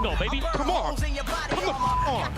No, baby, come on. Come the f on.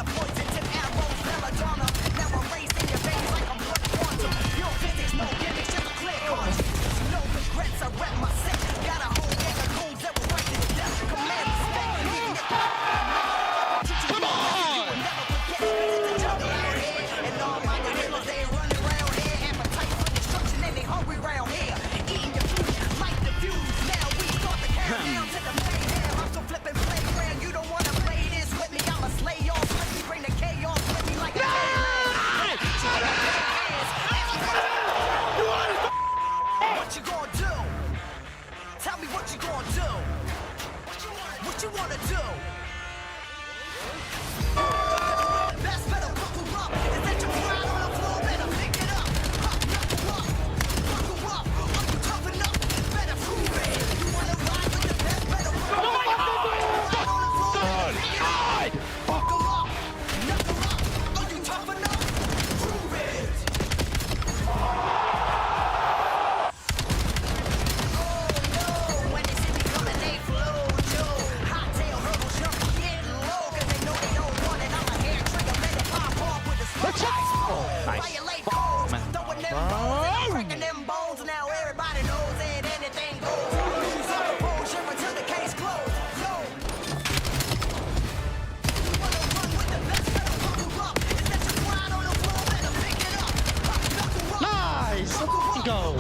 Go.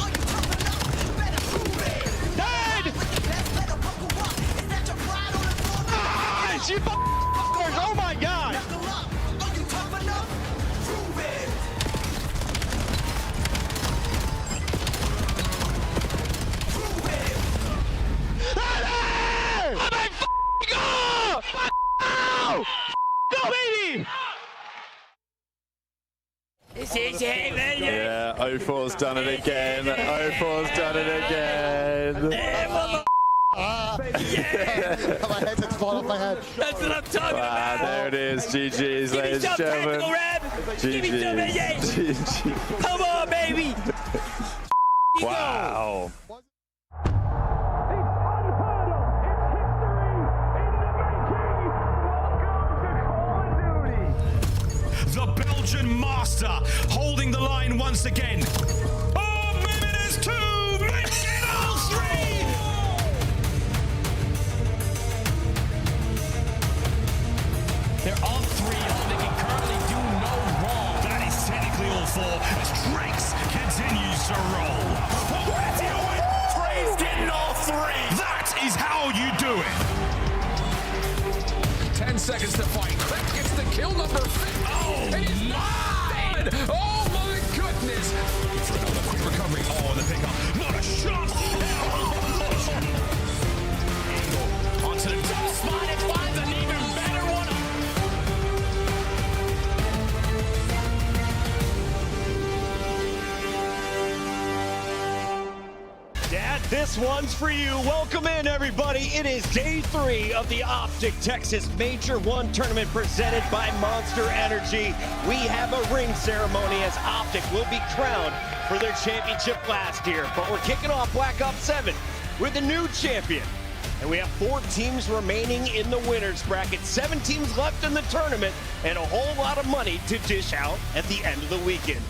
Dead! Nice! You f***ers! Oh my god! Go, baby! This is it, man. Yeah, 04's done it again. 04's done it again. Yeah. My head's just falling off my head. That's what I'm talking about. There it is. GG's, Give me ladies some and gentlemen. tactical, Rev. Give me some of that. GG's. Come on, baby. Wow. The Belgian master holding the line once again. Oh, maybe there's two, make it all three! They're all three, they can currently do no wrong. That is technically all four as Drax continues to roll. Already a win! Freeze getting all three! That is how you do it! 10 seconds to fight. Crack gets the kill number 50. Oh, and he's not dead. Oh my goodness. For another quick recovery. Oh, the pickup. Not a shot. Onto the top spot. It finds an even better one. Dad, this one's for you. Welcome in, everybody. It is day 3 of the Optic Texas Major 1 tournament presented by Monster Energy. We have a ring ceremony as Optic will be crowned for their championship last year. But we're kicking off Black Ops 7 with a new champion. And we have 4 teams remaining in the winners bracket, 7 teams left in the tournament, and a whole lot of money to dish out at the end of the weekend.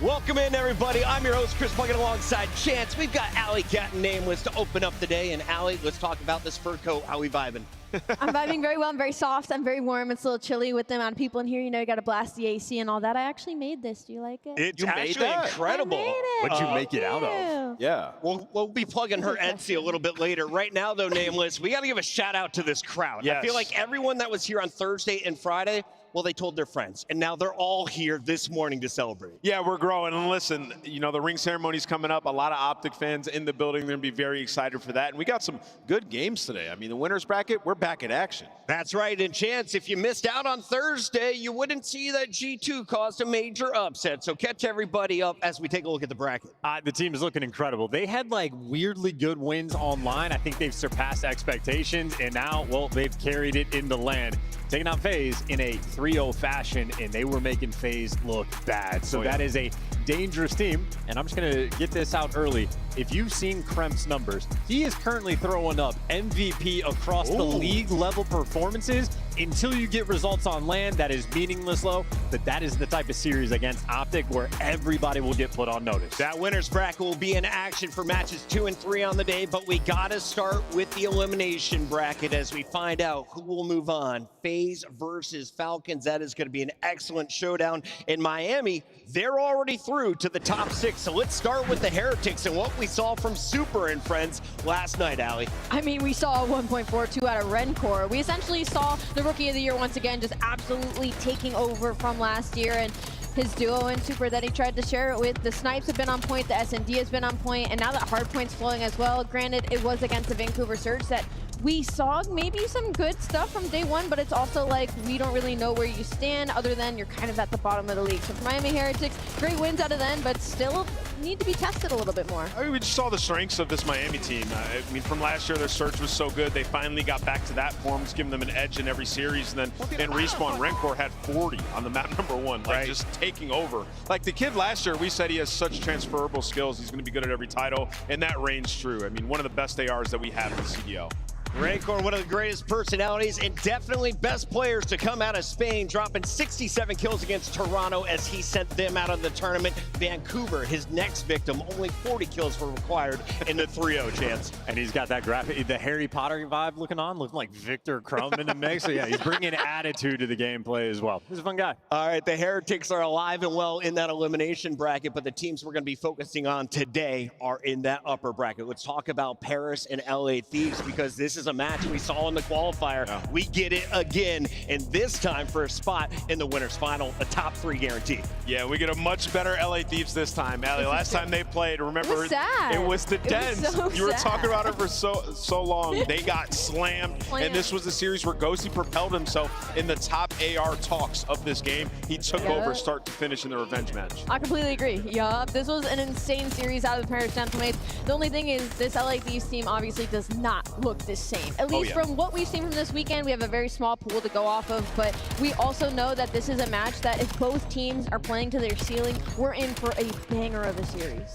Welcome in, everybody. I'm your host, Chris Puckett, alongside Chance. We've got Allie Cat and Nameless to open up the day. And Allie, let's talk about this fur coat. How we vibing? I'm vibing very well. I'm very soft. I'm very warm. It's a little chilly with the amount of people in here. You know, you got to blast the AC and all that. I actually made this. Do you like it? It's actually incredible. I made it. What'd you make it out of? Yeah. We'll be plugging her Etsy a little bit later. Right now, though, Nameless, we got to give a shout out to this crowd. Yes. I feel like everyone that was here on Thursday and Friday Well, they told their friends, and now they're all here this morning to celebrate. Yeah, we're growing. And listen, you know, the ring ceremony's coming up. A lot of Optic fans in the building. They're going to be very excited for that. And we got some good games today. I mean, the winners bracket, we're back in action. That's right. And Chance, if you missed out on Thursday, you wouldn't see that G2 caused a major upset. So catch everybody up as we take a look at the bracket. The team is looking incredible. They had like weirdly good wins online. I think they've surpassed expectations, and now, well, they've carried it in the land, taking out FaZe in a 3-0 fashion, and they were making FaZe look bad. So that is a dangerous team, and I'm just going to get this out early. If you've seen Kremp's numbers, he is currently throwing up MVP across the league level performances. Until you get results on land, that is meaningless low, but that is the type of series against Optic where everybody will get put on notice. That winners bracket will be in action for matches 2 and 3 on the day, but we got to start with the elimination bracket as we find out who will move on. FaZe versus Falcons. That is going to be an excellent showdown. In Miami, they're already through to the top 6. So let's start with the Heretics and what we saw from Super and friends last night, Allie. I mean, we saw a 1.42 out of Rencor. We essentially saw the Rookie of the Year once again just absolutely taking over from last year, and his duo and Super that he tried to share it with. The snipes have been on point, the SMD has been on point, and now that Hardpoint's flowing as well. Granted, it was against the Vancouver Surge that we saw maybe some good stuff from day one, but it's also like we don't really know where you stand other than you're kind of at the bottom of the league. So for Miami Heretics, great wins out of them, but still need to be tested a little bit more. I mean, we just saw the strengths of this Miami team. I mean, from last year, their Surge was so good. They finally got back to that form. It's given them an edge in every series. And then in Respawn, Rencor had 40 on the map #1, like just taking over. Like the kid last year, we said he has such transferable skills. He's going to be good at every title, and that reigns true. I mean, one of the best ARs that we have in the CDL. Rencor, one of the greatest personalities and definitely best players to come out of Spain, dropping 67 kills against Toronto as he sent them out of the tournament. Vancouver, his next victim, only 40 kills were required in the 3-0 Chance. And he's got that graphic, the Harry Potter vibe looking like Victor Crumb in the mix. So yeah, he's bringing attitude to the gameplay as well. He's a fun guy. All right, the Heretics are alive and well in that elimination bracket, but the teams we're going to be focusing on today are in that upper bracket. Let's talk about Paris and LA Thieves, because this is a match we saw in the qualifier. We get it again, and this time for a spot in the winners final, a top 3 guarantee. Yeah, we get a much better LA Thieves this time. Allie, last time they played, remember, it was the Dens. So you were sad. talking about it for so long. They got slammed, and this was the series where Ghosty propelled himself in the top AR talks of this game. He took over start to finish in the revenge match. I completely agree. Yup, this was an insane series out of the Paris Gentlemen. The only thing is this LA Thieves team obviously does not look the same. At least from what we've seen from this weekend, we have a very small pool to go off of, but we also know that this is a match that if both teams are playing to their ceiling, we're in for a banger of a series.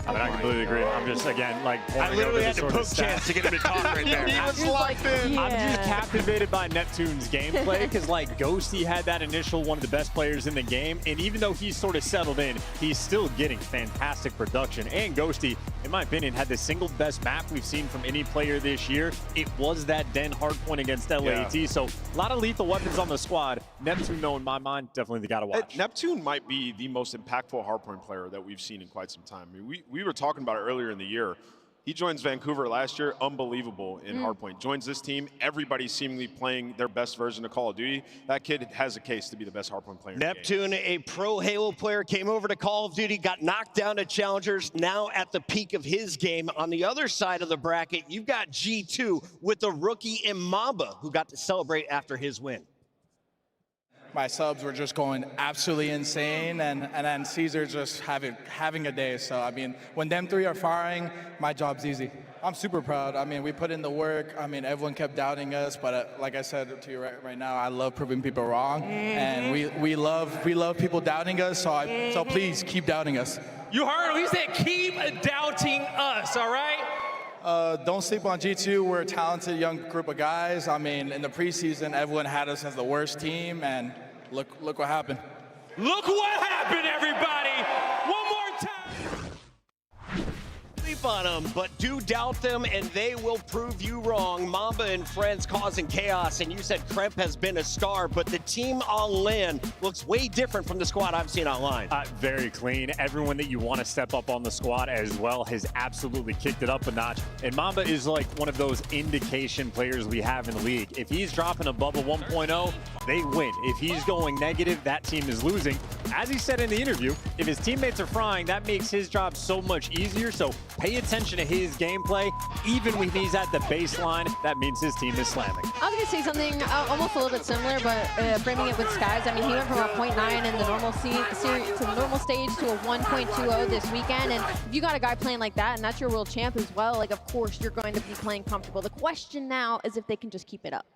I mean, I completely agree. I'm just, again, like, I literally had to poke Chance to get him to talk right there. He was locked in. I'm just captivated by Neptune's gameplay because, like, Ghosty had that initial one of the best players in the game, and even though he's sort of settled in, he's still getting fantastic production. And Ghosty, in my opinion, had the single best map we've seen from any player this year. It was that Den hardpoint against LAT, so a lot of lethal weapons on the squad. Neptune, though, in my mind, definitely the guy to watch. Neptune might be the most impactful hardpoint player that we've seen in quite some time. I mean, we were talking about it earlier in the year. He joins Vancouver last year, unbelievable in hardpoint. Joins this team, everybody's seemingly playing their best version of Call of Duty. That kid has a case to be the best hardpoint player in the game. Neptune, a pro Halo player, came over to Call of Duty, got knocked down to Challengers, now at the peak of his game. On the other side of the bracket, you've got G2 with the rookie in Mamba, who got to celebrate after his win. My subs were just going absolutely insane, and then Caesar just having a day. So, I mean, when them three are firing, my job's easy. I'm super proud. I mean, we put in the work. I mean, everyone kept doubting us, but like I said to you right now, I love proving people wrong, and we love people doubting us. So please keep doubting us. You heard him. He said, keep doubting us, all right? Don't sleep on G2. We're a talented young group of guys. I mean, in the preseason, everyone had us as the worst team, and look what happened. Look what happened, everybody. One more time. on them, but do doubt them, and they will prove you wrong. Mamba and friends causing chaos, and you said Kremp has been a star, but the team on land looks way different from the squad I've seen online. Very clean. Everyone that you want to step up on the squad as well has absolutely kicked it up a notch. And Mamba is like one of those indication players we have in the league. If he's dropping above a 1.0, they win. If he's going negative, that team is losing. As he said in the interview, if his teammates are frying, that makes his job so much easier. So pay attention to his gameplay. Even when he's at the baseline, that means his team is slamming. I was going to say something almost a little bit similar, but framing it with Skies. I mean, he went from a 0.9 in the normal to the normal stage to a 1.20 this weekend. And if you got a guy playing like that, and that's your world champ as well, like, of course, you're going to be playing comfortable. The question now is if they can just keep it up.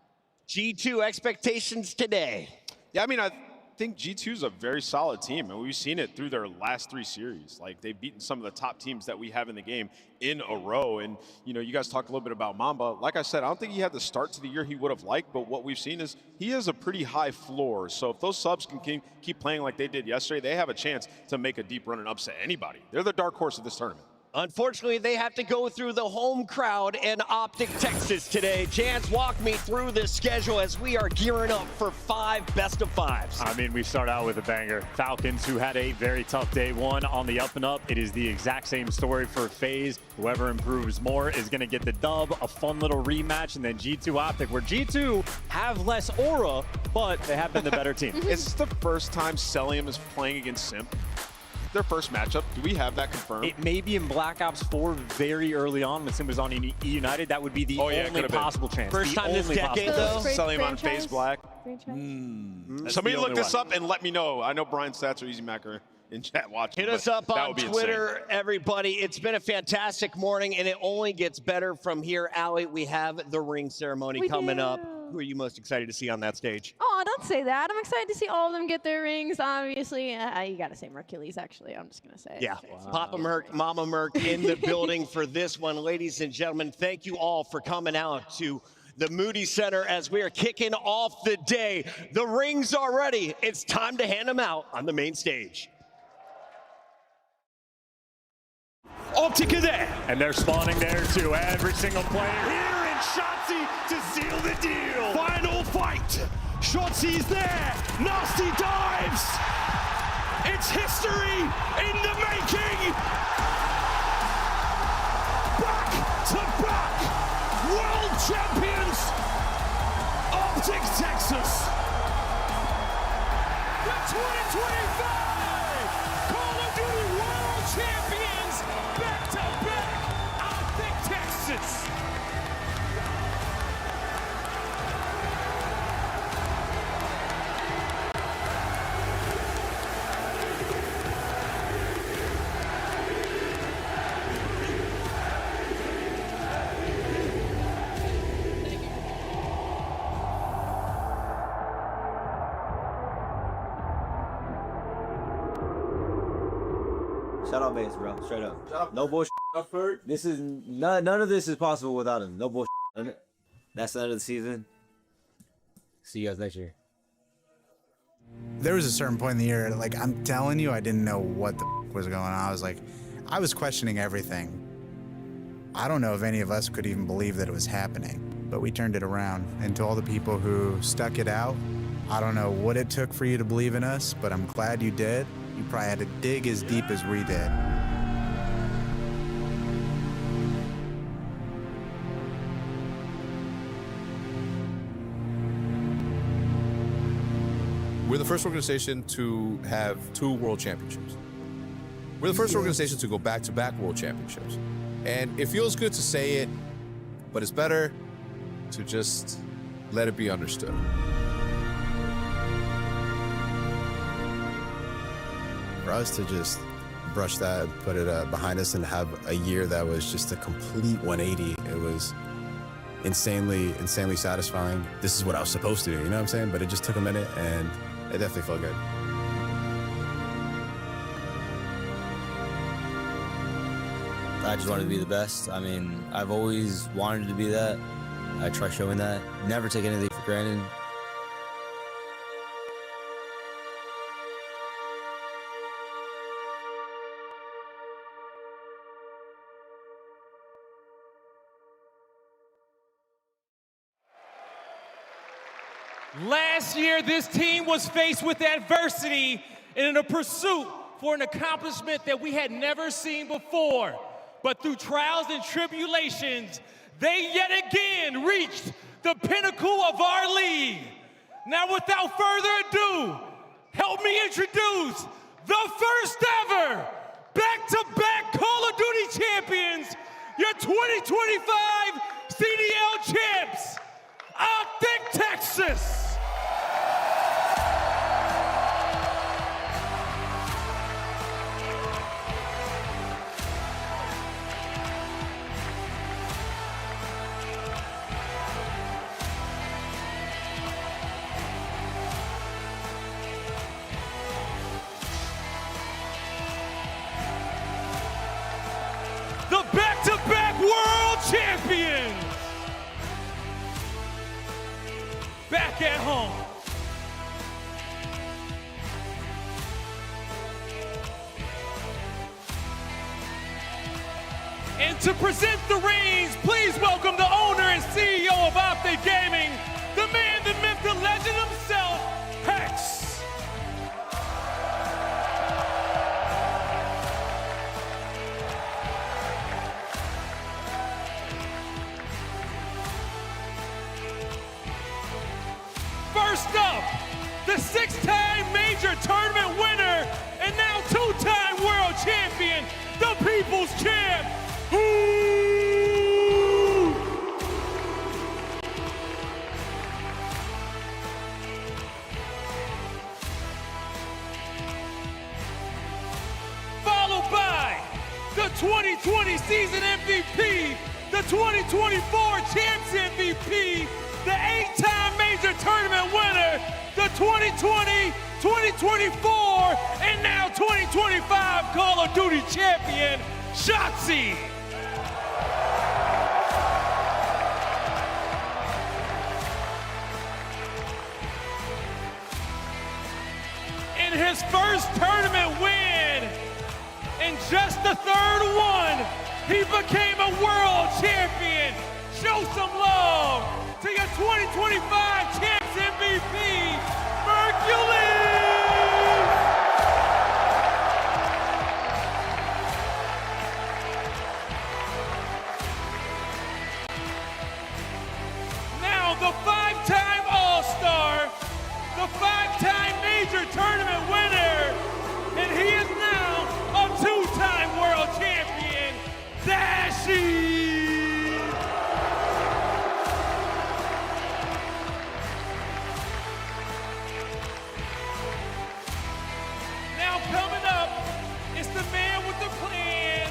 G2 expectations today. Yeah, I mean, I think G2 is a very solid team, and we've seen it through their last 3 series. Like, they've beaten some of the top teams that we have in the game in a row. And, you know, you guys talk a little bit about Mamba. Like I said, I don't think he had the start to the year he would have liked, but what we've seen is he has a pretty high floor. So if those subs can keep playing like they did yesterday, they have a chance to make a deep run and upset anybody. They're the dark horse of this tournament. Unfortunately, they have to go through the home crowd in Optic, Texas today. Chance, walk me through the schedule as we are gearing up for 5 best-of-5s. I mean, we start out with a banger. Falcons, who had a very tough day one, on the up and up. It is the exact same story for FaZe. Whoever improves more is going to get the dub, a fun little rematch, and then G2 Optic, where G2 have less aura, but they have been the better team. Is this the first time Celium is playing against Simp? Their first matchup, do we have that confirmed? It may be in Black Ops 4 very early on when Sim was on United. That would be the only possible chance. First time this decade, though. Celium on FaZe Black. Somebody look this up and let me know. I know Brian Stats or Easy Macker in chat watching. Hit us up on Twitter, everybody. It's been a fantastic morning, and it only gets better from here. Allie, we have the ring ceremony coming up. Who are you most excited to see on that stage? Oh, don't say that. I'm excited to see all of them get their rings, obviously. You got to say Mercules, actually. I'm just going to say it. Yeah. Wow. Papa Merc, Mama Merc in the building for this one. Ladies and gentlemen, thank you all for coming out to the Moody Center as we are kicking off the day. The rings are ready. It's time to hand them out on the main stage. Optic are there. And they're spawning there too. Every single player here in Shotzi to seal the deal. Final fight. Shotzi's there. Nasty dives. It's history in the making. Back to back. World champions. Optic Texas. The 2025 Call of Duty World Champions. Back to back. Optic Texas. Shout out Base, bro. Straight up. No bullshit. This is none of this is possible without him. No bullshit. That's the end of the season. See you guys next year. There was a certain point in the year, like, I'm telling you, I didn't know what the was going on. I was questioning everything. I don't know if any of us could even believe that it was happening, but we turned it around. And to all the people who stuck it out, I don't know what it took for you to believe in us, but I'm glad you did. You probably had to dig as deep as we did. We're the first organization to have 2 world championships. We're the first organization to go back-to-back world championships. And it feels good to say it, but it's better to just let it be understood. For us to just brush that, put it behind us, and have a year that was just a complete 180, it was insanely satisfying. This is what I was supposed to do, you know what I'm saying? But it just took a minute, and it definitely felt good. I just wanted to be the best. I mean, I've always wanted to be that. I try showing that. Never take anything for granted. Last year, this team was faced with adversity and in a pursuit for an accomplishment that we had never seen before. But through trials and tribulations, they yet again reached the pinnacle of our league. Now, without further ado, help me introduce the first ever back-to-back Call of Duty champions, your 2025 CDL champs, Optic Texas. The back-to-back world champions, back at home. And to present the reins, please welcome the owner and CEO of Optic Gaming, the man, the myth, the legend himself, Hex. First up, the 6-time major tournament winner and now 2-time world champion, the People's Champ. Ooh! Followed by the 2020 season MVP, the 2024 Champs MVP, the 8-time major tournament winner, the 2020, 2024, and now 2025 Call of Duty champion, Shotzi. In his first tournament win, and just the third one, he became a world champion. Show some love to your 2025 Champs MVP, Mercules! Now the 5-time All-Star, the 5-time major tournament winner, and he is now a 2-time world champion, Dashy! Coming up, it's the man with the plan,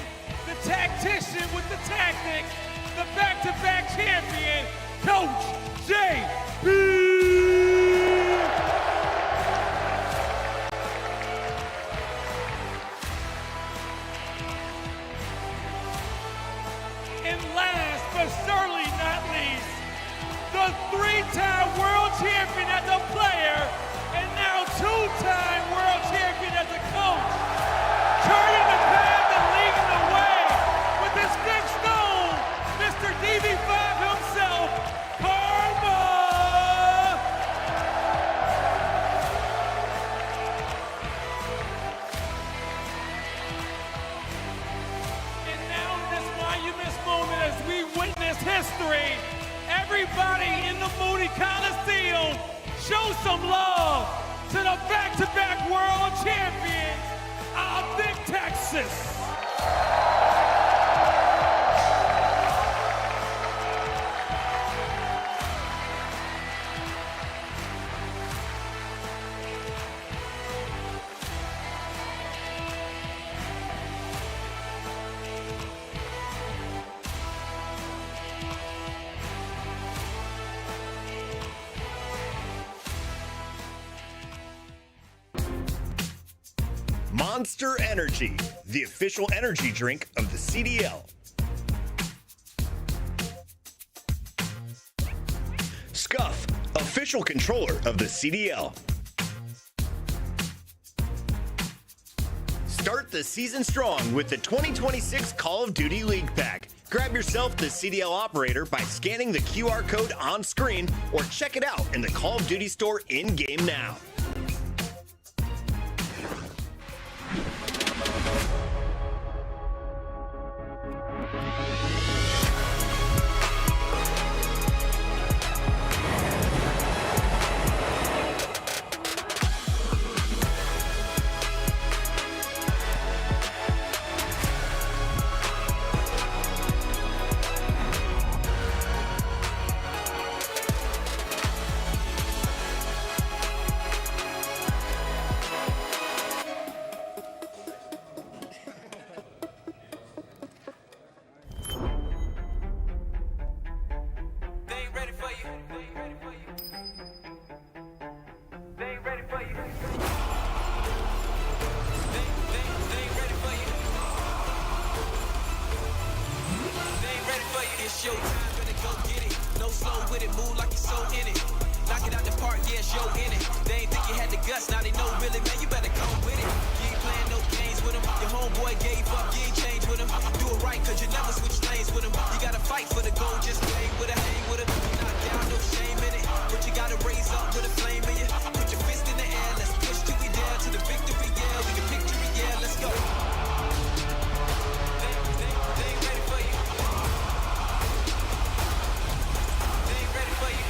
the tactician with the tactics, the back-to-back champion, Coach J.B. And last but certainly not least, the 3-time world champion as a player and now 2-time world champion as a coach, charting the path and leading the way with his big stone, Mr. DB5 himself, Karma! And now in this monument moment as we witness history, everybody in the Moody Coliseum, show some love to the back-to-back world champions, Optic Texas. Monster Energy, the official energy drink of the CDL. Scuff, official controller of the CDL. Start the season strong with the 2026 Call of Duty League Pack. Grab yourself the CDL operator by scanning the QR code on screen or check it out in the Call of Duty store in-game now. It's your time, better go get it. No slow with it, move like you're so in it. Knock it out the park, yeah, show in it. They ain't think you had the guts, now they know really, man, you better go with it. You ain't playing no games with them. Your homeboy gave up, you ain't changed with him. Do it right, cause you never switch lanes with him. You gotta fight for the goal, just hang with it, hang with it. You're not down, no shame in it. But you gotta raise up with a flame in you. Put your fist in the air, let's push till we down to the victory, yeah. We can picture it, yeah, let's go. They ain't ready for you. They ain't ready for you.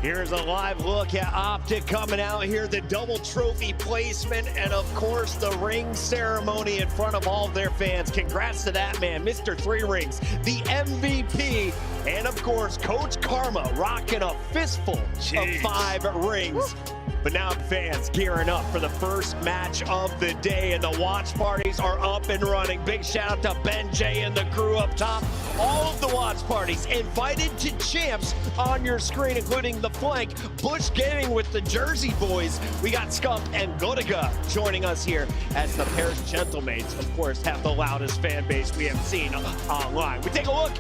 Here's a live look at Optic coming out here, the double trophy placement, and of course the ring ceremony in front of all of their fans. Congrats to that man, Mr. 3 Rings, the MVP, and of course Coach Karma rocking a fistful of 5 rings. But now fans gearing up for the first match of the day, and the watch parties are up and running. Big shout out to Ben J and the crew up top. All of the watch parties invited to champs on your screen, including the flank, Bush Gaming with the Jersey boys. We got Scump and Godiga joining us here as the Paris Gentlemates, of course, have the loudest fan base we have seen online. We take a look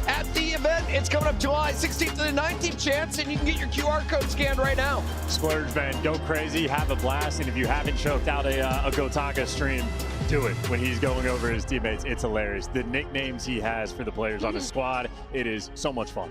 at the event. It's coming up July 16th to the 19th, champs, and you can get your QR code scanned right now. Splurge, man, go crazy, have a blast, and if you haven't choked out a Gotaka stream, do it when he's going over his teammates. It's hilarious. The nicknames he has for the players on his squad, it is so much fun.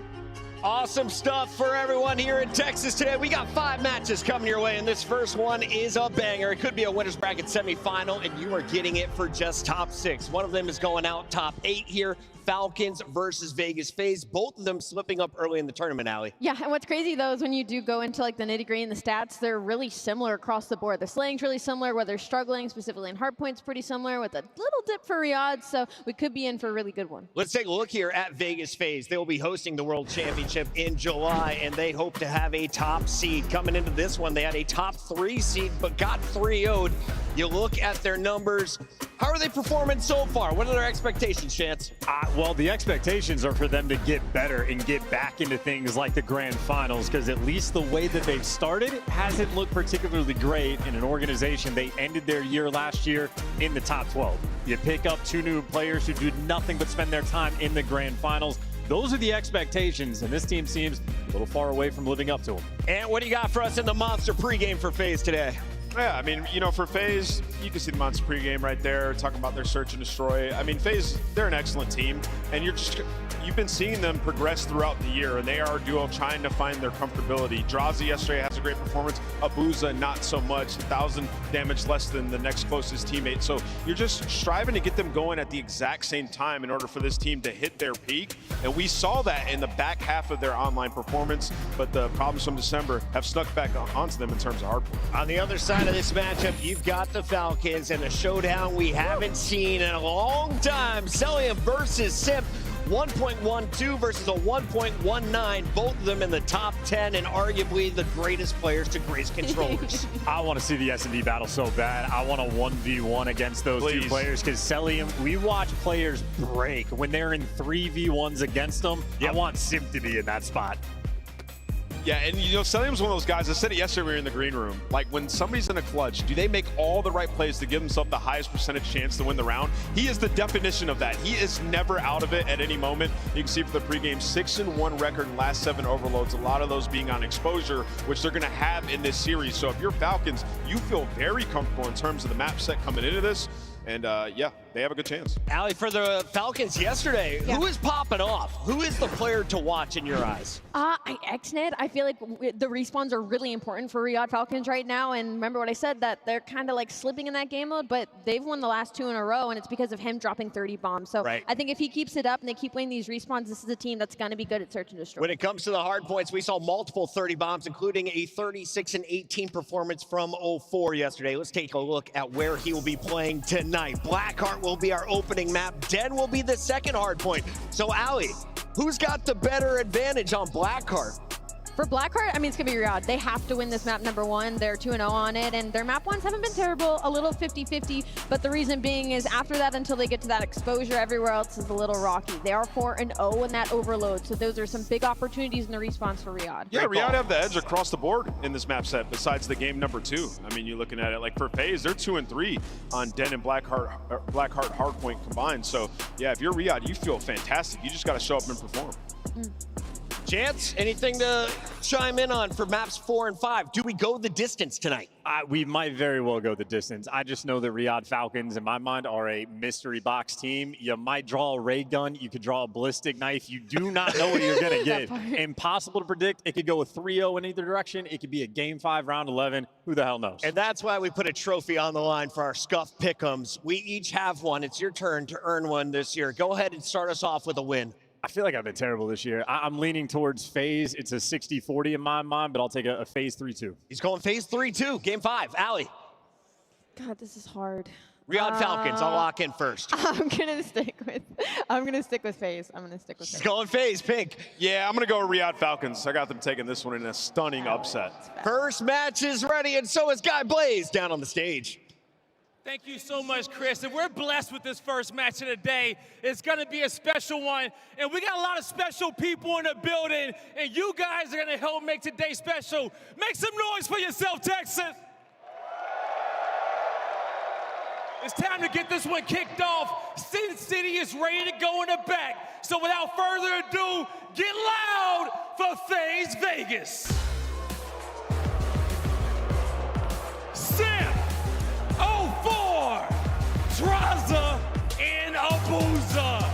Awesome stuff for everyone here in Texas today. We got 5 matches coming your way, and this first one is a banger. It could be a winner's bracket semifinal, and you are getting it for just top 6. One of them is going out top 8 here. Falcons versus Vegas FaZe. Both of them slipping up early in the tournament, Allie. Yeah, and what's crazy though is when you do go into like the nitty-gritty and the stats, they're really similar across the board. The slang's really similar, where they're struggling, specifically in hardpoint's pretty similar, with a little dip for Riyadh, so we could be in for a really good one. Let's take a look here at Vegas FaZe. They will be hosting the World Championship in July, and they hope to have a top seed. Coming into this one, they had a top 3 seed, but got 3-0'd. You look at their numbers. How are they performing so far? What are their expectations, Chance? Well, the expectations are for them to get better and get back into things like the grand finals, because at least the way that they've started hasn't looked particularly great in an organization. They ended their year last year in the top 12. You pick up 2 new players who do nothing but spend their time in the grand finals. Those are the expectations, and this team seems a little far away from living up to them. And what do you got for us in the Monster pregame for FaZe today? Yeah, I mean, you know, for FaZe, you can see the Monster pregame right there, talking about their search and destroy. I mean, FaZe, they're an excellent team, and you've been seeing them progress throughout the year, and they are a duo trying to find their comfortability. Drazi yesterday has a great performance. Abuza, not so much. 1,000 damage less than the next closest teammate. So you're just striving to get them going at the exact same time in order for this team to hit their peak. And we saw that in the back half of their online performance, but the problems from December have snuck back onto them in terms of hardpoint. On the other side of this matchup, you've got the Falcons and a showdown we haven't seen in a long time. Celium versus Simp. 1.12 versus a 1.19, both of them in the top 10 and arguably the greatest players to grace controllers. I want to see the S&D battle so bad. I want a 1v1 against those 2 players, because Celium, we watch players break when they're in 3v1s against them. I want Sim to be in that spot. Yeah, and you know, Cellium's one of those guys, I said it yesterday when we were in the green room, like when somebody's in a clutch, do they make all the right plays to give themselves the highest percentage chance to win the round? He is the definition of that. He is never out of it at any moment. You can see for the pregame, 6-1 record in last 7 overloads, a lot of those being on exposure, which they're gonna have in this series. So if you're Falcons, you feel very comfortable in terms of the map set coming into this. And yeah, they have a good chance. Allie, for the Falcons yesterday, who is popping off? Who is the player to watch in your eyes? Xned. I feel like the respawns are really important for Riyadh Falcons right now. And remember what I said, that they're kind of like slipping in that game mode, but they've won the last 2 in a row, and it's because of him dropping 30 bombs. So I think if he keeps it up and they keep winning these respawns, this is a team that's going to be good at search and destroy. When it comes to the hard points, we saw multiple 30 bombs, including a 36 and 18 performance from 04 yesterday. Let's take a look at where he will be playing tonight. Blackheart will be our opening map. Den will be the second hard point. So, Allie, who's got the better advantage on Blackheart? For Blackheart, I mean, it's going to be Riyadh. They have to win this map number 1. They're 2-0 on it, and their map 1s haven't been terrible, a little 50-50, but the reason being is after that, until they get to that exposure, everywhere else is a little rocky. They are 4-0 in that overload, so those are some big opportunities in the respawns for Riyadh. Yeah, Riyadh have the edge across the board in this map set besides the game number 2. I mean, you're looking at it like for FaZe, they're 2-3 on Den and Blackheart hardpoint combined. So yeah, if you're Riyadh, you feel fantastic. You just got to show up and perform. Chance, anything to chime in on for maps 4 and 5? Do we go the distance tonight? We might very well go the distance. I just know the Riyadh Falcons, in my mind, are a mystery box team. You might draw a ray gun. You could draw a ballistic knife. You do not know what you're going to get. Impossible to predict. It could go a 3-0 in either direction. It could be a game 5, round 11. Who the hell knows? And that's why we put a trophy on the line for our Scuff Pick'ems. We each have one. It's your turn to earn one this year. Go ahead and start us off with a win. I feel like I've been terrible this year. I'm leaning towards FaZe. It's a 60-40 in my mind, but I'll take a FaZe 3-2. He's going FaZe 3-2, game 5. Allie. God, this is hard. Riyadh Falcons, I'll lock in first. I'm gonna stick with FaZe. He's going FaZe, Pink. Yeah, I'm gonna go with Riyadh Falcons. I got them taking this one in a stunning upset. First match is ready, and so is Guy Blaze down on the stage. Thank you so much, Chris. And we're blessed with this first match of the day. It's going to be a special one. And we got a lot of special people in the building. And you guys are going to help make today special. Make some noise for yourself, Texas. It's time to get this one kicked off. Sin City is ready to go in the back. So without further ado, get loud for FaZe Vegas. Sam. 04, Traza, and Abuza.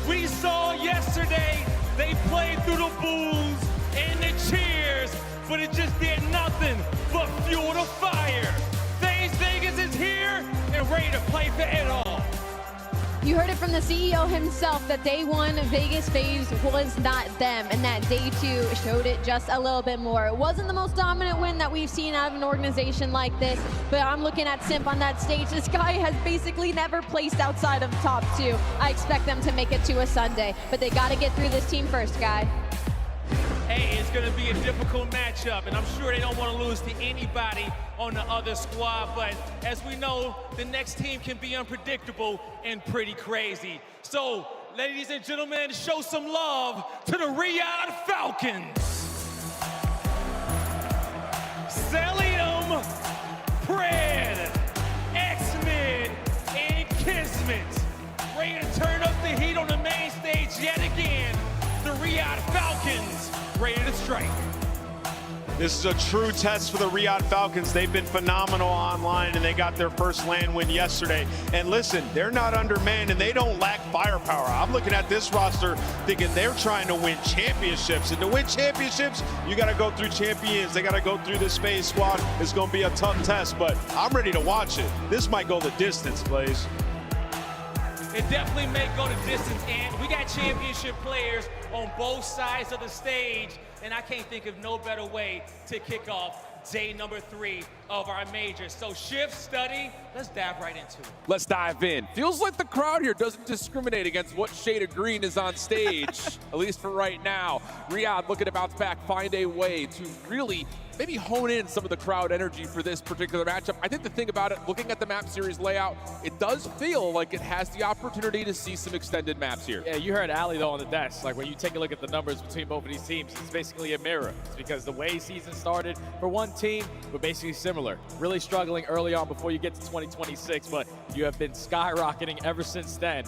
We saw yesterday they played through the boos and the cheers, but it just did nothing but fuel the fire. FaZe Vegas is here and ready to play for it all. You heard it from the CEO himself that day 1 Vegas FaZe was not them, and that day 2 showed it just a little bit more. It wasn't the most dominant win that we've seen out of an organization like this, but I'm looking at Simp on that stage. This guy has basically never placed outside of the top 2. I expect them to make it to a Sunday, but they got to get through this team first, Guy. Hey, it's going to be a difficult matchup, and I'm sure they don't want to lose to anybody on the other squad, but as we know, the next team can be unpredictable and pretty crazy. So, ladies and gentlemen, show some love to the Riyadh Falcons. Cellium, Pred, X-Men, and Kismet. Ready to turn up the heat on the main stage yet again. The Riyadh Falcons ready to strike. This is a true test for the Riyadh Falcons. They've been phenomenal online, and they got their first LAN win yesterday. And listen, they're not undermanned, and they don't lack firepower. I'm looking at this roster thinking they're trying to win championships. And to win championships, you got to go through champions. They got to go through this FaZe squad. It's going to be a tough test, but I'm ready to watch it. This might go the distance, Blaze. It definitely may go the distance, and we got championship players on both sides of the stage, and I can't think of no better way to kick off day number 3 of our major. So shift, study, let's dive right into it. Let's dive in. Feels like the crowd here doesn't discriminate against what shade of green is on stage, at least for right now. Riyadh looking to bounce back, find a way to really maybe hone in some of the crowd energy for this particular matchup. I think the thing about it, looking at the map series layout, it does feel like it has the opportunity to see some extended maps here. Yeah, you heard Ali though on the desk. Like when you take a look at the numbers between both of these teams, it's basically a mirror. It's because the way season started for one team, we're basically similar. Really struggling early on before you get to 2026, but you have been skyrocketing ever since then.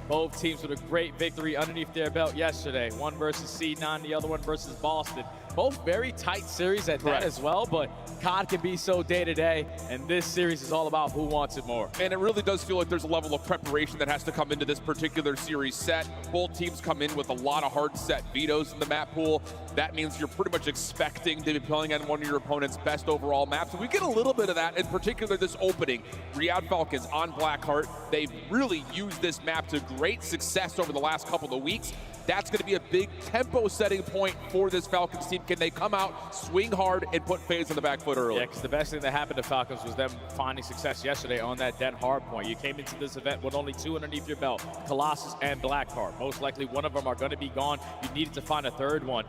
Both teams with a great victory underneath their belt yesterday. One versus C9, the other one versus Boston. Both very tight series at that as well, but COD can be so day-to-day, and this series is all about who wants it more. And it really does feel like there's a level of preparation that has to come into this particular series set. Both teams come in with a lot of hard set vetoes in the map pool. That means you're pretty much expecting to be playing on one of your opponent's best overall maps. And we get a little bit of that, in particular this opening. Riyadh Falcons on Blackheart. They've really used this map to great success over the last couple of weeks. That's going to be a big tempo setting point for this Falcons team. Can they come out, swing hard, and put FaZe on the back foot early? Yeah, because the best thing that happened to Falcons was them finding success yesterday on that dead hard point. You came into this event with only 2 underneath your belt, Colossus and Blackheart. Most likely one of them are going to be gone. You needed to find a third one.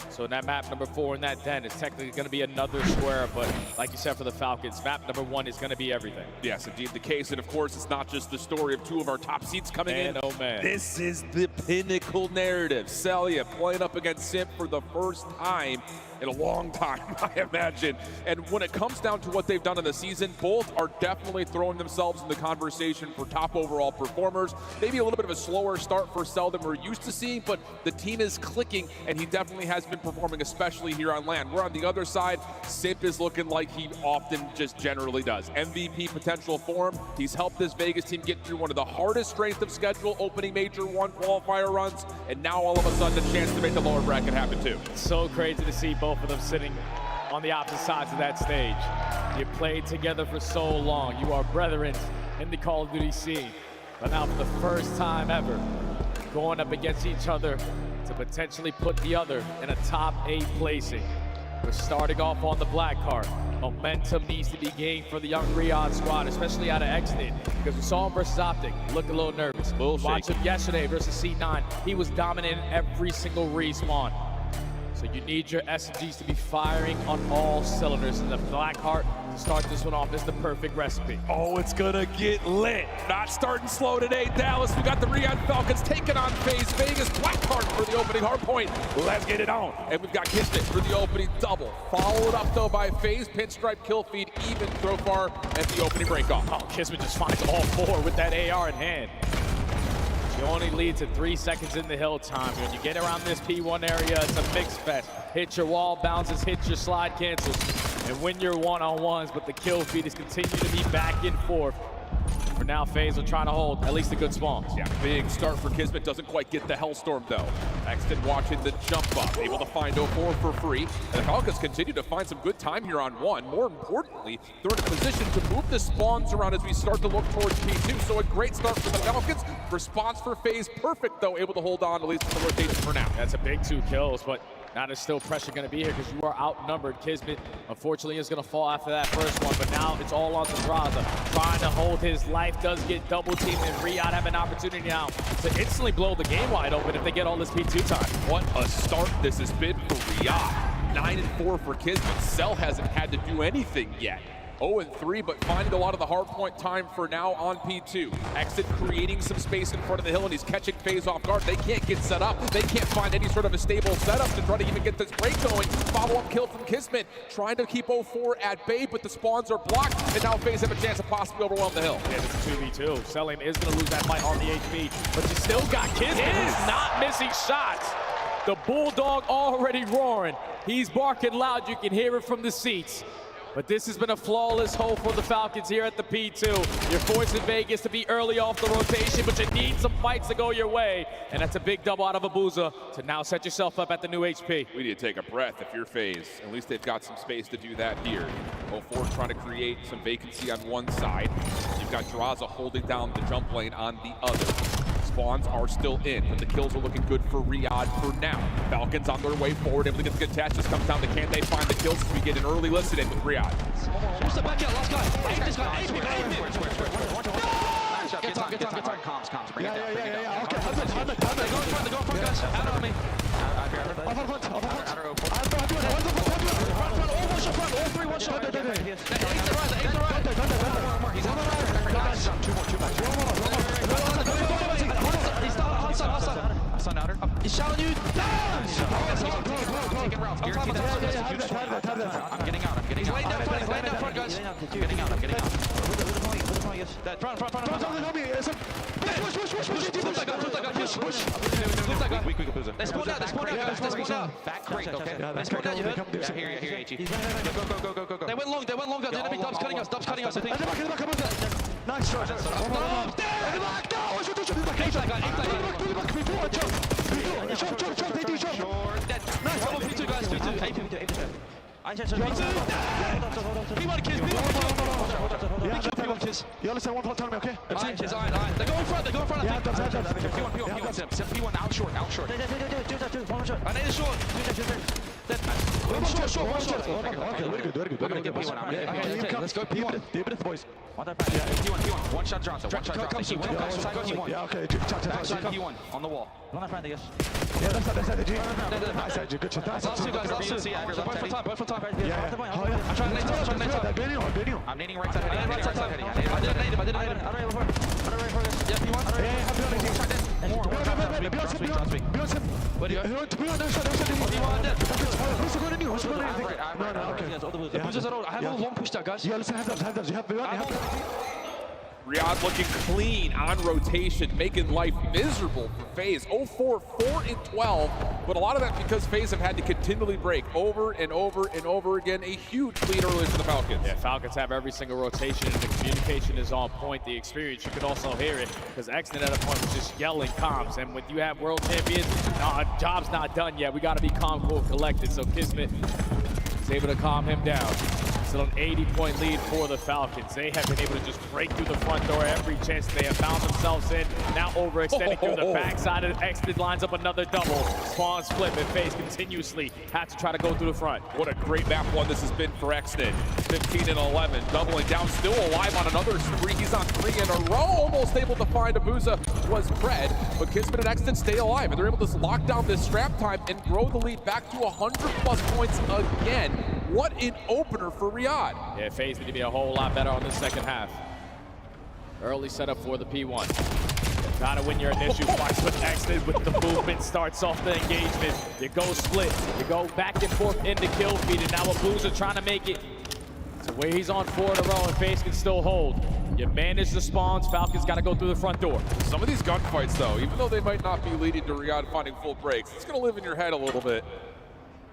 So in that map number 4 in that den, it's technically going to be another square, but like you said for the Falcons, map number 1 is going to be everything. Yes, indeed the case, and of course it's not just the story of 2 of our top seeds coming in. Oh man. This is the pinnacle narrative. Celia playing up against Simp for the first time in a long time, I imagine. And when it comes down to what they've done in the season, both are definitely throwing themselves in the conversation for top overall performers. Maybe a little bit of a slower start for Cell than we're used to seeing, but the team is clicking, and he definitely has been performing, especially here on LAN. We're on the other side. Simp is looking like he often just generally does. MVP potential for him. He's helped this Vegas team get through one of the hardest strength of schedule opening Major 1 qualifier runs, and now all of a sudden a chance to make the lower bracket happen too. So crazy to see both of them sitting on the opposite sides of that stage. You played together for so long. You are brethren in the Call of Duty scene. But now for the first time ever, going up against each other to potentially put the other in a top 8 placing. We're starting off on the Blackheart. Momentum needs to be gained for the young Riyadh squad, especially out of Exit, because we saw him versus Optic. Looked a little nervous. Watch him yesterday versus C9. He was dominant in every single respawn. So you need your SMGs to be firing on all cylinders, and the Blackheart to start this one off is the perfect recipe. Oh, it's gonna get lit. Not starting slow today, Dallas. We got the Riyadh Falcons taking on FaZe Vegas. Blackheart for the opening hard point. Let's get it on. And we've got Kismet for the opening double. Followed up though by FaZe. Pinstripe kill feed, even throw far at the opening breakoff. Oh, Kismet just finds all 4 with that AR in hand. She only leads at 3 seconds in the hill time. When you get around this P1 area, it's a mix fest. Hit your wall bounces, hit your slide cancels, and win your one-on-ones, but the kill feed is continuing to be back and forth. For now, FaZe are trying to hold at least a good spawns. Yeah, big start for Kismet. Doesn't quite get the Hellstorm, though. Exton watching the jump up, able to find 04 for free. And the Falcons continue to find some good time here on 1. More importantly, they're in a position to move the spawns around as we start to look towards P2. So a great start for the Falcons. Response for FaZe, perfect, though, able to hold on at least for the rotation for now. That's a big 2 kills, but now there's still pressure going to be here because you are outnumbered. Kismet, unfortunately, is going to fall after that first one, but now it's all on Draza. Trying to hold his life, does get double teamed, and Riyadh have an opportunity now to instantly blow the game wide open if they get all this P2 time. What a start this has been for Riyadh. 9-4 for Kismet. Cell hasn't had to do anything yet. 0-3, but finding a lot of the hard point time for now on P2. Exit creating some space in front of the hill, and he's catching FaZe off guard. They can't get set up. They can't find any sort of a stable setup to try to even get this break going. Follow-up kill from Kismet, trying to keep 04 at bay, but the spawns are blocked, and now FaZe have a chance to possibly overwhelm the hill. Yeah, this is 2v2. Selim is going to lose that fight on the HP, but you still got Kismet, who's not missing shots. The Bulldog already roaring. He's barking loud. You can hear it from the seats. But this has been a flawless hold for the Falcons here at the P2. You're forcing Vegas to be early off the rotation, but you need some fights to go your way. And that's a big double out of Abuza to now set yourself up at the new HP. We need to take a breath if you're FaZe. At least they've got some space to do that here. 04 trying to create some vacancy on one side. You've got Draza holding down the jump lane on the other. Spawns are still in, but the kills are looking good for Riyadh for now. Falcons on their way forward, able to get the good catch. Just comes down to can they find the kills as we get an early listen in with Riyadh. What's the back out? Last guy. Aim this guy. Aim him. Get on. Comms. Bring it down. Okay. Go in front, guys. Out on me. all three one shot. Aim the right. He's on the right. Nice. Two more. He's down. Hassan outer. He's shouting you down. Taking routes. I'm getting out. He's laying down front, guys. I'm getting out. Front. Push. They spawned out, guys. Great, okay. They spawned out, you heard? Yeah, here, HE. Go. They went long, the enemy Dub's cutting us, I think. Nice shot. Stop there! Aim that guy. Dead. Nice. P2, guys, P2. P1 kids. P1 kids. You understand one part, tell me, okay? Alright. They go in front, I think. P1 out short. I need a short. One shot. Okay, very good. I'm gonna get P1. Let's go P1. Deep boys. P1. One shot drops. Yeah, okay. Backside P1 on the wall. Yeah, that's the G. Nice, good shot. Last two guys. Both for time. Yeah. I'm trying to nade top. I'm nading right side heading. I didn't nade him. Yeah, P1. Where do you go? I have all long pushed out, guys. Yeah, listen, have those. You have Riyadh looking clean on rotation, making life miserable for FaZe. 0-4, 4-12, but a lot of that because FaZe have had to continually break over and over again. A huge lead early for the Falcons. Yeah, Falcons have every single rotation, and the communication is on point. The experience, you could also hear it, because Exton at a point was just yelling comms, and when you have world champions, job's not done yet. We got to be calm, cool, collected. So Kismet is able to calm him down. Still an 80-point lead for the Falcons. They have been able to just break through the front door every chance they have found themselves in. Now overextending through the backside of the Exton, lines up another double. Spawn split, and FaZe continuously have to try to go through the front. What a great map one this has been for Exton. 15 and 11, doubling down, still alive on another spree. He's on 3 in a row, almost able to find Abuza was Fred, but Kismet and Exton stay alive, and they're able to lock down this strap time and grow the lead back to 100+ points again. What an opener for Riyadh. Yeah, FaZe need to be a whole lot better on the second half. Early setup for the P1. Gotta win your initial fights with Exton with the movement, starts off the engagement. You go split, you go back and forth into kill feed, and now Abuza trying to make it to where he's on 4 in a row, and FaZe can still hold. You manage the spawns, Falcons gotta go through the front door. Some of these gunfights though, even though they might not be leading to Riyadh finding full breaks, it's gonna live in your head a little bit.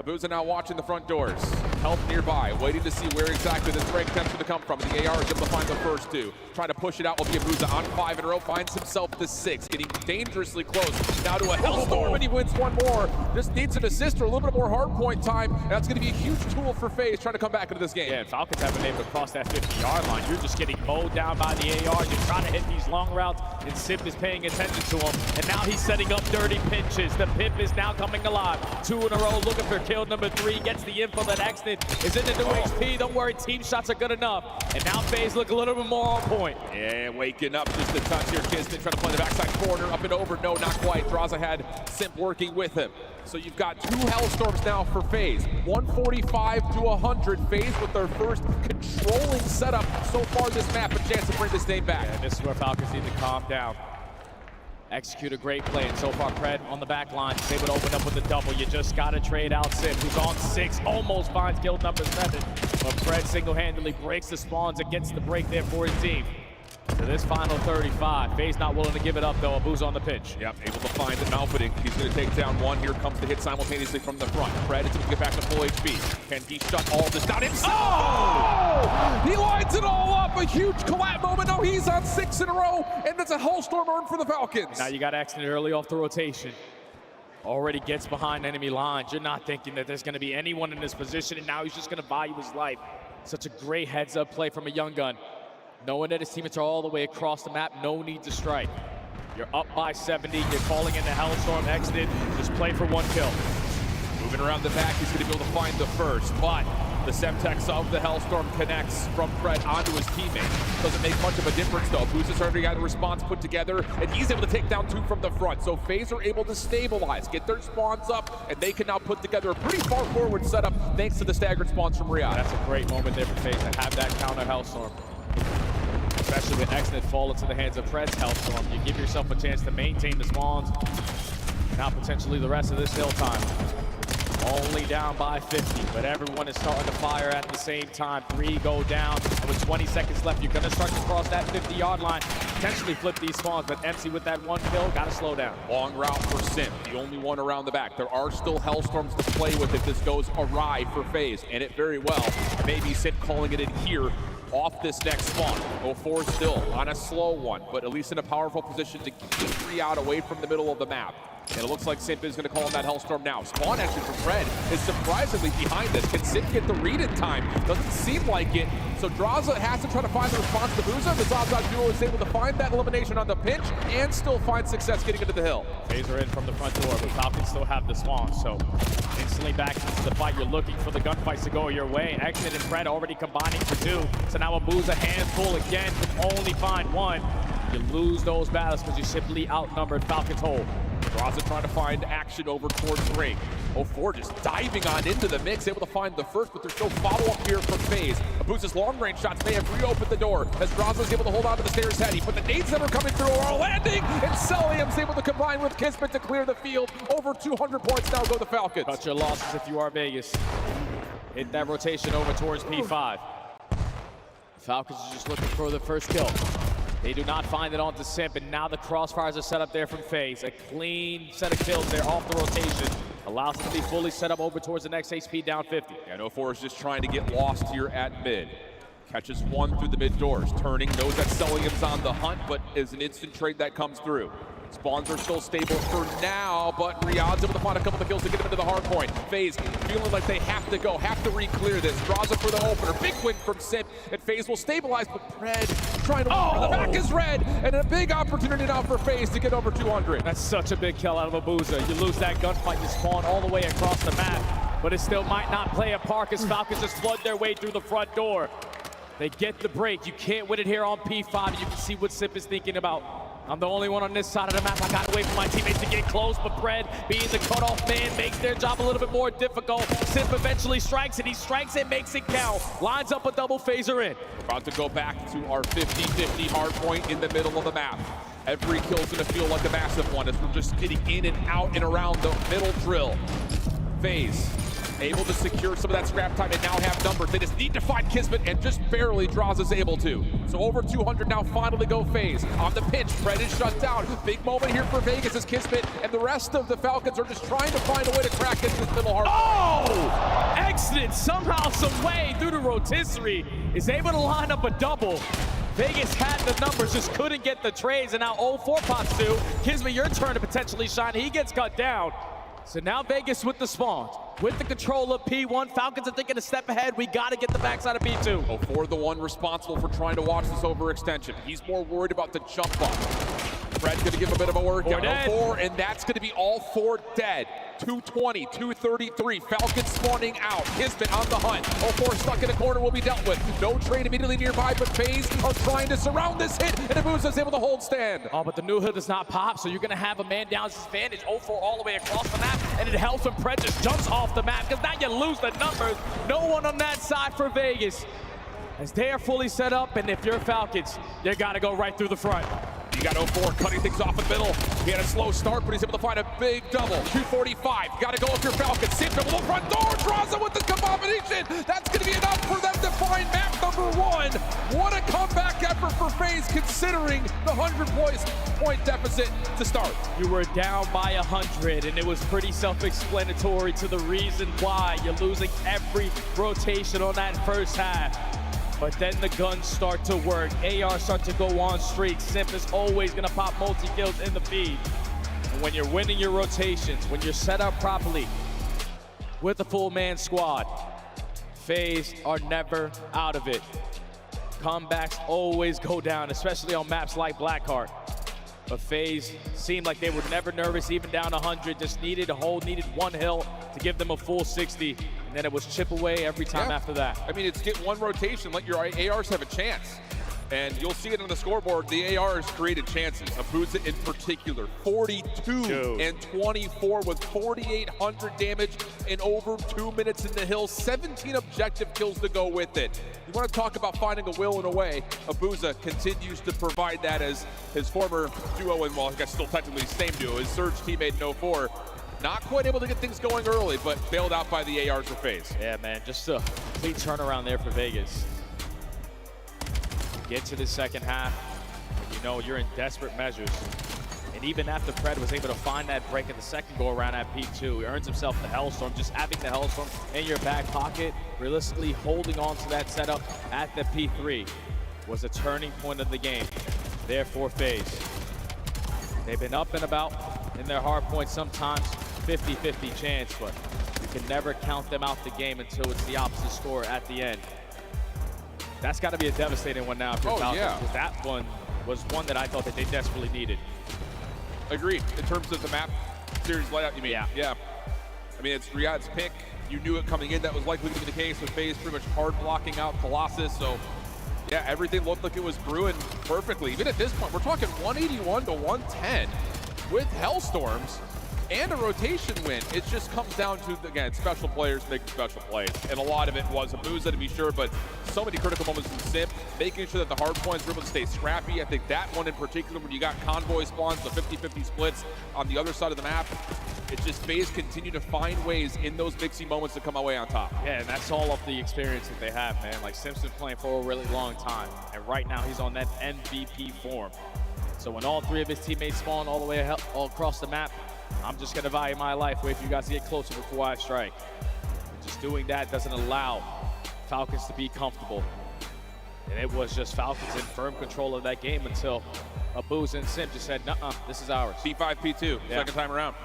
Abuza now watching the front doors. Help nearby, waiting to see where exactly this break attempt's going to come from. The AR is able to find the first two. Trying to push it out will be Abuza on 5 in a row, finds himself to 6, getting dangerously close. Now to a Hellstorm, and he wins one more. Just needs an assist or a little bit more hard point time. And that's going to be a huge tool for FaZe trying to come back into this game. Yeah, Falcons haven't been able to cross that 50-yard line. You're just getting mowed down by the AR. You're trying to hit these long routes, and Sip is paying attention to him. And now he's setting up dirty pinches. The pimp is now coming alive. 2 in a row, looking for kill number 3. Gets the info that Exton is in the new HP. Don't worry, team shots are good enough. And now FaZe look a little bit more on point. Yeah, waking up just a touch here. Kismet trying to play the backside corner, up and over. No, not quite. Draza had Simp working with him. So you've got 2 Hellstorms now for FaZe. 145 to 100. FaZe with their first controlling setup so far this map. A chance to bring this game back. Yeah, this is where Falcons need to calm down. Execute a great play, and so far Pred on the back line is able to open up with a double. You just got to trade out Sip, who's on 6, almost finds kill number 7. But Pred single-handedly breaks the spawns and gets the break there for his team. To this final 35. FaZe not willing to give it up, though. Abuza on the pitch. Yep, able to find it. Malfitting. He's going to take down one. Here comes the hit simultaneously from the front. Pred is going to get back to full HP. Can he shut all this down himself? Oh! He lines it all up. A huge collab moment. No, he's on 6 in a row, and it's a Hellstorm earned for the Falcons. Now you got Exton early off the rotation. Already gets behind enemy lines. You're not thinking that there's going to be anyone in this position, and now he's just going to value his life. Such a great heads-up play from a young gun. Knowing that his teammates are all the way across the map, no need to strike. You're up by 70, you're calling in the Hellstorm. Exton, just play for 1 kill. Moving around the back, he's going to be able to find the first, but The Semtex of the Hellstorm connects from Fred onto his teammate. Doesn't make much of a difference though. Booz's already got a response put together, and he's able to take down 2 from the front. So FaZe are able to stabilize, get their spawns up, and they can now put together a pretty far forward setup thanks to the staggered spawns from Riyadh. That's a great moment there for FaZe to have that counter Hellstorm. Especially with Exnet fall into the hands of Fred's Hellstorm. You give yourself a chance to maintain the spawns. Now potentially the rest of this hill time. Only down by 50, but everyone is starting to fire at the same time. 3 go down, and with 20 seconds left, you're gonna start to cross that 50-yard line, potentially flip these spawns, but MC with that 1 kill, gotta slow down. Long route for Simp, the only one around the back. There are still Hellstorms to play with if this goes awry for FaZe, and it very well. Maybe Simp calling it in here off this next spawn. 04 still on a slow one, but at least in a powerful position to keep Riyadh away from the middle of the map. And it looks like Simp is going to call on that Hellstorm now. Spawn action from Fred is surprisingly behind this. Can Simp get the read in time? Doesn't seem like it. So Draza has to try to find the response to Booza. The Zaza duo is able to find that elimination on the pinch and still find success getting into the hill. FaZe are in from the front door, but Falcons still have the spawn. So instantly back into the fight. You're looking for the gunfights to go your way. Exit and Fred already combining for 2. So now a Booza handful again, can only find 1. You lose those battles because you simply outnumbered Falcons hold. Draza trying to find action over towards Ring. 04 just diving on into the mix, able to find the first, but there's no follow-up here from FaZe. Abuza's long-range shots may have reopened the door as Draza's able to hold on to the stairs head. He put the nades that are coming through are landing, and Celium's able to combine with Kismet to clear the field. Over 200 points now go the Falcons. Cut your losses if you are Vegas. Hit that rotation over towards P5. Falcons are just looking for the first kill. They do not find it onto Simp, and now the crossfires are set up there from FaZe. A clean set of kills there off the rotation. Allows them to be fully set up over towards the next HP down 50. And 04 is just trying to get lost here at mid. Catches 1 through the mid doors. Turning, knows that Celium's on the hunt, but is an instant trade that comes through. Spawns are still stable for now, but Riyadh's able to find a couple of kills to get him into the hard point. FaZe feeling like they have to go, have to re-clear this. Draws it for the opener. Big win from Simp, and FaZe will stabilize, but Red trying to win the back is Red, and a big opportunity now for FaZe to get over 200. That's such a big kill out of Abuza. You lose that gunfight, you spawn all the way across the map, but it still might not play a part as Falcons just flood their way through the front door. They get the break. You can't win it here on P5. You can see what Simp is thinking about. I'm the only one on this side of the map. I got to wait for my teammates to get close, but Fred, being the cutoff man, makes their job a little bit more difficult. Simp eventually strikes it. He strikes it, makes it count. Lines up a double phaser in. We're about to go back to our 50-50 hard point in the middle of the map. Every kill's going to feel like a massive one as we're just getting in and out and around the middle drill. FaZe able to secure some of that scrap time and now have numbers. They just need to find Kismet, and just barely Draws is able to. So over 200 now finally go FaZe. On the pinch, Fred is shut down. Big moment here for Vegas as Kismet and the rest of the Falcons are just trying to find a way to crack into this middle hard. Oh! Exit somehow, some way through the rotisserie is able to line up a double. Vegas had the numbers, just couldn't get the trades, and now 04 pops through. Kismet, your turn to potentially shine. He gets cut down. So now Vegas with the spawns, with the control of P1. Falcons are thinking a step ahead. We got to get the backside of P2. 04 the one responsible for trying to watch this overextension. He's more worried about the jump up. Fred's going to give a bit of a workout. 04, and that's going to be all 4 dead. 220, 233. Falcons spawning out. Kismet on the hunt. 04 stuck in a corner will be dealt with. No trade immediately nearby, but FaZe are trying to surround this hit, and Abuza's able to hold stand. Oh, but the new hood does not pop, so you're going to have a man down disadvantage. 04 all the way across the map, and it helps when Fred just jumps off the map, because now you lose the numbers. No one on that side for Vegas, as they are fully set up, and if you're Falcons, you got to go right through the front. You got 04 cutting things off in the middle. He had a slow start, but he's able to find a big double. 245. Got to go if you're Falcons. Simp double the front door. Draws it with the combination. That's going to be enough for them to find map number 1. What a comeback effort for FaZe, considering the 100-point deficit to start. You were down by 100, and it was pretty self-explanatory to the reason why you're losing every rotation on that first half. But then the guns start to work. AR start to go on streaks. Simp is always gonna pop multi-kills in the feed. And when you're winning your rotations, when you're set up properly with a full man squad, FaZe are never out of it. Comebacks always go down, especially on maps like Blackheart. But FaZe seemed like they were never nervous, even down 100, just needed a hold, needed one hill to give them a full 60. And then it was chip away every time after that. I mean, it's get one rotation, let your ARs have a chance. And you'll see it on the scoreboard. The ARs created chances. Abuza in particular, 42 and 24 with 4,800 damage in over 2 minutes in the hill. 17 objective kills to go with it. You want to talk about finding a will and a way. Abuza continues to provide that as his former duo, and well, I guess still technically the same duo, his Surge teammate in 04. Not quite able to get things going early, but bailed out by the ARs of FaZe. Yeah, man, just a complete turnaround there for Vegas. Get to the second half, and you know you're in desperate measures. And even after Pred was able to find that break in the second go-around at P2, he earns himself the Hellstorm. Just having the Hellstorm in your back pocket, realistically holding on to that setup at the P3 was a turning point of the game. Therefore, FaZe. They've been up and about in their hard points, sometimes 50-50 chance, but you can never count them out the game until it's the opposite score at the end. That's got to be a devastating one now for Falcons. Yeah. That one was one that I thought that they desperately needed. Agreed. In terms of the map series layout, you mean? Yeah. I mean, it's Riyad's pick. You knew it coming in. That was likely to be the case with FaZe pretty much hard blocking out Colossus. So, yeah, everything looked like it was brewing perfectly. Even at this point, we're talking 181 to 110 with Hellstorms and a rotation win. It just comes down to, again, special players making special plays. And a lot of it was Abuza, to be sure, but so many critical moments in Simp, making sure that the hard points were able to stay scrappy. I think that one in particular, when you got convoy spawns, the 50-50 splits on the other side of the map, it's just FaZe continue to find ways in those mixy moments to come away on top. Yeah, and that's all of the experience that they have, man. Like, Simpson's playing for a really long time, and right now he's on that MVP form. So when all three of his teammates spawn all the way all across the map, I'm just going to value my life, wait for you guys to get closer before I strike. And just doing that doesn't allow Falcons to be comfortable. And it was just Falcons in firm control of that game until Abuza and Simp just said, nuh-uh, this is ours. P5, P2, second time around.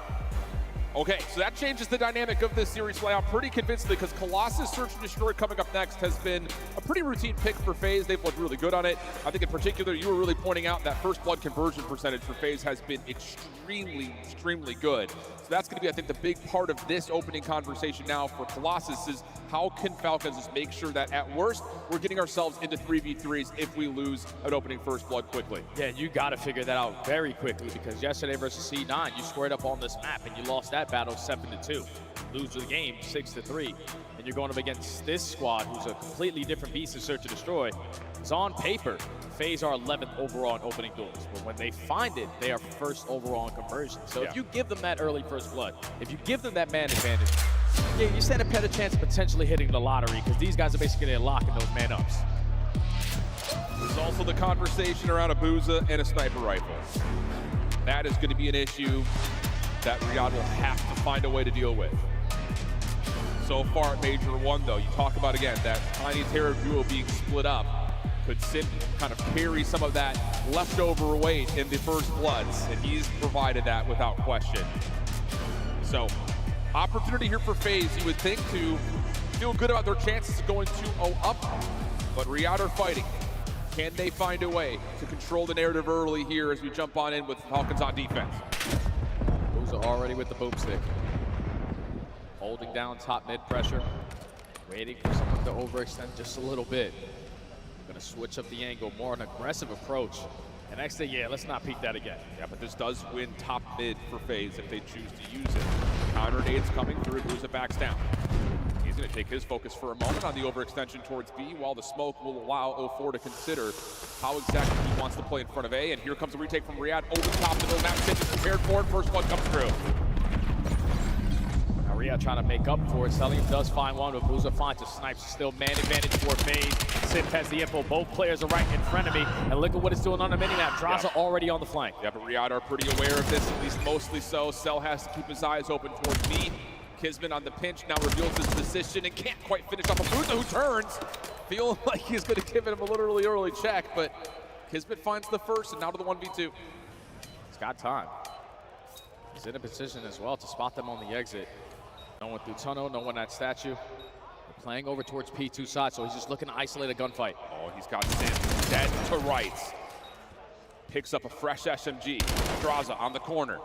Okay, so that changes the dynamic of this series layout pretty convincingly because Colossus Search and Destroy coming up next has been a pretty routine pick for FaZe. They've looked really good on it. I think in particular, you were really pointing out that first blood conversion percentage for FaZe has been extremely good. So that's gonna be, I think, the big part of this opening conversation now for Colossus is how can Falcons just make sure that at worst, we're getting ourselves into 3v3s if we lose an opening first blood quickly. Yeah, you gotta figure that out very quickly because yesterday versus C9, you squared up on this map and you lost that battle 7-2. Lose the game 6-3. And you're going up against this squad who's a completely different beast in Search and Destroy. It's on paper, FaZe are 11th overall in opening duels. But when they find it, they are first overall in conversion. So if you give them that early first blood, if you give them that man advantage, yeah, you stand a better chance of potentially hitting the lottery because these guys are basically locking those man-ups. There's also the conversation around Abuza and a sniper rifle. That is going to be an issue that Riyad will have to find a way to deal with. So far at Major 1, though, you talk about, again, that Tiny Terror duo being split up. Could Simp kind of carry some of that leftover weight in the first bloods? And he's provided that without question. So, opportunity here for FaZe, you would think, to feel good about their chances of going 2-0 up. But Riyad are fighting. Can they find a way to control the narrative early here as we jump on in with Falcons on defense? Abuza already with the boomstick. Holding down top mid pressure. Waiting for someone to overextend just a little bit. Gonna switch up the angle, more an aggressive approach. And next thing, let's not peek that again. Yeah, but this does win top mid for FaZe if they choose to use it. Counter nades coming through, Abuza backs down. He's gonna take his focus for a moment on the overextension towards B, while the smoke will allow 04 to consider how exactly he wants to play in front of A. And here comes a retake from Riyad over the top. The middle map is prepared for it. First one comes through. Now Riyad trying to make up for it. Selim does find one, but Abuza finds a snipe. Still man advantage for FaZe. Simp has the info. Both players are right in front of me. And look at what it's doing on the minimap. Draza already on the flank. Yeah, but Riyad are pretty aware of this, at least mostly so. Cell has to keep his eyes open towards B. Kismet on the pinch now reveals his position and can't quite finish off Abuza, who turns. Feeling like he's going to give him a literally early check, but Kismet finds the first and now to the 1v2. He's got time. He's in a position as well to spot them on the exit. No one through tunnel, no one at statue. They're playing over towards P2 side, so he's just looking to isolate a gunfight. Oh, he's got Simp dead to rights. Picks up a fresh SMG. Draza on the corner,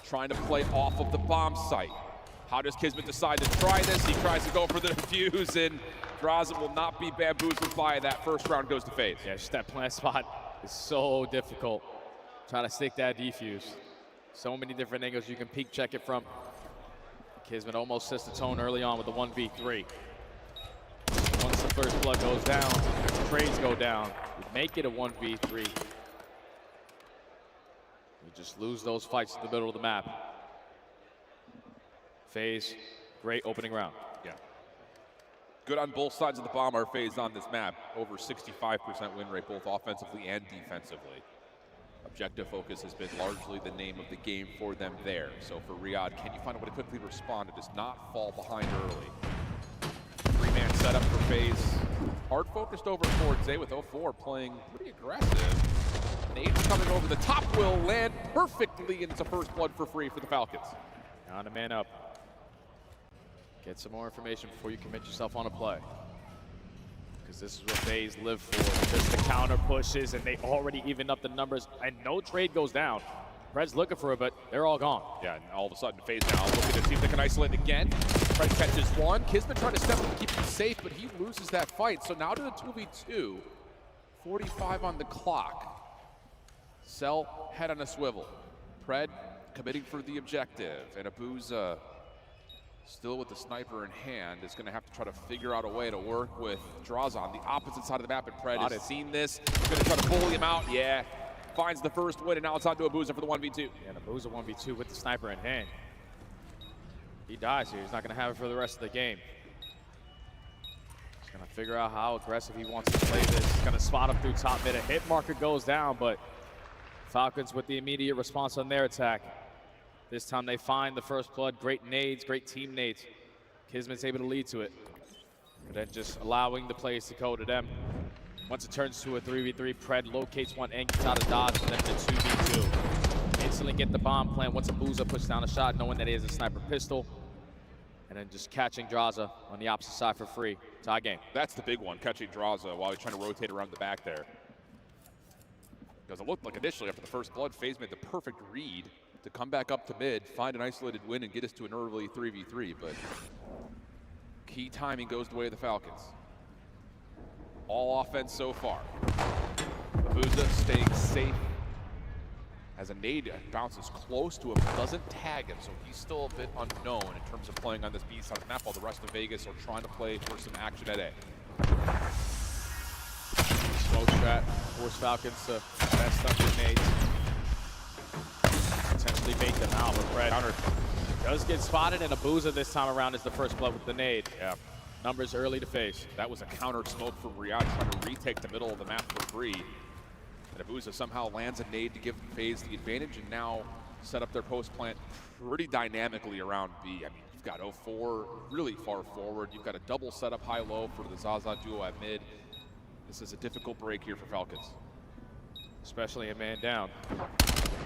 trying to play off of the bomb site. How does Kismet decide to try this? He tries to go for the defuse, and Draza will not be bamboozled by that. First round goes to FaZe. Yeah, just that plant spot is so difficult. Trying to stick that defuse. So many different angles you can peek check it from. Kismet almost sets the tone early on with the 1v3. Once the first blood goes down, trades go down. You make it a 1v3. You just lose those fights in the middle of the map. FaZe, great opening round. Yeah. Good on both sides of the bomb are FaZe on this map. Over 65% win rate, both offensively and defensively. Objective focus has been largely the name of the game for them there. So for Riyadh, can you find a way to quickly respond and just not fall behind early? Three-man setup for FaZe. Hard focused over towards A with 04 playing pretty aggressive. Nade coming over the top will land perfectly into first blood for free for the Falcons. On a man up. Get some more information before you commit yourself on a play. Because this is what FaZe live for. Just the counter pushes, and they already even up the numbers, and no trade goes down. Pred's looking for it, but they're all gone. Yeah, and all of a sudden FaZe now looking to see if they can isolate again. Pred catches one. Kismet trying to step in to keep him safe, but he loses that fight. So now to the 2v2. 45 on the clock. Cell head on a swivel. Pred committing for the objective, and Abuza still with the sniper in hand is going to have to try to figure out a way to work with Draza on the opposite side of the map, and Pred has seen this. He's going to try to bully him out. Yeah, finds the first win, and now it's on to Abuza for the 1v2. Yeah, Abuza 1v2 with the sniper in hand. He dies here. He's not going to have it for the rest of the game. He's going to figure out how aggressive he wants to play this. He's going to spot him through top mid. A hit marker goes down, but Falcons with the immediate response on their attack. This time they find the first blood. Great nades, great team nades. Kismet's able to lead to it. But then just allowing the plays to go to them. Once it turns to a 3v3, Pred locates one and gets out of dodge, and then the 2v2. Instantly get the bomb plant once Abuza puts down a shot, knowing that he has a sniper pistol. And then just catching Draza on the opposite side for free. Tie game. That's the big one, catching Draza while he's trying to rotate around the back there. Because it looked like initially after the first blood, FaZe made the perfect read to come back up to mid, find an isolated win, and get us to an early 3v3, but key timing goes the way of the Falcons. All offense so far. Abuza staying safe as a nade bounces close to him, doesn't tag him, so he's still a bit unknown in terms of playing on this B side of the map, while the rest of Vegas are trying to play for some action at A. Smoke strat, force Falcons to best up their nades. Potentially bait them out, but Pred counter does get spotted, and Abuza this time around is the first blood with the nade. Yeah. Numbers early to FaZe. That was a counter smoke from Riyadh trying to retake the middle of the map for free. And Abuza somehow lands a nade to give FaZe the advantage, and now set up their post plant pretty dynamically around B. I mean, you've got 04 really far forward. You've got a double setup high-low for the Zaza duo at mid. This is a difficult break here for Falcons. Especially a man down.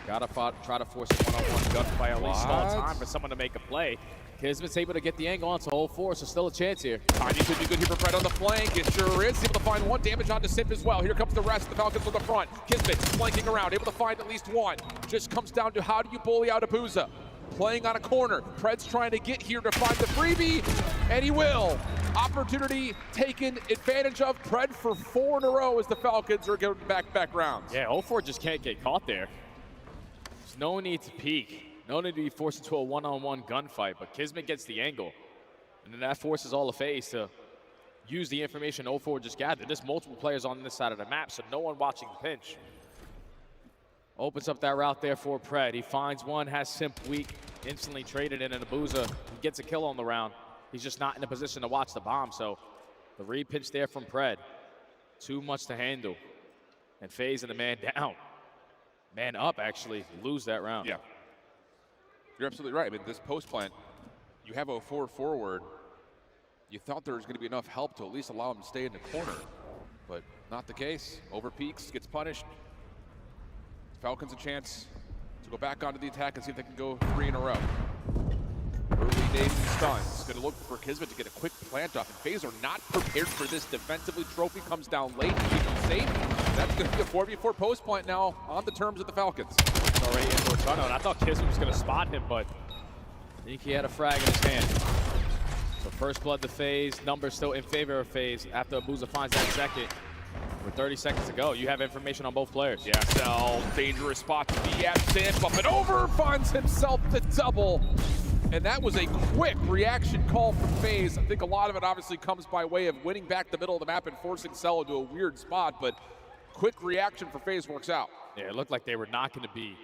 Gotta try to force a one-on-one gunfight, at least stall time for someone to make a play. Kismet's able to get the angle onto 04, so still a chance here. Timing could be good here for Pred on the flank. It sure is. Able to find one damage onto Simp as well. Here comes the rest of the Falcons on the front. Kismet flanking around, able to find at least one. Just comes down to how do you bully out Abuza. Playing on a corner. Pred's trying to get here to find the freebie, and he will. Opportunity taken advantage of. Pred for 4 in a row as the Falcons are going back rounds. Yeah, 04 just can't get caught there. There's no need to peek. No need to be forced into a one-on-one gunfight, but Kismet gets the angle. And then that forces all of FaZe to use the information 04 just gathered. There's multiple players on this side of the map, so no one watching the pinch. Opens up that route there for Pred. He finds one, has Simp weak, instantly traded in, and Abuza gets a kill on the round. He's just not in a position to watch the bomb, so the re-pinch there from Pred. Too much to handle. And FaZe and the man down. Man up, actually, lose that round. Yeah. You're absolutely right. I mean, this post plant, you have 04 forward. You thought there was going to be enough help to at least allow him to stay in the corner, but not the case. Over peaks, gets punished. Falcons a chance to go back onto the attack and see if they can go 3 in a row. Early days and stuns. Going to look for Kismet to get a quick plant off. And FaZe are not prepared for this defensively. Trophy comes down late to keep them safe. That's going to be a 4v4 post plant now on the terms of the Falcons. It's already indoor tunnel, and I thought Kismet was going to spot him, but I think he had a frag in his hand. So first blood to FaZe. Numbers still in favor of FaZe after Abuza finds that second. With 30 seconds to go, you have information on both players. Yeah, Cell, dangerous spot to be at. Simp up and over, finds himself the double. And that was a quick reaction call from FaZe. I think a lot of it obviously comes by way of winning back the middle of the map and forcing Cell into a weird spot, but quick reaction for FaZe works out. Yeah, it looked like they were not going to be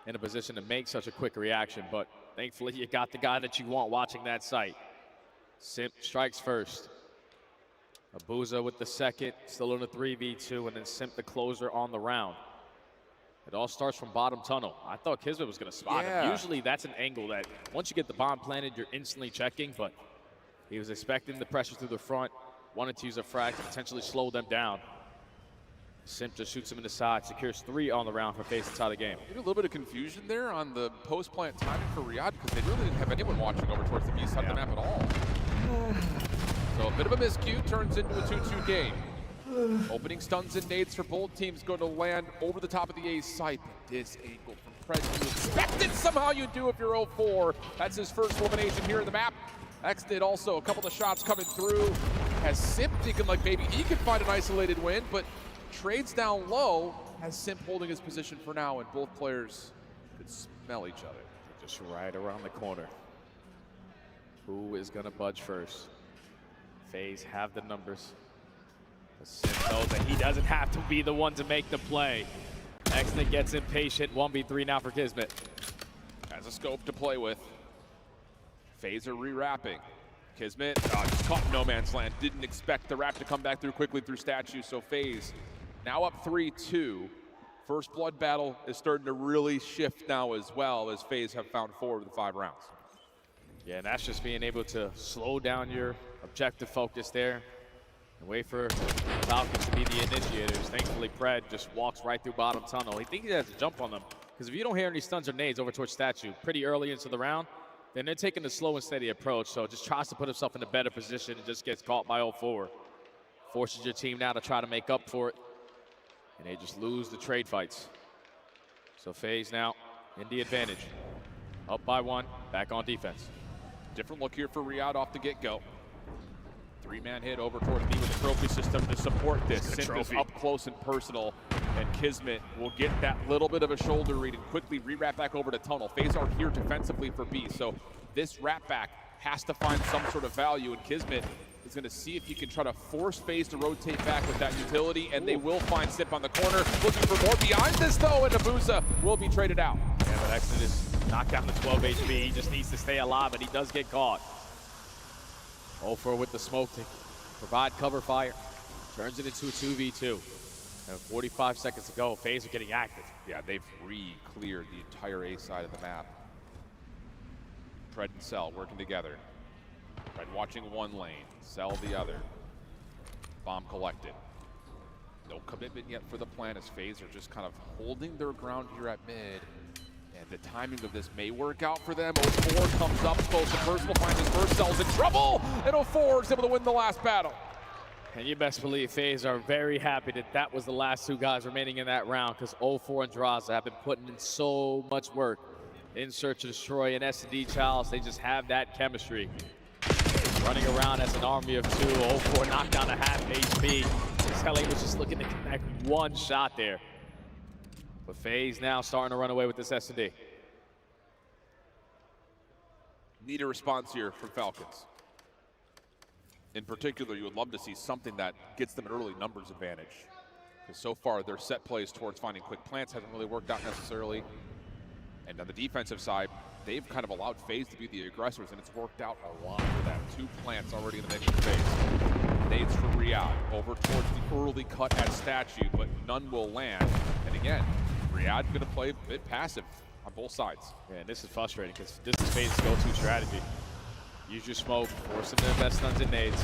in a position to make such a quick reaction, but thankfully you got the guy that you want watching that site. Simp strikes first. Abuza with the second, still in a 3v2, and then Simp the closer on the round. It all starts from bottom tunnel. I thought Kismet was going to spot him. Usually that's an angle that once you get the bomb planted, you're instantly checking, but he was expecting the pressure through the front, wanted to use a frag to potentially slow them down. Simp just shoots him in the side, secures 3 on the round for FaZe inside the game. Maybe a little bit of confusion there on the post-plant timing for Riyadh because they really didn't have anyone watching over towards the B side of the map at all. So a bit of a miscue turns into a 2-2 game. Opening stuns and nades for both teams going to land over the top of the A site. But this angle from Pred, you expect it, somehow you do if you're 0-4. That's his first elimination here in the map. X did also a couple of shots coming through. Has Simp thinking like maybe he could find an isolated win, but trades down low, has Simp holding his position for now, and both players could smell each other. Just right around the corner. Who is going to budge first? FaZe have the numbers. But Simp knows that he doesn't have to be the one to make the play. Exnit gets impatient. 1v3 now for Kismet. Has a scope to play with. FaZe are re-wrapping. Kismet just caught no man's land. Didn't expect the wrap to come back through quickly through statue. So FaZe now up 3-2. First blood battle is starting to really shift now as well as FaZe have found 4 of the 5 rounds. Yeah, and that's just being able to slow down your objective focus there and wait for Falcons to be the initiators. Thankfully, Pred just walks right through bottom tunnel. He thinks he has to jump on them because if you don't hear any stuns or nades over towards statue pretty early into the round, then they're taking a slow and steady approach. So just tries to put himself in a better position and just gets caught by 0-4. Forces your team now to try to make up for it. And they just lose the trade fights. So FaZe now in the advantage. Up by 1, back on defense. Different look here for Riyadh off the get-go. 3-man hit over towards me with the trophy system to support this. Simp is up close and personal, and Kismet will get that little bit of a shoulder read and quickly re-wrap back over to tunnel. FaZe are here defensively for B, so this wrap back has to find some sort of value, and Kismet is going to see if he can try to force FaZe to rotate back with that utility, and they will find Simp on the corner. Looking for more behind this, though, and Abuza will be traded out. Yeah, but Exit is knocked down to 12 HP. He just needs to stay alive, and he does get caught. 0-4 with the smoke to provide cover fire. Turns it into a 2v2. And 45 seconds to go. FaZe are getting active. Yeah, they've re-cleared the entire A side of the map. Pred and Cell working together. Pred watching one lane, Cell the other. Bomb collected. No commitment yet for the plan as FaZe are just kind of holding their ground here at mid. And the timing of this may work out for them. 0-4 comes up close and personal, finds his first. Cell's in trouble, and 0-4 is able to win the last battle. And you best believe FaZe are very happy that that was the last 2 guys remaining in that round, because 0-4 and Draza have been putting in so much work in Search to Destroy and S&D Childs. They just have that chemistry. Running around as an army of 2, 0-4 knocked down to half HP. Kelly was just looking to connect 1 shot there. But FaZe now starting to run away with this S&D. Need a response here from Falcons. In particular, you would love to see something that gets them an early numbers advantage. Because so far, their set plays towards finding quick plants hasn't really worked out necessarily. And on the defensive side, they've kind of allowed FaZe to be the aggressors, and it's worked out a lot for them. 2 plants already in the mix for FaZe. Nades for Riyadh over towards the early cut at statue, but none will land. And again, Riyadh going to play a bit passive on both sides. Yeah, and this is frustrating because this is FaZe's go-to strategy. Use your smoke, force them to invest stuns and nades.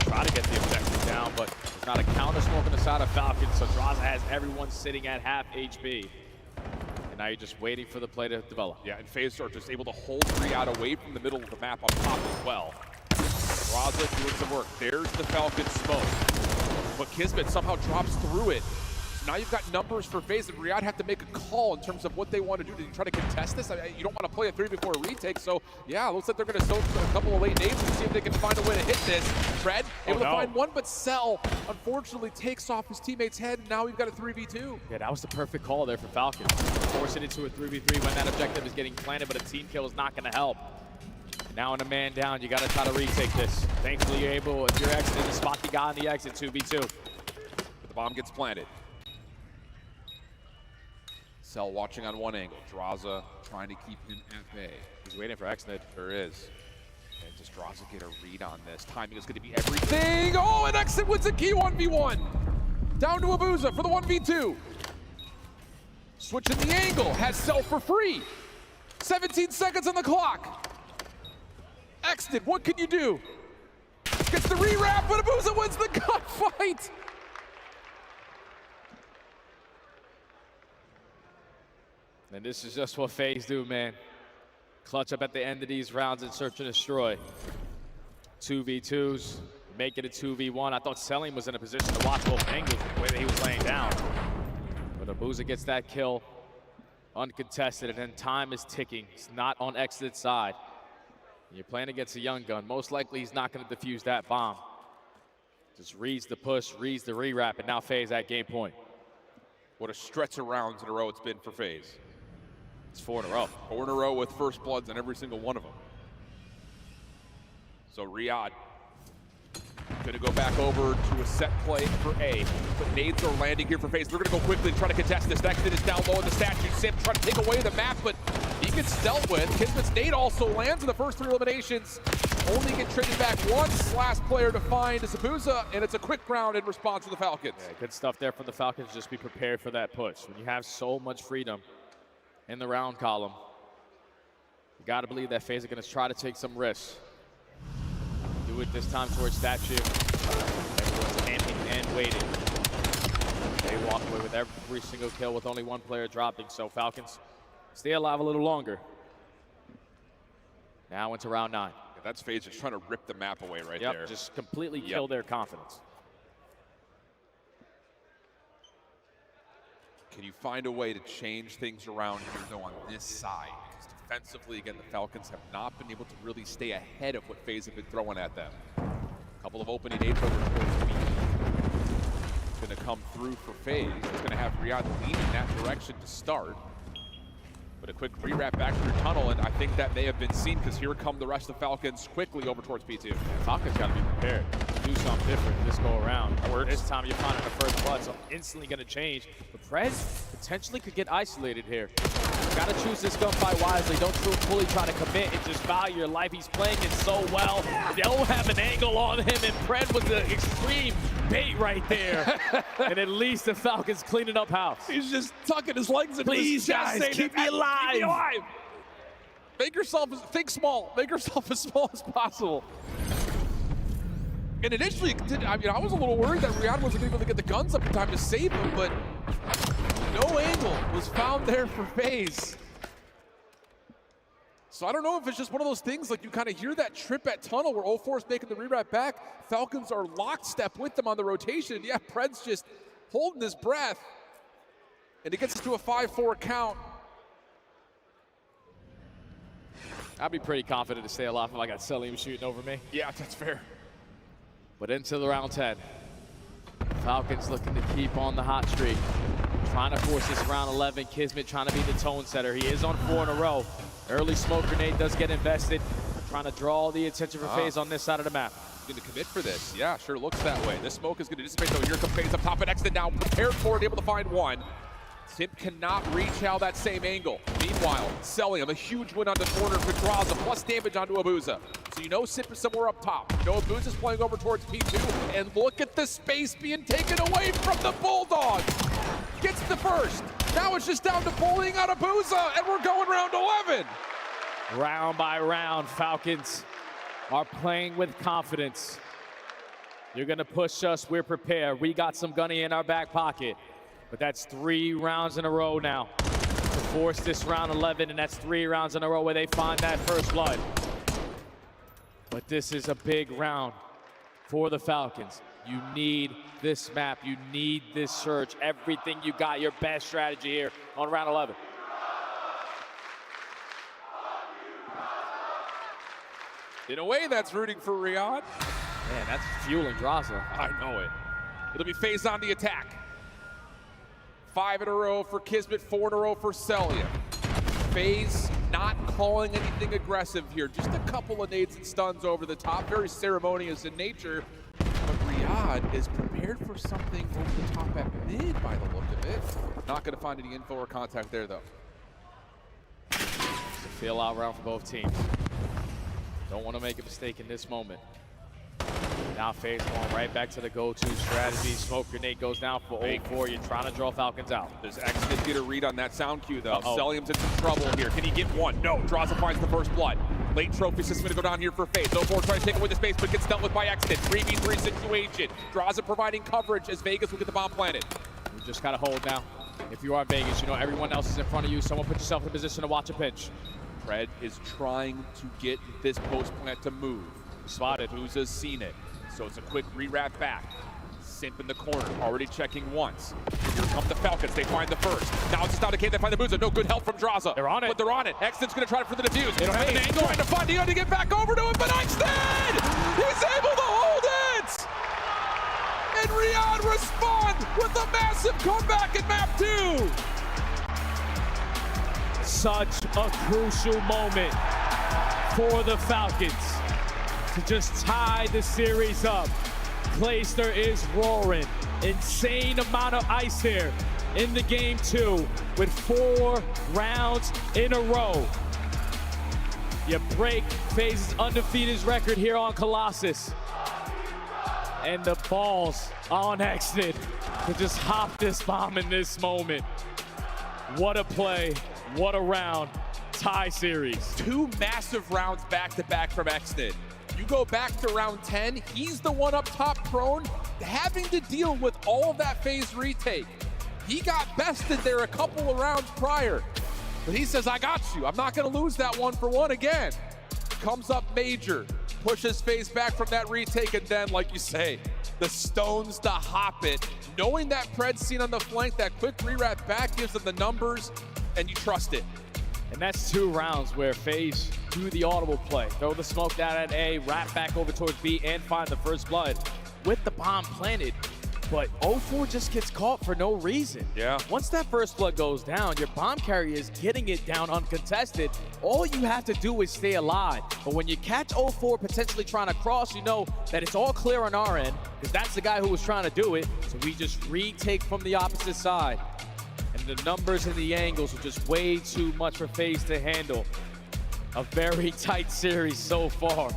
Try to get the objective down, but there's not a counter smoke on the side of Falcons, so Draza has everyone sitting at half HP. And now you're just waiting for the play to develop. Yeah, and FaZe are just able to hold Riyadh away from the middle of the map on top as well. Draza doing some work. There's the Falcon smoke. But Kismet somehow drops through it. Now you've got numbers for FaZe, and Riyadh have to make a call in terms of what they want to do. Do you try to contest this? I mean, you don't want to play a 3 before a retake, so yeah, looks like they're going to soak a couple of late names and see if they can find a way to hit this. Fred able to find one, but Cell unfortunately takes off his teammate's head, and now we've got a 3v2. Yeah, that was the perfect call there for Falcons. Force it into a 3v3 when that objective is getting planted, but a team kill is not going to help. Now in a man down, you got to try to retake this. Thankfully, you're able, if you're exiting the spot you got in the exit, 2v2. But the bomb gets planted. Cell watching on one angle. Draza trying to keep him at bay. He's waiting for Exnid. There is. And does Draza get a read on this? Timing is going to be everything. Oh, and Exit wins a key 1v1. Down to Abuza for the 1v2. Switching the angle. Has Cell for free. 17 seconds on the clock. Exnid, what can you do? Gets the rewrap, but Abuza wins the gunfight. And this is just what FaZe do, man. Clutch up at the end of these rounds and search and destroy. 2v2s, make it a 2v1. I thought Selim was in a position to watch both angles the way that he was laying down. But Abuza gets that kill, uncontested, and then time is ticking. It's not on Exit's side. You're playing against a young gun. Most likely he's not going to defuse that bomb. Just reads the push, reads the rewrap, and now FaZe at game point. What a stretch of rounds in a row it's been for FaZe. It's 4 in a row. 4 in a row with first bloods on every single one of them. So Riyadh gonna go back over to a set play for A. But nades are landing here for FaZe. They're gonna go quickly and try to contest this. Exit is down low in the statue. Sim trying to take away the map, but he gets dealt with. Kismet's nade also lands in the first 3 eliminations. Only get traded back once. Last player to find is Abuza, and it's a quick round in response to the Falcons. Yeah, good stuff there from the Falcons. Just be prepared for that push. When you have so much freedom in the round column, you got to believe that FaZe are going to try to take some risks. Do it this time towards statue. Everyone's camping and waiting. They walk away with every single kill with only 1 player dropping. So Falcons stay alive a little longer. Now into round 9. Yeah, that's FaZe just trying to rip the map away right there. Just completely kill their confidence. Can you find a way to change things around here, though, on this side? Because defensively, again, the Falcons have not been able to really stay ahead of what FaZe have been throwing at them. A couple of opening nades over towards B. Going to come through for FaZe. It's going to have Riyadh lean in that direction to start. But a quick rewrap back through tunnel, and I think that may have been seen because here come the rest of the Falcons quickly over towards P2. Yeah, Falcons got to be prepared. Do something different this go around. This time you're finding the first blood, so instantly going to change. But Prez potentially could get isolated here. Got to choose this gunfight wisely. Don't fully try to commit and just value your life. He's playing it so well. They don't have an angle on him, and Pred was the extreme bait right there. And at least the Falcons cleaning up house. He's just tucking his legs into his chest. Please, guys, keep me alive. Keep me alive. Make yourself, think small. Make yourself as small as possible. And initially, I was a little worried that Riyadh wasn't able to get the guns up in time to save him, but no angle was found there for FaZe. So I don't know if it's just one of those things, like you kind of hear that trip at tunnel where 0-4 is making the rewrap back. Falcons are lockstep with them on the rotation. Yeah, Pred's just holding his breath. And it gets us to a 5-4 count. I'd be pretty confident to stay alive if I got Selim shooting over me. Yeah, that's fair. But into the round 10. Falcons looking to keep on the hot streak. Trying to force this round 11. Kismet trying to be the tone setter. He is on 4 in a row. Early smoke grenade does get invested. Trying to draw the attention for FaZe on this side of the map. He's going to commit for this. Yeah, sure looks that way. This smoke is going to dissipate though. Here comes FaZe up top and Exit now. Prepared for it, able to find one. Simp cannot reach out that same angle. Meanwhile, Celium, a huge win on the corner for Draza, plus damage onto Abuza. So you know Simp is somewhere up top. You know Abuza's playing over towards P2, and look at the space being taken away from the Bulldog. Gets the first. Now it's just down to bullying out Abuza, and we're going round 11. Round by round, Falcons are playing with confidence. You're gonna push us, we're prepared. We got some gunny in our back pocket. But that's 3 rounds in a row now to force this round 11, and that's 3 rounds in a row where they find that first blood. But this is a big round for the Falcons. You need this map. You need this search. Everything you got, your best strategy here on round 11. In a way, that's rooting for Riyadh. Man, that's fueling Draza. I know it. It'll be FaZe on the attack. 5 in a row for Kismet, 4 in a row for Celia. FaZe not calling anything aggressive here. Just a couple of nades and stuns over the top. Very ceremonious in nature. But Riyadh is prepared for something over the top at mid by the look of it. Not going to find any info or contact there, though. It's a feel-out round for both teams. Don't want to make a mistake in this moment. Now FaZe going right back to the go-to strategy. Smoke grenade goes down for 0-4. You're trying to draw Falcons out. There's X-Fit get a read on that sound cue, though. Celium's in some trouble here. Can he get one? No. Draza finds the first blood. Late trophy system going to go down here for FaZe. 0-4 tries to take away the space, but gets dealt with by X-Fit. 3v3 situation. Draza providing coverage as Vegas will get the bomb planted. You just got to hold now. If you are Vegas, you know everyone else is in front of you. Someone put yourself in a position to watch a pinch. Pred is trying to get this post plant to move. Spotted. Muza's seen it. So it's a quick re-wrap back. Simp in the corner, already checking once. Here come the Falcons, they find the first. Now it's just out of cave, they find the Muza. No good help from Draza. They're on it. But they're on it. Exton's gonna try for the defuse. They don't have an angle. Trying to find Dion to get back over to him, but Exton! He's able to hold it! And Riyadh respond with a massive comeback in map 2. Such a crucial moment for the Falcons to just tie the series up. Clayster is roaring. Insane amount of ice here in the game 2 with 4 rounds in a row. You break FaZe's undefeated record here on Colossus. And the balls on Exton to just hop this bomb in this moment. What a play, what a round. Tie series. 2 massive rounds back-to-back from Exton. You go back to round 10, he's the one up top prone, having to deal with all of that FaZe retake. He got bested there a couple of rounds prior, but he says, I got you. I'm not gonna lose that 1-for-1 again. Comes up major, pushes FaZe back from that retake, and then, like you say, the stones to hop it. Knowing that Pred's seen on the flank, that quick re-wrap back gives them the numbers, and you trust it. And that's 2 rounds where FaZe do the audible play. Throw the smoke down at A, wrap back over towards B, and find the first blood with the bomb planted. But 0-4 just gets caught for no reason. Yeah. Once that first blood goes down, your bomb carrier is getting it down uncontested. All you have to do is stay alive. But when you catch 0-4 potentially trying to cross, you know that it's all clear on our end, because that's the guy who was trying to do it. So we just retake from the opposite side. And the numbers and the angles are just way too much for FaZe to handle. A very tight series so far,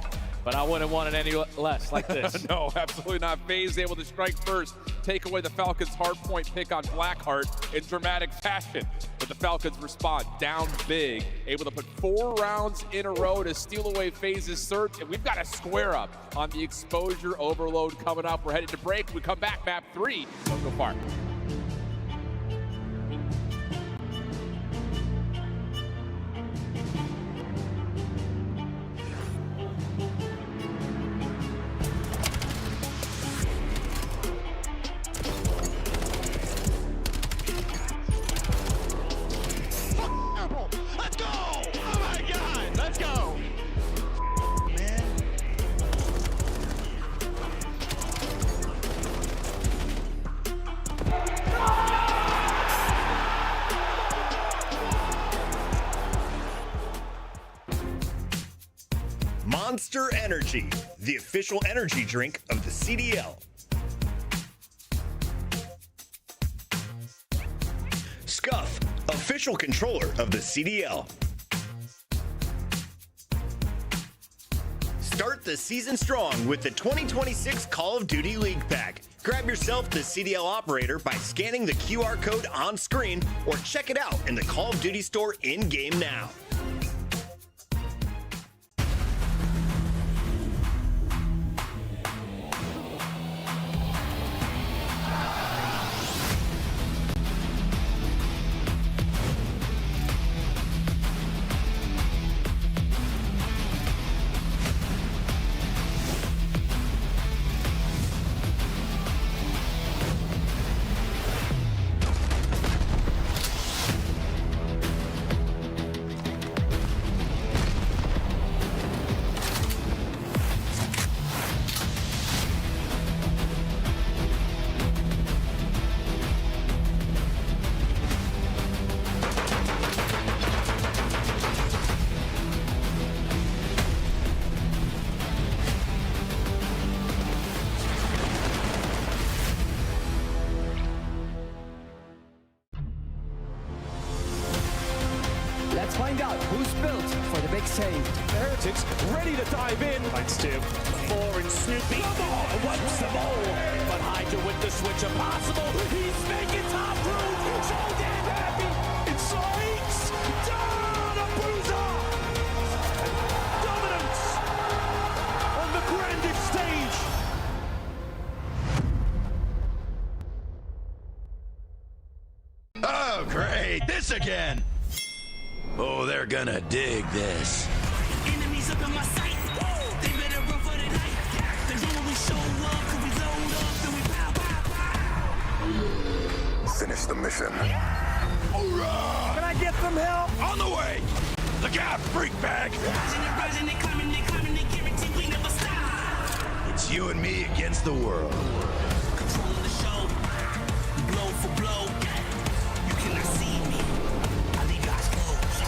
but I wouldn't want it any less like this. No, absolutely not. FaZe able to strike first, take away the Falcons' hard point pick on Blackheart in dramatic fashion. But the Falcons respond down big, able to put 4 rounds in a row to steal away FaZe's search, and we've got a square up on the exposure overload coming up. We're headed to break. We come back, map 3. Don't go far. Monster Energy, the official energy drink of the CDL. Scuff, official controller of the CDL. Start the season strong with the 2026 Call of Duty League Pack. Grab yourself the CDL operator by scanning the QR code on screen or check it out in the Call of Duty store in-game now. Let's find out who's built for the big save. The Heretics ready to dive in. Fights two. Four and Snoopy. Wipes them all. But Hydra with the switch impossible. He's making top room. So damn happy. It's Sykes. Down a bruiser. Dominance on the grandest stage. Oh, great. This again. Oh, they're gonna dig this. Enemies up in my sight. They better run for the night. They know when we show up, cause we load up and we pow, pow, pow. Finish the mission. Hoorah! Can I get some help? On the way. Look out, freak bag. Rising, they climbing, they guarantee we never stop. It's you and me against the world. Controlling the show. Blow for blow. You cannot see me. I leave eyes closed.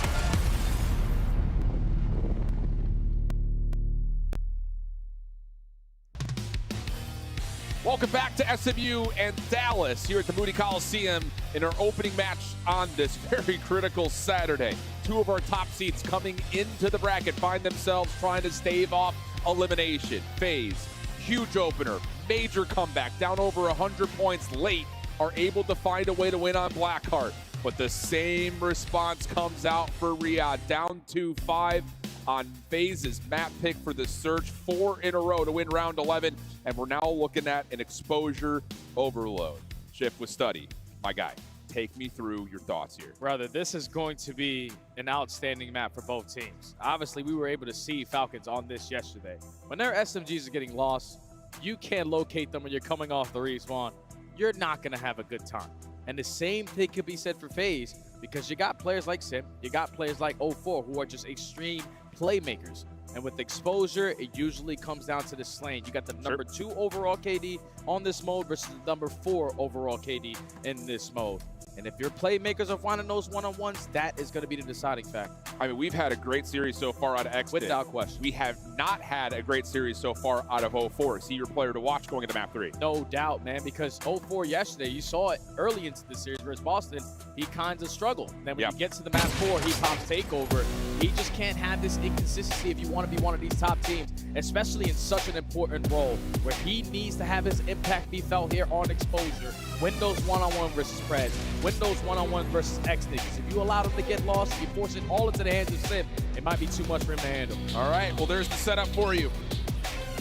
Welcome back to SMU and Dallas here at the Moody Coliseum in our opening match on this very critical Saturday. Two of our top seeds coming into the bracket find themselves trying to stave off elimination. FaZe, huge opener, major comeback, down over 100 points late, are able to find a way to win on Blackheart. But the same response comes out for Riyadh, down 2-5 on FaZe's map pick for the Surge, 4 in a row to win round 11, and we're now looking at an exposure overload. Shift with Study, my guy. Take me through your thoughts here. Brother, this is going to be an outstanding map for both teams. Obviously, we were able to see Falcons on this yesterday. When their SMGs are getting lost, you can't locate them when you're coming off the respawn. You're not going to have a good time. And the same thing could be said for FaZe, because you got players like Sim, you got players like 04 who are just extreme playmakers. And with exposure, it usually comes down to the slaying. You got the number 2 overall KD on this mode versus the number 4 overall KD in this mode. And if your playmakers are finding those one-on-ones, that is going to be the deciding factor. I mean, we've had a great series so far out of X. Without question. We have not had a great series so far out of 04. Is he your player to watch going into map 3? No doubt, man, because 04 yesterday, you saw it early into the series versus Boston, he kind of struggled. Then when he gets to the map 4, he pops takeover. He just can't have this inconsistency if you want to be one of these top teams, especially in such an important role where he needs to have his impact be felt here on exposure. Win those one-on-one versus Preds. Win those one-on-one versus X-Niggas. If you allow them to get lost, you force it all into the hands of Sim, it might be too much for him to handle. All right, well, there's the setup for you.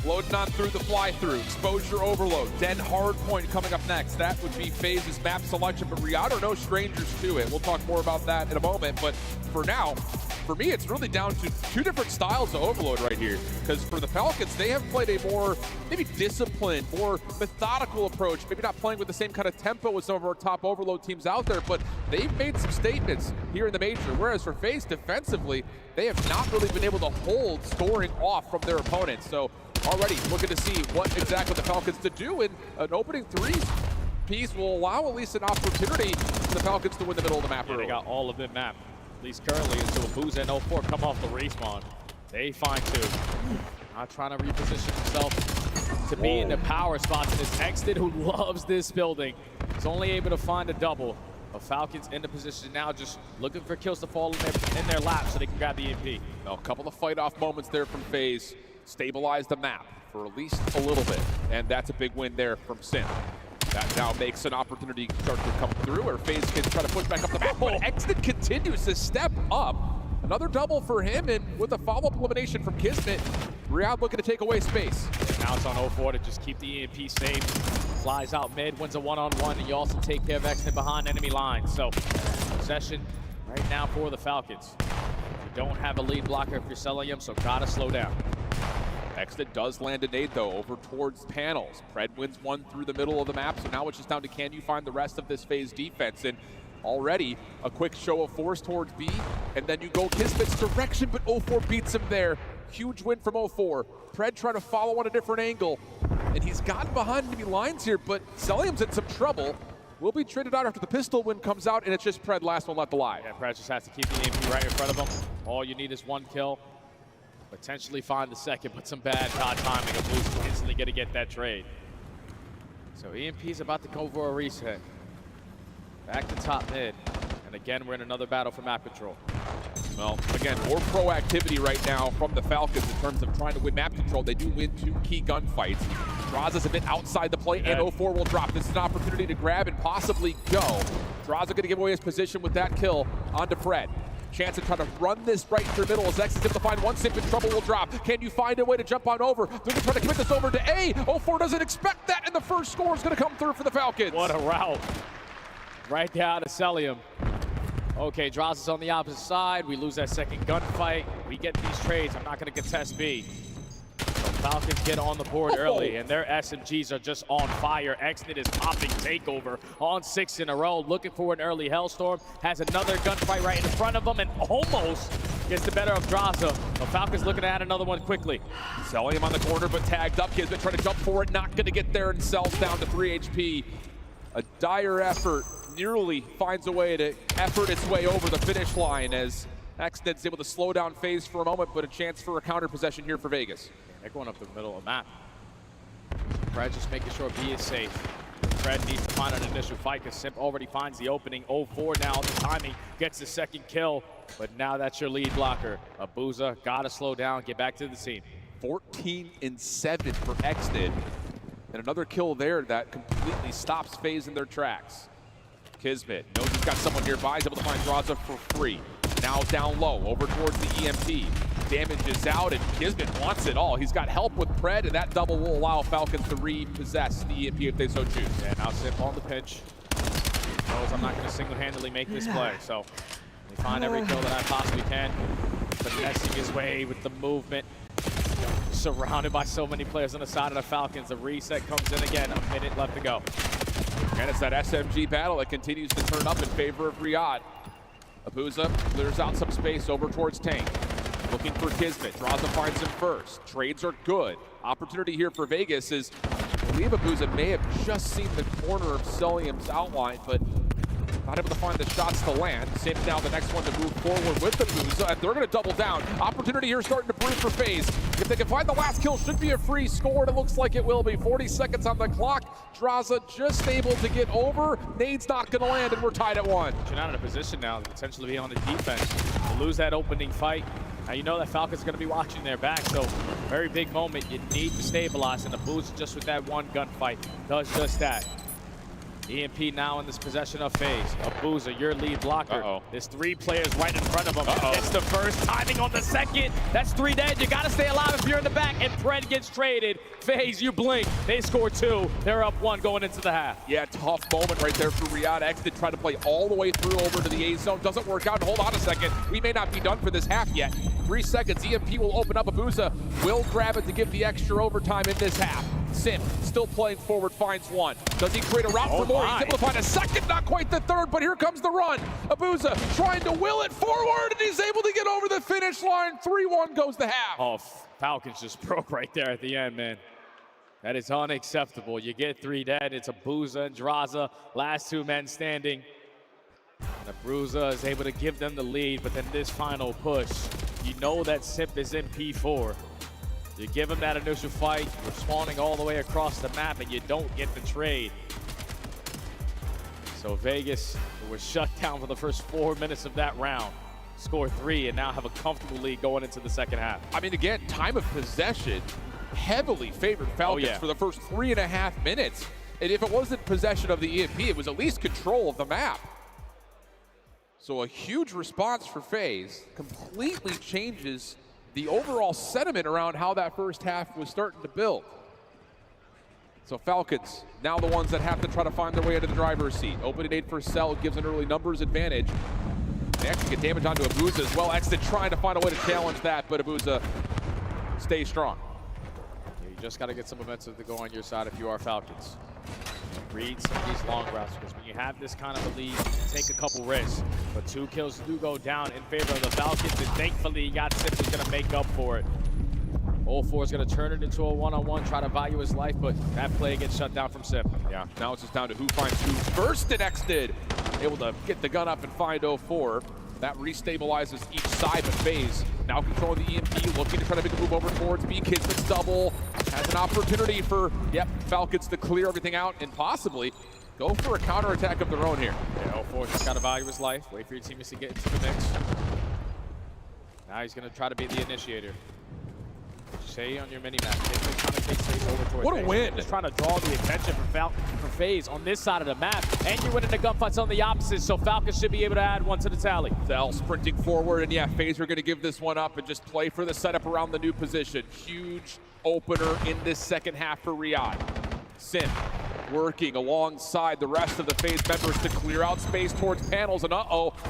Loading on through the fly-through. Exposure overload. Then hard point coming up next. That would be FaZe's map selection, but Riyadh are no strangers to it. We'll talk more about that in a moment, but for now, for me, it's really down to two different styles of overload right here. Because for the Falcons, they have played a more maybe disciplined, more methodical approach. Maybe not playing with the same kind of tempo as some of our top overload teams out there, but they've made some statements here in the major. Whereas for FaZe defensively, they have not really been able to hold scoring off from their opponents. So already looking to see what exactly the Falcons to do, in an opening 3 piece will allow at least an opportunity for the Falcons to win the middle of the map. Yeah, they got all of them mapped. At least currently, until Booza and 04 come off the respawn. They find 2. Not trying to reposition himself to be in the power spots. And it's Exton who loves this building. He's only able to find a double. The Falcons in the position now, just looking for kills to fall in their lap so they can grab the EMP. Now, a couple of fight-off moments there from FaZe. Stabilize the map for at least a little bit. And that's a big win there from Sim. That now makes an opportunity to start to come through, or FaZe can try to push back up the map. But Exton continues to step up. Another double for him, and with a follow-up elimination from Kismet, Riyadh looking to take away space. Now it's on 04 to just keep the EMP safe. Flies out mid, wins a one-on-one, and you also take care of Exton behind enemy lines. So, possession right now for the Falcons. You don't have a lead blocker if you're selling him, so gotta slow down. Exton does land a nade, though, over towards panels. Pred wins one through the middle of the map, so now it's just down to can you find the rest of this FaZe defense. And already a quick show of force towards B, and then you go Kismet's direction, but 04 beats him there. Huge win from 04. Pred trying to follow on a different angle, and he's gotten behind enemy lines here, but Celium's in some trouble. Will be traded out after the pistol win comes out, and it's just Pred last one left alive. Yeah, Pred just has to keep the EMP right in front of him. All you need is 1 kill. Potentially find the second, but some bad timing of Boost instantly going to get that trade. So EMP's about to go for a reset. Back to top mid. And again, we're in another battle for map control. Well, again, more proactivity right now from the Falcons in terms of trying to win map control. They do win 2 key gunfights. Draza's a bit outside the play, and 04 will drop. This is an opportunity to grab and possibly go. Draza going to give away his position with that kill onto Fred. Chance to try to run this right through middle as X is able to find one Simp in trouble will drop. Can you find a way to jump on over? They're going to try to commit this over to A. 04 doesn't expect that, and the first score is going to come through for the Falcons. What a route. Right there out of Celium. Okay, Draza's on the opposite side. We lose that second gunfight. We get these trades. I'm not going to contest B. So Falcons get on the board early, and their SMGs are just on fire. Xnit is popping takeover on 6 in a row, looking for an early Hellstorm. Has another gunfight right in front of him and almost gets the better of Draza. The Falcons looking to add another one quickly. Selling him on the corner, but tagged up. He's been trying to jump for it, not going to get there, and sells down to 3 HP. A dire effort. Nearly finds a way to effort its way over the finish line as Xnit's able to slow down FaZe for a moment, but a chance for a counter possession here for Vegas. They're going up the middle of the map. Fred just making sure B is safe. Fred needs to find an initial fight because Simp already finds the opening. 04 now, the timing gets the second kill, but now that's your lead blocker. Abuza gotta slow down, get back to the scene. 14-7 for Xnit. And another kill there that completely stops FaZe in their tracks. Kismet knows he's got someone nearby. He's able to find Draza for free. Now down low, over towards the EMP. Damage is out, and Kismet wants it all. He's got help with Pred, and that double will allow Falcons to repossess the EMP if they so choose. Yeah, now Simp on the pinch. Knows I'm not going to single-handedly make this play, so let me find every kill that I possibly can. Finessing his way with the movement. Surrounded by so many players on the side of the Falcons. The reset comes in again, a minute left to go. And it's that SMG battle that continues to turn up in favor of Riyadh. Abuza clears out some space over towards Tank. Looking for Kismet. Draza finds him first. Trades are good. Opportunity here for Vegas is, I believe Abuza may have just seen the corner of Celium's outline, but not able to find the shots to land. Simp now the next one to move forward with Abuza, and they're going to double down. Opportunity here starting to brew for FaZe. If they can find the last kill, should be a free score, and it looks like it will be. 40 seconds on the clock. Draza just able to get over. Nade's not going to land, and we're tied at 1. You're not in a position now to potentially be on the defense. To lose that opening fight. Now you know that Falcons going to be watching their back, so very big moment. You need to stabilize, and Abuza just with that one gunfight does just that. EMP now in this possession of FaZe. Abuza, your lead blocker. There's 3 players right in front of him. It's the first, timing on the second. That's 3 dead. You gotta stay alive if you're in the back, and Pred gets traded. FaZe, you blink. They score 2. They're up 1 going into the half. Yeah, tough moment right there for Riyadh. Xnit try to play all the way through over to the A zone. Doesn't work out. Hold on a second. We may not be done for this half yet. 3 seconds. EMP will open up. Abuza will grab it to give the extra overtime in this half. Simp still playing forward, finds one. Does he create a route for more? He's able to find a second, not quite the third, but here comes the run. Abuza trying to will it forward, and he's able to get over the finish line. 3-1 goes the half. Oh, Falcons just broke right there at the end, man. That is unacceptable. You get 3 dead. It's Abuza and Draza, last 2 men standing. And Abuza is able to give them the lead, but then this final push, you know that Simp is in P4. You give him that initial fight, you're spawning all the way across the map, and you don't get the trade. So Vegas was shut down for the first 4 minutes of that round. Score 3 and now have a comfortable lead going into the second half. I mean, again, time of possession heavily favored Falcons for the first 3.5 minutes. And if it wasn't possession of the EMP, it was at least control of the map. So a huge response for FaZe completely changes the overall sentiment around how that first half was starting to build. So Falcons, now the ones that have to try to find their way into the driver's seat. Opening aid for Cell gives an early numbers advantage. They actually get damage onto Abuza as well. Xnit trying to find a way to challenge that, but Abuza stays strong. Yeah, you just got to get some momentum to go on your side if you are Falcons. Read some of these long routes, because when you have this kind of a lead, you can take a couple risks. But 2 kills do go down in favor of the Falcons, and thankfully you got Simp who's going to make up for it. 04 is going to turn it into a one-on-one, try to value his life, but that play gets shut down from Simp. Yeah, now it's just down to who finds who first, and Xnit able to get the gun up and find 04. That restabilizes each side of FaZe. Now controlling the EMP, looking to try to make a move over towards B. Kismet's double. Has an opportunity for, Falcons to clear everything out and possibly go for a counterattack of their own here. Yeah, 04 just got to value his life. Wait for your teammates to get into the mix. Now he's going to try to be the initiator. Say on your mini-map. Trying to take FaZe over towards what a FaZe. win. Just trying to draw the attention for FaZe on this side of the map. And you're winning the gunfights on the opposite, so Falcons should be able to add one to the tally. Zell sprinting forward, and yeah, FaZe are going to give this one up and just play for the setup around the new position. Huge opener in this second half for Riyadh. Sim working alongside the rest of the FaZe members to clear out space towards panels, and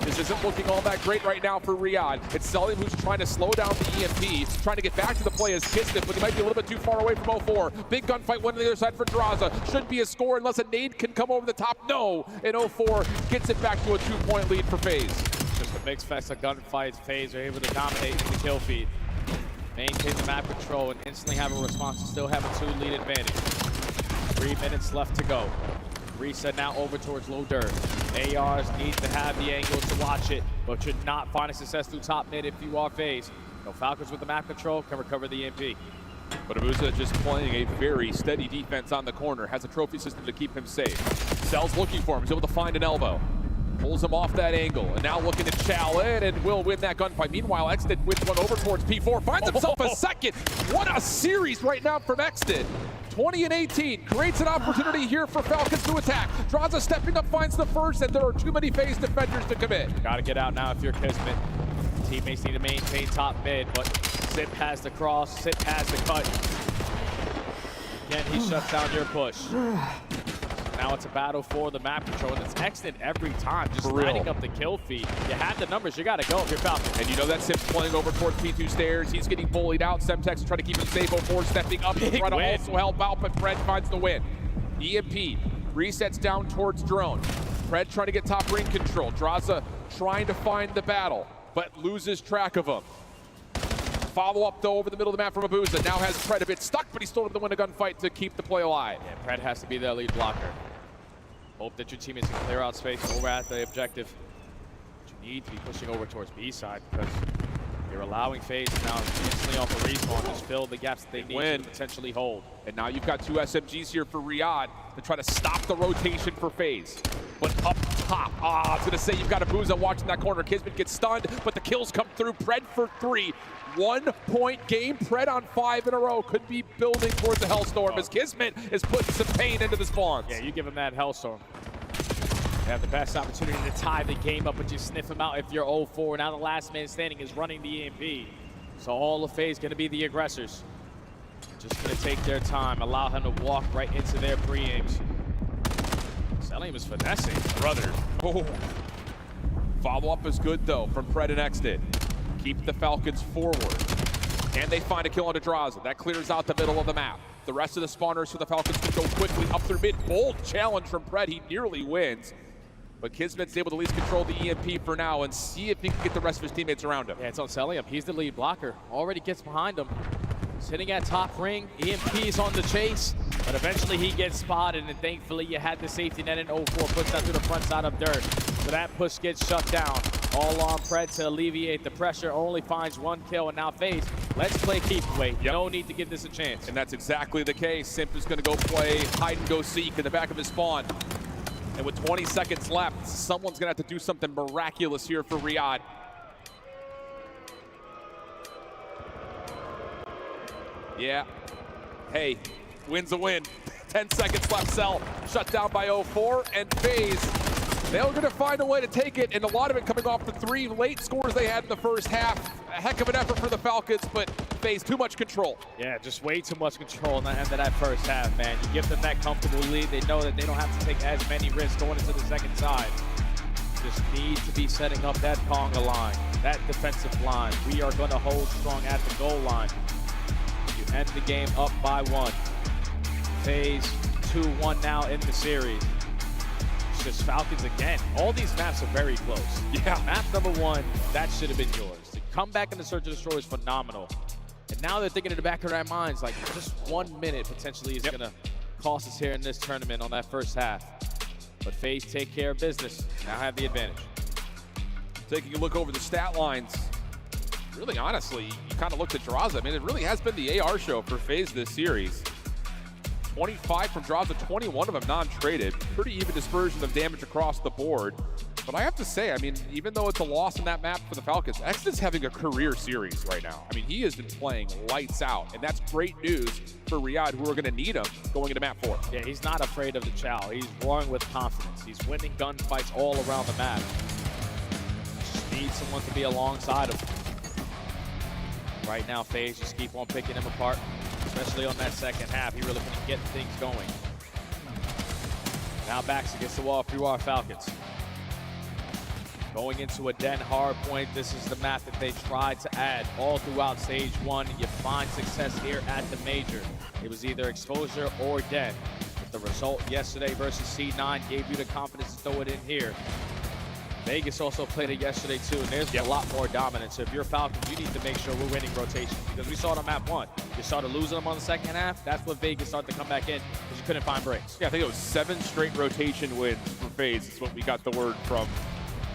this isn't looking all that great right now for Riyadh. It's Selim who's trying to slow down the EMP, trying to get back to the play as Kismet, but he might be a little bit too far away from 04. Big gunfight one on the other side for Draza. Shouldn't be a score unless a nade can come over the top. No, and 04 gets it back to a 2-point lead for FaZe. Just a mixed fest of gunfights. FaZe are able to dominate the kill feed, maintain the map control, and instantly have a response to still have a 2-lead advantage. 3 minutes left to go. Reset now over towards low dirt. ARs need to have the angle to watch it, but should not find a success through top mid if you are FaZe. No, Falcons with the map control can recover the EMP. But Abuza just playing a very steady defense on the corner, has a trophy system to keep him safe. Cell's looking for him, he's able to find an elbow. Pulls him off that angle, and now looking to chow in and will win that gunfight. Meanwhile, Exted wins one over towards P4, finds himself a second. What a series right now from Exted. 20 and 18, creates an opportunity here for Falcons to attack. Draza stepping up, finds the first, and there are too many FaZe defenders to commit. Gotta get out now if you're Kismet. Teammates need to maintain top mid, but Sip has the cross, Sip has the cut. Again, he shuts down your push. Now it's a battle for the map control, and it's Exted every time, just lighting up the kill feed. You have the numbers, you gotta go if you're Falcon. And you know that Sim's playing over towards P2 stairs. He's getting bullied out. Semtex trying to keep him safe. 04 stepping up to try to also help out, but Fred finds the win. EMP resets down towards drone. Fred trying to get top ring control. Draza trying to find the battle, but loses track of him. Follow up though over the middle of the map from Abuza. Now has Pred a bit stuck, but he's still able to win a gunfight to keep the play alive. Yeah, Pred has to be the lead blocker. Hope that your teammates can clear out space over at the objective. But you need to be pushing over towards B side because you're allowing FaZe now instantly off a respawn just fill the gaps that they need to potentially hold. And now you've got 2 SMGs here for Riyadh to try to stop the rotation for FaZe. But up top, I was gonna say you've got Abuza watching that corner. Kismet gets stunned, but the kills come through. Pred for 3. 1-point game. Pred on 5 in a row. Could be building towards the Hellstorm as Kismet is putting some pain into the spawns. Yeah, you give him that Hellstorm. You have the best opportunity to tie the game up, but you sniff him out if you're 0-4. Now the last man standing is running the EMP. So all of FaZe gonna be the aggressors. Just gonna take their time, allow him to walk right into their pre-aims. Selim is finessing, brother. Oh. Follow-up is good though from Pred and Exted. Keep the Falcons forward. Can they find a kill on Draza? That clears out the middle of the map. The rest of the spawners for the Falcons can go quickly up through mid. Bold challenge from Pred. He nearly wins. But Kismet's able to at least control the EMP for now and see if he can get the rest of his teammates around him. Yeah, it's on Selim. He's the lead blocker. Already gets behind him. Sitting at top ring. EMP's on the chase. But eventually he gets spotted, and thankfully you had the safety net in 04. Puts that through the front side of dirt. So that push gets shut down. All on Pred to alleviate the pressure. Only finds 1 kill, and now FaZe. Let's play keep away. No need to give this a chance. And that's exactly the case. Simp is going to go play hide and go seek in the back of his spawn. And with 20 seconds left, someone's going to have to do something miraculous here for Riyadh. Yeah. Hey, win's a win. 10 seconds left, Cell. Shut down by 04, and FaZe, they're going to find a way to take it, and a lot of it coming off the 3 late scores they had in the first half. A heck of an effort for the Falcons, but FaZe too much control. Yeah, just way too much control in the end of that first half, man. You give them that comfortable lead. They know that they don't have to take as many risks going into the second side. Just need to be setting up that conga line, that defensive line. We are going to hold strong at the goal line. You end the game up by 1. FaZe 2-1 now in the series. It's just Falcons again. All these maps are very close. Yeah. Map number 1, that should have been yours. To come back in the Search and Destroy is phenomenal. And now they're thinking in the back of their minds, like, just 1 minute potentially is going to cost us here in this tournament on that first half. But FaZe take care of business. Now have the advantage. Taking a look over the stat lines. Really, honestly, you kind of looked at Draza. I mean, it really has been the AR show for FaZe this series. 25 from Draza, 21 of them non-traded. Pretty even dispersion of damage across the board. But I have to say, I mean, even though it's a loss in that map for the Falcons, Exton's having a career series right now. I mean, he has been playing lights out, and that's great news for Riyadh, who are going to need him going into map 4. Yeah, he's not afraid of the chow. He's roaring with confidence. He's winning gunfights all around the map. Just needs someone to be alongside him. Right now, FaZe just keep on picking him apart, especially on that second half. He really can get things going. Now backs against the wall for our Falcons. Going into a den hard point, this is the map that they tried to add all throughout stage 1. You find success here at the major. It was either exposure or den. But the result yesterday versus C9 gave you the confidence to throw it in here. Vegas also played it yesterday too, and there's a lot more dominance. So if you're Falcons, you need to make sure we're winning rotations, because we saw it on map 1. You started losing them on the second half. That's when Vegas started to come back in, because you couldn't find breaks. Yeah, I think it was 7 straight rotation wins for FaZe. It's what we got the word from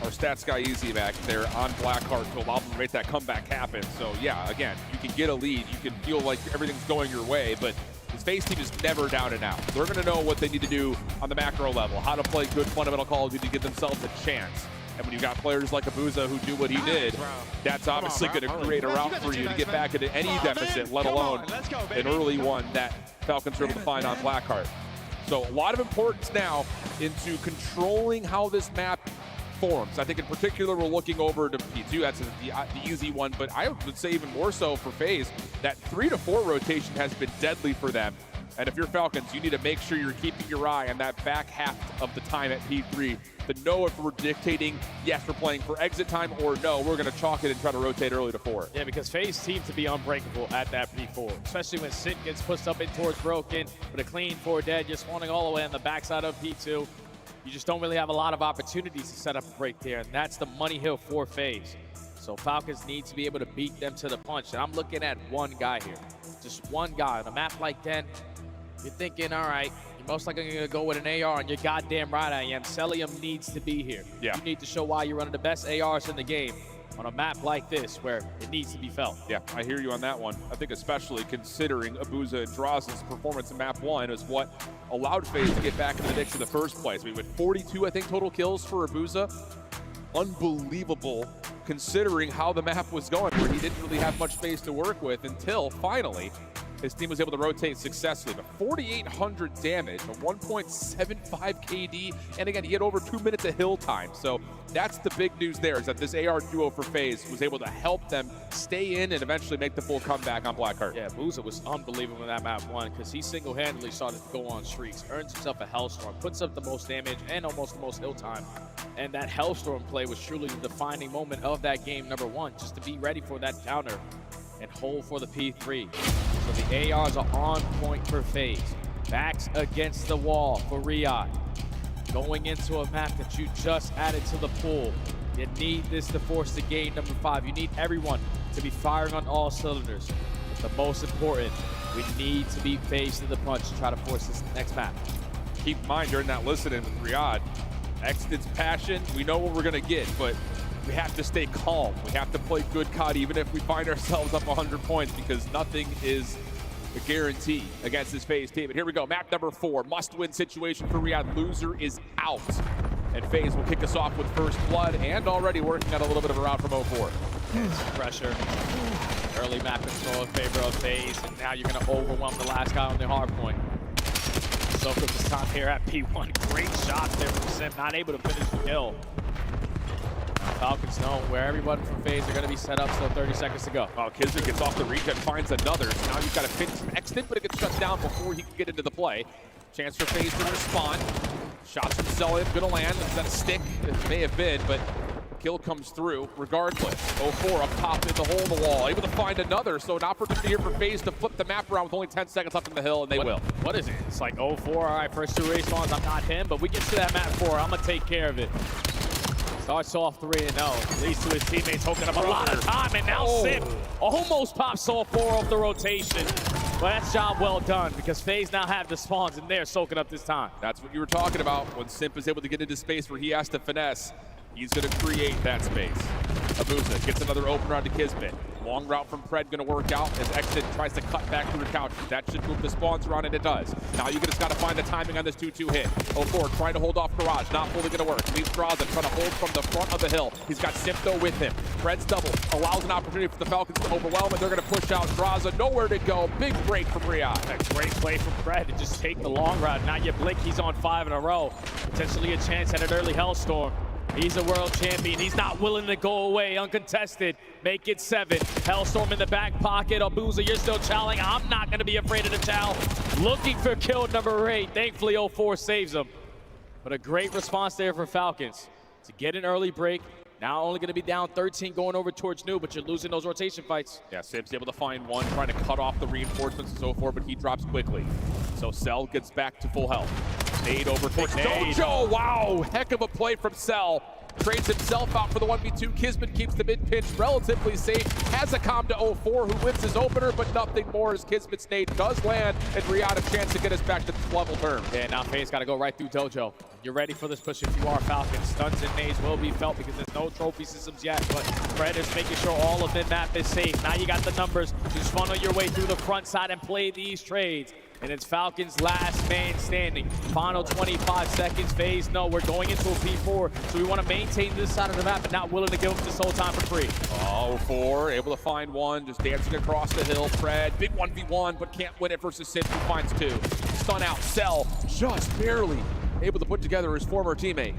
our stats guy Easy back there on Blackheart to allow them to make that comeback happen. So yeah, again, you can get a lead, you can feel like everything's going your way, but this FaZe team is never down and out. They're going to know what they need to do on the macro level, how to play good fundamental Call of Duty to give themselves a chance. And when you've got players like Abuza who do what he did, that's obviously going to create a route for you to get back into any deficit, let alone an early one that Falcons are able to find on Blackheart. So a lot of importance now into controlling how this map forms. I think in particular we're looking over to P2, that's the easy one, but I would say even more so for FaZe, that 3 to 4 rotation has been deadly for them. And if you're Falcons, you need to make sure you're keeping your eye on that back half of the time at P3 to know if we're dictating, yes, we're playing for exit time, or no, we're going to chalk it and try to rotate early to 4. Yeah, because FaZe seems to be unbreakable at that P4, especially when Sit gets pushed up in towards Broken with a clean 4 dead, just spawning all the way on the backside of P2. You just don't really have a lot of opportunities to set up a break there, and that's the money hill for FaZe. So Falcons need to be able to beat them to the punch, and I'm looking at one guy here. Just one guy. On a map like that, you're thinking, all right, you're most likely going to go with an AR, and you're goddamn right I am. Celium needs to be here. Yeah. You need to show why you're running the best ARs in the game on a map like this where it needs to be felt. Yeah, I hear you on that one. I think especially considering Abuza and Draws' performance in map 1 is what allowed FaZe to get back into the mix in the first place. We went 42, I think, total kills for Abuza. Unbelievable considering how the map was going, where he didn't really have much space to work with until finally his team was able to rotate successfully. But 4,800 damage, a 1.75 KD, and again, he had over 2 minutes of hill time. So that's the big news there, is that this AR duo for FaZe was able to help them stay in and eventually make the full comeback on Blackheart. Yeah, Booza was unbelievable in that map 1, because he single-handedly started to go on streaks, earns himself a Hellstorm, puts up the most damage and almost the most hill time. And that Hellstorm play was truly the defining moment of that game, number 1, just to be ready for that counter and hold for the P3. So the ARs are on point for FaZe. Backs against the wall for Riyadh. Going into a map that you just added to the pool. You need this to force the game, number 5. You need everyone to be firing on all cylinders. But the most important, we need to be FaZe to the punch to try to force this next map. Keep in mind during that listening with Riyadh, Exton's passion, we know what we're going to get, but we have to stay calm. We have to play good COD even if we find ourselves up 100 points, because nothing is a guarantee against this FaZe team. And here we go, map number 4, must-win situation for Riyadh. Loser is out. And FaZe will kick us off with first blood, and already working on a little bit of a route from 04. It's pressure. Early map control in favor of FaZe, and now you're going to overwhelm the last guy on the hard point. So for this time here at P1, great shots there from Sim, not able to finish the kill. Falcons know where everyone from FaZe are going to be set up, so 30 seconds to go. Oh, Kizer gets off the regen, finds another. So now you've got to finish from Exton, but it gets shut down before he can get into the play. Chance for FaZe to respond. Shots from Celium, gonna land. Is that a stick? It may have been, but kill comes through regardless. 04 up top in the hole in the wall, able to find another. So an opportunity here for FaZe to flip the map around with only 10 seconds left in the hill, and they will. What is it? It's like 04, all right, first 2 respawns, I'm not him, but we get to that map 4, I'm gonna take care of it. Starts off 3-0, leads to his teammates hooking up a lot of time, and now Sip almost pops all 4 off the rotation. But that's job well done, because FaZe now have the spawns and they're soaking up this time. That's what you were talking about. When Simp is able to get into space where he has to finesse, he's going to create that space. Abuza gets another open round to Kismet. Long route from Pred going to work out as Exit tries to cut back through the couch. That should move the spawns around, and it does. Now you just got to find the timing on this 2-2 hit. 04 trying to hold off Garage, not fully going to work. Leaves Draza trying to hold from the front of the hill. He's got Simpto with him. Pred's double allows an opportunity for the Falcons to overwhelm, and they're going to push out Draza. Nowhere to go. Big break from Riyad. A great play from Pred to just take the long route. Now you blink, he's on 5 in a row. Potentially a chance at an early Hellstorm. He's a world champion. He's not willing to go away uncontested. Make it 7. Hellstorm in the back pocket. Abuza, you're still chowing. I'm not going to be afraid of the chow. Looking for kill number 8. Thankfully, 04 saves him. But a great response there for Falcons to get an early break. Now only going to be down 13 going over towards New, but you're losing those rotation fights. Yeah, Sim's able to find one, trying to cut off the reinforcements and so forth, but he drops quickly. So Cell gets back to full health. Nade over towards Dojo. Wow, heck of a play from Cell. Trades himself out for the 1v2. Kismet keeps the mid-pitch relatively safe. Has a comm to 04, who wins his opener, but nothing more as Kismet's nade does land, and Riyad a chance to get us back to level terms. Yeah, now FaZe got to go right through Dojo. You're ready for this push if you are Falcons. Stuns and nades will be felt because there's no trophy systems yet, but Fred is making sure all of mid-map is safe. Now you got the numbers. Just funnel your way through the front side and play these trades. And it's Falcons' last man standing. Final 25 seconds. FaZe, no, we're going into a P4, so we want to maintain this side of the map, but not willing to give them this whole time for free. 04, able to find one, just dancing across the hill. Fred, big 1v1, but can't win it versus Sid, who finds 2. Stun out, Cell, just barely able to put together his former teammate.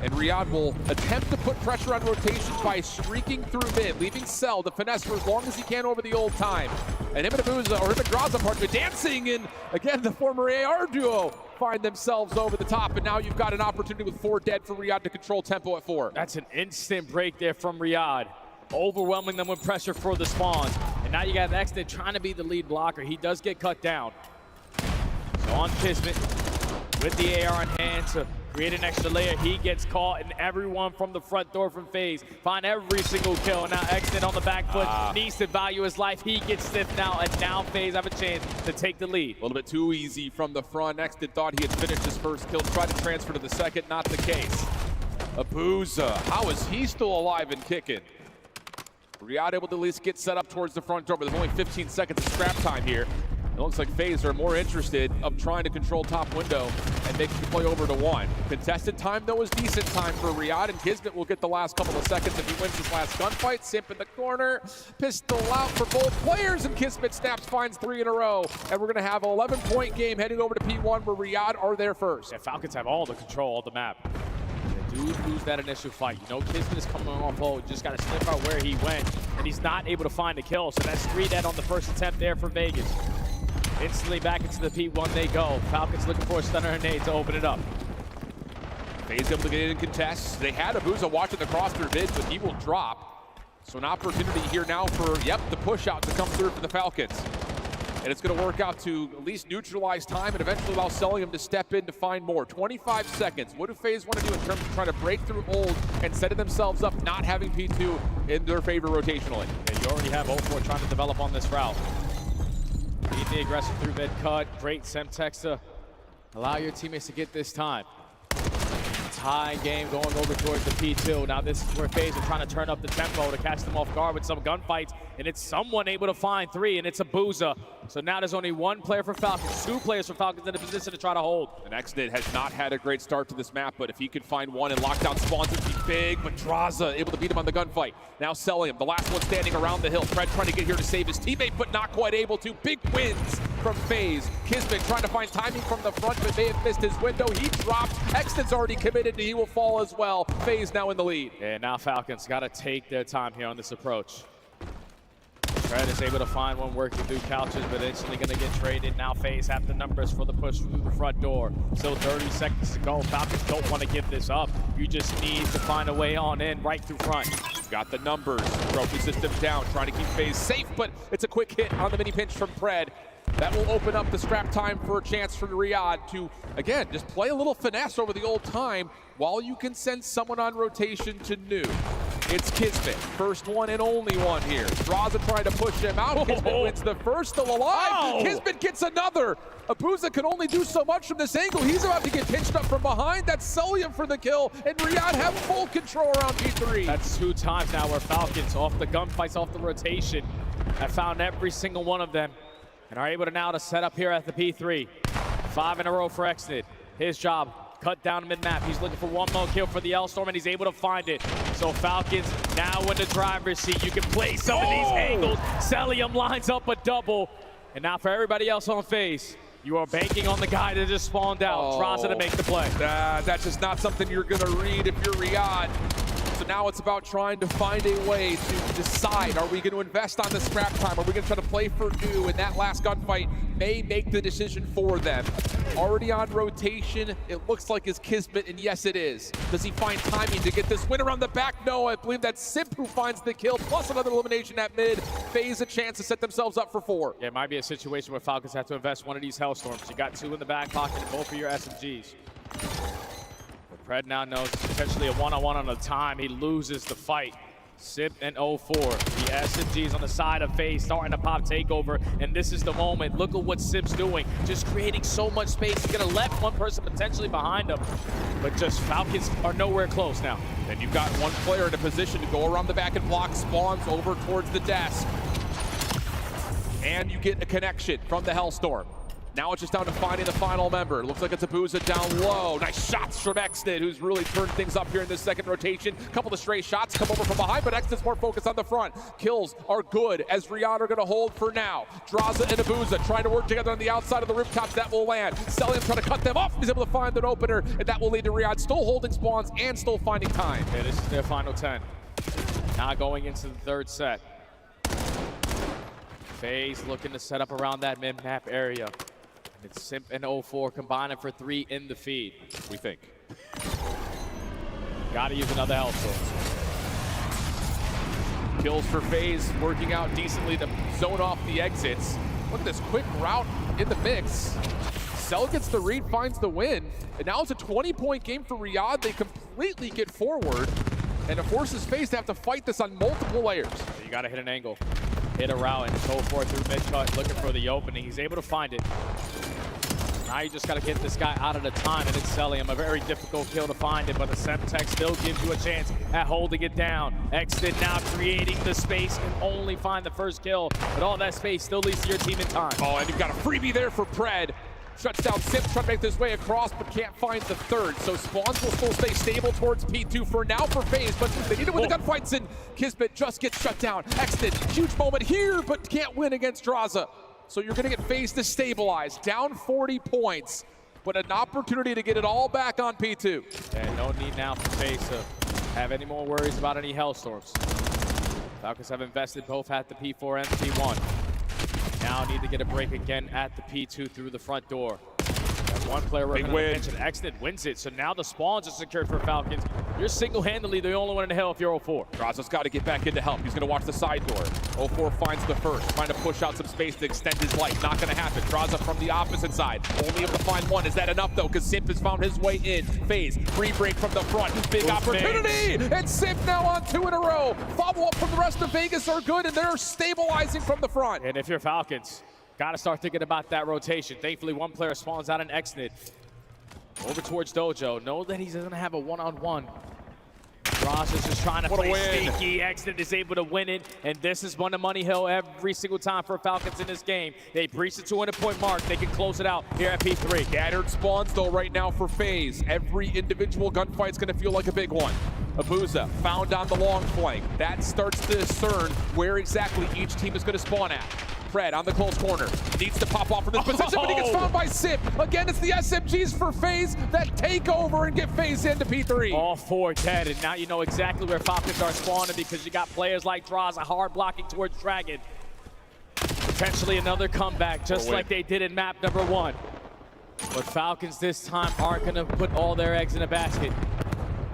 And Riyad will attempt to put pressure on rotations by streaking through mid, leaving Cell to finesse for as long as he can over the old time. And him and Abuza, or him and Draza, partner, dancing, and again, the former AR duo find themselves over the top, and now you've got an opportunity with 4 dead for Riyad to control tempo at 4. That's an instant break there from Riyad, overwhelming them with pressure for the spawns. And now you got Exton trying to be the lead blocker. He does get cut down. So on Kismet, with the AR in hand to create an extra layer, he gets caught, and everyone from the front door from FaZe find every single kill. Now Exton on the back foot needs to value his life. He gets stiffed now, and now FaZe have a chance to take the lead. A little bit too easy from the front. Exton thought he had finished his first kill, tried to transfer to the second, not the case. Abuza, how is he still alive and kicking? Riyad able to at least get set up towards the front door, but there's only 15 seconds of scrap time here. It looks like FaZe are more interested of trying to control top window and making the play over to 1. Contested time, though, is decent time for Riyad, and Kismet will get the last couple of seconds if he wins his last gunfight. Simp in the corner, pistol out for both players, and Kismet snaps, finds 3 in a row. And we're going to have an 11-point game heading over to P1 where Riyad are there first. Yeah, Falcons have all the control of the map. They do lose that initial fight. You know Kismet is coming off hold. Just got to sniff out where he went, and he's not able to find a kill. So that's 3 dead on the first attempt there for Vegas. Instantly back into the P1 they go. Falcons looking for a stunner and nade to open it up. FaZe able to get in and contest. They had Abuza watching the cross through mid, but he will drop. So an opportunity here now for, the push out to come through for the Falcons. And it's going to work out to at least neutralize time and eventually allow Celium to step in to find more. 25 seconds. What do FaZe want to do in terms of trying to break through hold and setting themselves up, not having P2 in their favor rotationally? Yeah, you already have 04 trying to develop on this route. Beat the aggressive through mid cut. Great Semtex to allow your teammates to get this time. Tie game going over towards the P2. Now this is where FaZe are trying to turn up the tempo to catch them off guard with some gunfights, and it's someone able to find 3, and it's Abuza. So now there's only 1 player for Falcons, 2 players for Falcons in a position to try to hold. And Exnit has not had a great start to this map, but if he could find one and lock down spawns, it'd be big. But Draza able to beat him on the gunfight. Now Celium, the last one standing around the hill. Fred trying to get here to save his teammate, but not quite able to. Big wins from FaZe. Kismet trying to find timing from the front, but may have missed his window. He dropped. Exnit's already committed, and he will fall as well. FaZe now in the lead. And now Falcons got to take their time here on this approach. Fred is able to find one working through couches, but instantly going to get traded. Now FaZe have the numbers for the push through the front door. Still 30 seconds to go. Falcons don't want to give this up. You just need to find a way on in right through front. Got the numbers. Trophy system down, trying to keep FaZe safe, but it's a quick hit on the mini pinch from Fred. That will open up the scrap time for a chance for Riyad to, again, just play a little finesse over the old time while you can send someone on rotation to New. It's Kismet. First one and only one here. Draza trying to push him out. Kismet wins the first, still alive. Oh. Kismet gets another. Abuza can only do so much from this angle. He's about to get pinched up from behind. That's Celium for the kill, and Riyadh have full control around P3. That's 2 times now where Falcons, off the gunfights, off the rotation, have found every single one of them and are able to now to set up here at the P3. 5 in a row for Exnid. His job, cut down mid-map. He's looking for one more kill for the L-Storm, and he's able to find it. So Falcons now in the driver's seat. You can play some of these angles. Celium lines up a double. And now for everybody else on FaZe, you are banking on the guy that just spawned out. Draza to make the play. That's just not something you're going to read if you're Riyadh. So now it's about trying to find a way to decide, are we going to invest on the scrap time? Are we going to try to play for new? And that last gunfight may make the decision for them. Already on rotation, it looks like it's Kismet, and yes, it is. Does he find timing to get this win around the back? No, I believe that's Simp who finds the kill, plus another elimination at mid. FaZe a chance to set themselves up for 4. Yeah, it might be a situation where Falcons have to invest one of these Hellstorms. You got 2 in the back pocket and both of your SMGs. Pred now knows it's potentially a one-on-one on a time. He loses the fight. Sip and 0-4. The SMGs on the side of FaZe starting to pop takeover, and this is the moment. Look at what Sip's doing. Just creating so much space. He's gonna let one person potentially behind him, but just Falcons are nowhere close now. And you've got one player in a position to go around the back and block, spawns over towards the desk. And you get a connection from the Hellstorm. Now it's just down to finding the final member. Looks like it's Abuza down low. Nice shots from Exnid, who's really turned things up here in this second rotation. Couple of stray shots come over from behind, but Exnid's more focused on the front. Kills are good, as Riyadh are gonna hold for now. Draza and Abuza trying to work together on the outside of the rooftops. That will land. Celium trying to cut them off. He's able to find an opener, and that will lead to Riyadh still holding spawns and still finding time. Okay, this is their final 10. Now going into the third set. FaZe looking to set up around that mid-map area. It's Simp and 0-4 combining for 3 in the feed, we think. Gotta use another Hellstorm. Kills for FaZe working out decently to zone off the exits. Look at this quick route in the mix. Cell gets the read, finds the win. And now it's a 20-point game for Riyadh. They completely get forward. And it forces FaZe to have to fight this on multiple layers. You gotta hit an angle. Hit a route and go for it through mid-cut, looking for the opening. He's able to find it. Now you just got to get this guy out of the time, and it's Celium. A very difficult kill to find it, but the Semtex still gives you a chance at holding it down. Exit now creating the space and only find the first kill, but all that space still leads to your team in time. Oh, and you've got a freebie there for Pred. Shuts down Simp, trying to make this way across, but can't find the third. So spawns will still stay stable towards P2 for now for FaZe, but they need to win the gunfights, and Kismet just gets shut down. Exit, huge moment here, but can't win against Draza. So you're gonna get FaZe to stabilize, down 40 points, but an opportunity to get it all back on P2. And no need now for FaZe to have any more worries about any Hellstorms. Falcons have invested both at the P4 and the P1. Now need to get a break again at the P2 through the front door. One player working on the bench, and Exnid wins it. So now the spawns are secured for Falcons. You're single-handedly the only one in the hell if you're 0-4. Draza's got to get back in to help. He's going to watch the side door. 0-4 finds the first, trying to push out some space to extend his life. Not going to happen. Draza from the opposite side. Only able to find one. Is that enough, though? Because Simp has found his way in. FaZe, free break from the front. Big opportunity! And Simp now on 2 in a row. Follow-up from the rest of Vegas are good, and they're stabilizing from the front. And if you're Falcons, got to start thinking about that rotation. Thankfully, one player spawns out in Exnid. Over towards Dojo. Know that he's going to have a one-on-one. Ross is just trying to play sneaky. Exnid is able to win it, and this is one to Money Hill every single time for Falcons in this game. They breach the 200-point mark. They can close it out here at P3. Scattered spawns, though, right now for FaZe. Every individual gunfight's going to feel like a big one. Abuza found on the long flank. That starts to discern where exactly each team is going to spawn at. Pred on the close corner. Needs to pop off from this position, but he gets found by Simp. Again, it's the SMGs for FaZe that take over and get FaZe into P3. All 4 dead, and now you know exactly where Falcons are spawning because you got players like Draza hard blocking towards Dragon. Potentially another comeback, just like they did in map number 1. But Falcons this time aren't going to put all their eggs in a basket.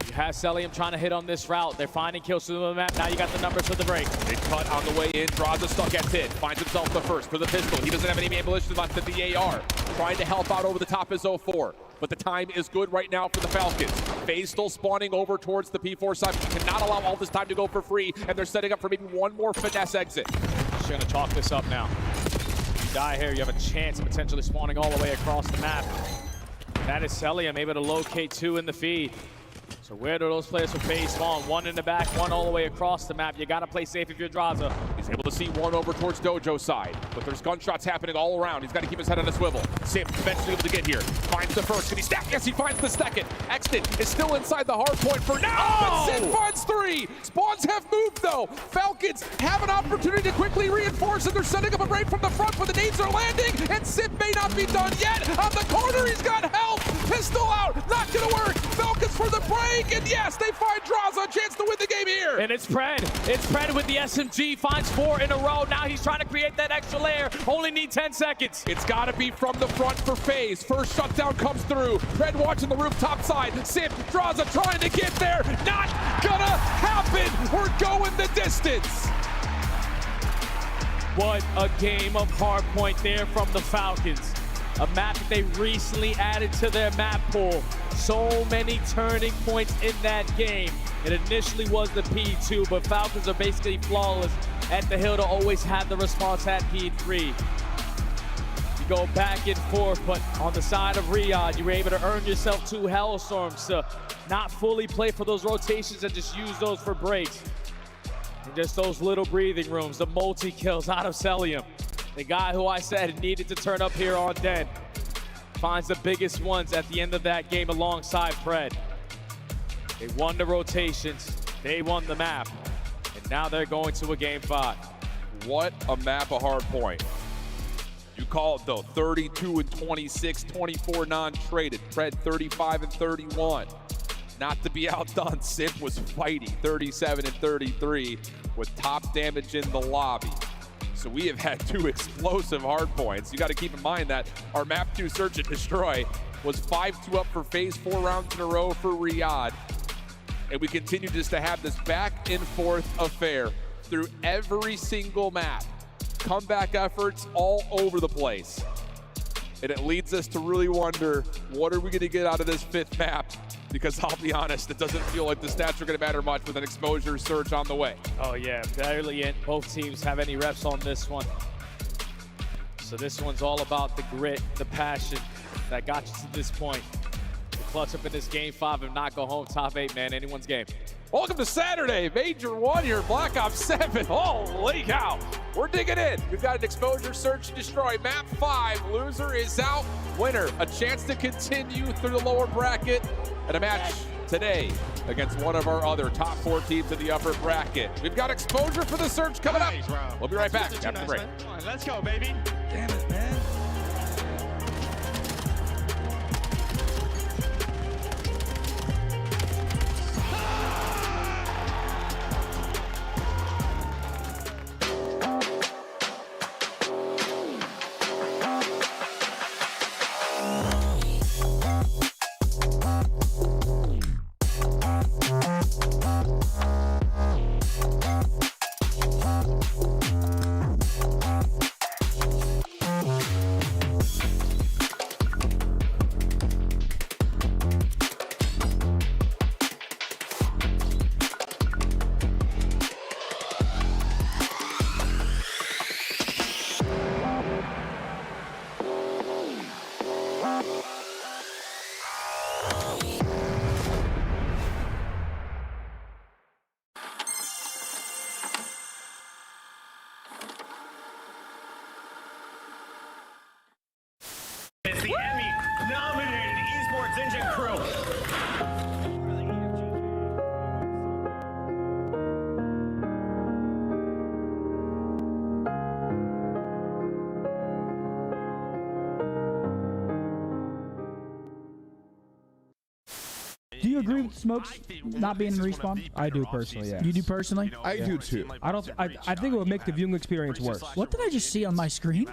You Has Celium trying to hit on this route. They're finding kills through the map. Now you got the numbers for the break. Big cut on the way in. Draws a stuck at hit. Finds himself the first for the pistol. He doesn't have any ammunition left at the AR. Trying to help out over the top is 04. But the time is good right now for the Falcons. FaZe still spawning over towards the P4 side. But you cannot allow all this time to go for free. And they're setting up for maybe one more finesse exit. Just going to chalk this up now. If you die here, you have a chance of potentially spawning all the way across the map. That is Celium able to locate 2 in the feed. So where do those players for FaZe spawn? 1 in the back, 1 all the way across the map. You got to play safe if you're Draza. He's able to see 1 over towards Dojo side, but there's gunshots happening all around. He's got to keep his head on a swivel. Sim eventually able to get here. Finds the first. Can he stack? Yes, he finds the second. Exton is still inside the hard point for now, but Sim finds 3. Spawns have moved, though. Falcons have an opportunity to quickly reinforce, and they're setting up a raid from the front, but the nades are landing, and Sim may not be done yet. On the corner, he's got help. Pistol out. Not going to work. Falcons for the break, and yes, they find Draza a chance to win the game here. And it's Pred. It's Pred with the SMG. Finds 4 in a row. Now he's trying to create that extra layer. Only need 10 seconds. It's got to be from the front for FaZe. First shutdown comes through. Pred watching the rooftop side. Sim, Draza trying to get there. Not gonna happen. We're going the distance. What a game of hardpoint there from the Falcons. A map that they recently added to their map pool. So many turning points in that game. It initially was the P2, but Falcons are basically flawless at the hill to always have the response at P3. You go back and forth, but on the side of Riyadh, you were able to earn yourself 2 Hellstorms to not fully play for those rotations and just use those for breaks. And just those little breathing rooms, the multi-kills out of Celium. The guy who I said needed to turn up here on Den finds the biggest ones at the end of that game alongside Pred. They won the rotations, they won the map, and now they're going to a game 5. What a map of hard point. You call it though, 32 and 26, 24 non-traded. Pred 35 and 31. Not to be outdone, Simp was fighting 37 and 33 with top damage in the lobby. So we have had 2 explosive hard points. You got to keep in mind that our map 2 search and destroy was 5-2 up for FaZe 4 rounds in a row for Riyadh. And we continue just to have this back and forth affair through every single map. Comeback efforts all over the place. And it leads us to really wonder, what are we going to get out of this 5th map? Because I'll be honest, it doesn't feel like the stats are going to matter much with an exposure surge on the way. Oh yeah, barely in. Both teams have any reps on this one. So this one's all about the grit, the passion that got you to this point. To clutch up in this game 5 and not go home top 8, man, anyone's game. Welcome to Saturday, Major 1 here, Black Ops 7. Holy cow, we're digging in. We've got an exposure, search, and destroy. Map 5, loser is out. Winner, a chance to continue through the lower bracket. And a match today against one of our other top 4 teams in the upper bracket. We've got exposure for the search coming up. We'll be right back after the break. Let's go, baby. Damn it, man. It's the Emmy-nominated Esports Engine crew. Do you agree with Smokes not being in respawn? I do personally, yeah. You do personally? I do too. I think it would make the viewing experience worse. What did I just see on my screen?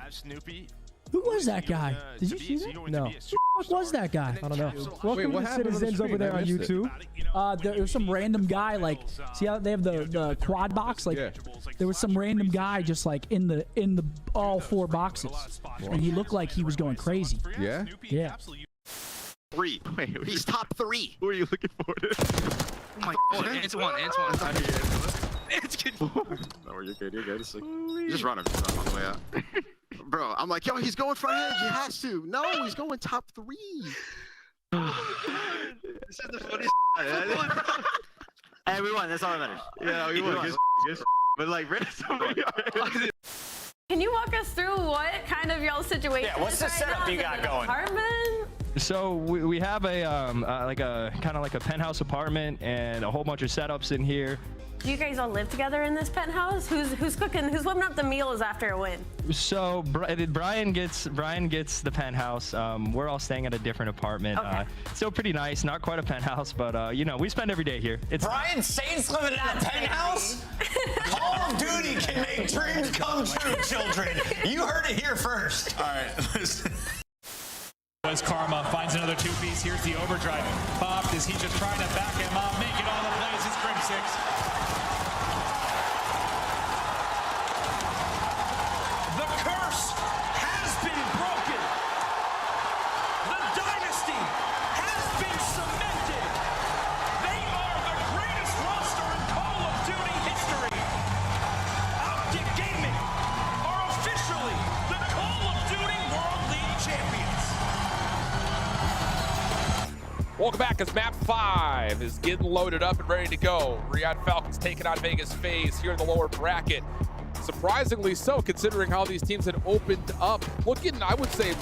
Who was that guy? Did you see that? No. Who the fuck was that guy? I don't know. Welcome to the citizens over there on YouTube. There was some random guy, like, see how they have the quad box? Like, there was some random guy just like in the all 4 boxes, and he looked like he was going crazy. Yeah. Yeah. 3. Wait, he's top 3. Who are you looking for? Oh my God. It's one. It's good. No, you're good. You're good. Just run him on the way out. Bro, I'm like, yo, he's going front edge. He has to. No, he's going top 3. This is the funniest. Hey, we won. That's all that matters. Yeah, we won. Good. But like, Can you walk us through what kind of y'all situation? Yeah, what's the setup you got going? Apartment? So we have a kind of like a penthouse apartment and a whole bunch of setups in here. Do you guys all live together in this penthouse? Who's cooking? Who's whipping up the meals after a win? So Brian gets the penthouse. We're all staying at a different apartment. Okay. Still pretty nice, not quite a penthouse, but you know, we spend every day here. It's Brian Saints living in a penthouse? Call of Duty can make dreams come true, children. You heard it here first. All right. As Karma finds another 2-piece. Here's the overdrive. Popped. Is he just trying to back him up? Make it all the plays. It's Grim 6. The curse has been broken. The dynasty has been cemented. They are the greatest roster in Call of Duty history. Optic Gaming are officially the Call of Duty World League champions. Welcome back as map 5 is getting loaded up and ready to go. Riyadh Falcons taking on Vegas FaZe here in the lower bracket. Surprisingly so, considering how these teams had opened up. Looking, I would say,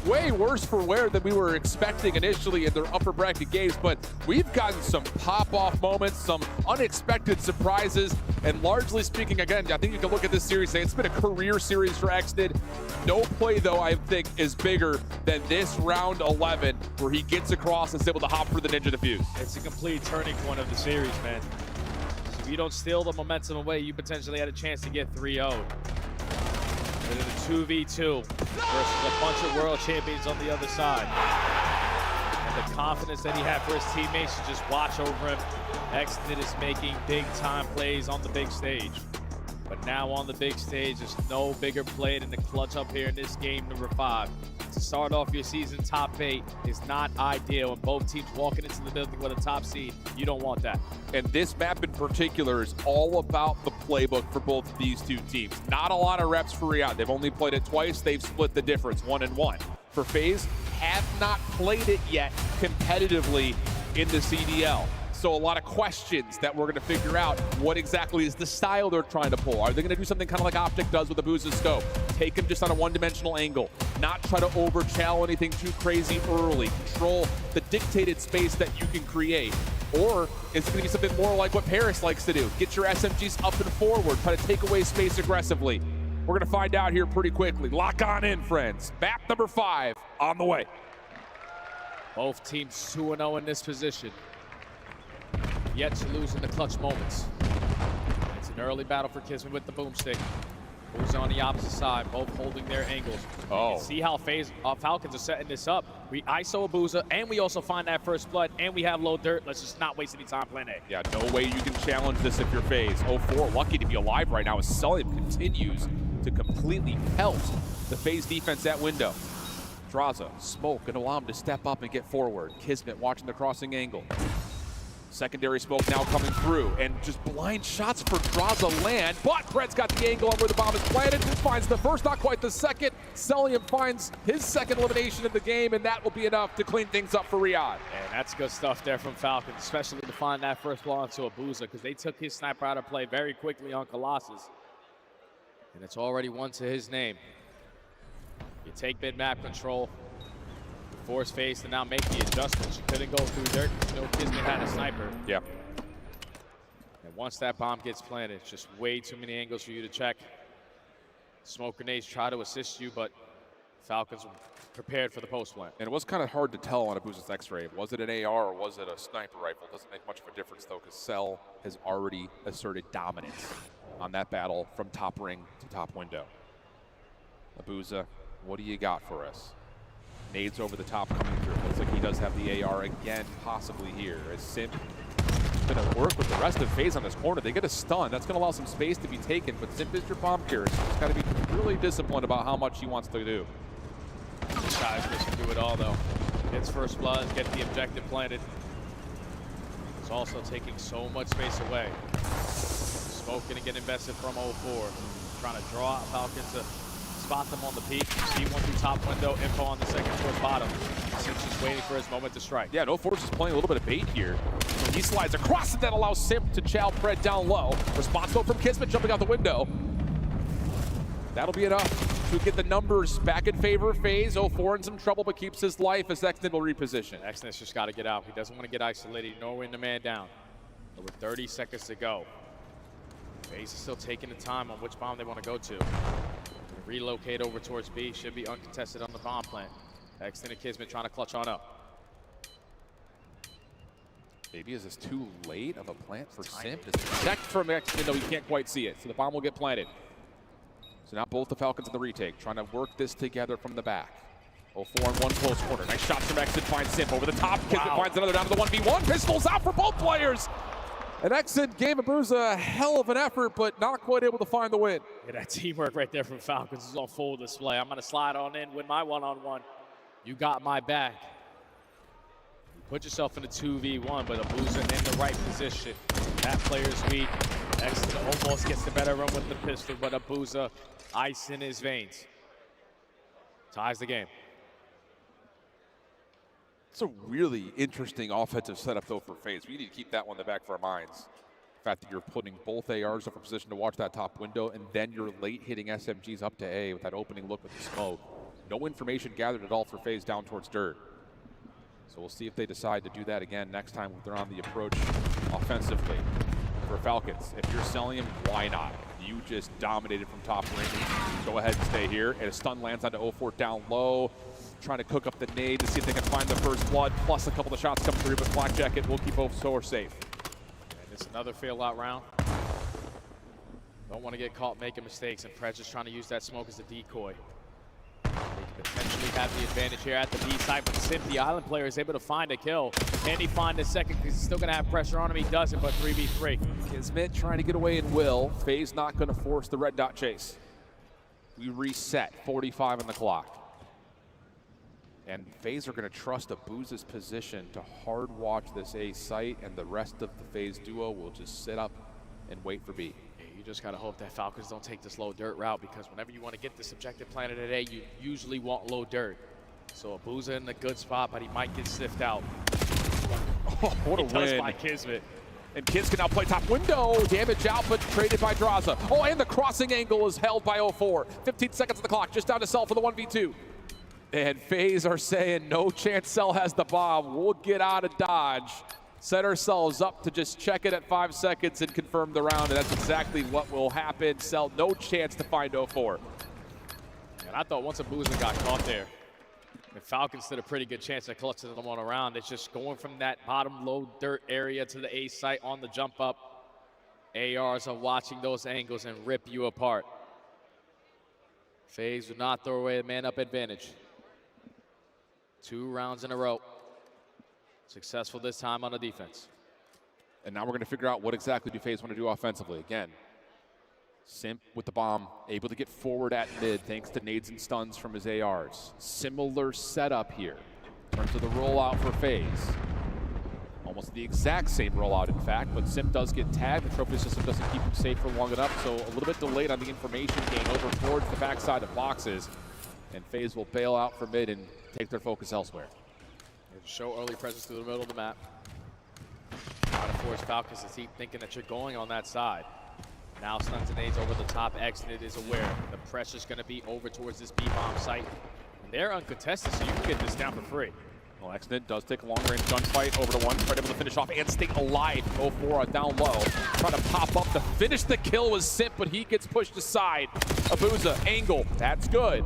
way worse for wear than we were expecting initially in their upper bracket games, but we've gotten some pop-off moments, some unexpected surprises, and largely speaking, again, I think you can look at this series and say it's been a career series for Exnid. No play, though, I think, is bigger than this round 11, where he gets across and is able to hop for the Ninja Defuse. It's a complete turning point of the series, man. So if you don't steal the momentum away, you potentially had a chance to get 3-0. And then a 2v2 versus a bunch of world champions on the other side. And the confidence that he had for his teammates to just watch over him. Exnid is making big-time plays on the big stage. But now on the big stage, there's no bigger play than the clutch up here in this game number 5. To start off your season top 8 is not ideal, and both teams walking into the building with a top seed, you don't want that. And this map in particular is all about the playbook for both of these two teams. Not a lot of reps for Riyadh. They've only played it twice. They've split the difference, 1-1. For FaZe, have not played it yet competitively in the CDL. So a lot of questions that we're going to figure out what exactly is the style they're trying to pull. Are they going to do something kind of like Optic does with the Booza scope? Take him just on a one-dimensional angle, not try to over-chow anything too crazy early, control the dictated space that you can create. Or is it going to be something more like what Paris likes to do? Get your SMGs up and forward, try to take away space aggressively. We're going to find out here pretty quickly. Lock on in, friends. Map number 5 on the way. Both teams 2-0 in this position. Yet to lose in the clutch moments. It's an early battle for Kismet with the boomstick. Who's on the opposite side, both holding their angles. Oh. You can see how FaZe Falcons are setting this up. We ISO Abuza, and we also find that first blood, and we have low dirt. Let's just not waste any time playing A. Yeah, no way you can challenge this if you're FaZe. 0-4, lucky to be alive right now as Sullivan continues to completely pelt the FaZe defense at window. Draza, smoke, and allow him to step up and get forward. Kismet watching the crossing angle. Secondary smoke now coming through, and just blind shots for Draza land, but Brett's got the angle on where the bomb is planted, finds the first, not quite the second. Celium finds his second elimination of the game, and that will be enough to clean things up for Riyadh. And that's good stuff there from Falcons, especially to find that first ball onto Abuza, because they took his sniper out of play very quickly on Colossus. And it's already 1 to his name. You take mid-map control, force FaZe to now make the adjustments. You couldn't go through dirt because no Kismet had a sniper. Yeah. And once that bomb gets planted, it's just way too many angles for you to check. Smoke grenades try to assist you, but Falcons were prepared for the post plant. And it was kind of hard to tell on Abuza's X-ray. Was it an AR or was it a sniper rifle? Doesn't make much of a difference though, because Cell has already asserted dominance on that battle from top ring to top window. Abuza what do you got for us? Nades over the top coming through. Looks like he does have the AR again, possibly here. As Simp going to work with the rest of FaZe on this corner. They get a stun. That's going to allow some space to be taken, but Simp is your bomb carrier, so he's got to be really disciplined about how much he wants to do. Shy's mission to do it all, though. Gets first blood, get the objective planted. It's also taking so much space away. Smoke going to get invested from 04. Trying to draw out Falcons to spot them on the peak. See one through top window, info on the second towards bottom. Simp's just waiting for his moment to strike. Yeah, 04 is just playing a little bit of bait here. So he slides across and that allows Simp to chow Pred down low. Response though from Kismet jumping out the window. That'll be enough to get the numbers back in favor of FaZe. 04 in some trouble, but keeps his life as Exnid will reposition. Exnid's just got to get out. He doesn't want to get isolated, nor win the man down. But with 30 seconds to go, FaZe is still taking the time on which bomb they want to go to. Relocate over towards B, should be uncontested on the bomb plant. Extend and Kismet trying to clutch on up. Maybe is this too late of a plant for Simp? Does it check from Extend? No, he can't quite see it, so the bomb will get planted. So now both the Falcons in the retake, trying to work this together from the back. 04 in one close corner. Nice shots from Extend, finds Simp over the top. Kismet finds another down to the 1v1. Pistols out for both players. And Exit gave Abuza a hell of an effort, but not quite able to find the win. Yeah, that teamwork right there from Falcons is on full display. I'm going to slide on in, win my one-on-one. You got my back. You put yourself in a 2v1, but Abuza in the right position. That player's weak. Exit almost gets the better run with the pistol, but Abuza, ice in his veins. Ties the game. It's a really interesting offensive setup, though, for FaZe. We need to keep that one in the back of our minds. The fact that you're putting both ARs up in position to watch that top window, and then you're late hitting SMGs up to A with that opening look with the smoke. No information gathered at all for FaZe down towards dirt. So we'll see if they decide to do that again next time they're on the approach offensively. For Falcons, if you're selling him, why not? You just dominated from top range. Go ahead and stay here. And a stun lands onto 04 down low. Trying to cook up the nade to see if they can find the first blood, plus a couple of shots come through, but Black Jacket will keep 04 safe. And it's another fail out round. Don't want to get caught making mistakes, and Pred's just trying to use that smoke as a decoy. They can potentially have the advantage here at the B side, but Simp, the island player, is able to find a kill. Can he find a second? Because he's still going to have pressure on him. He doesn't, but 3v3. Kismet trying to get away in will. FaZe not going to force the red dot chase. We reset, 45 on the clock. And FaZe are going to trust Abuza's position to hard watch this A site, and the rest of the FaZe duo will just sit up and wait for B. Yeah, you just got to hope that Falcons don't take this low dirt route, because whenever you want to get this objective planted at A, you usually want low dirt. So Abuza in a good spot, but he might get sniffed out. Oh, what a win. Does by Kismet. And Kids can now play top window. Damage out, but traded by Draza. Oh, and the crossing angle is held by 04. 15 seconds on the clock, just down to Cell for the 1v2. And FaZe are saying, no chance Cell has the bomb. We'll get out of Dodge. Set ourselves up to just check it at 5 seconds and confirm the round, and that's exactly what will happen. Cell, no chance to find 04. And I thought once Abuza got caught there, the Falcons stood a pretty good chance at clutching them on around. It's just going from that bottom low dirt area to the A site on the jump up. ARs are watching those angles and rip you apart. FaZe would not throw away the man-up advantage. 2 rounds in a row. Successful this time on the defense. And now we're going to figure out what exactly do FaZe want to do offensively. Again, Simp with the bomb, able to get forward at mid thanks to nades and stuns from his ARs. Similar setup here in terms of the rollout for FaZe. Almost the exact same rollout, in fact, but Simp does get tagged. The trophy system doesn't keep him safe for long enough, so a little bit delayed on the information gain over towards the backside of boxes. And FaZe will bail out for mid and take their focus elsewhere. Show early presence through the middle of the map. Try to force Falcons to keep thinking that you're going on that side. Now stuns and nades over the top. Exnid is aware. The pressure's going to be over towards this B-bomb site. And they're uncontested, so you can get this down for free. Well, Exnid does take a long-range gunfight over to one. Try to able to finish off and stay alive. 04 down low. Trying to pop up to finish the kill with Simp, but he gets pushed aside. Abuza, angle. That's good.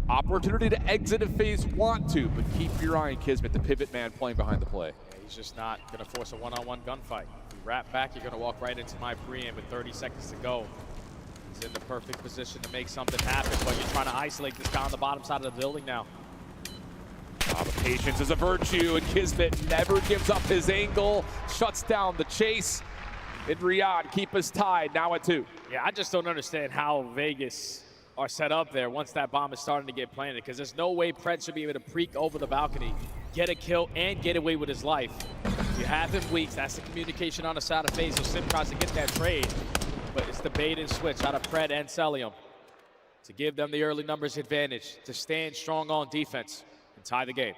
Opportunity to exit if FaZe want to, but keep your eye on Kismet, the pivot man playing behind the play. Yeah, he's just not going to force a one-on-one gunfight. If you wrap back, you're going to walk right into my pre-aim with 30 seconds to go. He's in the perfect position to make something happen, but you're trying to isolate this guy on the bottom side of the building now. Oh, the patience is a virtue, and Kismet never gives up his angle, shuts down the chase. And Riyadh keep us tied, now at 2. Yeah, I just don't understand how Vegas are set up there once that bomb is starting to get planted, because there's no way Pred should be able to preak over the balcony, get a kill, and get away with his life. You have him weak. That's the communication on the side of FaZe, so Sim tries to get that trade, but it's the bait and switch out of Pred and Celium to give them the early numbers advantage, to stand strong on defense and tie the game.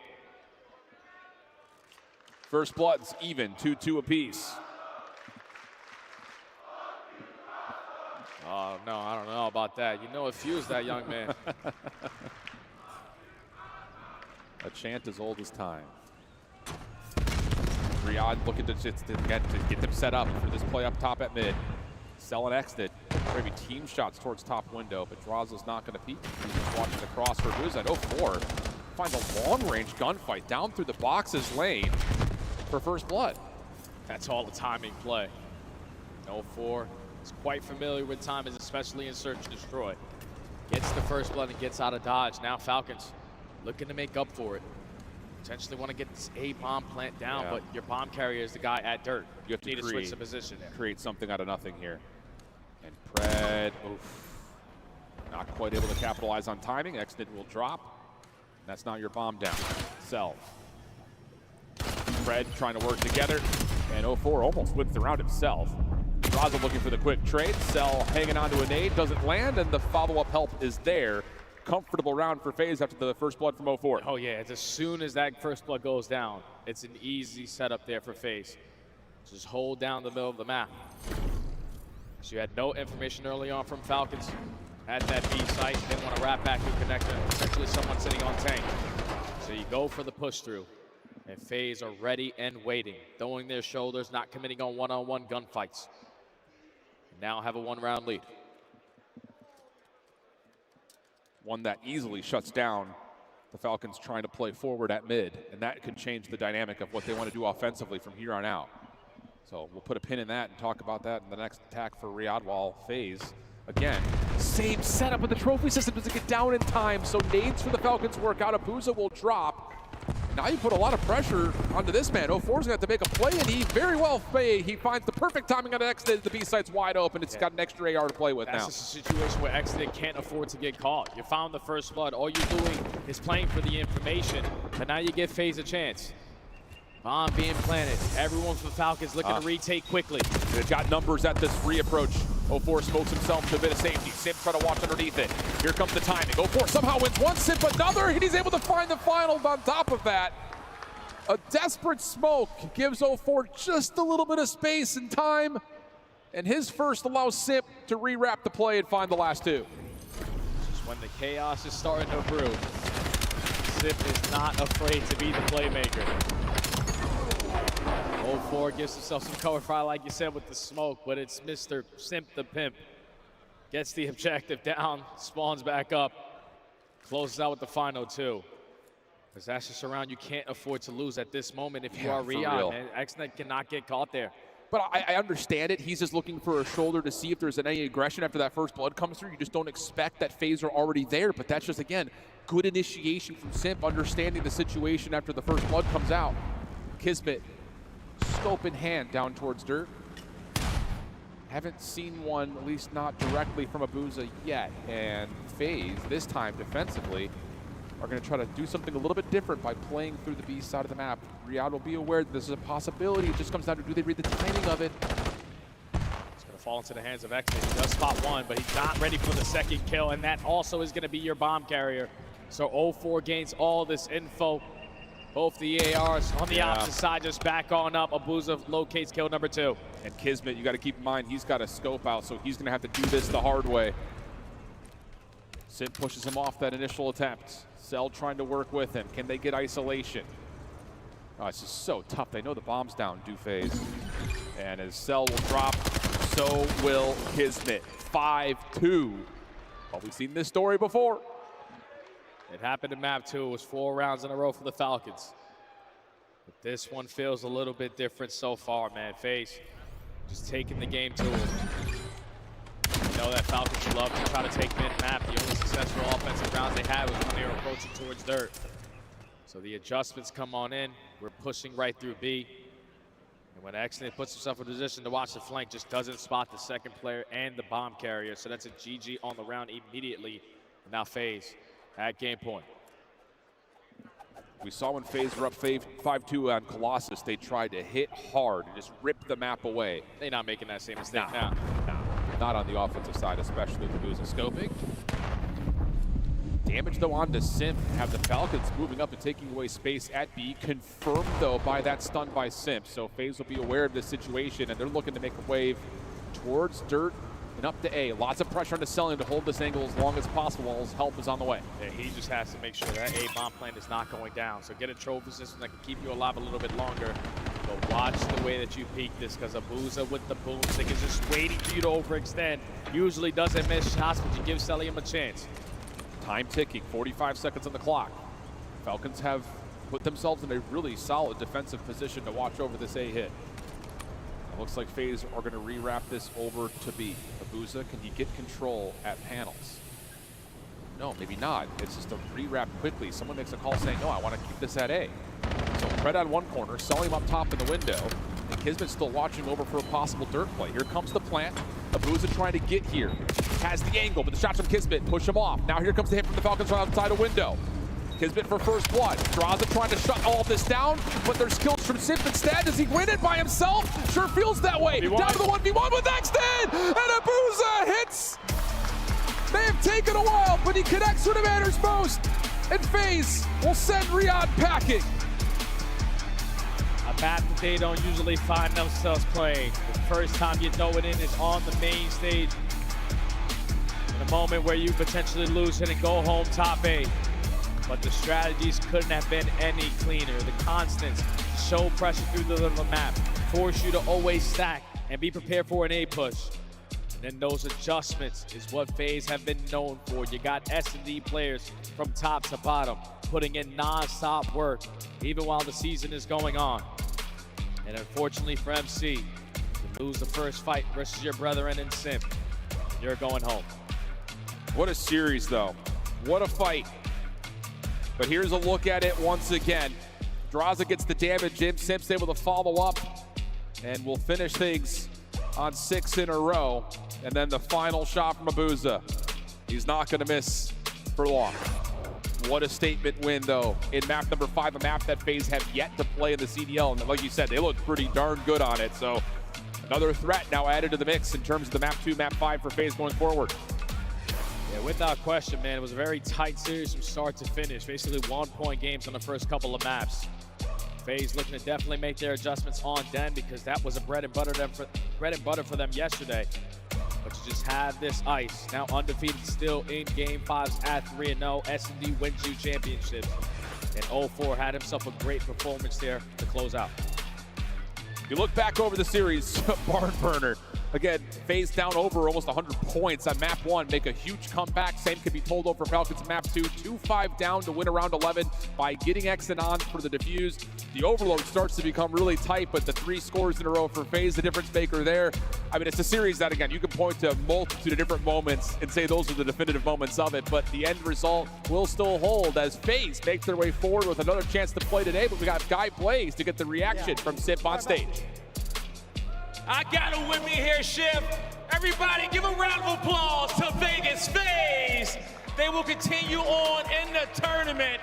First blood's even, 2-2 apiece. Oh, no, I don't know about that. You know it fused that young man. A chant as old as time. Riyadh looking to get them set up for this play up top at mid. Cell and exit. Maybe team shots towards top window, but Draza's not going to peek. He's just watching the cross for Booz at 04. Finds a long-range gunfight down through the boxes lane for first blood. That's all the timing play. 04 is quite familiar with timings, especially in search and destroy. Gets the first blood and gets out of dodge. Now Falcons looking to make up for it. Potentially want to get this A bomb plant down, but your bomb carrier is the guy at dirt. You have to need to switch the position there. Create something out of nothing here. And Pred, oof, not quite able to capitalize on timing. Exit will drop. That's not your bomb down. Cell. Pred trying to work together, and 04 almost wins the round himself. Raza looking for the quick trade. Cell hanging onto a nade, doesn't land, and the follow-up help is there. Comfortable round for FaZe after the first blood from 04. Oh yeah, it's as soon as that first blood goes down, it's an easy setup there for FaZe. Just hold down the middle of the map. So you had no information early on from Falcons at that B site. Didn't want to wrap back through connector. Essentially someone sitting on tank. So you go for the push through. And FaZe are ready and waiting. Throwing their shoulders, not committing on one-on-one gunfights. Now have a one-round lead. One that easily shuts down the Falcons trying to play forward at mid, and that could change the dynamic of what they want to do offensively from here on out. So we'll put a pin in that and talk about that in the next attack for Riyadh, while FaZe, again, same setup with the trophy system doesn't get down in time, so nades for the Falcons work out. Abuza will drop. Now you put a lot of pressure onto this man. 04's going to have to make a play, and he very well made. He finds the perfect timing on the exit. The B site's wide open. It's got an extra AR to play with now. That's a situation where Exit can't afford to get caught. You found the first blood. All you're doing is playing for the information, but now you give FaZe a chance. Bomb being planted. Everyone from the Falcons looking to retake quickly. They've got numbers at this reapproach. 04 smokes himself to a bit of safety. Sim trying to watch underneath it. Here comes the timing. 04 somehow wins one, Sim another, and he's able to find the final on top of that. A desperate smoke gives 04 just a little bit of space and time, and his first allows Sim to rewrap the play and find the last two. Just when the chaos is starting to brew, Sim is not afraid to be the playmaker. 04 gives himself some cover fire, like you said, with the smoke, but it's Mr. Simp the Pimp. Gets the objective down, spawns back up, closes out with the final two. Because that's just a round you can't afford to lose at this moment if you are Riyadh, and XNet cannot get caught there. But I understand it. He's just looking for a shoulder to see if there's any aggression after that first blood comes through. You just don't expect that FaZe are already there, but that's just, again, good initiation from Simp, understanding the situation after the first blood comes out. Kismet, scope in hand down towards dirt. Haven't seen one, at least not directly from Abuza yet. And FaZe, this time defensively, are going to try to do something a little bit different by playing through the B side of the map. Riyadh will be aware that this is a possibility. It just comes down to, do they read the timing of it? It's going to fall into the hands of X. He does spot one, but he's not ready for the second kill, and that also is going to be your bomb carrier. So 04 gains all this info. Both the ARs on the opposite side just back on up. Abuza locates kill number 2. And Kismet, you got to keep in mind, he's got a scope out, so he's going to have to do this the hard way. Simp pushes him off that initial attempt. Cell trying to work with him. Can they get isolation? Oh, it's just so tough. They know the bomb's down, FaZe. And as Cell will drop, so will Kismet. 5-2. Well, we've seen this story before. It happened in map 2. It was 4 rounds in a row for the Falcons. But this one feels a little bit different so far, man. FaZe just taking the game to them. know that Falcons love to try to take mid-map. The only successful offensive rounds they had was when they were approaching towards dirt. So the adjustments come on in. We're pushing right through B. And when Excellent puts himself in position to watch the flank, just doesn't spot the second player and the bomb carrier. So that's a GG on the round immediately. Now FaZe at game point. We saw when FaZe were up 5-2 on Colossus, they tried to hit hard and just rip the map away. They're not making that same mistake now. No, not on the offensive side, especially with Buza scoping. Damage though onto Simp. Have the Falcons moving up and taking away space at B. Confirmed though by that stun by Simp. So FaZe will be aware of this situation and they're looking to make a wave towards dirt and up to A. Lots of pressure on the Cellium to hold this angle as long as possible while his help is on the way. Yeah, he just has to make sure that A bomb plan is not going down. So get a trophy system that can keep you alive a little bit longer. But watch the way that you peek this, because Abuza with the boomstick is just waiting for you to overextend. Usually doesn't miss shots, but you give Cellium a chance. Time ticking, 45 seconds on the clock. Falcons have put themselves in a really solid defensive position to watch over this A hit. It looks like FaZe are going to rewrap this over to B. Abuza, can he get control at panels? No, maybe not. It's just a rewrap quickly. Someone makes a call saying, no, I want to keep this at A. So Pred on one corner, Cellium up top in the window, and Kismet's still watching over for a possible dirt play. Here comes the plant. Abuza trying to get here. Has the angle, but the shots from Kismet push him off. Now here comes the hit from the Falcons right outside a window. Kismet for first blood. Draza trying to shut all of this down, but there's kills from Simp instead. Does he win it by himself? Sure feels that way. Down to the 1v1 with Extend, and Abuza hits. May have taken a while, but he connects where the matters most. And FaZe will send Riyadh packing. A map that they don't usually find themselves playing. The first time you throw it in is on the main stage. In a moment where you potentially lose it and go home top A. But the strategies couldn't have been any cleaner. The constants show pressure through the map, force you to always stack and be prepared for an A push. And then those adjustments is what FaZe have been known for. You got S&D players from top to bottom putting in non-stop work even while the season is going on. And unfortunately for MC, you lose the first fight versus your brethren in Simp. You're going home. What a series though. What a fight. But here's a look at it once again. Draza gets the damage in. Simp's able to follow up. And we'll finish things on 6 in a row. And then the final shot from Abuza. He's not going to miss for long. What a statement win, though, in map number 5, a map that FaZe have yet to play in the CDL. And like you said, they look pretty darn good on it. So another threat now added to the mix in terms of the map 2, map 5 for FaZe going forward. Yeah, without question, man, it was a very tight series from start to finish. Basically 1-point games on the first couple of maps. FaZe looking to definitely make their adjustments on Den, because that was a bread and butter for them yesterday. But you just have this ice. Now undefeated still in Game 5s at 3-0. S&D wins you championships. And 0-4 had himself a great performance there to close out. You look back over the series, barn burner. Again, FaZe down over almost 100 points on map 1, make a huge comeback. Same can be told over Falcons in map 2. 2-5 down to win around 11 by getting Exit on for the defuse. The overload starts to become really tight, but the 3 scores in a row for FaZe, the difference maker there. I mean, it's a series that, again, you can point to a multitude of different moments and say those are the definitive moments of it, but the end result will still hold as FaZe make their way forward with another chance to play today, but we got Guy Blaze to get the reaction from Simp on stage. I got him with me here, Shiv. Everybody give a round of applause to Vegas FaZe. They will continue on in the tournament.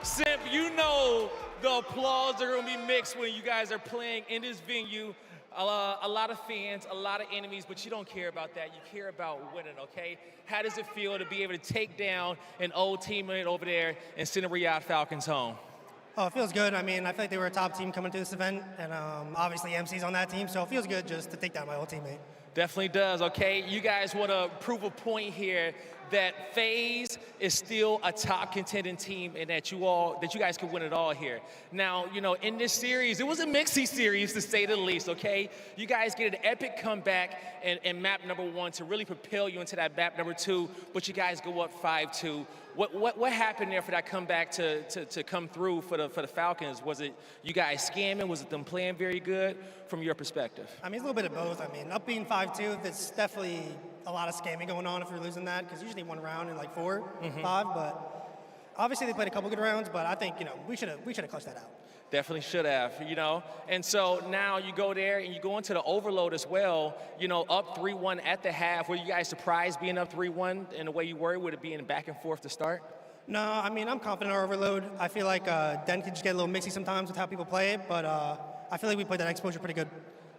Simp, you know the applause are going to be mixed when you guys are playing in this venue. A lot of fans, a lot of enemies, but you don't care about that. You care about winning, okay? How does it feel to be able to take down an old teammate over there and send the Riyadh Falcons home? Oh, it feels good. I mean, I feel like they were a top team coming to this event, and obviously MC's on that team, so it feels good just to take down my old teammate. Definitely does, okay? You guys want to prove a point here that FaZe is still a top contending team and that you guys can win it all here. Now, you know, in this series, it was a mixy series to say the least, okay? You guys get an epic comeback in map number 1 to really propel you into that map number 2, but you guys go up 5-2. What happened there for that comeback to come through for the Falcons? Was it you guys scamming? Was it them playing very good from your perspective? I mean, it's a little bit of both. I mean, up being 5-2, that's definitely a lot of scamming going on if you're losing that, because usually one round in like 4, 5. But obviously they played a couple good rounds. But I think we should have clutched that out. Definitely should have, And so now you go there and you go into the overload as well, up 3-1 at the half. Were you guys surprised being up 3-1 in the way you were? Would it be in back and forth to start? No, I mean, I'm confident in our overload. I feel like Den can just get a little mixy sometimes with how people play it, but I feel like we played that exposure pretty good.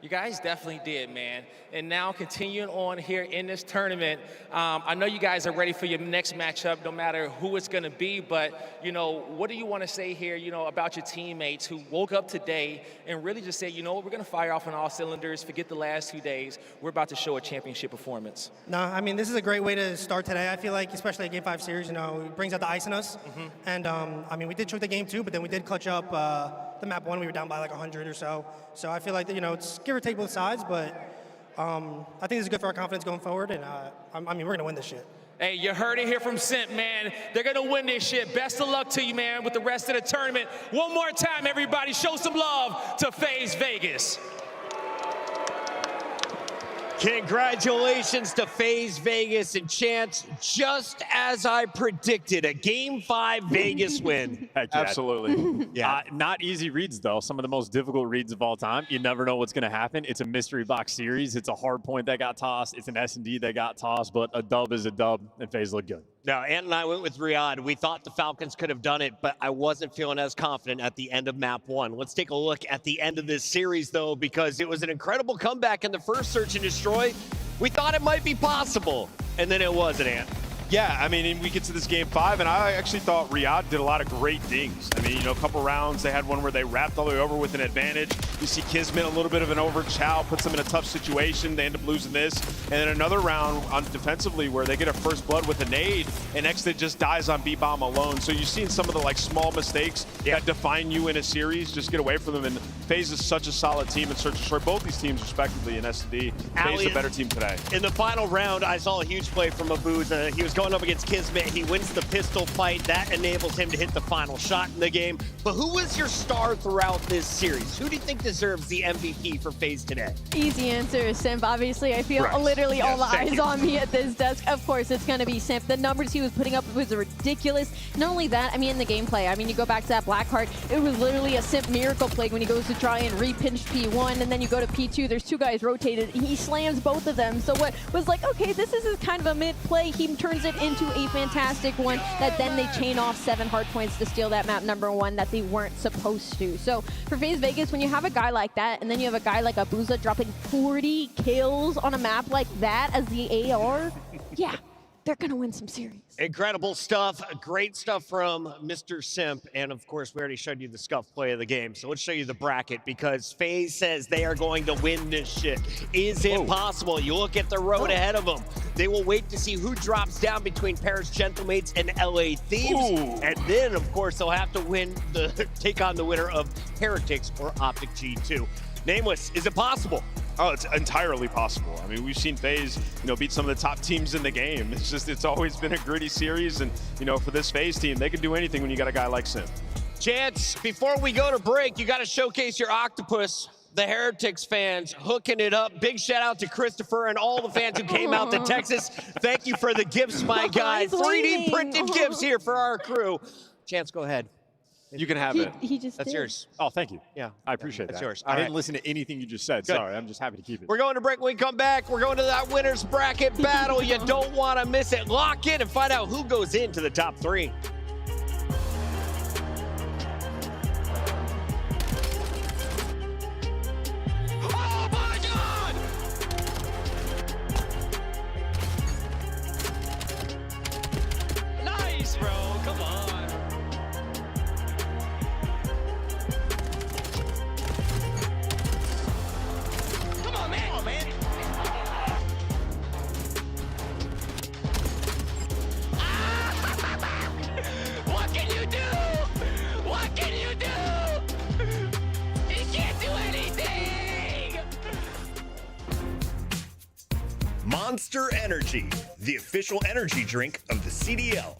You guys definitely did, man. And now continuing on here in this tournament, I know you guys are ready for your next matchup, no matter who it's going to be. But, what do you want to say here, about your teammates who woke up today and really just said, we're going to fire off on all cylinders, forget the last 2 days. We're about to show a championship performance. No, I mean, this is a great way to start today. I feel like, especially a Game 5 series, it brings out the ice in us. And, I mean, we did choke the game too, but then we did clutch up the map 1. We were down by like 100 or so. So I feel like, it's give or take both sides, but I think this is good for our confidence going forward, and I mean, we're going to win this shit. Hey, you heard it here from Simp, man. They're going to win this shit. Best of luck to you, man, with the rest of the tournament. One more time, everybody, show some love to FaZe Vegas. Congratulations to FaZe Vegas and Chance. Just as I predicted, a Game 5 Vegas win. Heck yeah. Absolutely. Yeah. Not easy reads, though. Some of the most difficult reads of all time. You never know what's going to happen. It's a mystery box series. It's a hard point that got tossed. It's an S&D that got tossed, but a dub is a dub, and FaZe looked good. Now, Ant and I went with Riyadh. We thought the Falcons could have done it, but I wasn't feeling as confident at the end of map 1. Let's take a look at the end of this series, though, because it was an incredible comeback in the first search and destroy. We thought it might be possible, and then it wasn't, Ant. Yeah, I mean, we get to this Game 5, and I actually thought Riyadh did a lot of great things. I mean, a couple rounds, they had one where they wrapped all the way over with an advantage. You see Kismet, a little bit of an over Chow, puts them in a tough situation. They end up losing this. And then another round on defensively where they get a first blood with a nade, and Exit just dies on B-Bomb alone. So you've seen some of the small mistakes that define you in a series. Just get away from them. And FaZe is such a solid team in search and destroy. Both these teams, respectively, in S&D. FaZe is a better team today. In the final round, I saw a huge play from Abuza. He was going up against Kismet. He wins the pistol fight. That enables him to hit the final shot in the game. But who was your star throughout this series? Who do you think deserves the MVP for FaZe today? Easy answer, Simp. Obviously, I feel literally all the eyes on me at this desk. Of course, it's going to be Simp. The numbers he was putting up was ridiculous. Not only that, I mean, in the gameplay, I mean, you go back to that Blackheart, it was literally a Simp miracle plague when he goes to try and re-pinch P1, and then you go to P2, there's 2 guys rotated, he slams both of them. So what was like, okay, this is kind of a mid-play, he turns it into a fantastic one that then they chain off 7 hard points to steal that map number 1 that they weren't supposed to. So for FaZe Vegas, when you have a guy like that, and then you have a guy like Abuza dropping 40 kills on a map like that as the AR, yeah, they're going to win some series. Incredible stuff. Great stuff from Mr. Simp. And of course, we already showed you the scuff play of the game. So let's show you the bracket because FaZe says they are going to win this shit. Is it possible? You look at the road ahead of them. They will wait to see who drops down between Paris Gentlemates and LA Thieves. And then, of course, they'll have to take on the winner of Heretics or Optic G2. Nameless, is it possible? Oh, it's entirely possible. I mean, we've seen FaZe, beat some of the top teams in the game. It's always been a gritty series, and for this FaZe team, they can do anything when you got a guy like Simp. Chance, before we go to break, you got to showcase your octopus. The Heretics fans hooking it up. Big shout out to Christopher and all the fans who came out to Texas. Thank you for the gifts, my guy. 3D printed gifts here for our crew. Chance, go ahead. You can have it. That's yours. Oh, thank you. Yeah. I appreciate that. That's yours. I didn't listen to anything you just said. Good. Sorry. I'm just happy to keep it. We're going to break. When we come back, we're going to that winner's bracket battle. You don't want to miss it. Lock in and find out who goes into the top 3. Oh my God! Nice, bro. Come on. Monster Energy, the official energy drink of the CDL.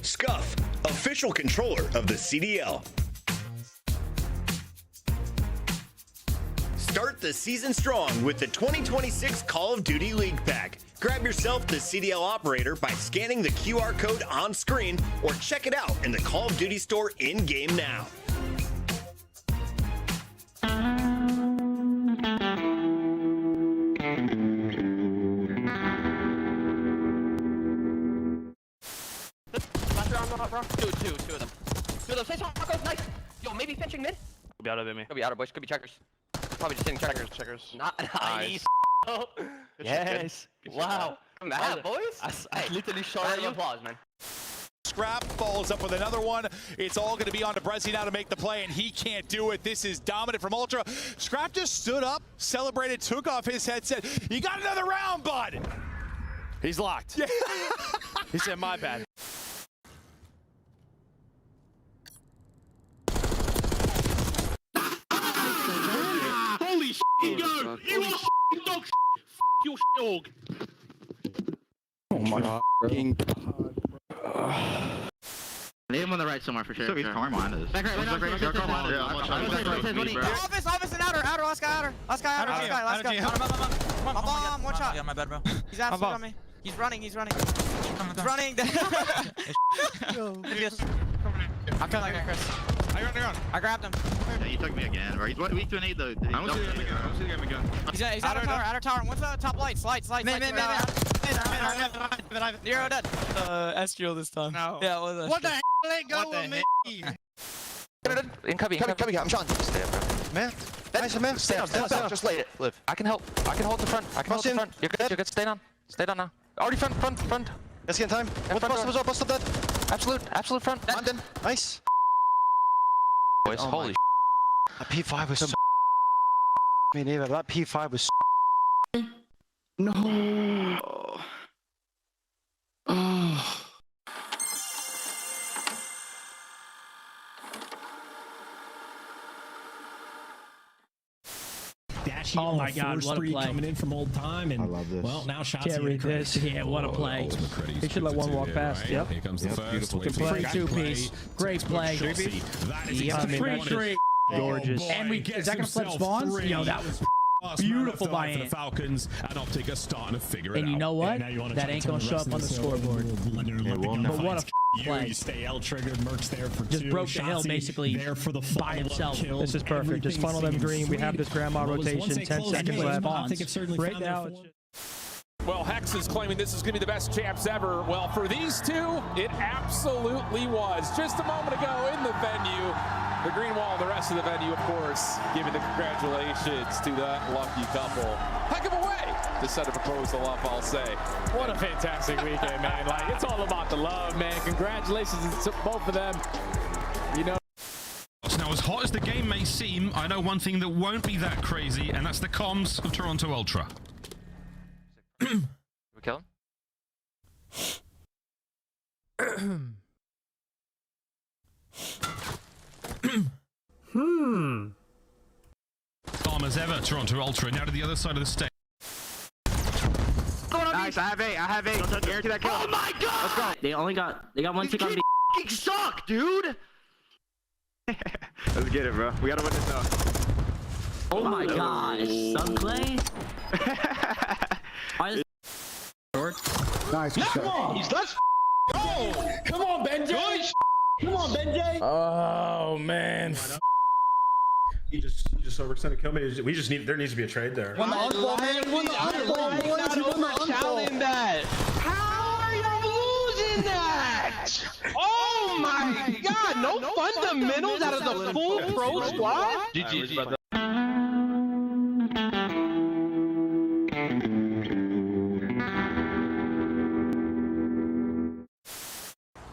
Scuff, official controller of the CDL. Start the season strong with the 2026 Call of Duty League Pack. Grab yourself the CDL operator by scanning the QR code on screen or check it out in the Call of Duty store in-game now. Two of them. Say something, Marcos, nice. Yo, maybe finching mid. Could be out of it, me. Could be outer, boys. Could be checkers. Probably just hitting checkers. Nice. Yes. Wow. Come on, boys. I literally shot you. Applause, man. Scrap follows up with another one. It's all going to be on to Brezzy now to make the play, and he can't do it. This is dominant from Ultra. Scrap just stood up, celebrated, took off his headset. You got another round, bud. He's locked. Yeah. He said, my bad. Holy shit, go! You are dog shit! Your dog! Oh my fucking Leave him on the right somewhere for sure. So he's calling mine is. Back right. Office and outer, last guy outer. Last guy. Bomb, one shot. Yeah, my bad, bro. He's absolutely on me. He's running. He's running. I feel like Chris. I grabbed him. Yeah, you took me again, bro. He's weak to an 8 though. I don't see the game again. He's outer tower. What's the top light? Slide. Mid. Zero dead. Astral this time. No. Yeah, what the hell ain't going with me? In cubby. I'm shot. Stay up, bro. Man. Nice, man. Stay down. Just lay it. Live. I can help. I can hold the front. You're good. Stay down. Stay down now. Already front. Let's get time. Bust up that. Absolute front. London. Nice. Boys, holy that P5 was so me neither. That P5 was no. Oh. Oh my God, what a play. Coming in from old time, and I love this. Well, now shots this. Yeah, what a play. He should let one walk past. Right? Yep. Here comes the first. Good play. Free two-piece. Great play. That is exactly gorgeous. And is that going to flip spawns? Yo, that was beautiful by the Falcons, and Optic are starting to figure it out. And you know what? That ain't going to show up on the scoreboard. But what a play. You stay L-triggered, Merc's there for just 2. Broke the hill basically there for the by himself. This is perfect. Just funnel them green. We have this grandma rotation. 10 seconds left. I think it's certainly right now. Well, Hex is claiming this is going to be the best champs ever. Well, for these two, it absolutely was. Just a moment ago in the venue, the green wall, the rest of the venue, of course, giving the congratulations to that lucky couple. Heck of a way to set a proposal up, I'll say. What a fantastic weekend, man. Like, it's all about the love, man. Congratulations to both of them. You know. Now, as hot as the game may seem, I know one thing that won't be that crazy, and that's the comms of Toronto Ultra. We kill him? Calm as ever, Toronto Ultra. Now to the other side of the stage. Nice, I have 8. Don't guarantee that kill. Oh my God! Let's go. They got one tick on B. You suck, dude! Let's get it, bro. We gotta win this now. Oh my gosh, Sunplay? Nice. Let's go! Come on, Benjay! Come on, Benjay! Oh, man. You just overextended kill me. We just need. There needs to be a trade there. Won the uncle, man. Won the uncle. Challenge that. How are you losing that? Oh my God! No fundamentals out of the full pro squad. GG, brother.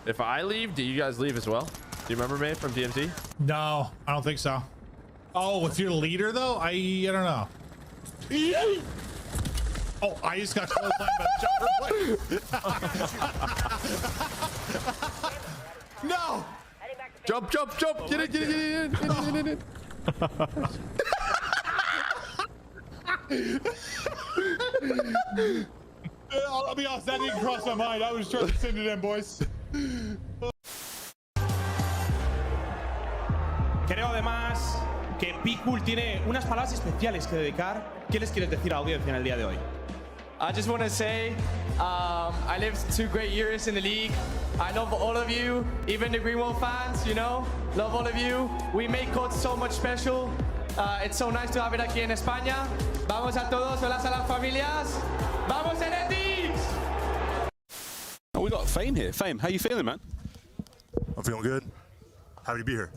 If I leave, do you guys leave as well? Do you remember me from DMZ? No, I don't think so. Oh, if you're the leader though, I don't know. Oh, I just got clotheslined by the jumper. No! Jump! Get it! I'll be honest, that didn't cross my mind. I was trying to send it in, boys. Queremos además que P-Cool tiene unas palabras especiales que dedicar. ¿Qué les quieres decir a la audiencia en el día de hoy? I just want to say I lived 2 great years in the league. I love all of you, even the Greenwell fans, you know. Love all of you. We make COD so much special. It's so nice to have it aquí en España. Vamos a todos, hola a las familias. Vamos Enetis! Oh, we got Fame here. Fame, how you feeling, man? I'm feeling good. Happy to be here.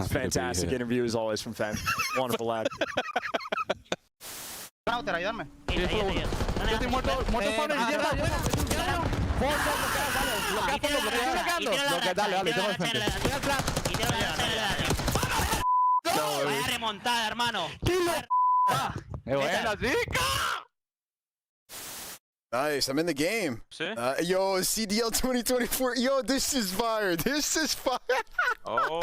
Fantastic interview as always from Fame. Wonderful lad. Router, ayúdame. Yo estoy muerto, para izquierda. Vaya remontada, hermano. Nice, I'm in the game. Yo, CDL 2024. Yo, this is fire. This is fire. Oh.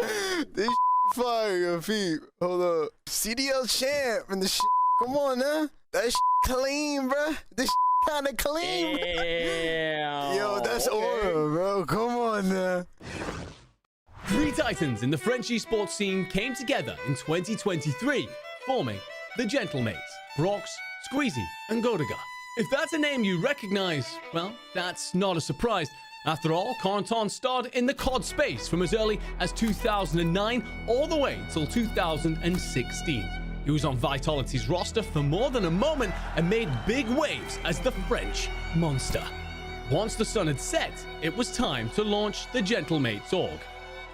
This fire, yo, feet. Hold up. CDL champ and the shit. Come on, huh? That shit clean, bro. This kind of clean. Damn. Yo, that's aura, bro. Come on, now. 3 titans in the French esports scene came together in 2023, forming the Gentlemates, Brox, Squeezy, and Godaga. If that's a name you recognize, well, that's not a surprise. After all, Corentin starred in the COD space from as early as 2009 all the way till 2016. He was on Vitality's roster for more than a moment and made big waves as the French monster. Once the sun had set, it was time to launch the Gentlemates org.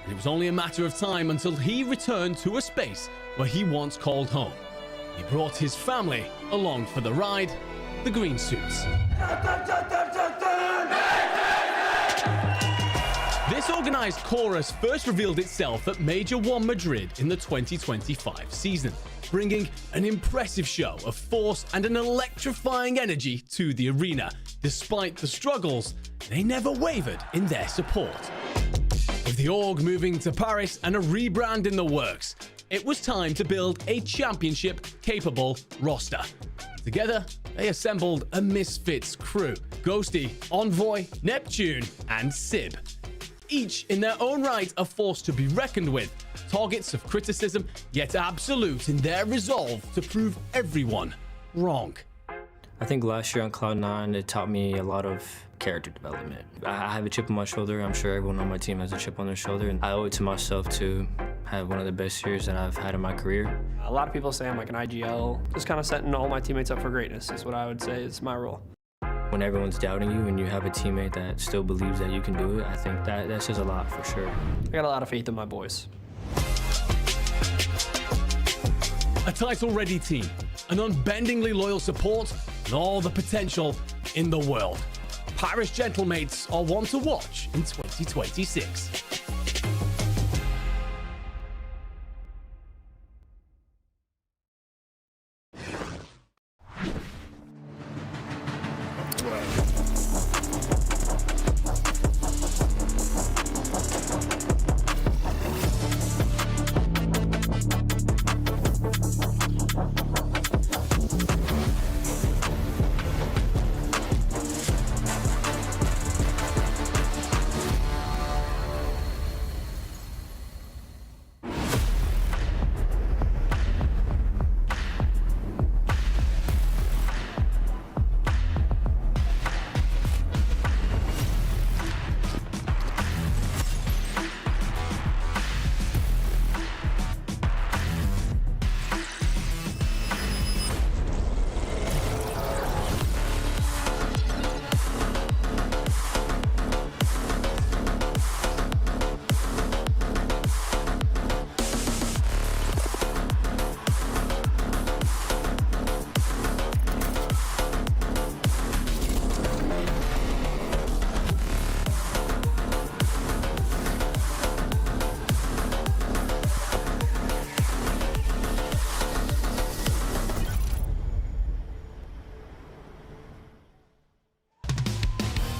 And it was only a matter of time until he returned to a space where he once called home. He brought his family along for the ride, the green suits. This organized chorus first revealed itself at Major 1 Madrid in the 2025 season, bringing an impressive show of force and an electrifying energy to the arena. Despite the struggles, they never wavered in their support. With the org moving to Paris and a rebrand in the works, it was time to build a championship-capable roster. Together, they assembled a misfits crew: Ghosty, Envoy, Neptune, and Sib. Each in their own right a force to be reckoned with, targets of criticism, yet absolute in their resolve to prove everyone wrong. I think last year on Cloud9, it taught me a lot of character development. I have a chip on my shoulder. I'm sure everyone on my team has a chip on their shoulder, and I owe it to myself to have one of the best years that I've had in my career. A lot of people say I'm like an IGL, just kind of setting all my teammates up for greatness is what I would say is my role. When everyone's doubting you and you have a teammate that still believes that you can do it, I think that says a lot for sure. I got a lot of faith in my boys. A title-ready team, an unbendingly loyal support, and all the potential in the world. Paris Gentlemates are one to watch in 2026.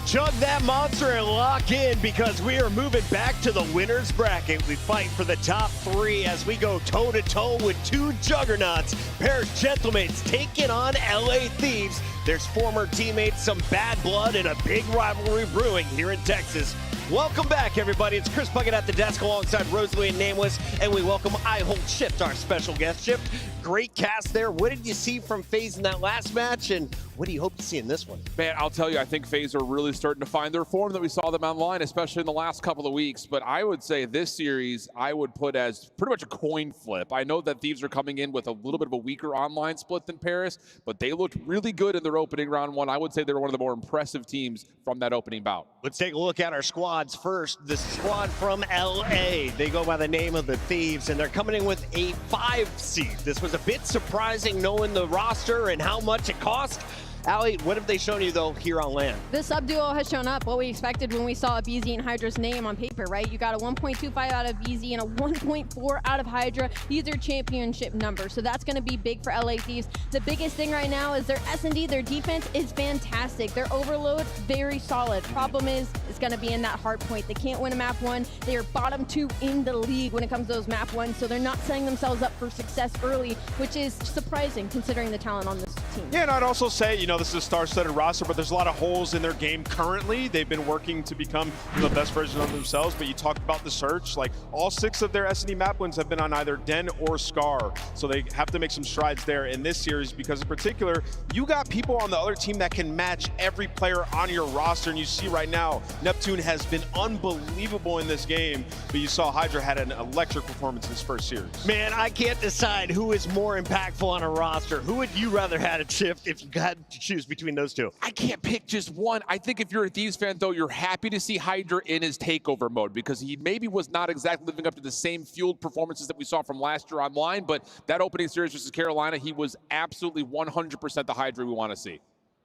Chug that monster and lock in, because we are moving back to the winner's bracket. We fight for the top 3 as we go toe-to-toe with 2 juggernauts. Paris Gentlemates taking on LA Thieves. There's former teammates, some bad blood, and a big rivalry brewing here in Texas. Welcome back, everybody. It's Chris Puckett at the desk alongside Rosalie and Nameless, and we welcome I Hold Shift, our special guest. Shift, great cast there. What did you see from FaZe in that last match, and what do you hope to see in this one? Man, I'll tell you, I think FaZe are really starting to find their form that we saw them online, especially in the last couple of weeks. But I would say this series, I would put as pretty much a coin flip. I know that Thieves are coming in with a little bit of a weaker online split than Paris, but they looked really good in their opening round one. I would say they were one of the more impressive teams from that opening bout. Let's take a look at our squads first. The squad from LA. They go by the name of the Thieves, and they're coming in with a 5 seed. This was a bit surprising knowing the roster and how much it cost. Allie, what have they shown you, though, here on land? The sub-duo has shown up what we expected when we saw BZ and Hydra's name on paper, right? You got a 1.25 out of BZ and a 1.4 out of Hydra. These are championship numbers, so that's going to be big for LA Thieves. The biggest thing right now is their S&D, their defense is fantastic. Their overload, very solid. Problem is, it's going to be in that hard point. They can't win a map 1. They are bottom 2 in the league when it comes to those map 1s, so they're not setting themselves up for success early, which is surprising considering the talent on this team. Yeah, and I'd also say, you know, this is a star-studded roster, but there's a lot of holes in their game currently. They've been working to become the best version of themselves, but you talked about the search. Like, all 6 of their S&D map wins have been on either Den or Scar, so they have to make some strides there in this series because, in particular, you got people on the other team that can match every player on your roster, and you see right now, Neptune has been unbelievable in this game, but you saw Hydra had an electric performance in his first series. Man, I can't decide who is more impactful on a roster. Who would you rather have a Shift if you had to choose between those two? I can't pick just one. I think if you're a Thieves fan, though, you're happy to see Hydra in his takeover mode because he maybe was not exactly living up to the same fueled performances that we saw from last year online, but that opening series versus Carolina, he was absolutely 100% the Hydra we want to see.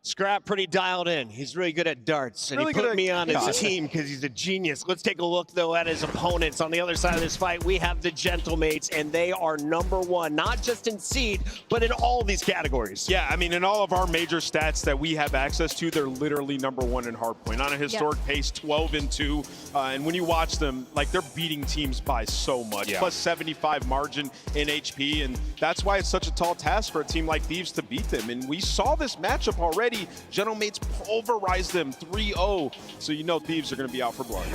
Scrap pretty dialed in. He's really good at darts, and really he put me on his team because he's a genius. Let's take a look, though, at his opponents. On the other side of this fight, we have the Gentlemates, and they are #1, not just in seed, but in all these categories. Yeah, I mean, in all of our major stats that we have access to, they're literally #1 in hardpoint. On a historic pace, 12-2. And when you watch them, like, they're beating teams by so much. Yeah. Plus 75 margin in HP, and that's why it's such a tall task for a team like Thieves to beat them. And we saw this matchup already. Gentlemates pulverized them 3-0, so you know Thieves are going to be out for blood.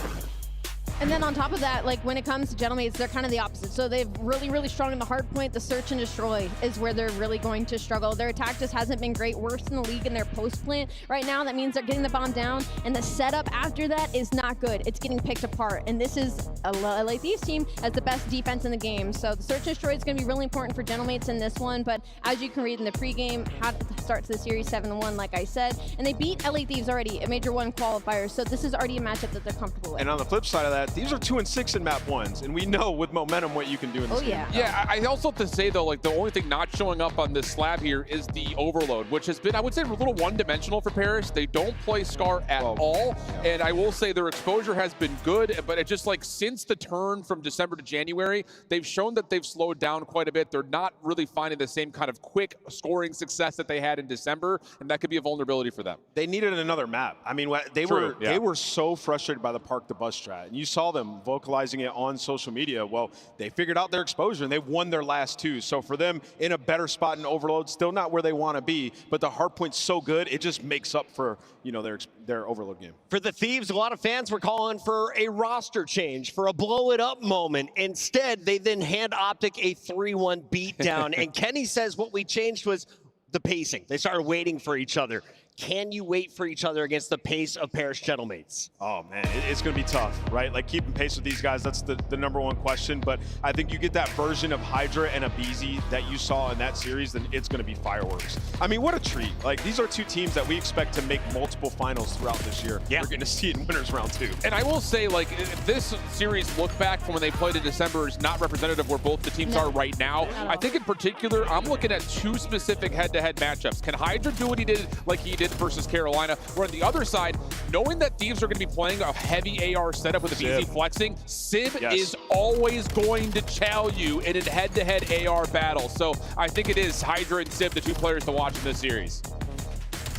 And then on top of that, like when it comes to Gentlemates, they're kind of the opposite. So they've really strong in the hard point. The search and destroy is where they're really going to struggle. Their attack just hasn't been great. Worst in the league in their post plant right now. That means they're getting the bomb down, and the setup after that is not good. It's getting picked apart. And this is a LA Thieves team as the best defense in the game. So the search and destroy is going to be really important for Gentlemates in this one. But as you can read in the pregame, how to start to the series 7-1, like I said. And they beat LA Thieves already, a Major 1 qualifier. So this is already a matchup that they're comfortable with. And on the flip side of that, Thieves are 2-6 in map 1s, and we know with momentum what you can do in this game. Yeah, I also have to say, though, like the only thing not showing up on this slab here is the overload, which has been, I would say, a little one-dimensional for Paris. They don't play Scar at all, and I will say their exposure has been good, but it just like since the turn from December to January, they've shown that they've slowed down quite a bit. They're not really finding the same kind of quick scoring success that they had in December, and that could be a vulnerability for them. They needed another map. I mean, they were so frustrated by the park the bus strat, and you saw them vocalizing it on social media. Well, they figured out their exposure and they won their last 2. So for them, in a better spot in overload, still not where they want to be, but the hard point's so good, it just makes up for, you know, their overload game. For the Thieves, a lot of fans were calling for a roster change, for a blow it up moment. Instead, they then hand Optic a 3-1 beatdown. And Kenny says what we changed was the pacing. They started waiting for each other. Can you wait for each other against the pace of Paris Gentlemates? Oh, man, it's going to be tough, right? Like, keeping pace with these guys, that's the #1 question. But I think you get that version of Hydra and Abizi that you saw in that series, then it's going to be fireworks. I mean, what a treat. Like, these are 2 teams that we expect to make multiple finals throughout this year. Yeah. We're going to see it in winners round 2. And I will say, like, this series look back from when they played in December is not representative where both the teams are right now. I think in particular, I'm looking at 2 specific head-to-head matchups. Can Hydra do what he did like he did versus Carolina? Where on the other side, knowing that Thieves are going to be playing a heavy AR setup with a BZ flexing, Civ is always going to chow you in a head-to-head AR battle. So I think it is Hydra and Civ, the 2 players to watch in this series.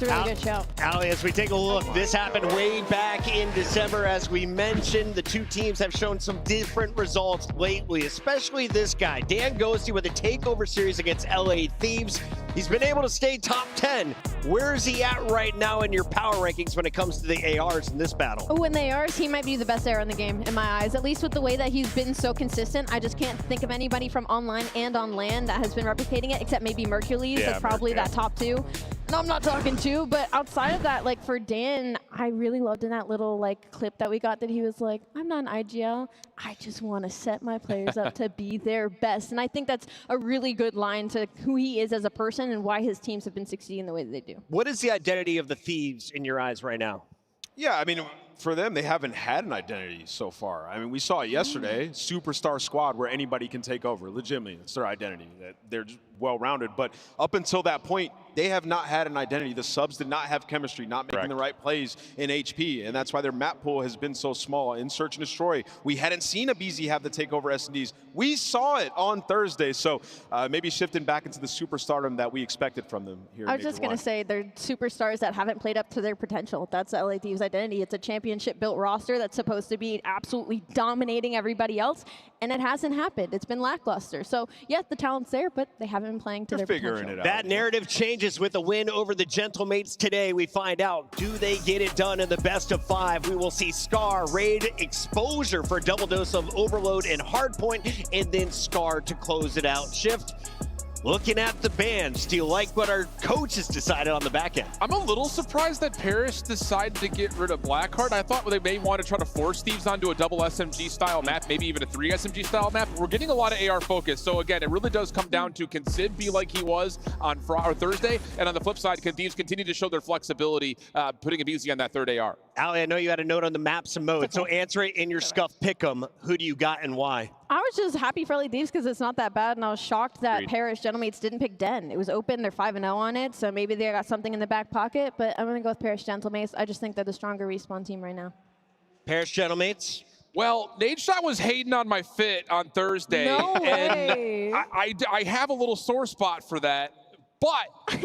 It's a really good show. Ali, as we take a look, this happened way back in December. As we mentioned, the two teams have shown some different results lately, especially this guy, Dan Ghosty, with a takeover series against LA Thieves. He's been able to stay top 10. Where is he at right now in your power rankings when it comes to the ARs in this battle? Oh, in the ARs, he might be the best AR in the game, in my eyes. At least with the way that he's been so consistent. I just can't think of anybody from online and on LAN that has been replicating it, except maybe Mercules. Yeah, That's probably that top 2. And I'm not talking 2, but outside of that, like for Dan, I really loved in that little like clip that we got that he was like, I'm not an IGL. I just want to set my players up to be their best. And I think that's a really good line to who he is as a person and why his teams have been succeeding the way that they do. What is the identity of the Thieves in your eyes right now? Yeah, I mean, for them, they haven't had an identity so far. I mean, we saw it yesterday, superstar squad where anybody can take over. Legitimately, it's their identity. That they're just well-rounded. But up until that point, they have not had an identity. The subs did not have chemistry, not making the right plays in HP, and that's why their map pool has been so small. In Search and Destroy, we hadn't seen a BZ have the takeover S&Ds. We saw it on Thursday, so maybe shifting back into the superstardom that we expected from them here. I was just going to say they're superstars that haven't played up to their potential. That's the LA Thieves identity. It's a championship-built roster that's supposed to be absolutely dominating everybody else, and it hasn't happened. It's been lackluster. So, yes, the talent's there, but they haven't been playing to their potential. That narrative changes with a win over the Gentlemates today. We find out, do they get it done in the best of 5? We will see Scar raid Exposure for a double dose of Overload and Hardpoint, and then Scar to close it out. Shift. Looking at the bans, do you like what our coaches decided on the back end? I'm a little surprised that Parrish decided to get rid of Blackheart. I thought they may want to try to force Thieves onto a double SMG style map, maybe even a 3 SMG style map. We're getting a lot of AR focus. So again, it really does come down to, can Sid be like he was on Thursday? And on the flip side, can Thieves continue to show their flexibility, putting a BZ on that third AR? Ali, I know you had a note on the maps and modes, so answer it in your Scuff Pick'em. Who do you got and why? I was just happy for LA Thieves because it's not that bad, and I was shocked that Parrish Gentlemates didn't pick Den. It was open, they're 5-0 on it, so maybe they got something in the back pocket, but I'm going to go with Parrish Gentlemates. I just think they're the stronger respawn team right now. Parrish Gentlemates? Well, Nadeshot was hating on my fit on Thursday, No way. and I have a little sore spot for that, but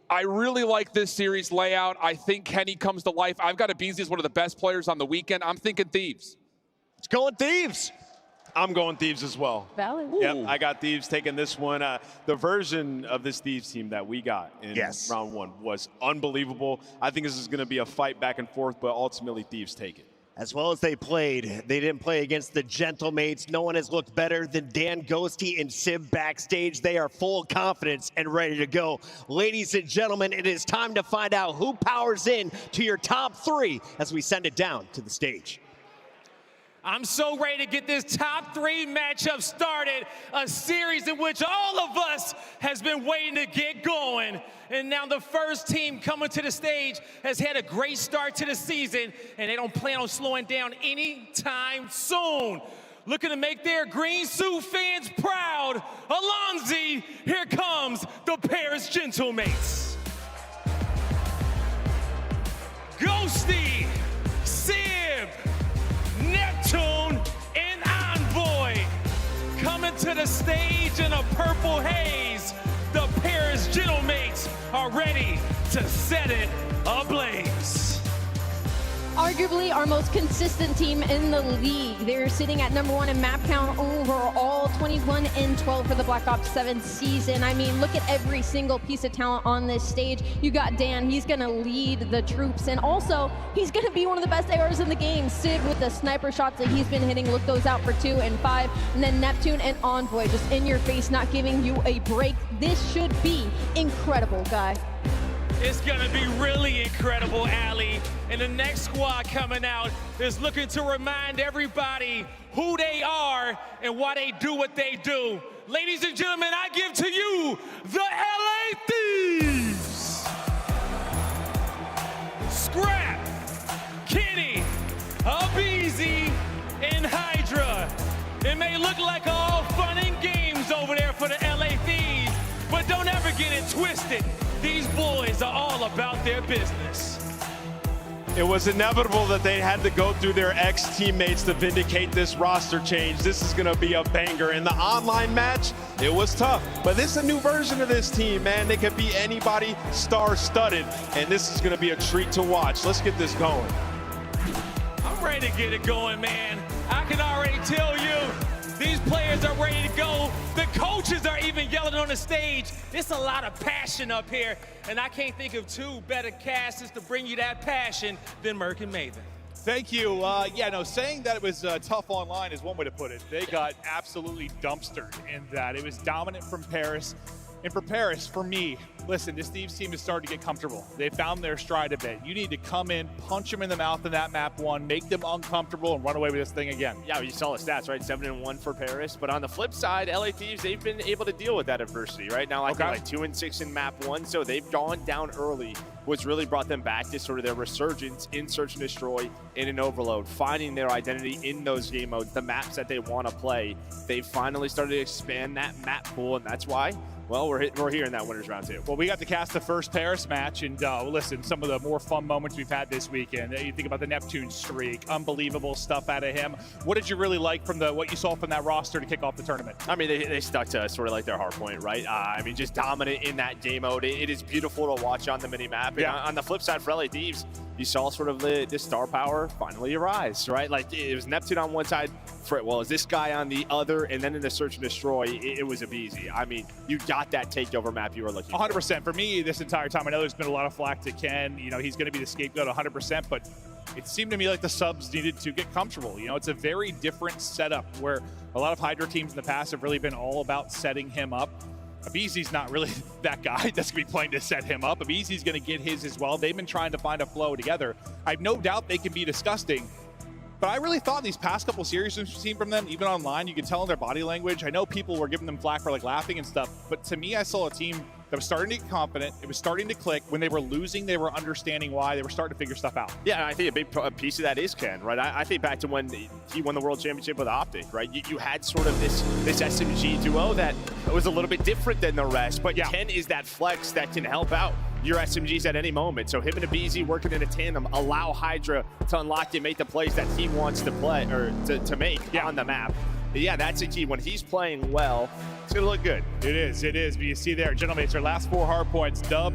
I really like this series layout. I think Kenny comes to life. I've got a BZ as one of the best players on the weekend. I'm thinking Thieves. It's going Thieves. I'm going Thieves as well. Valid. Yep, I got Thieves taking this one. The version of this Thieves team that we got in round 1 was unbelievable. I think this is going to be a fight back and forth, but ultimately Thieves take it. As well as they played, they didn't play against the Gentlemates. No one has looked better than Dan Ghosty and Sib backstage. They are full of confidence and ready to go. Ladies and gentlemen, it is time to find out who powers in to your top 3 as we send it down to the stage. I'm so ready to get this top 3 matchup started, a series in which all of us has been waiting to get going. And now the first team coming to the stage has had a great start to the season, and they don't plan on slowing down anytime soon. Looking to make their green suit fans proud, Alonzi, here comes the Paris Gentlemates. Ghosty, Sib, Neptune, and Envoy coming to the stage in a purple haze. The Paris Gentlemates are ready to set it ablaze. Arguably our most consistent team in the league. They're sitting at #1 in map count overall, 21-12 for the Black Ops 7 season. I mean, look at every single piece of talent on this stage. You got Dan, he's gonna lead the troops, and also he's gonna be one of the best ARs in the game. Sid with the sniper shots that he's been hitting, look those out for 2 and 5, and then Neptune and Envoy just in your face, not giving you a break. This should be incredible, guy. It's gonna be really incredible, Ali. And the next squad coming out is looking to remind everybody who they are and why they do what they do. Ladies and gentlemen, I give to you the LA Thieves. Scrap, Kenny, Abizi, and Hydra. It may look like all fun and games over there for the LA Thieves, but don't ever get it twisted. These boys are all about their business. It was inevitable that they had to go through their ex-teammates to vindicate this roster change. This is going to be a banger. In the online match, it was tough. But this is a new version of this team, man. They could be anybody, star-studded. And this is going to be a treat to watch. Let's get this going. I'm ready to get it going, man. I can already tell you, these players are ready to go. The coaches are even yelling on the stage. There's a lot of passion up here, and I can't think of two better casters to bring you that passion than Merc and Maven. Thank you. Yeah, no, saying that it was tough online is one way to put it. They got absolutely dumpstered in that. It was dominant from Paris. And for Paris, for me, listen, this Thieves team is starting to get comfortable. They found their stride a bit. You need to come in, punch them in the mouth in that map one, make them uncomfortable, and run away with this thing again. Yeah, you saw the stats, right? 7-1 for Paris. But on the flip side, LA Thieves, they've been able to deal with that adversity, right? Now, I think like 2-6 in map one, so they've gone down early. What's really brought them back to sort of their resurgence in Search and Destroy, in an Overload, finding their identity in those game modes, the maps that they want to play. They've finally started to expand that map pool, and that's why, well, we're here in that winners round two. Well, we got to cast the first Paris match, and listen, some of the more fun moments we've had this weekend. You think about the Neptune streak, unbelievable stuff out of him. What did you really like from what you saw from that roster to kick off the tournament? I mean, they stuck to sort of like their hard point, right? I mean, just dominant in that game mode. It is beautiful to watch on the mini map. Yeah. And on the flip side for LA Thieves, you saw sort of the star power finally arise, right? Like it was Neptune on one side, well, is this guy on the other, and then in the Search and Destroy, it was a beezy. I mean, you got that takeover map you were looking 100%. For me, this entire time, I know there's been a lot of flack to Ken. You know, he's going to be the scapegoat 100%, but it seemed to me like the subs needed to get comfortable. You know, it's a very different setup where a lot of Hydra teams in the past have really been all about setting him up. Abizi's not really that guy that's going to be playing to set him up. Abizi's going to get his as well. They've been trying to find a flow together. I have no doubt they can be disgusting, but I really thought these past couple series we've seen from them, even online, you could tell in their body language. I know people were giving them flack for like laughing and stuff, but to me, I saw a team that was starting to get confident. It was starting to click. When they were losing, they were understanding why. They were starting to figure stuff out. Yeah, and I think a big piece of that is Ken, right? I think back to when he won the World Championship with Optic, right? You had sort of this SMG duo that was a little bit different than the rest, but yeah, Ken is that flex that can help out your SMGs at any moment. So him and Abizi working in a tandem allow Hydra to unlock and make the plays that he wants to play or to make on the map. But yeah, that's a key. When he's playing well, it's going to look good. It is. But you see there, gentlemen, it's their last 4 hard points. Dub.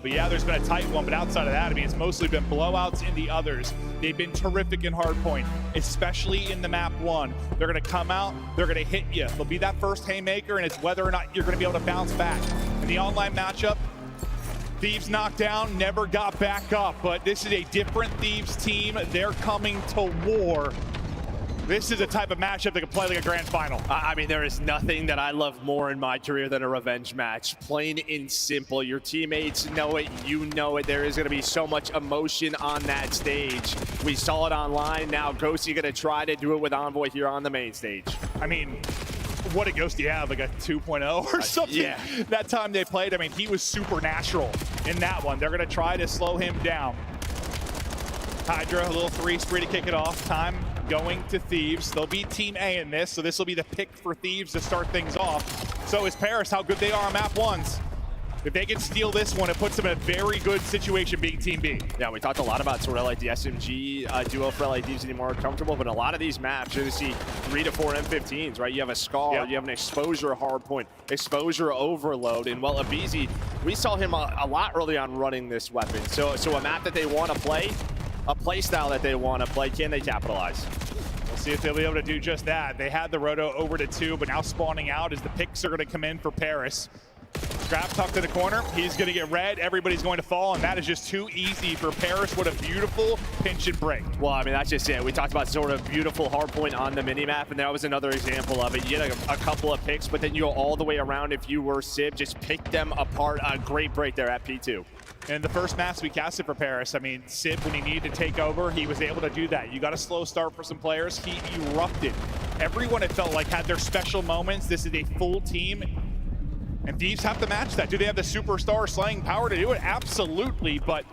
Yeah, there's been a tight one, but outside of that, I mean, it's mostly been blowouts in the others. They've been terrific in hard point, especially in the map one. They're going to come out, they're going to hit you. They'll be that first haymaker, and it's whether or not you're going to be able to bounce back. In the online matchup, Thieves knocked down, never got back up, but this is a different Thieves team. They're coming to war. This is a type of matchup that can play like a grand final. I mean, there is nothing that I love more in my career than a revenge match. Plain and simple. Your teammates know it, you know it. There is going to be so much emotion on that stage. We saw it online. Now Ghosty going to try to do it with Envoy here on the main stage. I mean, what did Ghosty have, like a 2.0 or something? Yeah. That time they played, I mean, he was supernatural in that one. They're going to try to slow him down. Hydra, a little 3 spree to kick it off. Time going to Thieves. They'll be Team A in this, so this will be the pick for Thieves to start things off. So is Paris, how good they are on map ones. If they can steal this one, it puts them in a very good situation being Team B. Yeah, we talked a lot about sort of like the SMG duo for LA Thieves getting more comfortable, but in a lot of these maps, you're going to see 3 to 4 M15s, right? You have a Scar, you have an Exposure hardpoint, Exposure Overload, and well, Abizi, we saw him a lot early on running this weapon. So a map that they want to play, a play style that they want to play, can they capitalize? We'll see if they'll be able to do just that. They had the Roto over to 2, but now spawning out as the picks are going to come in for Paris. Trap tucked in the corner. He's going to get red. Everybody's going to fall, and that is just too easy for Paris. What a beautiful pinch and break. Well, I mean, that's just it. We talked about sort of beautiful hardpoint on the minimap, and that was another example of it. You had a couple of picks, but then you go all the way around. If you were Sib, just pick them apart. A great break there at P2. And the first match we casted for Paris, I mean, Sib, when he needed to take over, he was able to do that. You got a slow start for some players. He erupted. Everyone, it felt like, had their special moments. This is a full team. And Thieves have to match that. Do they have the superstar slaying power to do it? Absolutely, but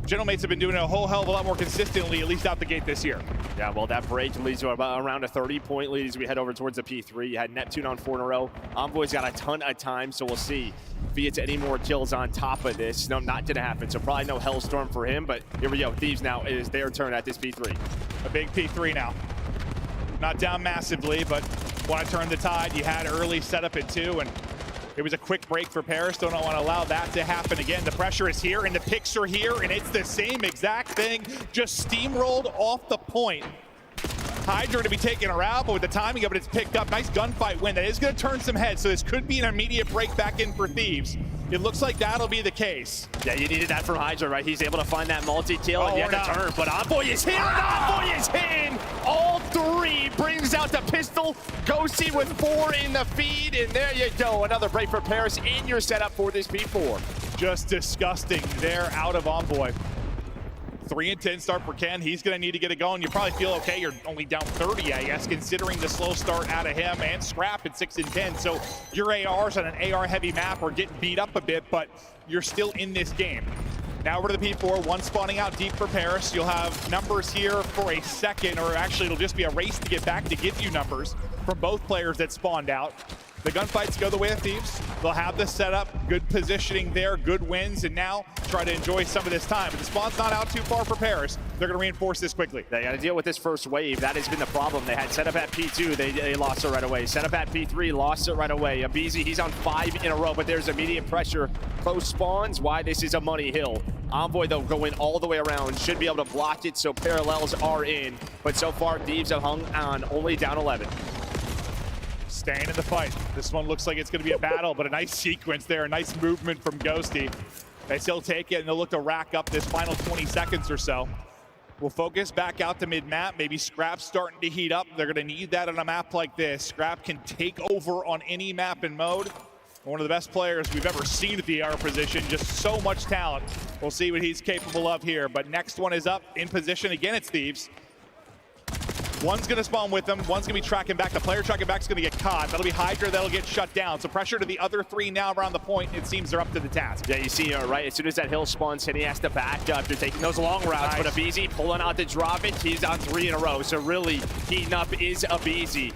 Gentlemates have been doing it a whole hell of a lot more consistently, at least out the gate this year. Yeah, well, that break leads to about around a 30-point lead as we head over towards the P3. You had Neptune on 4 in a row. Envoy's got a ton of time, so we'll see. Fiat's any more kills on top of this. No, not gonna happen. So probably no Hellstorm for him, but here we go. Thieves now, it is their turn at this P3. A big P3 now. Not down massively, but want to turn the tide. You had early setup at 2, and it was a quick break for Paris. Don't want to allow that to happen again. The pressure is here, and the picks are here, and it's the same exact thing, just steamrolled off the point. Hydra to be taking her out, but with the timing of it, it's picked up. Nice gunfight win. That is going to turn some heads, so this could be an immediate break back in for Thieves. It looks like that'll be the case. Yeah, you needed that from Hydra, right? He's able to find that multi-kill and yet a turn, but Envoy is hit, Envoy is hit! All 3 brings out the pistol. Ghosty with 4 in the feed, and there you go. Another break for Paris in your setup for this P4. Just disgusting there out of Envoy. 3 and 10 start for Ken. He's going to need to get it going. You probably feel okay. You're only down 30, I guess, considering the slow start out of him and Scrap at 6 and 10. So your ARs on an AR-heavy map are getting beat up a bit, but you're still in this game. Now over to the P4, 1 spawning out deep for Paris. You'll have numbers here for a second, or actually it'll just be a race to get back to give you numbers from both players that spawned out. The gunfights go the way of Thieves. They'll have the setup, good positioning there, good wins, and now try to enjoy some of this time. But the spawn's not out too far for Paris. They're going to reinforce this quickly. They got to deal with this first wave. That has been the problem. They had setup at P2. They lost it right away. Setup at P3, lost it right away. Abizi, he's on 5 in a row, but there's immediate pressure. Close spawns, why this is a money hill. Envoy, though, going all the way around, should be able to block it, so parallels are in. But so far, Thieves have hung on, only down 11. Staying in the fight. This one looks like it's going to be a battle, but a nice sequence there, a nice movement from Ghosty. They still take it, and they'll look to rack up this final 20 seconds or so. We'll focus back out to mid-map. Maybe Scrap's starting to heat up. They're going to need that on a map like this. Scrap can take over on any map and mode. One of the best players we've ever seen at the AR position. Just so much talent. We'll see what he's capable of here. But next one is up in position. Again, it's Thieves. One's going to spawn with them. One's going to be tracking back. The player tracking back is going to get caught. That'll be Hydra. That'll get shut down. So pressure to the other 3 now around the point. It seems they're up to the task. Yeah, you see, right, as soon as that hill spawns, he has to back up. They're taking those long routes, but Abizi pulling out to drop it. He's on 3 in a row. So really, heating up is Abizi.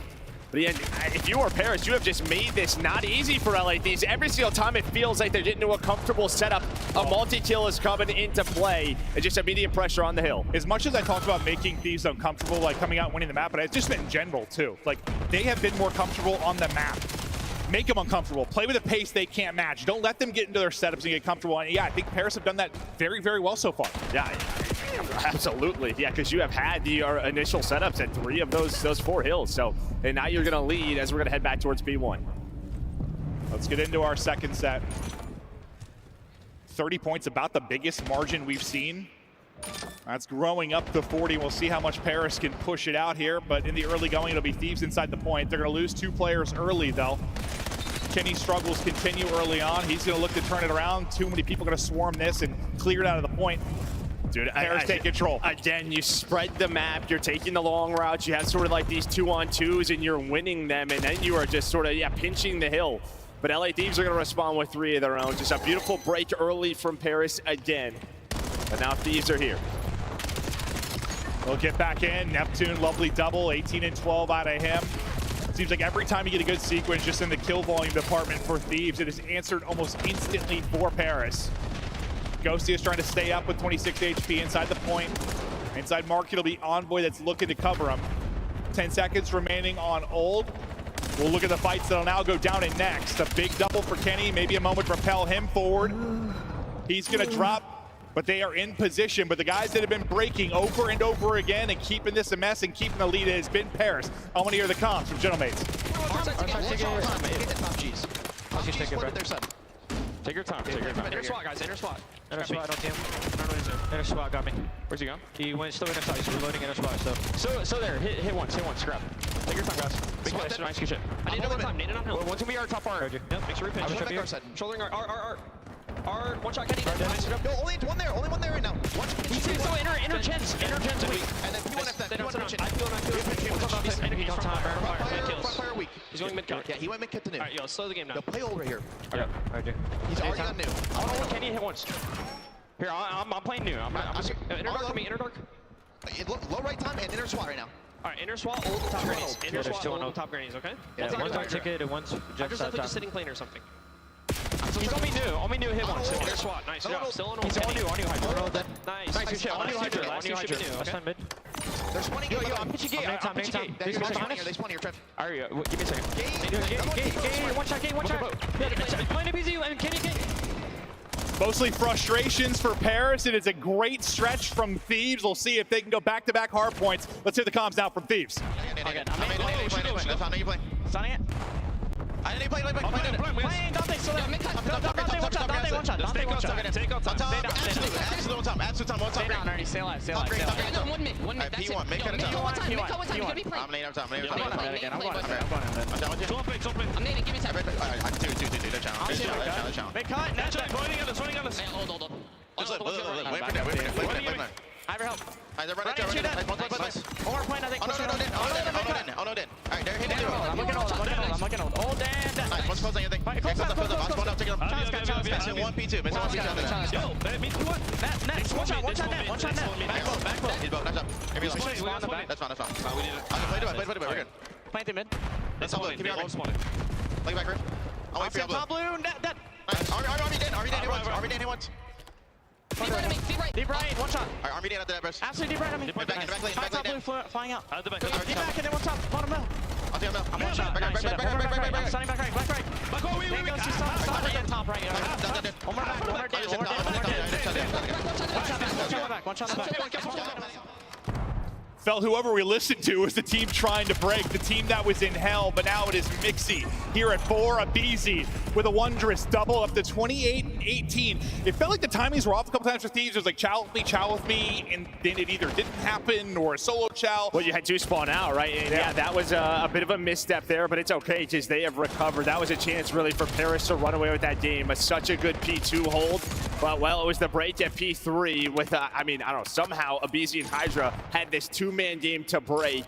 But again, if you are Paris, you have just made this not easy for LA Thieves. Every single time it feels like they're getting to a comfortable setup, a multi-kill is coming into play. It's just immediate pressure on the hill. As much as I talked about making Thieves uncomfortable, like coming out and winning the map, but it's just been in general too. Like, they have been more comfortable on the map. Make them uncomfortable. Play with a pace they can't match. Don't let them get into their setups and get comfortable. And yeah, I think Paris have done that very, very well so far. Yeah, absolutely. Yeah, because you have had your initial setups at 3 of those 4 hills. So, and now you're going to lead as we're going to head back towards B1. Let's get into our second set. 30 points, about the biggest margin we've seen. That's growing up to 40. We'll see how much Paris can push it out here, but in the early going, it'll be Thieves inside the point. They're going to lose 2 players early, though. Kenny's struggles continue early on. He's going to look to turn it around. Too many people are going to swarm this and clear it out of the point. Dude, Paris take control. Again, you spread the map. You're taking the long routes. You have sort of like these 2-on-2s, and you're winning them, and then you are just sort of, pinching the hill. But LA Thieves are going to respond with 3 of their own. Just a beautiful break early from Paris again. But now Thieves are here. We'll get back in. Neptune, lovely double, 18 and 12 out of him. Seems like every time you get a good sequence just in the kill volume department for Thieves, it is answered almost instantly for Paris. Ghosty is trying to stay up with 26 HP inside the point. Inside mark, it'll be Envoy that's looking to cover him. 10 seconds remaining on Old. We'll look at the fights that'll now go down in next. A big double for Kenny, maybe a moment to propel him forward. He's gonna drop, but they are in position. But the guys that have been breaking over and over again and keeping this a mess and keeping the lead has been Paris. I want to hear the comms from Gentlemates. Take your time, take your time. Inner SWAT, guys, inner SWAT. Inner SWAT, I don't see him. Inner SWAT got me. Where's he going? He went still inner SWAT, he's reloading inner SWAT, so there, hit once, scrap. Take your time, guys. Big nice, nice, good shit. I need another time, need it on hill. One's gonna be our top R. Yep, make sure we pinch. Shouldering R. One shot, Kenny. No, only one there right now. He's so inner gens. And then P1 F that. Fire weak. He's going mid-cut. Yeah, he went mid-cut to new. Alright, yo, slow the game now. No, play old right here. Yeah, I do. He's already on new. I don't want Kenny to hit once. Here, I'm playing new. I'm just... Inner dark for me, inner dark. Low right time and inner SWAT right now. Alright, inner SWAT, old top grannies. Inner SWAT, old top grannies, okay? Yeah, one's on ticket and one's just definitely just sitting plane or something. He's on me new. On me new hit once. Inner SWAT. Nice job. Still on He's on new Hydra. Nice. Nice shit. On new Hydra. Last new Hydra. Last time mid. They're spawning. Yo, I'm pitching gate. I'm pitching gate. They spawn here, Trev. Alright, give me a second. Gate. One shot. Playing a BZU and Kenny gate. Mostly frustrations for Paris, and it's a great stretch from Thieves. We'll see if they can go back-to-back hard points. Let's hear the comms now from Thieves. Stunning it. I didn't play. Playing Dante, so Dante one shot. Take out time. Absolute time. Stay down, Ernie. Stay alive. One mid. P1, make it a One time. I'm laying up time. I'm going in. I'm nading, give me time. They're challenge. Make cut. Hold. Wait for that. I have your help. They're running. Nice. One more point, I think. Oh, no, dead. Alright, they're hitting. I'm looking old. Old and Nice, one's closing, I think. Close up. I'm spawned up, taking them. Missing 1P2. Next. One shot net. Back bow. He's bow. Nice job. That's fine. Play to it. We're good. Plant him mid. That's all. Keep your arm. Play back, Riff. I'll wait for you. Top blue. That. Nice. Army dead. Hit once. Deep right. One shot. Alright, Army dead after that, bro. Absolutely deep right on me. Back lane. High top blue flying out. Out the back. Deep back and then one top. Bottom middle. I'll take him I'm one shot. Back. I'm standing back right. Back right. Stop again. Top right. One more back. One shot back. Felt whoever we listened to was the team trying to break, the team that was in hell, but now it is Mixie here at 4, Abizi with a wondrous double up to 28-18. It felt like the timings were off a couple times for Thieves. It was like chow with me, and then it either didn't happen or a solo chow. Well, you had 2 spawn out, right? And yeah, that was a bit of a misstep there, but it's okay because they have recovered. That was a chance really for Paris to run away with that game. Such a good P2 hold, but well, it was the break at P3 with, I don't know, somehow Abizi and Hydra had this 2-man game to break.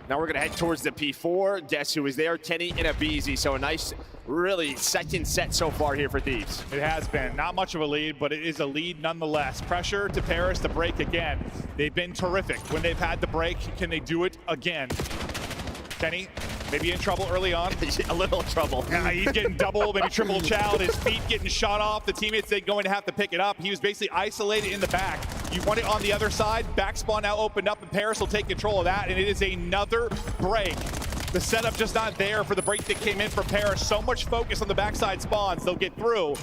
Now we're going to head towards the P4. Guess who is there? Kenny and Abizi. So a nice, really second set so far here for Thieves. It has been. Not much of a lead, but it is a lead nonetheless. Pressure to Paris to break again. They've been terrific when they've had the break. Can they do it again? Kenny, maybe in trouble early on. A little trouble. Yeah, he's getting double, maybe triple chowed. His feet getting shot off. The teammates, they're going to have to pick it up. He was basically isolated in the back. You want it on the other side. Back spawn now opened up, and Paris will take control of that, and it is another break. The setup just not there for the break that came in from Paris. So much focus on the backside spawns. They'll get through,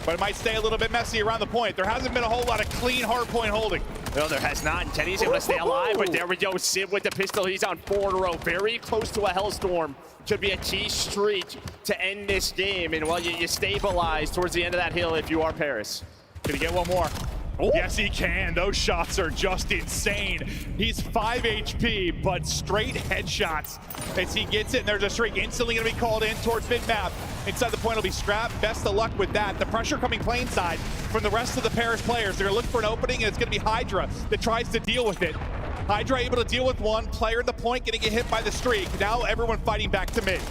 but it might stay a little bit messy around the point. There hasn't been a whole lot of clean hard point holding. No, there has not. And Kenny's able to stay alive, but there we go. Sid with the pistol. He's on 4 in a row. Very close to a Hellstorm. Could be a key streak to end this game. And well, you stabilize towards the end of that hill if you are Paris. Gonna get one more. Oh. Yes, he can. Those shots are just insane. He's 5 HP, but straight headshots as he gets it, and there's a streak instantly going to be called in towards mid-map. Inside the point will be scrapped. Best of luck with that. The pressure coming plane side from the rest of the Paris players. They're looking for an opening, and it's going to be Hydra that tries to deal with it. Hydra able to deal with one. Player at the point getting hit by the streak. Now everyone fighting back to mid.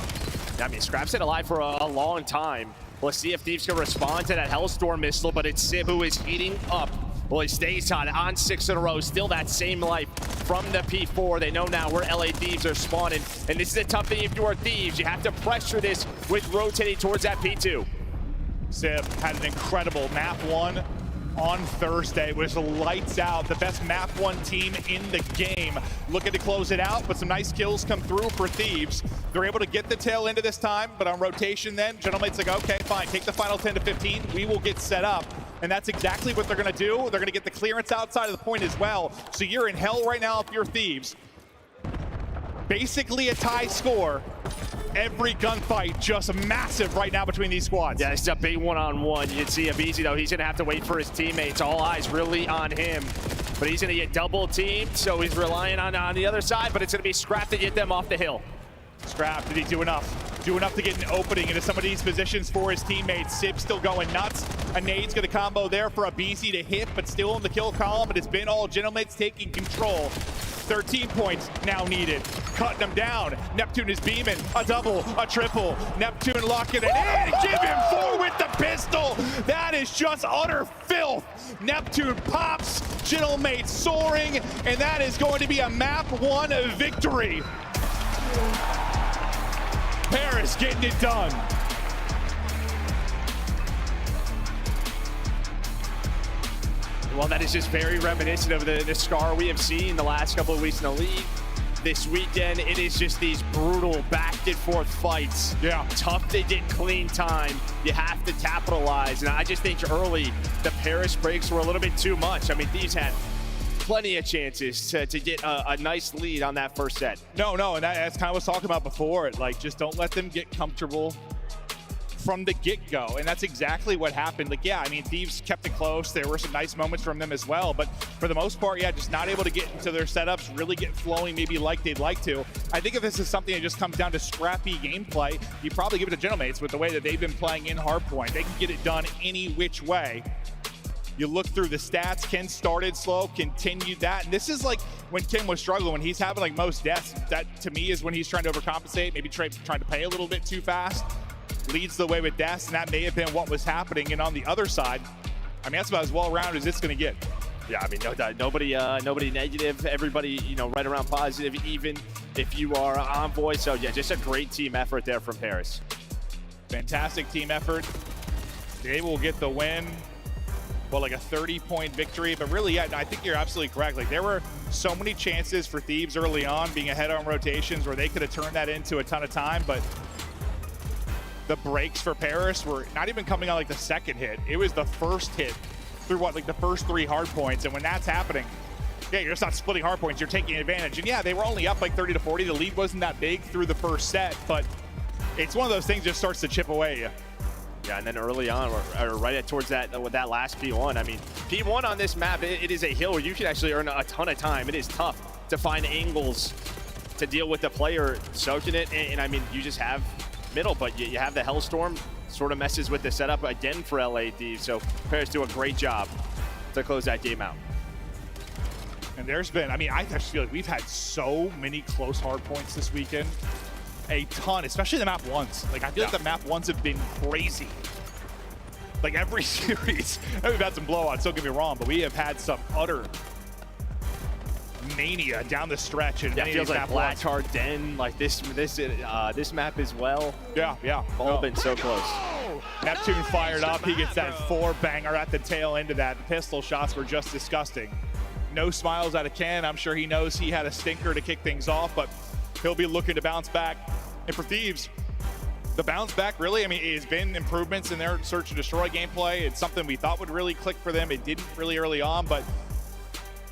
I mean, Scrap's been alive for a long time. Let's see if Thieves can respond to that Hellstorm missile, but it's Sib who is heating up. Well, he stays on 6 in a row. Still that same life from the P4. They know now where LA Thieves are spawning. And this is a tough thing if you are Thieves. You have to pressure this with rotating towards that P2. Sib had an incredible map 1 on Thursday. It was lights out. The best map 1 team in the game. Looking to close it out, but some nice kills come through for Thieves. They're able to get the tail into this time, but on rotation then, Gentleman's like, okay, fine, take the final 10 to 15. We will get set up. And that's exactly what they're going to do. They're going to get the clearance outside of the point as well. So you're in hell right now if you're Thieves. Basically a tie score. Every gunfight just massive right now between these squads. Yeah, it's a big one-on-one. You can see Abizi, though, he's going to have to wait for his teammates. All eyes really on him. But he's going to get double teamed, so he's relying on the other side, but it's going to be Scrap to get them off the hill. Scrap, did he do enough? Do enough to get an opening into some of these positions for his teammates. Sib still going nuts. A nade's going to combo there for Abizi to hit, but still in the kill column. It has been all Gentleman's taking control. 13 points now needed. Cutting them down. Neptune is beaming. A double, a triple. Neptune locking it in. Give him 4 with the pistol. That is just utter filth. Neptune pops. Gentlemate soaring. And that is going to be a map 1 victory. Paris getting it done. Well, that is just very reminiscent of the scar we have seen the last couple of weeks in the league. This weekend, it is just these brutal back and forth fights. Yeah. Tough to get clean time. You have to capitalize. And I just think early, the Paris breaks were a little bit too much. I mean, Thieves had plenty of chances to get a nice lead on that first set. No, and that's kind of what I was talking about before. Like, just don't let them get comfortable from the get-go, and that's exactly what happened. Like, yeah, I mean, Thieves kept it close. There were some nice moments from them as well, but for the most part, yeah, just not able to get into their setups, really get flowing maybe like they'd like to. I think if this is something that just comes down to scrappy gameplay, you probably give it to Gentlemates with the way that they've been playing in hardpoint. They can get it done any which way. You look through the stats, Ken started slow, continued that. And this is like when Ken was struggling, when he's having like most deaths, that to me is when he's trying to overcompensate, maybe trying to play a little bit too fast. Leads the way with deaths, and that may have been what was happening. And on the other side, I mean, that's about as well-rounded as it's going to get. Yeah, I mean, no doubt. Nobody negative. Everybody, you know, right around positive, even if you are Envoy. So, yeah, just a great team effort there from Paris. Fantastic team effort. They will get the win. Well, like a 30-point victory. But really, yeah, I think you're absolutely correct. Like, there were so many chances for Thieves early on, being ahead on rotations, where they could have turned that into a ton of time. But the breaks for Paris were not even coming on like the second hit. It was the first hit through like the first 3 hard points. And when that's happening, yeah, you're just not splitting hard points, you're taking advantage. And yeah, they were only up like 30 to 40. The lead wasn't that big through the first set, but it's one of those things just starts to chip away at you. Yeah, and then early on, or right towards that, with that last P1. I mean, P1 on this map, it is a hill where you can actually earn a ton of time. It is tough to find angles to deal with the player soaking it. And I mean, you just have middle, but you have the Hellstorm, sort of messes with the setup again for LA Thieves. So Paris do a great job to close that game out. And there's been, I mean, I just feel like we've had so many close hard points this weekend. A ton, especially the map ones. Like, I feel like the map ones have been crazy. Like, every series, we've had some blowouts, don't get me wrong, but we have had some utter mania down the stretch. And yeah, it feels like Black Card Den, like this map as well. Yeah. All been so close. Neptune fired up. He gets that 4-banger at the tail end of that. The pistol shots were just disgusting. No smiles out of Ken. I'm sure he knows he had a stinker to kick things off, but he'll be looking to bounce back. And for Thieves, the bounce back really, I mean, it has been improvements in their search and destroy gameplay. It's something we thought would really click for them. It didn't really early on, but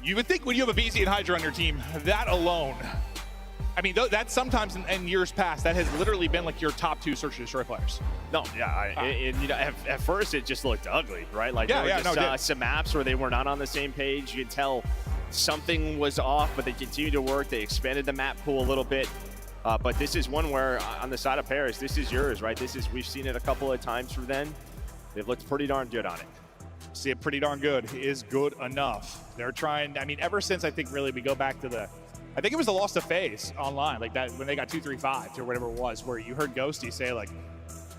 you would think when you have a BZ and Hydra on your team, that alone, I mean, that's sometimes in years past, that has literally been like your top 2 search and destroy players. No, yeah, and you know, at first it just looked ugly, right? Like, yeah, there were just, some maps where they were not on the same page. You could tell something was off, but they continued to work. They expanded the map pool a little bit. But this is one where, on the side of Paris, this is yours, right? We've seen it a couple of times for them. They've looked pretty darn good on it. See it pretty darn good is good enough. They're trying, I mean, ever since I think really we go back to I think it was the loss to FaZe online, like that when they got 2-3-5 or whatever it was, where you heard Ghosty say like,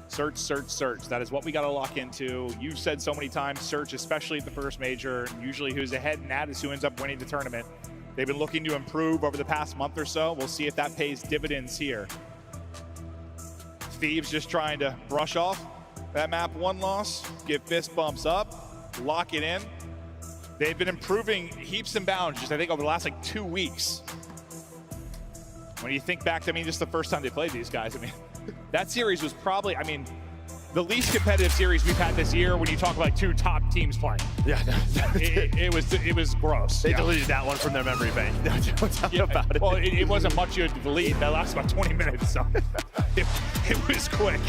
search. That is what we got to lock into. You've said so many times, search, especially at the first major. Usually who's ahead in that is who ends up winning the tournament. They've been looking to improve over the past month or so. We'll see if that pays dividends here. Thieves just trying to brush off that map 1 loss, give fist bumps up, lock it in. They've been improving heaps and bounds just I think over the last like 2 weeks. When you think back to, I mean, just the first time they played these guys, I mean, that series was probably, I mean, the least competitive series we've had this year when you talk about like 2 top teams playing. Yeah, it was gross. They deleted that one from their memory bank. No doubt about it. Well, it wasn't much you had to delete. That lasted about 20 minutes, so it was quick.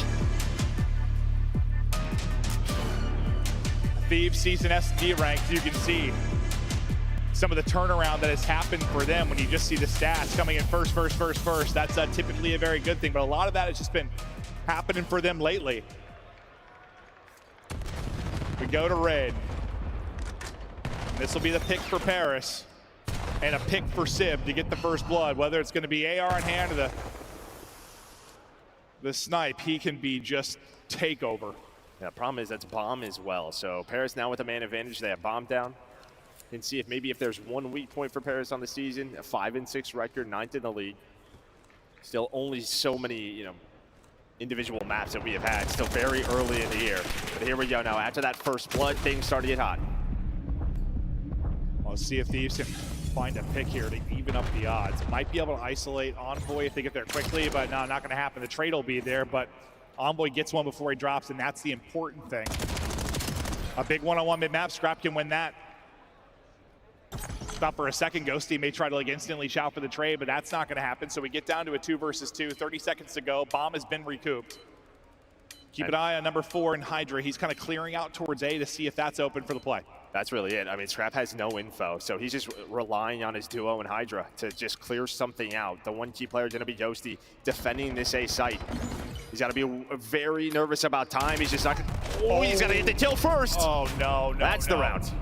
Thieves season S&D ranks, you can see some of the turnaround that has happened for them when you just see the stats coming in first. That's typically a very good thing, but a lot of that has just been happening for them lately. We go to red. This will be the pick for Paris and a pick for Civ to get the first blood, whether it's going to be AR in hand or the snipe. He can be just takeover. Yeah, problem is that's bomb as well. So Paris now with a man advantage. They have bomb down. And see if there's one weak point for Paris on the season. A 5-6 record, 9th in the league. Still only so many, individual maps that we have had. Still very early in the year. But here we go now. After that first blood, things start to get hot. We'll see if Thieves can find a pick here to even up the odds. Might be able to isolate Envoy if they get there quickly, but no, not going to happen. The trade will be there, but Envoy gets one before he drops, and that's the important thing. A big one-on-one mid-map. Scrap can win that. Thought for a second Ghosty may try to like instantly chow for the trade, but that's not going to happen. So we get down to a 2 versus 2. 30 seconds to go. Bomb has been recouped. Keep an eye on number 4 in Hydra. He's kind of clearing out towards A to see if that's open for the play. That's really it. I mean, Scrap has no info, so he's just relying on his duo and Hydra to just clear something out. The one key player is going to be Ghosty defending this A site. He's got to be very nervous about time. He's just not. Oh, he's got to get the kill first. Oh no, that's the round.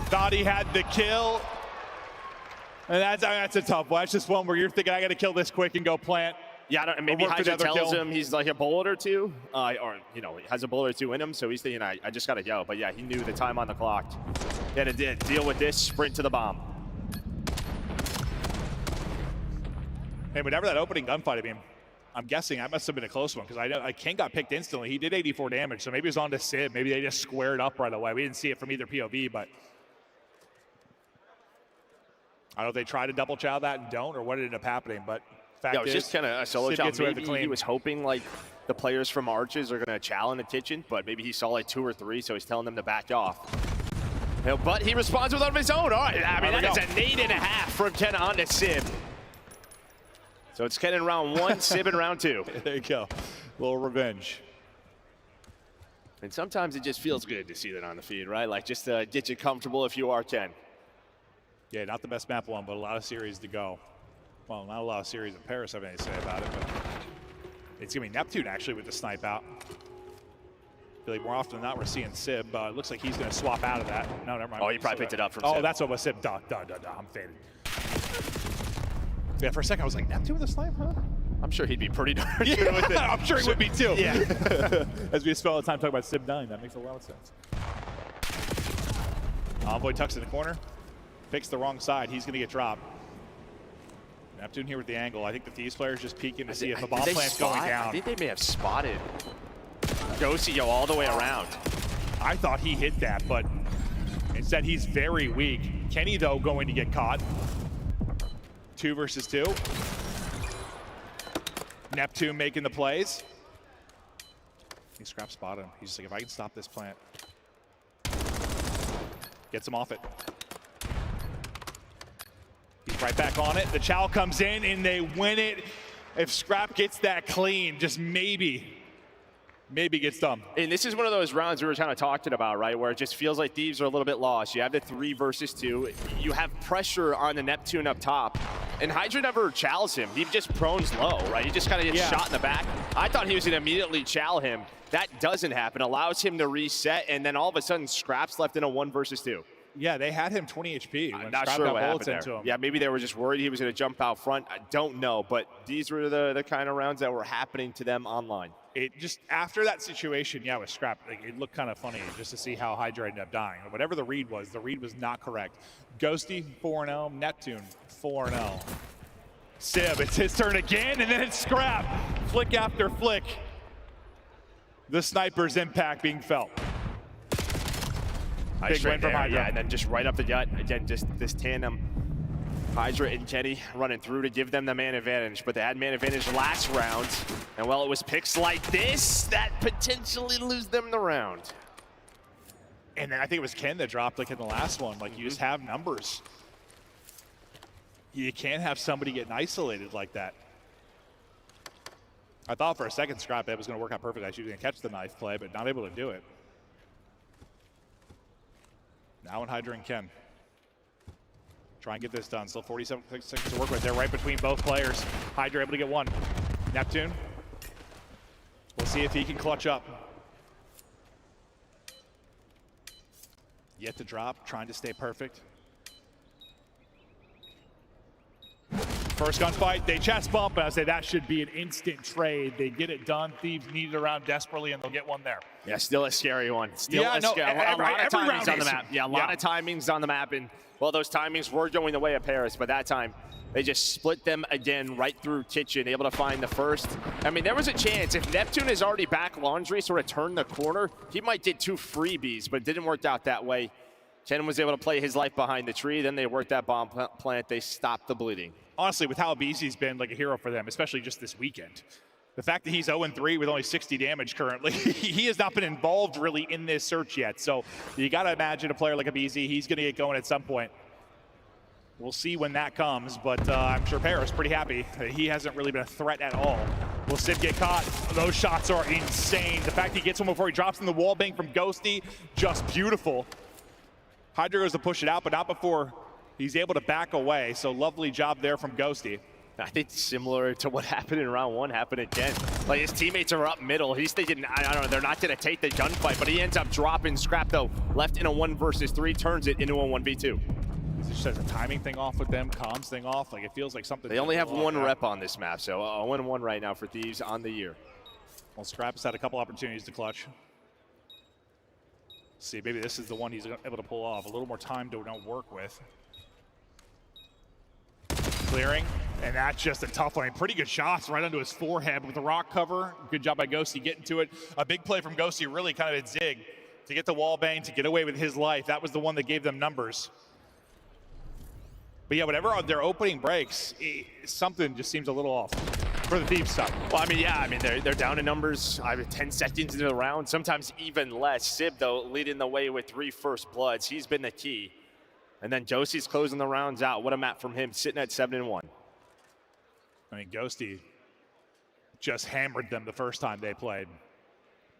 Thought he had the kill. And that's a tough one. That's just one where you're thinking, I got to kill this quick and go plant. Yeah, maybe Hydra tells him he's like a bullet or two, or he has a bullet or two in him, so he's thinking, I just got to go. But yeah, he knew the time on the clock. He had to deal with this, sprint to the bomb. And whenever that opening gunfight, I mean, I'm guessing that must have been a close one, because I Ken got picked instantly. He did 84 damage, so maybe it was on to Sib. Maybe they just squared up right away. We didn't see it from either POV, but I don't know if they try to double chow that and don't, or what ended up happening, but fact it was just kind of a solo chow. Maybe he was hoping like the players from Arches are going to chow in the kitchen, but maybe he saw like 2 or 3, so he's telling them to back off. But he responds with one of his own. All right, I mean, that's a nade and a half from Ken on to Sib. So it's Ken in round 1, Sib in round 2. There you go. A little revenge. And sometimes it just feels good to see that on the feed, right? Like just to get you comfortable if you are Ken. Yeah, not the best map one, but a lot of series to go. Well, not a lot of series in Paris, I have anything to say about it, but it's going to be Neptune, actually, with the snipe out. I feel like more often than not, we're seeing Sib. It looks like he's going to swap out of that. No, never mind. Oh, he probably picked it up from Sib. Oh, that's what was Sib. Duh. I'm faded. Yeah, for a second, I was like, Neptune with a snipe, huh? I'm sure he'd be pretty darn good yeah, with it. I'm sure he would be, too. Yeah. As we spend all the time talking about Sib 9, that makes a lot of sense. Envoy tucks in the corner. Picks the wrong side. He's going to get dropped. Neptune here with the angle. I think the Thieves player is just peeking to see if the bomb plant's going down. I think they may have spotted Ghosty go all the way around. I thought he hit that, but instead he's very weak. Kenny, though, going to get caught. 2 versus 2. Neptune making the plays. He Scrap spotted him. He's just like, if I can stop this plant. Gets him off it. He's right back on it. The chow comes in and they win it. If Scrap gets that clean, just maybe gets done. And this is one of those rounds we were kind of talking about, right? Where it just feels like Thieves are a little bit lost. You have the 3 versus 2. You have pressure on the Neptune up top. And Hydra never chows him. He just prones low, right? He just kind of gets shot in the back. I thought he was going to immediately chow him. That doesn't happen. Allows him to reset, and then all of a sudden Scrap's left in a 1 versus 2. Yeah, they had him 20 HP. I'm not sure what happened there. Yeah, maybe they were just worried he was going to jump out front. I don't know, but these were the kind of rounds that were happening to them online. It just, after that situation, yeah, with Scrap, like, it looked kind of funny just to see how Hydra ended up dying. Whatever the read was not correct. Ghosty, 4-0. Neptune, 4-0. Sib, it's his turn again, and then it's Scrap. Flick after flick. The sniper's impact being felt. Big win from Hydra. Yeah, and then just right up the gut. Again, just this tandem. Hydra and Kenny running through to give them the man advantage, but they had man advantage last round. And well, it was picks like this that potentially lose them the round. And then I think it was Ken that dropped like in the last one. Like, you just have numbers. You can't have somebody getting isolated like that. I thought for a second Scrap that was going to work out perfectly. Actually, he was going to catch the knife play, but not able to do it. Now in Hydra and Ken. Try and get this done. Still 47 seconds to work with. They're right between both players. Hydra able to get one. Neptune. We'll see if he can clutch up. Yet to drop. Trying to stay perfect. First gunfight, they chest bump, and I say that should be an instant trade. They get it done. Thieves need it around desperately, and they'll get one there. Yeah, still a scary one. Still a lot of timings on the is. map. Yeah, a lot of timings on the map, and well, those timings were going the way of Paris, but that time they just split them again right through kitchen, able to find the first. I mean, there was a chance if Neptune is already back laundry, sort of turned the corner, he might get 2 freebies, but it didn't work out that way. Ken was able to play his life behind the tree. Then they worked that bomb plant. They stopped the bleeding. Honestly, with how BZ's been like a hero for them, especially just this weekend. The fact that he's 0-3 with only 60 damage currently, he has not been involved really in this search yet. So you got to imagine a player like a BZ, he's going to get going at some point. We'll see when that comes, but I'm sure Paris pretty happy. He hasn't really been a threat at all. Will Sid get caught? Those shots are insane. The fact he gets one before he drops in the wall bang from Ghosty, just beautiful. Hydra goes to push it out, but not before he's able to back away. So lovely job there from Ghosty. I think similar to what happened in round 1 happened again. Like his teammates are up middle. He's thinking, I don't know, they're not going to take the gunfight, but he ends up dropping Scrap though. Left in a 1 versus 3, turns it into a 1v2. It just has a timing thing off with them, comms thing off. Like it feels like something. They only have 1 rep on this map, so 0-1 right now for Thieves on the year. Well, Scrap has had a couple opportunities to clutch. See, maybe this is the one he's able to pull off. A little more time to work with. Clearing, and that's just a tough one. Pretty good shots right onto his forehead with the rock cover. Good job by Ghosty getting to it. A big play from Ghosty, really kind of a zig to get the wall bang, to get away with his life. That was the one that gave them numbers. But yeah, whenever their opening breaks, something just seems a little off for the Thieves side. Well, I mean, yeah, they're down in numbers. 10 seconds into the round, sometimes even less. Sib, though, leading the way with 3 first bloods. He's been the key. And then Ghosty's closing the rounds out. What a map from him, sitting at 7-1. I mean, Ghosty just hammered them the first time they played.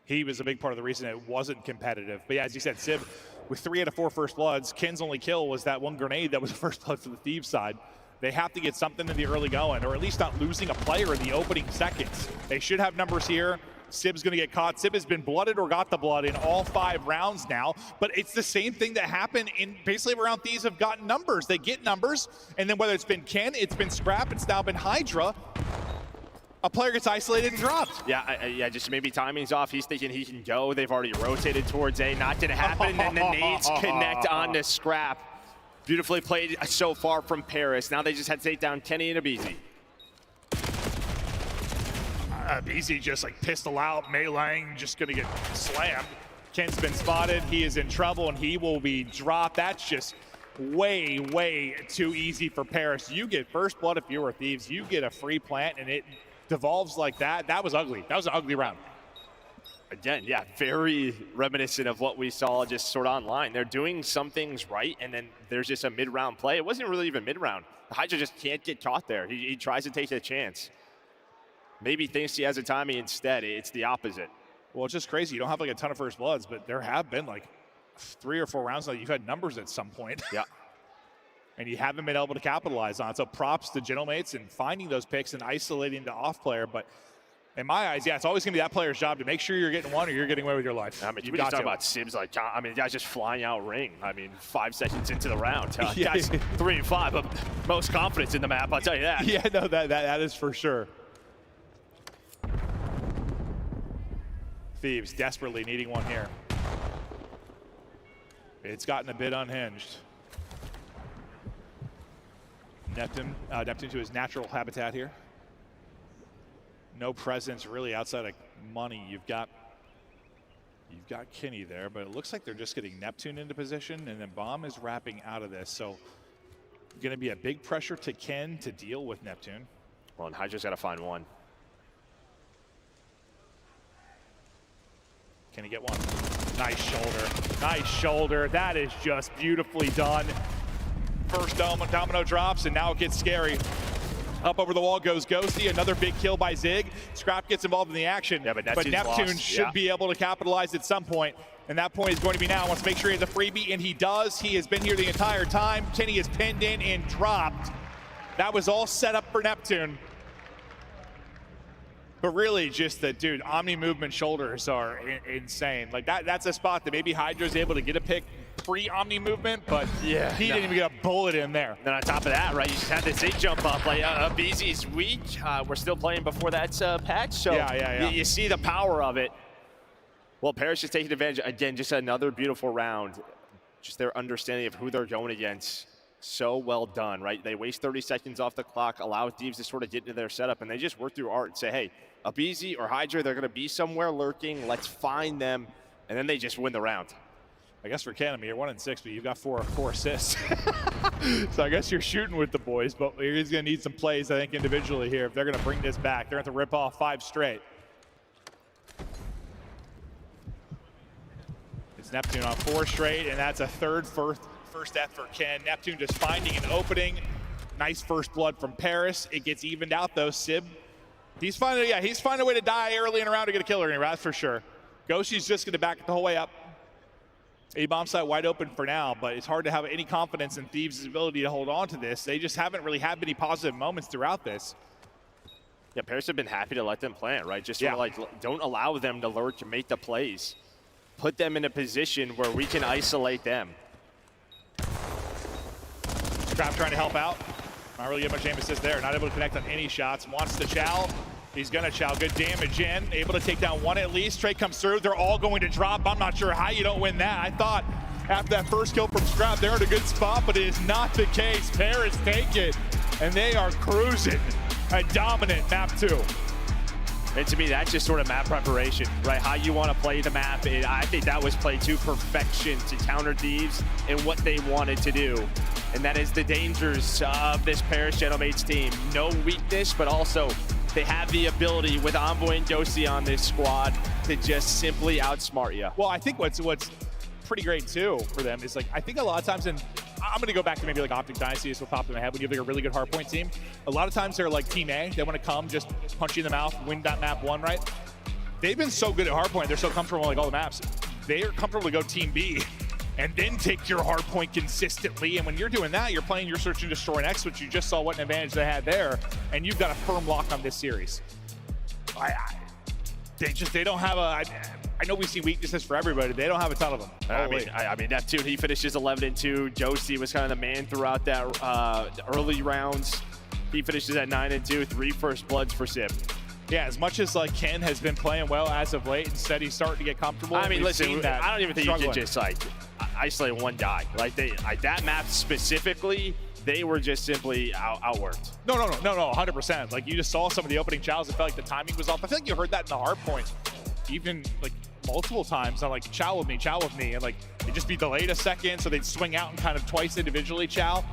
He was a big part of the reason it wasn't competitive. But yeah, as you said, Sib, with 3 out of 4 first bloods, Ken's only kill was that 1 grenade that was a first blood for the Thieves side. They have to get something in the early going, or at least not losing a player in the opening seconds. They should have numbers here. Sib's going to get caught. Sib has been blooded or got the blood in all 5 rounds now, but it's the same thing that happened in basically around Thieves have gotten numbers. They get numbers, and then whether it's been Ken, it's been Scrap, it's now been Hydra, a player gets isolated and dropped. Yeah, just maybe timing's off. He's thinking he can go. They've already rotated towards A. Not going to happen, and the nades connect on to Scrap. Beautifully played so far from Paris. Now they just had to take down Kenny and Abizi. Abizi just like pistol out, meleeing, just gonna get slammed. Ken's been spotted, he is in trouble, and he will be dropped. That's just way, way too easy for Paris. You get first blood if you were Thieves, you get a free plant, and it devolves like that. That was ugly. That was an ugly round. Again, yeah, very reminiscent of what we saw just sort of online. They're doing some things right, and then there's just a mid-round play. It wasn't really even mid-round. Hydra just can't get caught there. He tries to take a chance. Maybe thinks he has a timing instead. It's the opposite. Well, it's just crazy. You don't have like a ton of first bloods, but there have been like 3 or 4 rounds now you've had numbers at some point. Yeah. And you haven't been able to capitalize on it. So props to Gentlemates and finding those picks and isolating the off player. But in my eyes, yeah, it's always going to be that player's job to make sure you're getting one or you're getting away with your life. I mean, you talk about Sibs, like, I mean, guys just flying out ring. I mean, 5 seconds into the round. Guys 3 and 5, but most confidence in the map, I'll tell you that. Yeah, no, that is for sure. Thieves desperately needing one here. It's gotten a bit unhinged. Neptune to his natural habitat here. No presence really outside of money. You've got Kinney there, but it looks like they're just getting Neptune into position, and then Bomb is wrapping out of this. So going to be a big pressure to Ken to deal with Neptune. Well, and Hydra's got to find one. Can he get one? Nice shoulder. Nice shoulder. That is just beautifully done. First domino drops, and now it gets scary. Up over the wall goes Ghosty. Another big kill by Zig. Scrap gets involved in the action. Yeah, but Neptune should be able to capitalize at some point. And that point is going to be now. Wants to make sure he has a freebie, and he does. He has been here the entire time. Kenny is pinned in and dropped. That was all set up for Neptune. But really, just that, dude, Omni movement shoulders are insane. Like, that's a spot that maybe Hydra's able to get a pick pre-Omni movement, but yeah, he didn't even get a bullet in there. Then on top of that, right, you just had the Zig jump up. Like, BZ's weak. We're still playing before that's patch, so you see the power of it. Well, Paris is taking advantage. Again, just another beautiful round. Just their understanding of who they're going against. So well done, right? They waste 30 seconds off the clock, allow Thieves to sort of get into their setup, and they just work through art and say, hey, a BZ or Hydra, they're going to be somewhere lurking. Let's find them, and then they just win the round. I guess for Ken, I mean, you're 1-6, but you've got four assists. So I guess you're shooting with the boys, but he's going to need some plays, I think, individually here if they're going to bring this back. They're going to have to rip off 5 straight. It's Neptune on 4 straight, and that's a third first death for Ken. Neptune just finding an opening. Nice first blood from Paris. It gets evened out, though. Sib, he's finding a way to die early in a round to get a killer in, that's for sure. Goshi's just going to back it the whole way up. A-bomb site wide open for now, but it's hard to have any confidence in Thieves' ability to hold on to this. They just haven't really had many positive moments throughout this. Yeah, Paris have been happy to let them plant, right? Just sort of like, don't allow them to lurk and make the plays. Put them in a position where we can isolate them. Trap trying to help out. Not really get much aim assist there. Not able to connect on any shots. Wants to chow. He's going to chow. Good damage in. Able to take down one at least. Trey comes through. They're all going to drop. I'm not sure how you don't win that. I thought after that first kill from Scrap, they're in a good spot, but it is not the case. Paris take it, and they are cruising. A dominant map 2. And to me, that's just sort of map preparation, right? How you want to play the map. I think that was played to perfection to counter Thieves and what they wanted to do. And that is the dangers of this Paris Gentleman's team. No weakness, but also they have the ability with Envoy and Dosi on this squad to just simply outsmart you. Well, I think what's pretty great too for them is, like, I think a lot of times, and I'm going to go back to maybe like Optic Dynasty is what popped in my head when you have like a really good hardpoint team. A lot of times they're like Team A. They want to come, just punch you in the mouth, win that map 1, right? They've been so good at hardpoint. They're so comfortable in like all the maps. They are comfortable to go Team B and then take your hardpoint consistently. And when you're doing that, you're playing your Search and Destroy next, which you just saw what an advantage they had there. And you've got a firm lock on this series. They don't have a... I know we see weaknesses for everybody. They don't have a ton of them. I mean, Neptune, he finishes 11-2. Josie was kind of the man throughout that early rounds. He finishes at 9-2, 3 first bloods for Sib. Yeah, as much as like Ken has been playing well as of late, instead he's starting to get comfortable. I mean, listen, I don't even think you struggling. can just like isolate one guy. Like that map specifically, they were just simply outworked. No, 100%. Like you just saw some of the opening chows. It felt like the timing was off. I feel like you heard that in the hard point, even like multiple times. I'm like, chow with me, and like it'd just be delayed a second, so they'd swing out and kind of twice individually chow.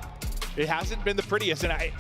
It hasn't been the prettiest, and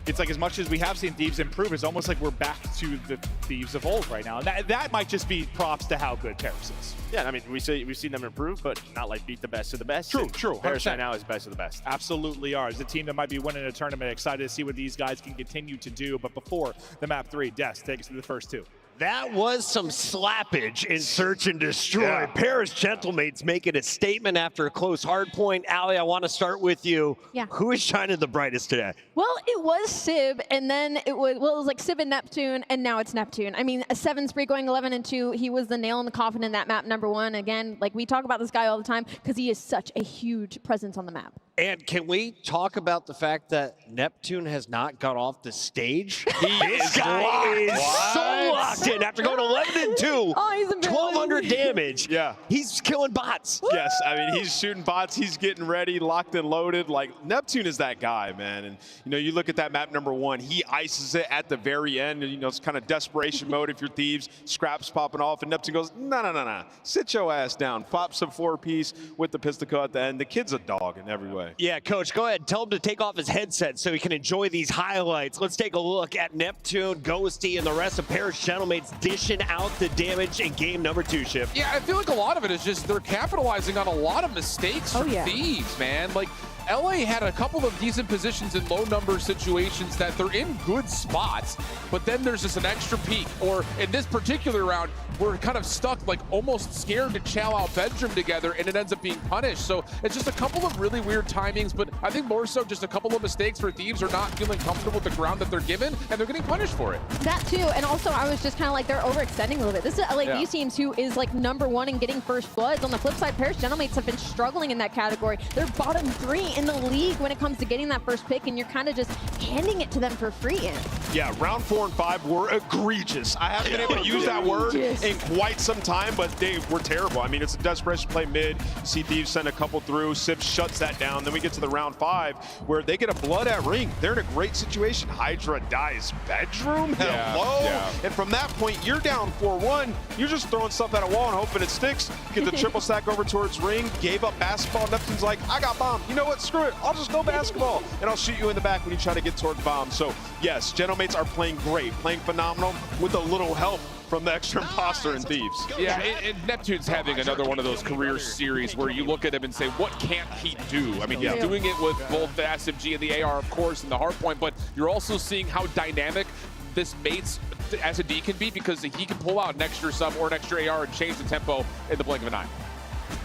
it's like as much as we have seen Thieves improve, it's almost like we're back to the Thieves of old right now. And that might just be props to how good Paris is. Yeah, I mean, we've seen them improve, but not like beat the best of the best. True. Paris right now is best of the best. Absolutely are. It's a team that might be winning a tournament. Excited to see what these guys can continue to do. But before the map 3, Des, take us to the first 2. That was some slappage in Search and Destroy. Yeah. Paris Gentlemates making a statement after a close hard point. Allie, I want to start with you. Yeah. Who is shining the brightest today? Well, it was Sib, and then it was like Sib and Neptune, and now it's Neptune. I mean, a 7 spree going 11-2. He was the nail in the coffin in that map number 1. Again, like we talk about this guy all the time because he is such a huge presence on the map. And can we talk about the fact that Neptune has not got off the stage? This guy is so locked in after going 11-2. Oh, he's 1,200 damage. Yeah. He's killing bots. Yes, I mean, he's shooting bots. He's getting ready, locked and loaded. Like, Neptune is that guy, man. And, you know, you look at that map number 1, he ices it at the very end. And, you know, it's kind of desperation mode if you're Thieves. Scraps popping off, and Neptune goes, no. Sit your ass down. Pops a 4-piece with the pistol at the end. The kid's a dog in every way. Yeah, Coach, go ahead. Tell him to take off his headset so he can enjoy these highlights. Let's take a look at Neptune, Ghosty, and the rest of Paris Gentlemates dishing out the damage in game number 2, Ship. Yeah, I feel like a lot of it is just they're capitalizing on a lot of mistakes from Thieves, man. Like, LA had a couple of decent positions in low number situations that they're in good spots, but then there's just an extra peak. Or in this particular round, we're kind of stuck, like almost scared to chow out bedroom together, and it ends up being punished. So it's just a couple of really weird timings, but I think more so just a couple of mistakes where Thieves are not feeling comfortable with the ground that they're given, and they're getting punished for it. That too, and also I was just kind of like they're overextending a little bit. This is LA Thieves teams who is like number 1 in getting first bloods. On the flip side, Paris Gentlemates have been struggling in that category. They're bottom 3 in the league when it comes to getting that first pick, and you're kind of just handing it to them for free. Yeah, round 4 and 5 were egregious. I haven't been able to use that word in quite some time, but they were terrible. I mean, it's a desperation play mid. You see Thieves send a couple through. Sip shuts that down. Then we get to the round 5 where they get a blood at ring. They're in a great situation. Hydra dies bedroom. Hello. Yeah. And from that point, you're down 4-1. You're just throwing stuff at a wall and hoping it sticks. Get the triple stack over towards ring. Gave up basketball. Neptune's like, I got bomb. You know what? Screw it. I'll just go basketball, and I'll shoot you in the back when you try to get towards bomb. So yes, Gentlemates are playing great, playing phenomenal with a little help from the extra imposter and Thieves. Yeah, and Neptune's having another one of those career series where you look at him and say, what can't he do? I mean, he's doing it with both the SMG and the AR, of course, and the hardpoint, but you're also seeing how dynamic this Mates as a D can be, because he can pull out an extra sub or an extra AR and change the tempo in the blink of an eye.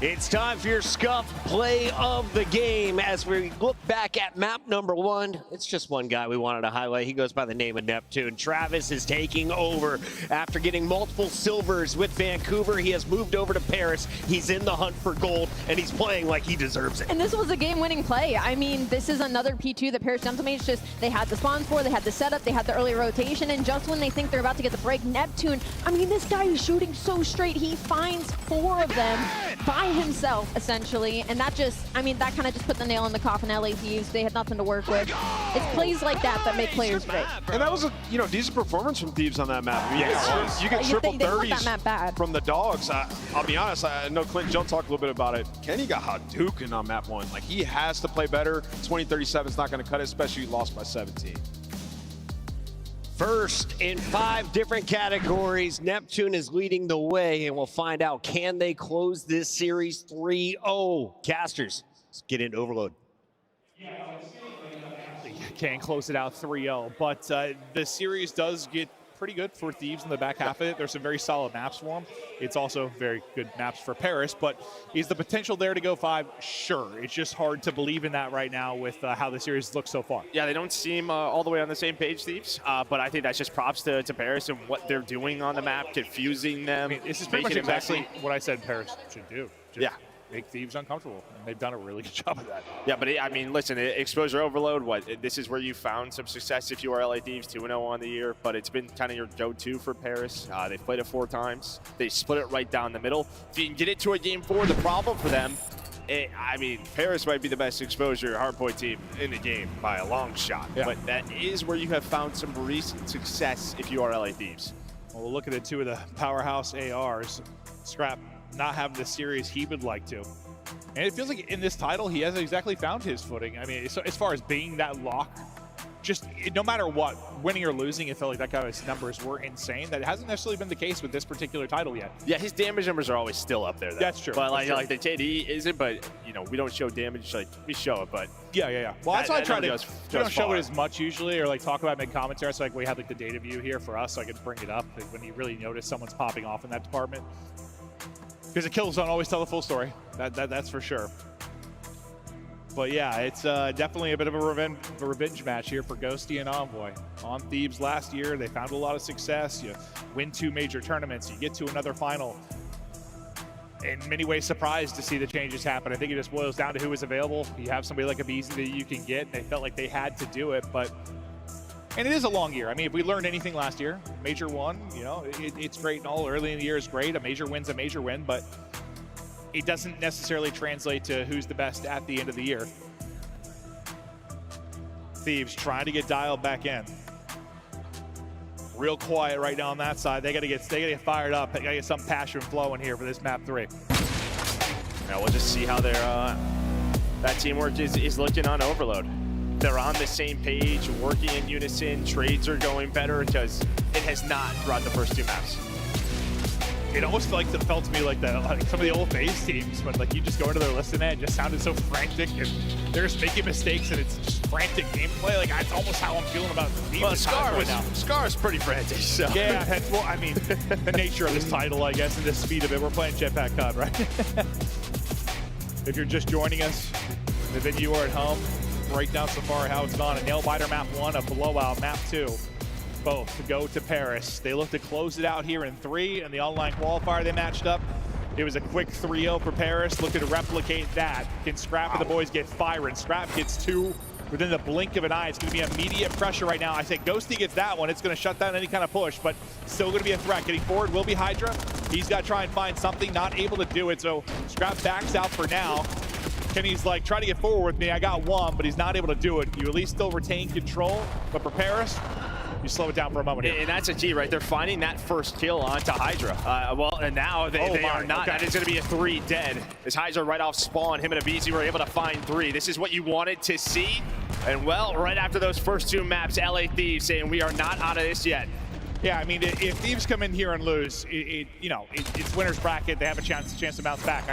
It's time for your Scuff play of the game as we look back at map number 1. It's just one guy we wanted to highlight. He goes by the name of Neptune. Travis is taking over after getting multiple silvers with Vancouver. He has moved over to Paris. He's in the hunt for gold, and he's playing like he deserves it. And this was a game-winning play. I mean, this is another P2 that Paris Gentlemates just, they had the spawns for, they had the setup, they had the early rotation, and just when they think they're about to get the break, Neptune, I mean, this guy is shooting so straight. He finds 4 of them by himself, essentially, and that just, I mean, that kind of just put the nail in the coffin. LA Thieves, they had nothing to work with. It's plays like that that make players great. And that was a decent performance from Thieves on that map. I mean, you get triple 30s from the dogs. I'll be honest, I know Clint Joe talked a little bit about it. Kenny got Hadouken on map 1. Like, he has to play better. 2037 is not going to cut it, especially lost by 17. First in 5 different categories, Neptune is leading the way, and we'll find out, can they close this series 3-0? Casters, let's get into Overload. Can close it out 3-0, but the series does get pretty good for Thieves in the back half of it. There's some very solid maps for them. It's also very good maps for Paris, but is the potential there to go 5? Sure. It's just hard to believe in that right now with how the series looks so far. Yeah, they don't seem all the way on the same page, Thieves, but I think that's just props to Paris and what they're doing on the map, confusing them. I mean, this is pretty much exactly what I said Paris should do. Just make Thieves uncomfortable, and they've done a really good job of that. Yeah, but I mean, listen, exposure overload, this is where you found some success if you are LA Thieves, 2-0 on the year, but it's been kind of your go-to for Paris. They've played it 4 times. They split it right down the middle. If you can get it to a game 4, the problem for them, I mean, Paris might be the best exposure hardpoint team in the game by a long shot, but that is where you have found some recent success if you are LA Thieves. Well, we'll look at 2 of the powerhouse ARs. Scrap not having the series he would like to. And it feels like in this title, he hasn't exactly found his footing. I mean, as far as being that lock, just no matter what, winning or losing, it felt like that guy's numbers were insane. That hasn't necessarily been the case with this particular title yet. Yeah, his damage numbers are always still up there, though. That's true. But like the KD isn't, but, you know, we don't show damage. Like, we show it, but... Yeah. Well, that's why I try to... We don't show far. it as much usually, or like talk about mid-commentary. So like we had like the data view here for us, so I could bring it up like, when you really notice someone's popping off in that department. Because the kills don't always tell the full story. That's for sure. But yeah, it's definitely a bit of a revenge match here for Ghosty and Envoy. On Thieves last year, they found a lot of success. You win 2 major tournaments, you get to another final. In many ways, surprised to see the changes happen. I think it just boils down to who was available. You have somebody like a Beezy that you can get, and they felt like they had to do it, but... And it is a long year. I mean, if we learned anything last year, Major 1, you know, it's great and all. Early in the year is great. A major win's a major win, but it doesn't necessarily translate to who's the best at the end of the year. Thieves trying to get dialed back in. Real quiet right now on that side. They gotta get fired up. They gotta get some passion flowing here for this map 3. Now we'll just see how their that teamwork is looking on Overload. They're on the same page, working in unison, trades are going better, because it has not throughout the first 2 maps. It almost felt to me like some of the old FaZe teams, when like you just go into their list and it just sounded so frantic, and they're just making mistakes, and it's just frantic gameplay. Like that's almost how I'm feeling about the well, Scar's pretty frantic. So. Yeah, well, I mean, the nature of this title, I guess, and the speed of it. We're playing Jetpack CUD, right? If you're just joining us, the venue or at home, break down so far how it's gone. A nail-biter map 1, a blowout map 2. Both to go to Paris. They look to close it out here in 3, and the online qualifier they matched up. It was a quick 3-0 for Paris, looking to replicate that. Can Scrap and the boys get firing? Scrap gets 2 within the blink of an eye. It's going to be immediate pressure right now. I think Ghosty gets that one. It's going to shut down any kind of push, but still going to be a threat. Getting forward will be Hydra. He's got to try and find something, not able to do it, so Scrap backs out for now. Kenny's like, try to get forward with me. I got one, but he's not able to do it. You at least still retain control, but for Paris, you slow it down for a moment here. And that's a key, right? They're finding that first kill onto Hydra. Well, and now they are not. Okay. That is going to be a 3 dead. As Hydra right off spawn, him and Abizi were able to find 3. This is what you wanted to see. And well, right after those first 2 maps, LA Thieves saying we are not out of this yet. Yeah, I mean, if Thieves come in here and lose, it's winner's bracket. They have a chance to bounce back.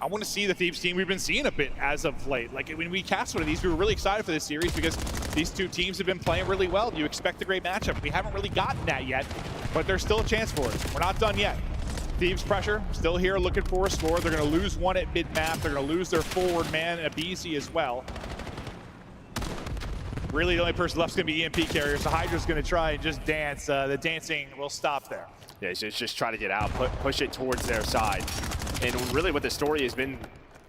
I want to see the Thieves team. We've been seeing a bit as of late. Like when we cast one of these, we were really excited for this series because these 2 teams have been playing really well. You expect a great matchup. We haven't really gotten that yet, but there's still a chance for it. We're not done yet. Thieves pressure, still here looking for a score. They're going to lose 1 at mid-map. They're going to lose their forward man, Abizi, as well. Really, the only person left is going to be EMP carrier, so Hydra's going to try and just dance. The dancing will stop there. Yeah, just try to get out, push it towards their side. And really what the story has been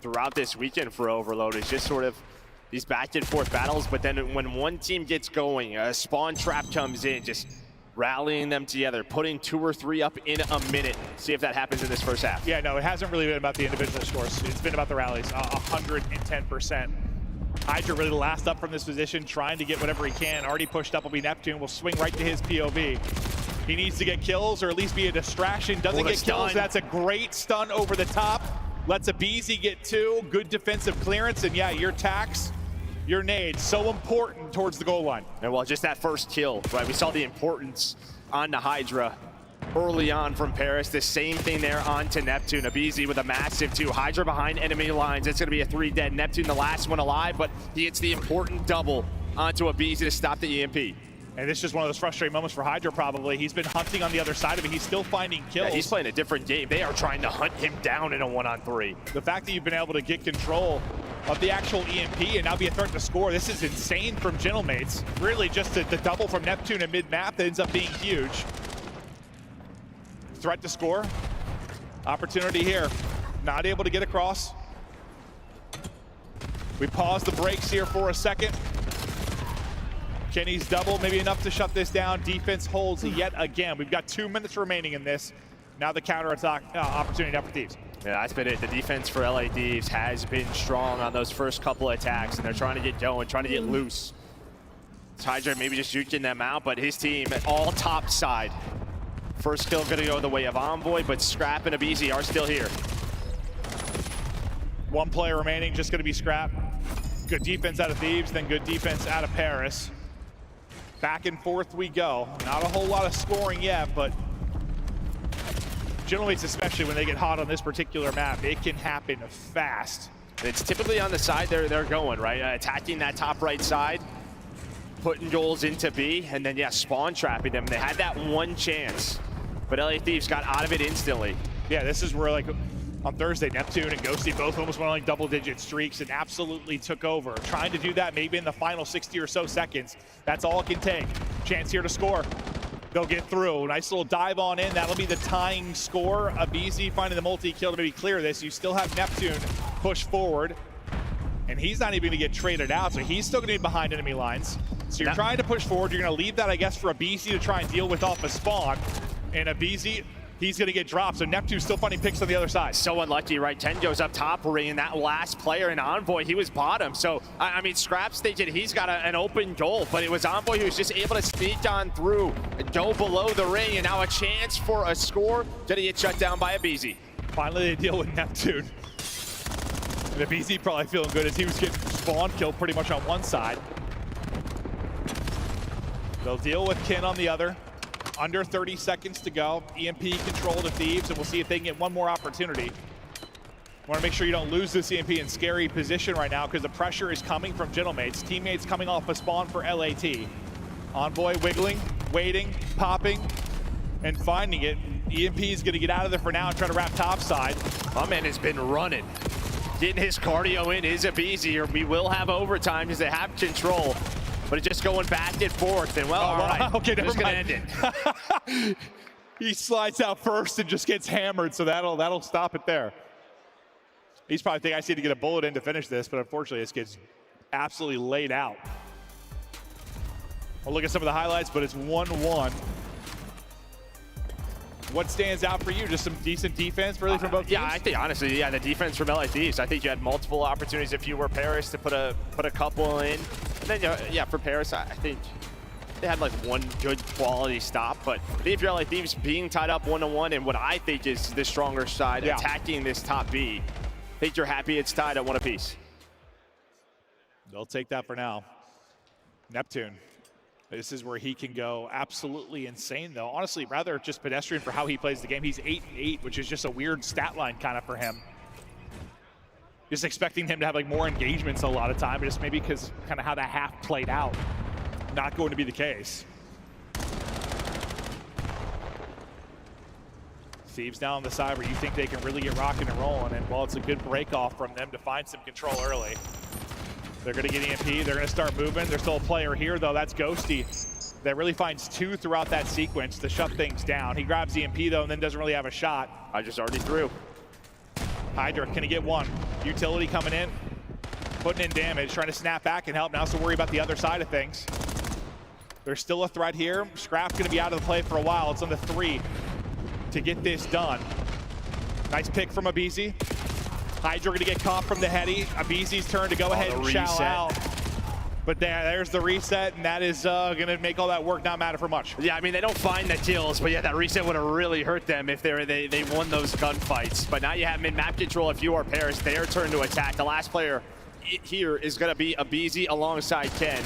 throughout this weekend for Overload is just sort of these back and forth battles, but then when one team gets going, a spawn trap comes in, just rallying them together, putting 2 or 3 up in a minute. See if that happens in this first half. Yeah, no, it hasn't really been about the individual scores. It's been about the rallies, 110%. Hydra really the last up from this position, trying to get whatever he can. Already pushed up will be Neptune, will swing right to his POV. He needs to get kills or at least be a distraction. Doesn't get kills, that's a great stun over the top. Lets Abizi get 2, good defensive clearance, and yeah, your tax, your nade, so important towards the goal line. And well, just that first kill, right? We saw the importance on the Hydra early on from Paris. The same thing there on to Neptune. Abizi with a massive 2. Hydra behind enemy lines. It's going to be a 3 dead. Neptune the last one alive, but he gets the important double onto Abizi to stop the EMP. And this is just one of those frustrating moments for Hydra probably. He's been hunting on the other side of it. He's still finding kills. Yeah, he's playing a different game. They are trying to hunt him down in a 1-on-3. The fact that you've been able to get control of the actual EMP and now be a threat to score, this is insane from Gentlemates. Really just the double from Neptune in mid-map that ends up being huge. Threat to score. Opportunity here. Not able to get across. We pause the brakes here for a second. Kenny's double, maybe enough to shut this down. Defense holds yet again. We've got 2 minutes remaining in this. Now the counter-attack opportunity now for Thieves. Yeah, that's been it. The defense for LA Thieves has been strong on those first couple of attacks, and they're trying to get going, trying to get loose. Hydra maybe just juking them out, but his team all top side. First kill gonna go the way of Envoy, but Scrap and Abizi are still here. 1 player remaining, just gonna be Scrap. Good defense out of Thieves, then good defense out of Paris. Back and forth we go. Not a whole lot of scoring yet, but Gentlemates, especially when they get hot on this particular map, it can happen fast. It's typically on the side they're going, right? Attacking that top right side, putting goals into B, and then, yeah, spawn trapping them. They had that 1 chance, but LA Thieves got out of it instantly. Yeah, this is where, like, on Thursday, Neptune and Ghosty both almost went on like double-digit streaks and absolutely took over. Trying to do that maybe in the final 60 or so seconds. That's all it can take. Chance here to score. They'll get through. Nice little dive on in. That'll be the tying score. Abizi finding the multi-kill to maybe clear this. You still have Neptune push forward, and he's not even going to get traded out, so he's still going to be behind enemy lines. So you're trying to push forward. You're going to leave that, I guess, for Abizi to try and deal with off a spawn. And Abizi, he's going to get dropped, so Neptune's still finding picks on the other side. So unlucky, right? 10 goes up top, ringing that last player, and Envoy, he was bottom. So, I mean, Scrap's thinking he's got an open goal, but it was Envoy who was just able to sneak on through and go below the ring, and now a chance for a score. Gonna get shut down by Abizi. Finally, they deal with Neptune. And Abizi probably feeling good as he was getting spawn killed pretty much on one side. They'll deal with Kin on the other. Under 30 seconds to go. EMP control to Thieves, and we'll see if they can get 1 more opportunity. Want to make sure you don't lose this EMP in scary position right now because the pressure is coming from Gentlemates. Teammates coming off a spawn for LAT. Envoy wiggling, waiting, popping, and finding it. EMP is going to get out of there for now and try to wrap topside. My man has been running. Getting his cardio in is Abizi, or we will have overtime because they have control. But it's just going back and forth, and well, all right, okay, never mind. Gonna end it. He slides out first and just gets hammered, so that'll stop it there. He's probably thinking I just need to get a bullet in to finish this, but unfortunately this gets absolutely laid out. We'll look at some of the highlights, but it's 1-1. What stands out for you? Just some decent defense really from both teams? Yeah, I think honestly, the defense from LA Thieves. I think you had multiple opportunities if you were Paris to put a couple in. And then for Paris, I think they had like one good quality stop, but I think if you're LA Thieves being tied up 1-1 and what I think is the stronger side attacking this top B, I think you're happy it's tied at 1 apiece. They'll take that for now. Neptune. This is where he can go absolutely insane, though. Honestly, rather just pedestrian for how he plays the game. He's 8-8, which is just a weird stat line kind of for him. Just expecting him to have like more engagements a lot of time, but just maybe because kind of how the half played out. Not going to be the case. Thieves down on the side where you think they can really get rocking and rolling, and while it's a good break off from them to find some control early. They're going to get EMP. They're going to start moving. There's still a player here, though. That's Ghosty. That really finds two throughout that sequence to shut things down. He grabs EMP, though, and then doesn't really have a shot. I just already threw. Hydra, can he get one? Utility coming in, putting in damage, trying to snap back and help. Now, so worry about the other side of things. There's still a threat here. Scrap's going to be out of the play for a while. It's on the 3 to get this done. Nice pick from Abizi. Hydra going to get caught from the heady. Abizi's turn to go ahead and chow out. But there's the reset, and that is going to make all that work not matter for much. Yeah, I mean, they don't find the kills, but yeah, that reset would have really hurt them if they won those gunfights. But now you have mid-map control if you are Paris. Their turn to attack. The last player here is going to be Abizi alongside Ken.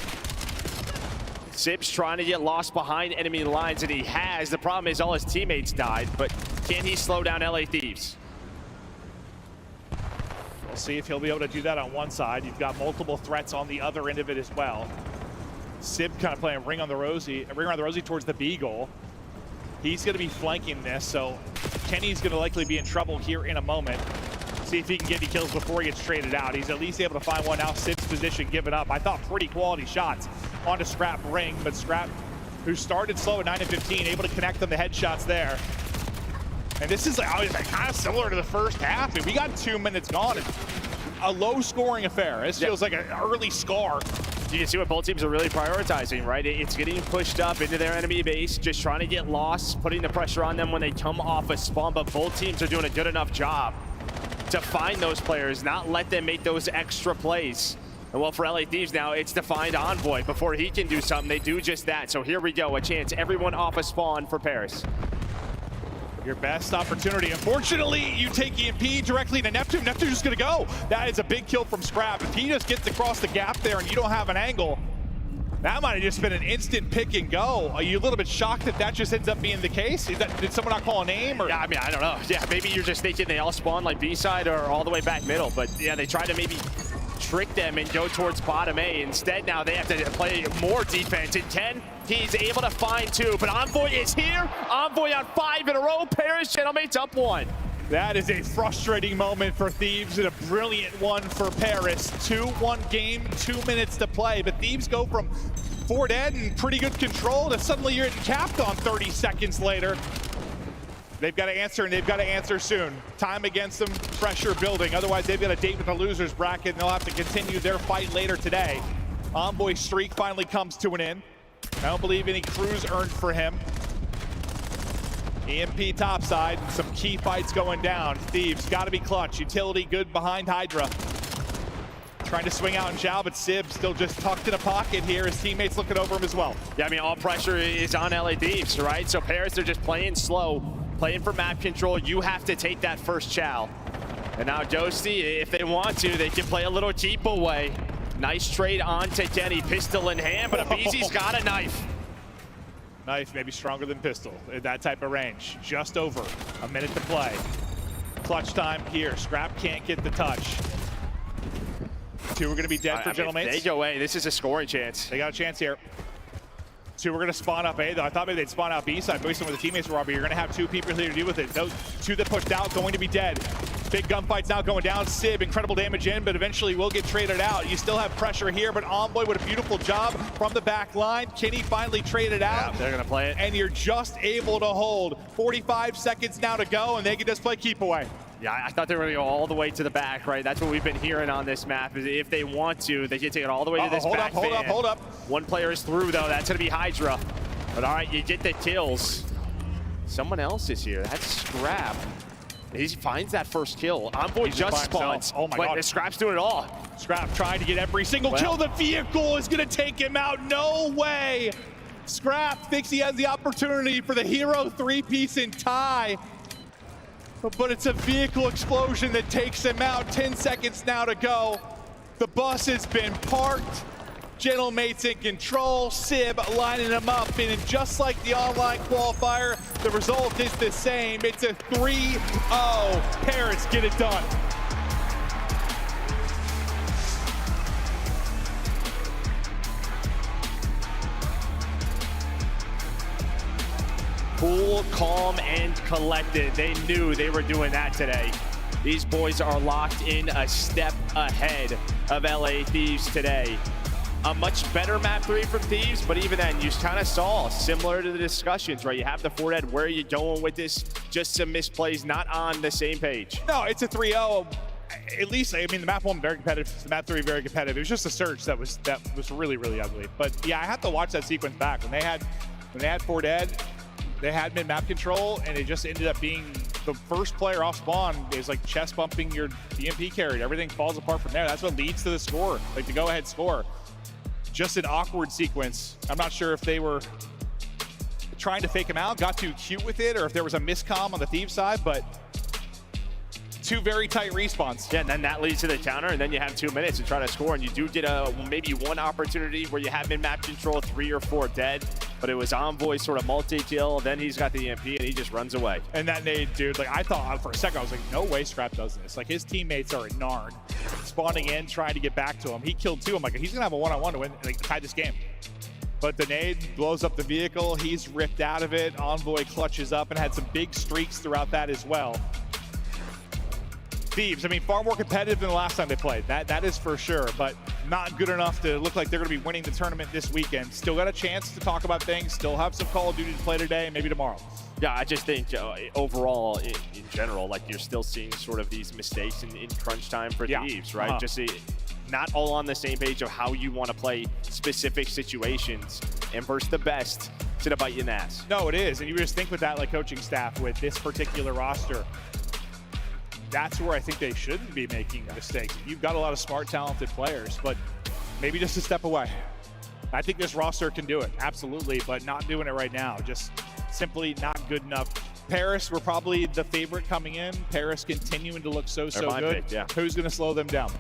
Sib's trying to get lost behind enemy lines, and he has. The problem is all his teammates died, but can he slow down LA Thieves? We'll see if he'll be able to do that on one side. You've got multiple threats on the other end of it as well. Sib kind of playing ring around the rosy towards the B goal. He's going to be flanking this, so Kenny's going to likely be in trouble here in a moment. See if he can get any kills before he gets traded out. He's at least able to find one now. Sib's position given up. I thought pretty quality shots onto Scrap ring, but Scrap, who started slow at 9-15, able to connect on the headshots there. And this is kind of similar to the first half. We got 2 minutes gone. It's a low-scoring affair. This feels like an early scar. You can see what both teams are really prioritizing, right? It's getting pushed up into their enemy base, just trying to get lost, putting the pressure on them when they come off a spawn, but both teams are doing a good enough job to find those players, not let them make those extra plays. And well, for LA Thieves now, it's to find Envoy. Before he can do something, they do just that. So here we go, a chance. Everyone off a spawn for Paris. Your best opportunity. Unfortunately, you take EMP directly to Neptune. Neptune's just going to go. That is a big kill from Scrap. If he just gets across the gap there and you don't have an angle, that might have just been an instant pick and go. Are you a little bit shocked that that just ends up being the case? Did someone not call a name? Or? Yeah, I mean, I don't know. Yeah, maybe you're just thinking they all spawn like B-side or all the way back middle. But yeah, they try to maybe trick them and go towards bottom A. Instead, now they have to play more defense. And Ken, he's able to find two, but Envoy is here. Envoy on 5 in a row. Paris Gentleman's up 1. That is a frustrating moment for Thieves and a brilliant one for Paris. 2-1 game, 2 minutes to play, but Thieves go from 4 dead and pretty good control to suddenly you're getting capped on 30 seconds later. They've got to answer, and they've got to answer soon. Time against them, pressure building. Otherwise, they've got a date with the losers bracket, and they'll have to continue their fight later today. Envoy's streak finally comes to an end. I don't believe any crews earned for him. EMP topside, some key fights going down. Thieves got to be clutch. Utility good behind Hydra. Trying to swing out and Zhao, but Sib still just tucked in a pocket here. His teammates looking over him as well. Yeah, I mean, all pressure is on LA Thieves, right? So Paris, they're just playing slow, playing for map control. You have to take that first chow. And now Ghosty, if they want to, they can play a little keep away. Nice trade on to Kenny, pistol in hand, but Abizi's got a knife. Knife maybe stronger than pistol in that type of range. Just over a minute to play. Clutch time here. Scrap can't get the touch. 2 are going to be dead for Gentlemen. They go away. This is a scoring chance. They got a chance here. 2 are going to spawn up A, though. I thought maybe they'd spawn out B side based on where the teammates were, but you're going to have 2 people here to deal with it. Those 2 that pushed out going to be dead. Big gunfights now going down. Sib, incredible damage in, but eventually will get traded out. You still have pressure here, but Envoy with a beautiful job from the back line. Kenny finally traded out. Yeah, they're going to play it. And you're just able to hold. 45 seconds now to go, and they can just play keep away. Yeah, I thought they were going to go all the way to the back, right? That's what we've been hearing on this map. Is if they want to, they can take it all the way to this back van. Hold up. One player is through, though. That's going to be Hydra. But all right, you get the kills. Someone else is here. That's Scrap. He finds that first kill. Envoy just spawns. Oh my God. Scrap's doing it all. Scrap trying to get every single kill. The vehicle is going to take him out. No way. Scrap thinks he has the opportunity for the hero three-piece and tie. But it's a vehicle explosion that takes him out. 10 seconds now to go. The bus has been parked. Gentlemate's in control. Sib lining him up. And just like the online qualifier, the result is the same. It's a 3-0. Paris get it done. Cool, calm, and collected. They knew they were doing that today. These boys are locked in a step ahead of LA Thieves today. A much better map 3 from Thieves, but even then, you kind of saw, similar to the discussions, right? You have the forehead, where are you going with this? Just some misplays, not on the same page. No, it's a 3-0. At least, I mean, the map 1 very competitive, the map 3 very competitive. It was just a search that was really, really ugly. But yeah, I have to watch that sequence back. When they had forehead, they had mid-map control, and it just ended up being the first player off spawn is like chest bumping your DMP carry. Everything falls apart from there. That's what leads to the score, like the go-ahead score. Just an awkward sequence. I'm not sure if they were trying to fake him out, got too cute with it, or if there was a miscomm on the Thieves side, but two very tight respawns. Yeah, and then that leads to the counter, and then you have 2 minutes to try to score, and you do get maybe one opportunity where you have mid-map control, 3 or 4 dead, but it was Envoy sort of multi-kill, then he's got the EMP, and he just runs away. And that nade, dude, like I thought for a second, I was like, no way Scrap does this. Like his teammates are at Narn, spawning in, trying to get back to him. He killed 2. I'm like, he's gonna have a one-on-one to win, like tie this game. But the nade blows up the vehicle. He's ripped out of it. Envoy clutches up and had some big streaks throughout that as well. Thieves, I mean, far more competitive than the last time they played. That is for sure, but not good enough to look like they're going to be winning the tournament this weekend. Still got a chance to talk about things. Still have some Call of Duty to play today and maybe tomorrow. Yeah, I just think overall, in general, like you're still seeing sort of these mistakes in crunch time for Thieves, right? Just not all on the same page of how you want to play specific situations and versus the best to bite you in the ass. No, it is, and you just think with that like coaching staff with this particular roster, that's where I think they shouldn't be making mistakes. You've got a lot of smart, talented players, but maybe just a step away. I think this roster can do it, absolutely, but not doing it right now. Just simply not good enough. Paris were probably the favorite coming in. Paris continuing to look so good. Pick, yeah. Who's going to slow them down?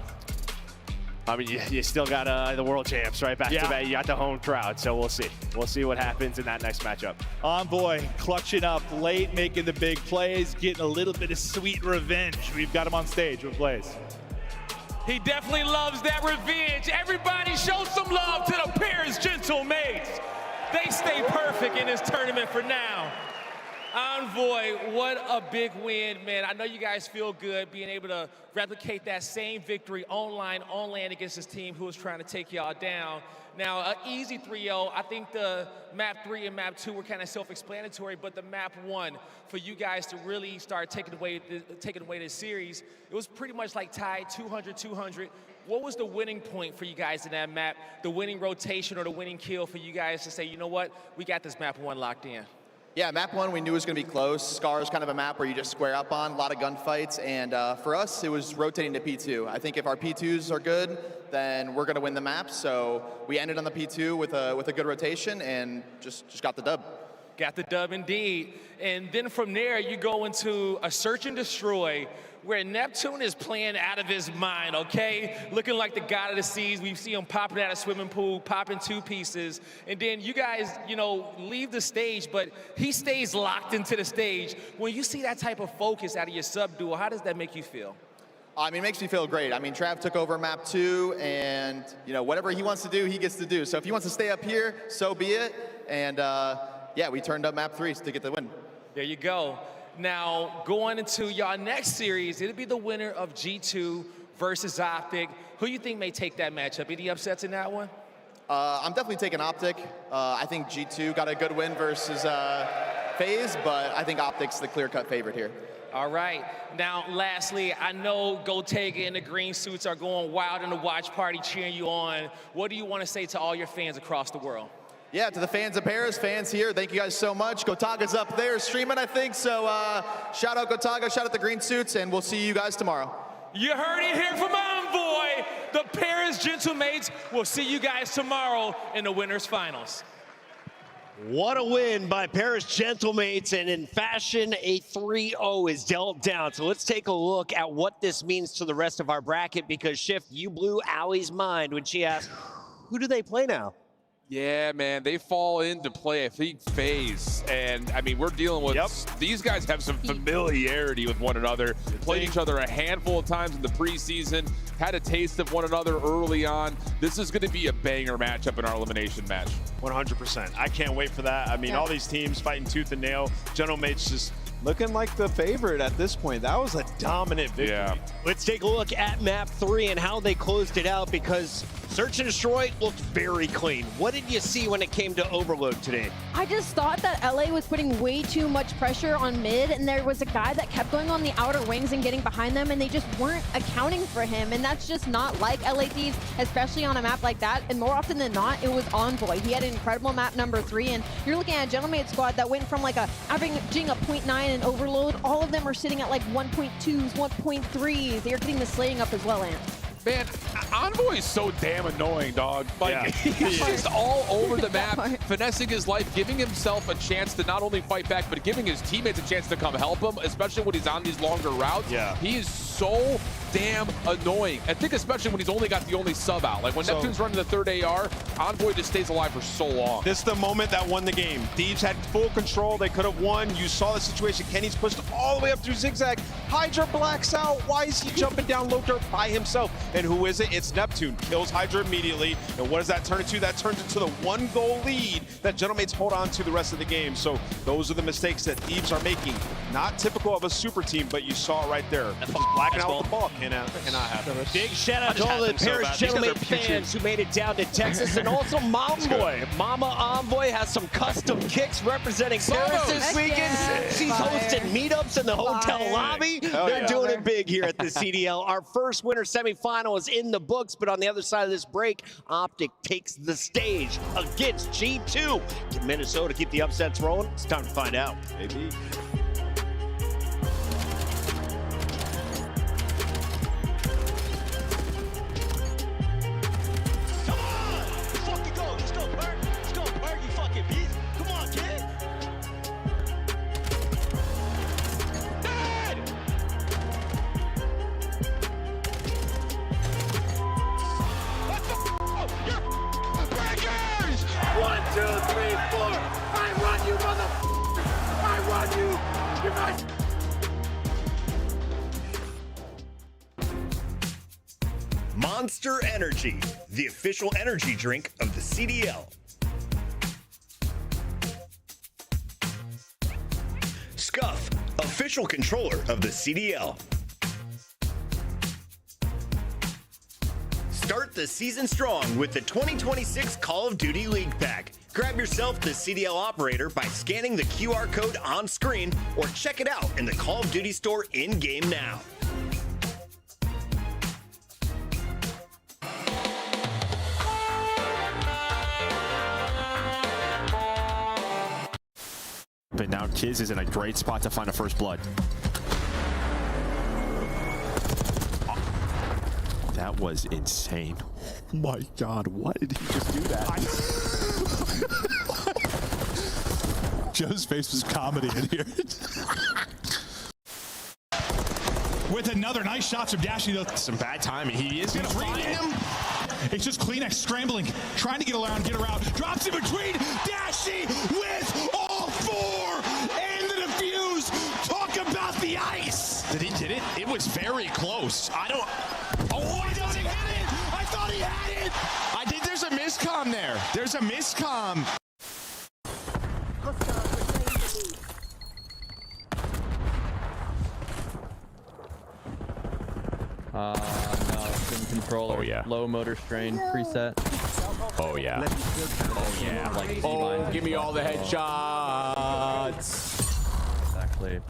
I mean, you still got the world champs, right? Back to back. You got the home crowd, so we'll see. We'll see what happens in that next matchup. Envoy clutching up late, making the big plays, getting a little bit of sweet revenge. We've got him on stage with Blaze. He definitely loves that revenge. Everybody show some love to the Paris Gentlemates. They stay perfect in this tournament for now. Envoy, what a big win, man. I know you guys feel good being able to replicate that same victory online, on land against this team who was trying to take y'all down. Now, an easy 3-0. I think the map 3 and map 2 were kind of self-explanatory, but the map 1, for you guys to really start taking away this series, it was pretty much like tied 200-200. What was the winning point for you guys in that map, the winning rotation or the winning kill for you guys to say, you know what, we got this map 1 locked in? Yeah, map 1 we knew was going to be close. Scar is kind of a map where you just square up on, a lot of gunfights, and for us, it was rotating to P2. I think if our P2s are good, then we're going to win the map, so we ended on the P2 with a good rotation and just got the dub. Got the dub indeed. And then from there, you go into a search and destroy where Neptune is playing out of his mind, okay? Looking like the god of the seas. We see him popping out of a swimming pool, popping 2 pieces. And then you guys, leave the stage, but he stays locked into the stage. When you see that type of focus out of your sub-duo, how does that make you feel? I mean, it makes me feel great. I mean, Trav took over map 2, and, whatever he wants to do, he gets to do. So if he wants to stay up here, so be it. And, yeah, we turned up map 3 to get the win. There you go. Now, going into y'all next series, it'll be the winner of G2 versus Optic. Who you think may take that matchup? Any upsets in that one? I'm definitely taking Optic. I think G2 got a good win versus FaZe, but I think Optic's the clear-cut favorite here. All right. Now, lastly, I know Gotega and the green suits are going wild in the watch party cheering you on. What do you want to say to all your fans across the world? Yeah, to the fans of Paris, fans here, thank you guys so much. Gotage's up there streaming, I think, so shout out Gotega, shout out the green suits, and we'll see you guys tomorrow. You heard it here from Envoy. The Paris Gentlemates will see you guys tomorrow in the winners finals. What a win by Paris Gentlemates, and in fashion, a 3-0 is dealt down. So let's take a look at what this means to the rest of our bracket, because Shift, you blew Allie's mind when she asked, who do they play now? Yeah, man, they fall into play, I think, FaZe. And, I mean, we're dealing with, these guys have some familiarity with one another, played each other a handful of times in the preseason, had a taste of one another early on. This is going to be a banger matchup in our elimination match. 100%. I can't wait for that. I mean, all these teams fighting tooth and nail. Gentlemates just looking like the favorite at this point. That was a dominant victory. Yeah. Let's take a look at map 3 and how they closed it out, because Search and Destroy looked very clean. What did you see when it came to Overload today? I just thought that LA was putting way too much pressure on mid, and there was a guy that kept going on the outer wings and getting behind them, and they just weren't accounting for him. And that's just not like LA Thieves, especially on a map like that. And more often than not, it was Envoy. He had an incredible map number 3, and you're looking at a Gentlemate squad that went from like averaging a 0.9 in Overload. All of them are sitting at like 1.2s, 1.3s. They're getting the slaying up as well, Ant. Man, Envoy is so damn annoying, dog. Like, he's just all over the map, finessing his life, giving himself a chance to not only fight back, but giving his teammates a chance to come help him, especially when he's on these longer routes. Yeah. He is so damn annoying. I think especially when he's only got the only sub out. Like when Neptune's running the third AR, Envoy just stays alive for so long. This is the moment that won the game. Thieves had full control. They could have won. You saw the situation. Kenny's pushed all the way up through Zigzag. Hydra blacks out. Why is he jumping down low dirt by himself? And who is it? It's Neptune. Kills Hydra immediately. And what does that turn into? That turns into the 1-goal lead that Gentlemates hold on to the rest of the game. So those are the mistakes that Thieves are making. Not typical of a super team, but you saw it right there. Just blacking out with the ball. Cannot happen. Big shout out to all the Paris Gentleman fans who made it down to Texas, and also Momboy. Mama Envoy has some custom kicks representing Paris this weekend. She's hosting meetups in the hotel lobby. They're doing it big here at the CDL. Our first winter semifinal is in the books, but on the other side of this break, Optic takes the stage against G2. Can Minnesota keep the upsets rolling? It's time to find out. Maybe. Monster Energy, the official energy drink of the CDL. Scuff, official controller of the CDL. Start the season strong with the 2026 Call of Duty League Pack. Grab yourself the CDL operator by scanning the QR code on screen, or check it out in the Call of Duty store in-game now. But now Kiz is in a great spot to find a first blood. That was insane. Oh my God, why did he just do that? Joe's face was comedy in here. With another nice shot from Dashy, though. Some bad timing. He is going to find him. It's just Kleenex scrambling, trying to get around, drops in between. Dashy with all four and the defuse. Talk about the ice. Did he get it? It was very close. I don't. Oh, he doesn't get it. I thought he had it. I think there's a miscomm there. There's a miscomm. No, spin controller. Oh, yeah. Low motor strain preset. Oh, yeah. Oh, yeah. Like Oh, give me all the headshots. Exactly.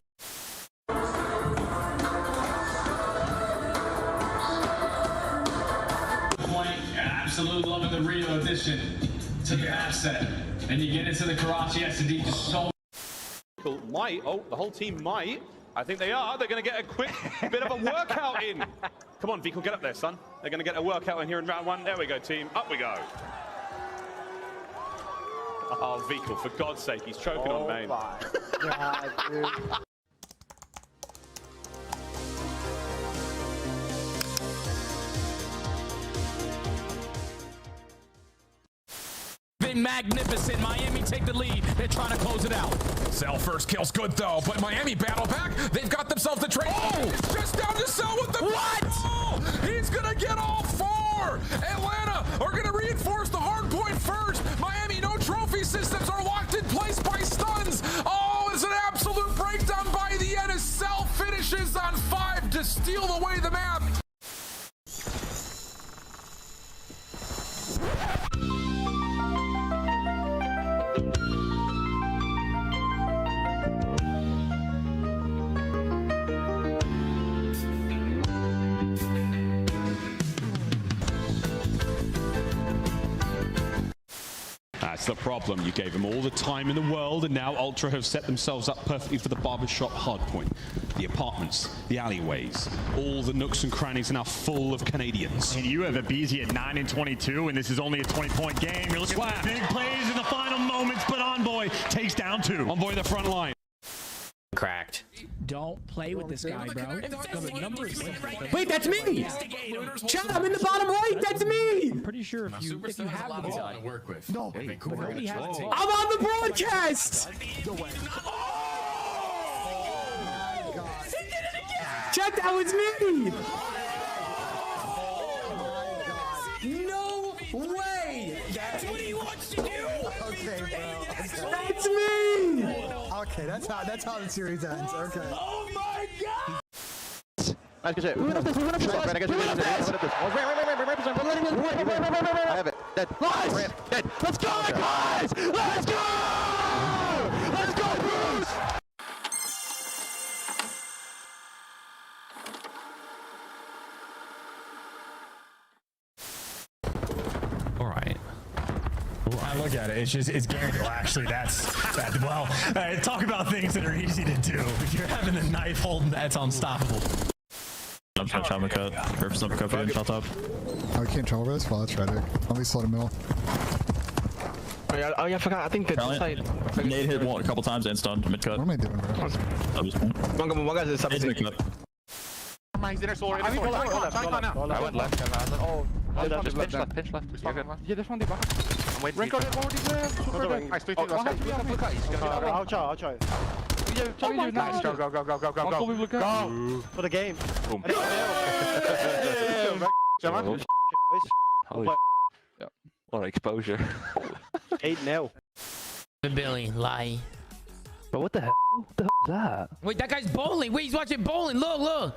Absolute love of the Rio edition to the asset. And you get into the Karachi SD just so. Might. Oh, the whole team might. I think they are. They're going to get a quick bit of a workout in. Come on, Vico, get up there, son. They're going to get a workout in here in round one. There we go, team. Up we go. Oh, Vico, for God's sake, he's choking on main. God, dude. Been magnificent. Miami take the lead. They're trying to close it out. Cell first kill's good though, but Miami battle back. They've got themselves the trade. Oh! It's just down to Cell with the what? Oh! He's gonna get all four. Atlanta are gonna reinforce the hard point first. Miami, no trophy systems are locked in place by stuns. Oh, it's an absolute breakdown by the end as Cell finishes on 5 to steal away the map. That's the problem. You gave them all the time in the world, and now Ultra have set themselves up perfectly for the barbershop hardpoint. The apartments, the alleyways, all the nooks and crannies are now full of Canadians. And you have a BZ at 9 and 22, and this is only a 20-point game. You're looking at big plays in the final moments, but Envoy takes down 2. Envoy the front line. Cracked. Don't play with this guy, bro. Wait, that's me! Chat, I'm in the bottom right, that's me! I'm pretty sure if you have the ball to work with. No, I'm on the broadcast! Chat, that was me! No way! That's what he wants to do! Okay, bro. That's me! Okay, that's how the series ends. Okay. Oh my god! Nice, good shit. I have it. Dead. Nice! Dead. Let's go, guys! Let's go! Let's go, Bruce! All right. I look at it. It's guaranteed. Well, actually, that's well. Talk about things that are easy to do. If you're having a knife holding, that's unstoppable. I'm trying to cut. Purpose number cut for shot top. Oh, we can't trouble this? Well, that's tragic. I'll be slow to middle. Oh yeah, I forgot. I think that side. Nade hit one a couple times and stunned mid cut. What am I doing, bro? One guy's in sub. He's mid cut. He's inner solar. I went left. Oh, just pinch left. Yeah, this one they back. I'm waiting. Renko did already there. Super dead. Nice, I'll try. Oh my god. Go. Go. For the game. Boom. What exposure. 8-0. Billy, lie. But what the hell? What the hell is that? Wait, that guy's bowling. Wait, he's watching bowling. Look.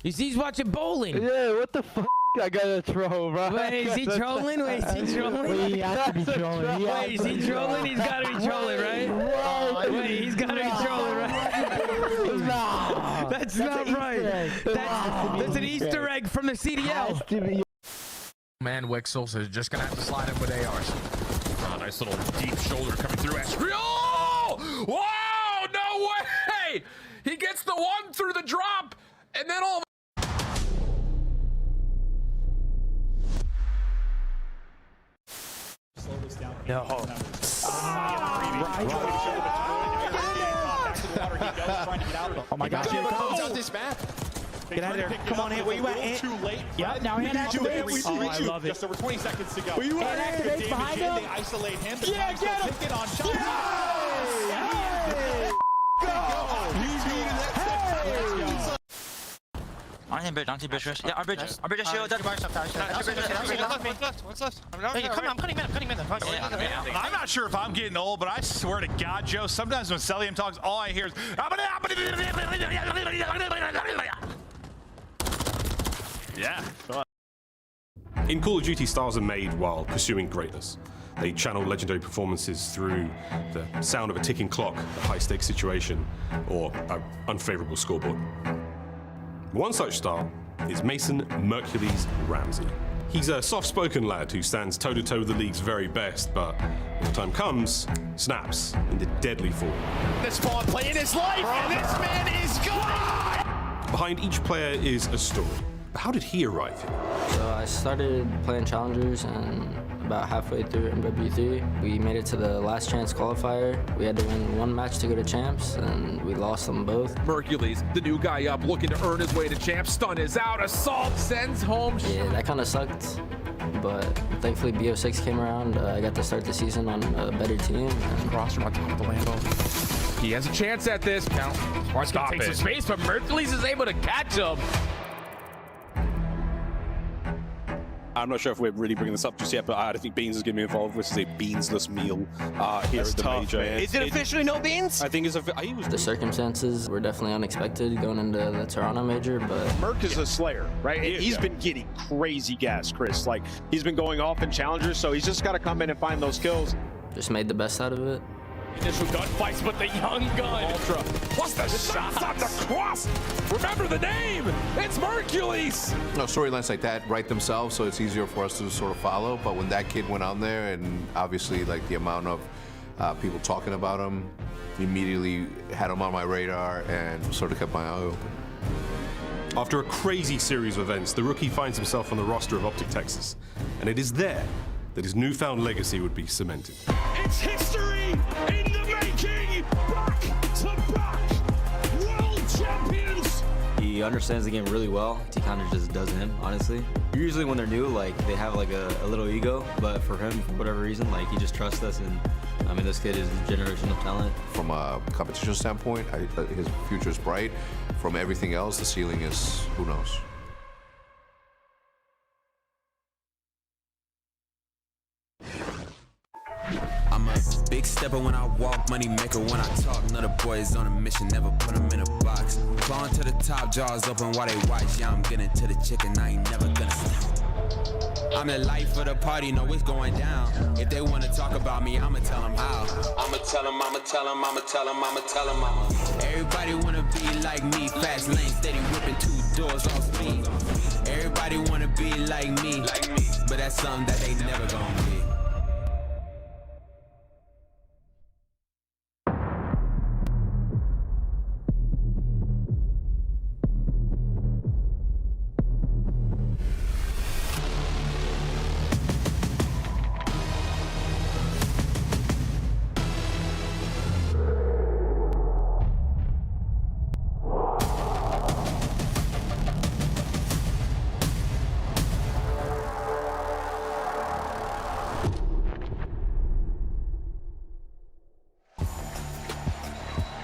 You see, he's watching bowling. Yeah, what the fuck? I gotta throw, bro. Wait, is he trolling? Wait, is he trolling? He has to be trolling. Wait, is he trolling? He's gotta be trolling, right? Wait, he's gotta be trolling, right? That's not right. That's an Easter egg from the CDL. Man, Wixels is just gonna have to slide in with ARs. Oh, nice little deep shoulder coming through. Oh! Wow! No way! He gets the one through the drop, and then all. No. Oh my God! Here it comes. Out this map. Get out of there. Come on, Ant. Where you at, Ant? Too late. Yeah, now Ant activates. Oh, I love it. Just over 20 seconds to go. Where you at, Ant? Activates behind him. They isolate him. Yeah, get him. Get on shot. On him, bridge. Yeah, our bridge is shield. One's left. I'm cutting mid. I'm not sure if I'm getting old, but I swear to God, Joe, sometimes when Celium talks, all I hear is. Yeah. In Call of Duty, stars are made while pursuing greatness. They channel legendary performances through the sound of a ticking clock, a high-stakes situation, or an unfavorable scoreboard. One such star is Mason Mercules Ramsey. He's a soft-spoken lad who stands toe-to-toe with the league's very best, but when the time comes, snaps into deadly form. This Spawn playing his life, and this man is gone! Behind each player is a story. But how did he arrive here? So I started playing challengers, and about halfway through MW3, we made it to the last chance qualifier. We had to win one match to go to champs, and we lost them both. Mercules, the new guy up, looking to earn his way to champs. Stun is out. Assault sends home. Yeah, that kind of sucked. But thankfully, BO6 came around. I got to start the season on a better team. Cross from on top of the Lambo. He has a chance at this. Count. Stop Takes some space, but Mercules is able to catch him. I'm not sure if we're really bringing this up just yet, but I think Beans is going to be involved, which is a beansless meal here at the major. Is it officially no beans? I think it's The circumstances were definitely unexpected going into the Toronto major, but Merc is a slayer, right? He's been getting crazy gas, Chris. Like, he's been going off in challengers, so he's just got to come in and find those kills. just made the best out of it. Initial gunfights, but the young gun. Ultra. Plus the shots on the cross. Remember the name. It's Mercules. No, storylines like that write themselves, so it's easier for us to sort of follow. But when that kid went on there, and obviously like the amount of people talking about him, immediately had him on my radar and sort of kept my eye open. After a crazy series of events, the rookie finds himself on the roster of Optic Texas, and it is there that his newfound legacy would be cemented. It's history in the making! Back-to-back world champions! He understands the game really well. He kind of just does him, honestly. Usually when they're new, like, they have like a little ego, but for him, for whatever reason, like, he just trusts us, and I mean, this kid is a generational talent. From a competition standpoint, his future is bright. From everything else, the ceiling is, who knows? I'm a big stepper when I walk, money maker when I talk. Another boys on a mission, never put them in a box. Clawing to the top, jaws open while they watch. Yeah, I'm getting to the chicken, I ain't never gonna stop. I'm the life of the party, know it's going down. If they wanna talk about me, I'ma tell them how. I'ma tell them, I'ma tell them, I'ma tell them, I'ma tell them, I'ma. Everybody wanna be like me, fast lane, steady whipping 2 doors off speed. Everybody wanna be like me, but that's something that they never gonna be.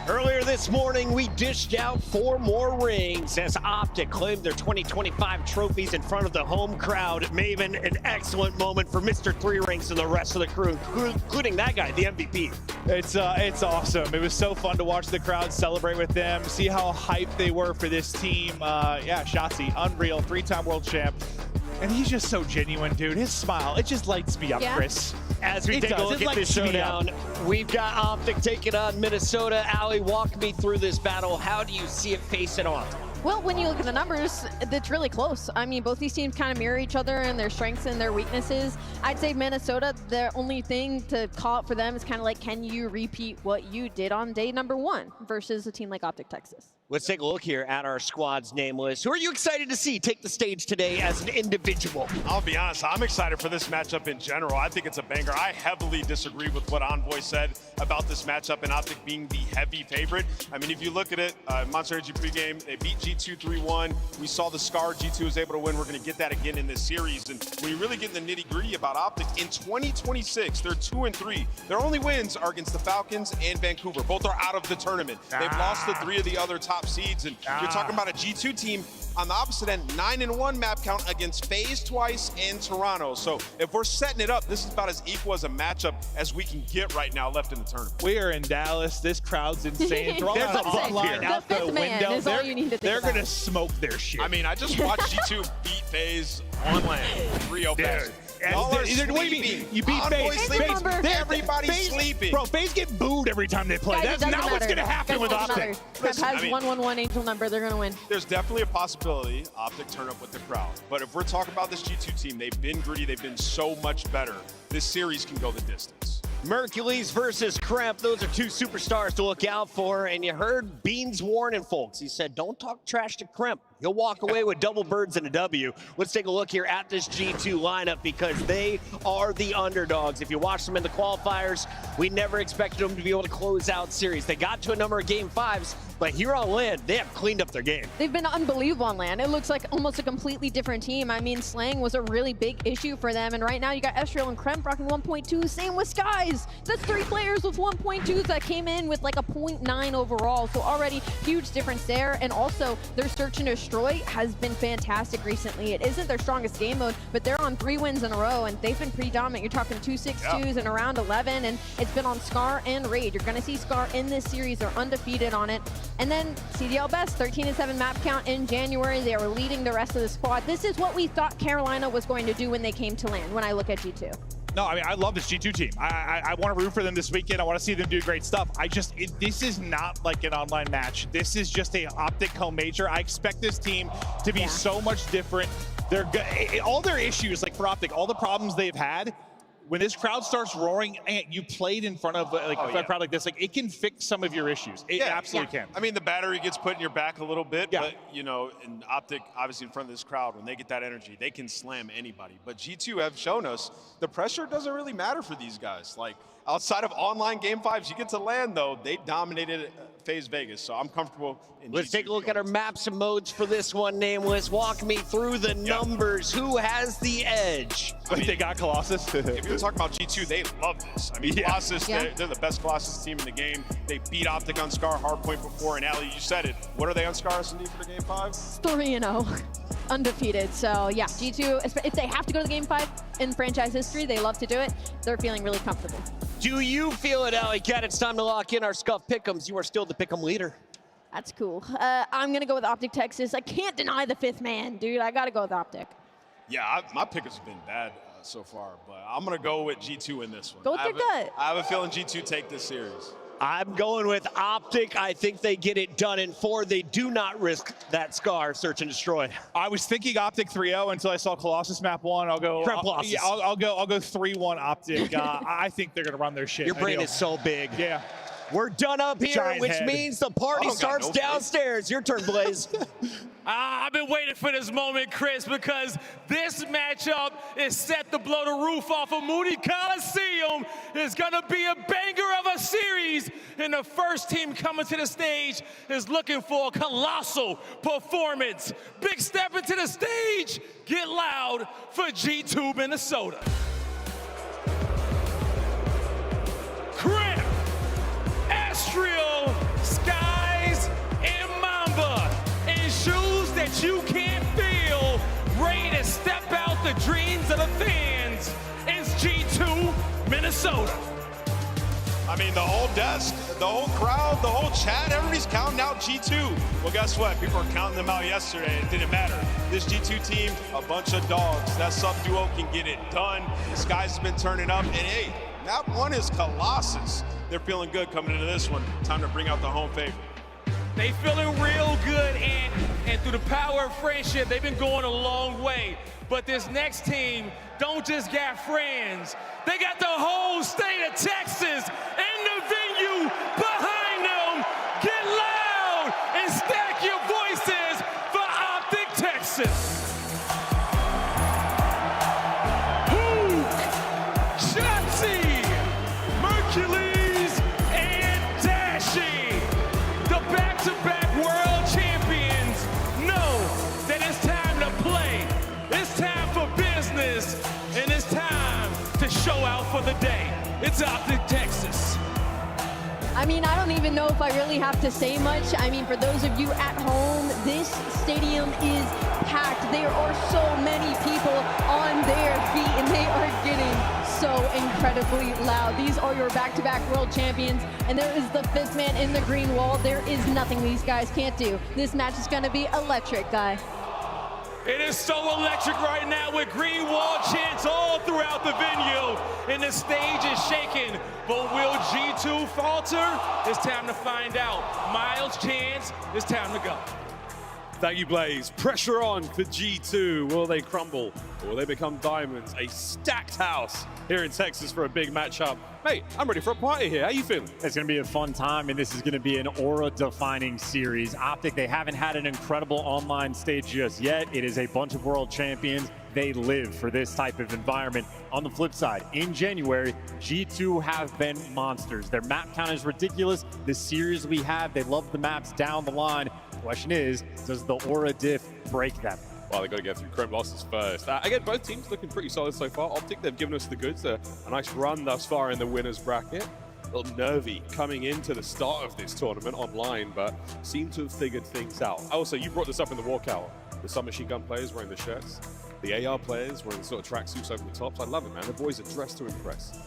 Earlier this morning, we dished out 4 more rings as Optic claimed their 2025 trophies in front of the home crowd. Maven, an excellent moment for Mr. 3 Rings and the rest of the crew, including that guy, the MVP. It's awesome. It was so fun to watch the crowd celebrate with them, see how hyped they were for this team. Yeah, Shotzi, unreal, 3-time world champ. And he's just so genuine, dude. His smile, it just lights me up, Chris. As we take a look at this showdown, we've got Optic taking on Minnesota. Allie, walk me through this battle. How do you see it facing off? Well, when you look at the numbers, it's really close. I mean, both these teams kind of mirror each other and their strengths and their weaknesses. I'd say Minnesota, the only thing to call out for them is kind of like, can you repeat what you did on day number 1 versus a team like Optic Texas? Let's take a look here at our squad's name list. Who are you excited to see take the stage today as an individual? I'll be honest, I'm excited for this matchup in general. I think it's a banger. I heavily disagree with what Envoy said about this matchup and Optic being the heavy favorite. I mean, if you look at it, Monster Energy pregame, they beat G2 3-1. We saw the Scar G2 was able to win. We're going to get that again in this series. And when you really get in the nitty-gritty about Optic, in 2026, they're 2-3. Their only wins are against the Falcons and Vancouver. Both are out of the tournament. They've lost to 3 of the other top seeds. And you're talking about a G2 team On the opposite end, 9-1 map count against FaZe twice and Toronto. So if we're setting it up, this is about as equal as a matchup as we can get right now left in the tournament. We are in Dallas. This crowd's insane. Throw There's that a online out the window. They're going to smoke their shit. I mean, I just watched G2 beat FaZe on land. 3-0 fashion. Y'all are sleeping. You beat FaZe. Everybody's sleeping. Bro, FaZe get booed every time they play. Guys, That's not what's going to happen with Optic. Crep has 1-1-1 angel number. They're going to win. There's definitely a possibility Optic turn up with the crowd. But if we're talking about this G2 team, they've been gritty. They've been so much better. This series can go the distance. Mercules versus Kremp. Those are two superstars to look out for. And you heard Beans warning folks. He said, don't talk trash to Kremp. He'll walk away with double birds and a W. Let's take a look here at this G2 lineup because they are the underdogs. If you watch them in the qualifiers, we never expected them to be able to close out series. They got to a number of game 5s, but here on land, they have cleaned up their game. They've been unbelievable on land. It looks like almost a completely different team. I mean, slang was a really big issue for them, and right now you got Estriel and Kremp rocking 1.2. Same with Skies. That's 3 players with 1.2s that came in with like a 0.9 overall, so already huge difference there. And also, their search and destroy has been fantastic recently. It isn't their strongest game mode, but they're on 3 wins in a row, and they've been pretty dominant. You're talking 2-6-2s in around 11, and it's been on Scar and Raid. You're going to see Scar in this series. They're undefeated on it. And then CDL Best, 13-7 map count in January. They are leading the rest of the squad. This is what we thought Carolina was going to do when they came to land, when I look at G2. No, I mean, I love this G2 team. I want to root for them this weekend. I want to see them do great stuff. This is not like an online match. This is just a Optic co-major. I expect this team to be so much different. All their issues, like for Optic, all the problems they've had, when this crowd starts roaring, and you played in front of a crowd like this, like it can fix some of your issues. It absolutely can. I mean, the battery gets put in your back a little bit, but you know, in Optic, obviously in front of this crowd, when they get that energy, they can slam anybody. But G2 have shown us the pressure doesn't really matter for these guys. Like outside of online game 5s, you get to land though, they dominated FaZe Vegas, so I'm comfortable in Let's G2 take a look at our maps and modes for this one, Nameless. Walk me through the numbers. Who has the edge? I mean, they got Colossus. If you're talking about G2, they love this. I mean, Colossus, they're the best Colossus team in the game. They beat Optic on Scar Hardpoint before, and Ali, you said it. What are they on Scar S&D for the game 5? 3-0. Undefeated. So yeah, G2, if they have to go to game 5 in franchise history, they love to do it. They're feeling really comfortable. Do you feel it, Alley Cat? It's time to lock in our Scuff Pick'ems. You are still the Pick'em leader. That's cool. I'm going to go with Optic Texas. I can't deny the 5th man, dude. I got to go with Optic. Yeah, my pickers have been bad so far, but I'm going to go with G2 in this one. Go with your gut. I have a feeling G2 take this series. I'm going with Optic. I think they get it done in 4. They do not risk that Scar search and destroy. I was thinking Optic 3-0 until I saw Colossus map 1. I'll go. I'll go 3-1 Optic. I think they're gonna run their shit. Your brain is so big. Yeah. We're done up here, Giant which head. means the party starts downstairs. Your turn, Blaze. I've been waiting for this moment, Chris, because this matchup is set to blow the roof off of Moody Coliseum. It's going to be a banger of a series, and the first team coming to the stage is looking for a colossal performance. Big step into the stage. Get loud for G2 Minnesota. Kremp, Estriel, Skies, and Mamba. In shoes that you can't feel, ready to step out the dreams of the fans. It's G2 Minnesota. I mean, the whole desk, the whole crowd, the whole chat, everybody's counting out G2. Well, guess what? People were counting them out yesterday. It didn't matter. This G2 team, a bunch of dogs. That sub duo can get it done. This guy's been turning up. And hey, map 1 is Colossus. They're feeling good coming into this one. Time to bring out the home favorite. They feeling real good, and through the power of friendship, they've been going a long way. But this next team don't just got friends. They got the whole state of Texas in the venue behind them. Get loud and stack your voices for Optic Texas. Hook, Shotzi, Mercules, and Dashi. The back-to-back world champions know that it's time to play. It's time for business, and it's time to show out for the day. It's Optic Texas. I mean, I don't even know if I really have to say much. I mean, for those of you at home, this stadium is packed. There are so many people on their feet, and they are getting so incredibly loud. These are your back-to-back world champions, and there is the 5th man in the green wall. There is nothing these guys can't do. This match is going to be electric, guy. It is so electric right now with green wall chants all throughout the venue, and the stage is shaking. But will G2 falter? It's time to find out. Miles chants, it's time to go. Thank you, Blaze. Pressure on for G2. Will they crumble or will they become diamonds? A stacked house here in Texas for a big matchup. Mate, I'm ready for a party here. How you feeling? It's going to be a fun time, and this is going to be an aura-defining series. Optic, they haven't had an incredible online stage just yet. It is a bunch of world champions. They live for this type of environment. On the flip side, in January, G2 have been monsters. Their map count is ridiculous. The series we have, they love the maps down the line. The question is, does the aura diff break them? Well, they've got to get through Krem losses first. Again, both teams looking pretty solid so far. Optic, they've given us the goods. A nice run thus far in the winner's bracket. A little nervy coming into the start of this tournament online, but seem to have figured things out. Also, you brought this up in the walkout. The submachine gun players wearing the shirts. The AR players wearing the sort of tracksuits over the tops. I love it, man. The boys are dressed to impress.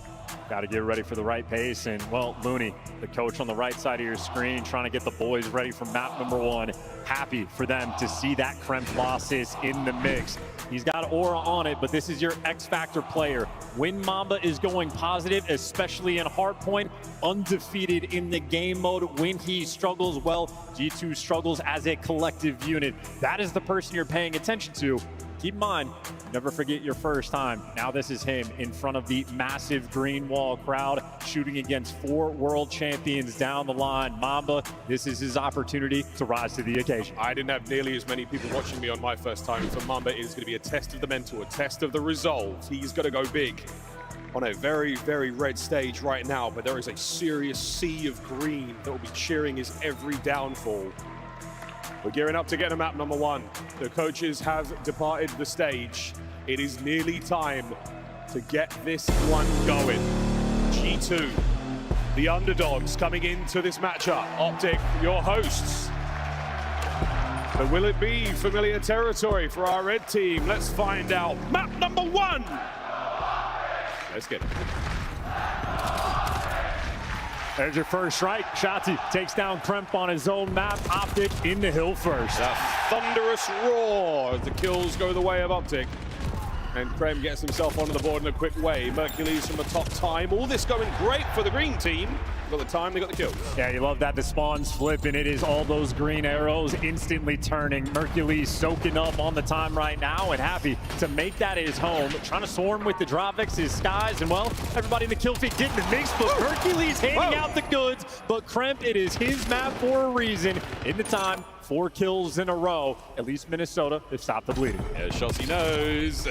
Got to get ready for the right pace. And, well, Looney, the coach on the right side of your screen, trying to get the boys ready for map number 1. Happy for them to see that Kremplossis in the mix. He's got aura on it, but this is your X-Factor player. When Mamba is going positive, especially in hardpoint, undefeated in the game mode. When he struggles, well, G2 struggles as a collective unit. That is the person you're paying attention to. Keep in mind, never forget your first time. Now this is him in front of the massive green wall crowd, shooting against 4 world champions down the line. Mamba, this is his opportunity to rise to the occasion. I didn't have nearly as many people watching me on my first time. For Mamba, it is going to be a test of the mental, a test of the resolve. He's going to go big on a very, very red stage right now, but there is a serious sea of green that will be cheering his every downfall. We're gearing up to get to map number 1. The coaches have departed the stage. It is nearly time to get this one going. G2, the underdogs coming into this matchup. Optic, your hosts. But will it be familiar territory for our red team? Let's find out. Map number 1. Let's get it. There's your first strike. Shotzi takes down Kremp on his own map. Optic in the hill first. A thunderous roar as the kills go the way of Optic. And Krem gets himself onto the board in a quick way. Mercules from the top time. All this going great for the green team. Got the time, they got the kills. Yeah, you love that. The spawns flip, and it is all those green arrows instantly turning. Mercules soaking up on the time right now and happy to make that his home. Trying to swarm with the Dropix, his skies, and well, everybody in the kill feed getting the mix, but Mercules handing out the goods. But Kremp, it is his map for a reason. In the time, 4 kills in a row. At least Minnesota has stopped the bleeding. Yeah, Shotzi knows.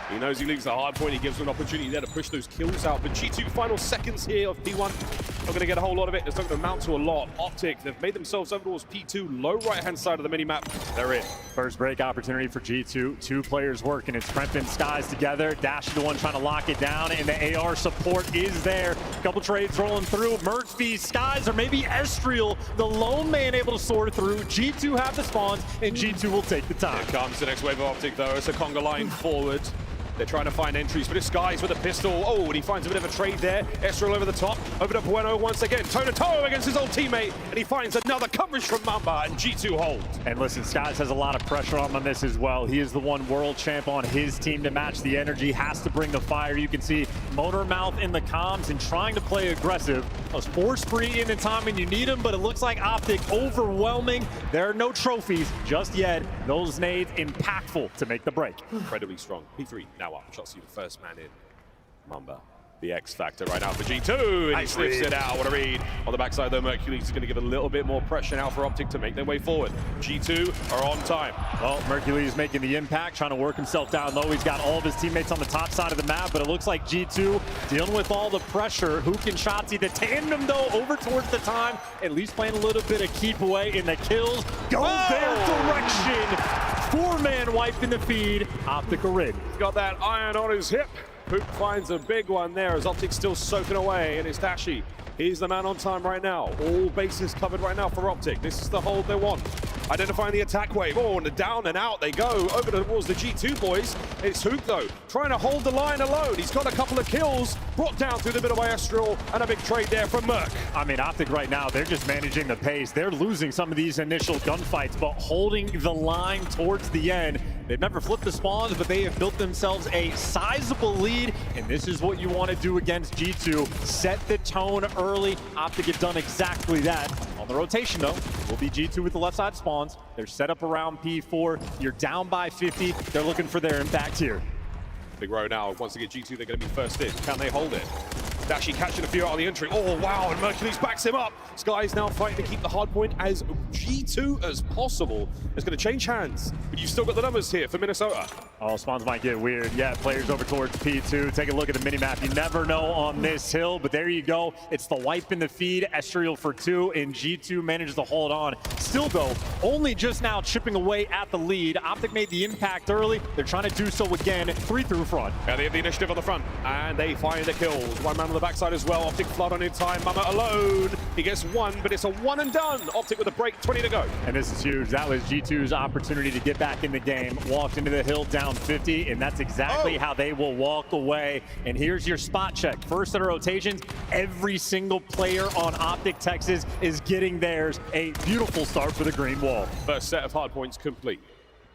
He knows he leaves the hard point. He gives him an opportunity there to push those kills out. But G2 final seconds here of P1. Not going to get a whole lot of it. It's not going to amount to a lot. Optic, they've made themselves over towards P2. Low right-hand side of the mini-map. They're in. First break opportunity for G2. 2 players working. It's Kremp and Skies together. Dash is the one trying to lock it down, and the AR support is there. Couple trades rolling through. Murphy, Skies, or maybe Estriel, the lone man able to sort through. G2 have the spawns, and G2 will take the time. Here comes the next wave of Optic, though. It's a conga line forward. They're trying to find entries, but it's Skies with a pistol. Oh, and he finds a bit of a trade there. Estriel over the top, over to Bueno once again. Toe-to-toe against his old teammate, and he finds another coverage from Mamba, and G2 holds. And listen, Skies has a lot of pressure on this as well. He is the one world champ on his team to match the energy, has to bring the fire. You can see Motormouth in the comms and trying to play aggressive. A force free in the time when you need him, but it looks like Optic overwhelming. There are no trophies just yet. Those nades impactful to make the break. Incredibly strong. P3 now up. Shotzi the first man in. Mamba, the X factor right now for G2, and he sniffs it out. What a read. On the backside though, Mercules is going to give a little bit more pressure now for Optic to make their way forward. G2 are on time. Well, Mercules making the impact, trying to work himself down low. He's got all of his teammates on the top side of the map, but it looks like G2 dealing with all the pressure. Hook and Shotzi, the tandem though, over towards the time, at least playing a little bit of keep away in the kills. Go their direction. 4-man wipe in the feed. Optic are in. He's got that iron on his hip. Poop finds a big one there as Optic's still soaking away, and it's Dashi He's the man on time right now. All bases covered right now for Optic. This is the hold they want. Identifying the attack wave. Oh, and down and out they go. Over towards the G2 boys. It's Hook, though, trying to hold the line alone. He's got a couple of kills. Brought down through the middle by Estral, and a big trade there from Merc. I mean, Optic right now, they're just managing the pace. They're losing some of these initial gunfights, but holding the line towards the end. They've never flipped the spawns, but they have built themselves a sizable lead, and this is what you want to do against G2. Set the tone early. Optic have done exactly that. On the rotation, though, will be G2 with the left side spawns. They're set up around P4. You're down by 50. They're looking for their impact here. Big row now. Once they get G2, they're going to be first in. Can they hold it? Dashi catching a few out on the entry. Oh, wow, and Mercules backs him up. Sky's now fighting to keep the hard point as G2 as possible. It's going to change hands, but you've still got the numbers here for Minnesota. Oh, spawns might get weird. Yeah, players over towards P2. Take a look at the minimap. You never know on this hill, but there you go. It's the wipe in the feed. Estriel for 2, and G2 manages to hold on. Still, though, only just now chipping away at the lead. Optic made the impact early. They're trying to do so again. 3 through front. Yeah, they have the initiative on the front, and they find the kills. One man on the backside as well. Optic flood on in time. Mama alone. He gets 1, but it's a 1 and done. Optic with a break, 20 to go. And this is huge. That was G2's opportunity to get back in the game. Walked into the hill down 50, and that's exactly how they will walk away. And here's your spot check. First set of rotations, every single player on Optic Texas is getting theirs. A beautiful start for the green wall. First set of hard points complete.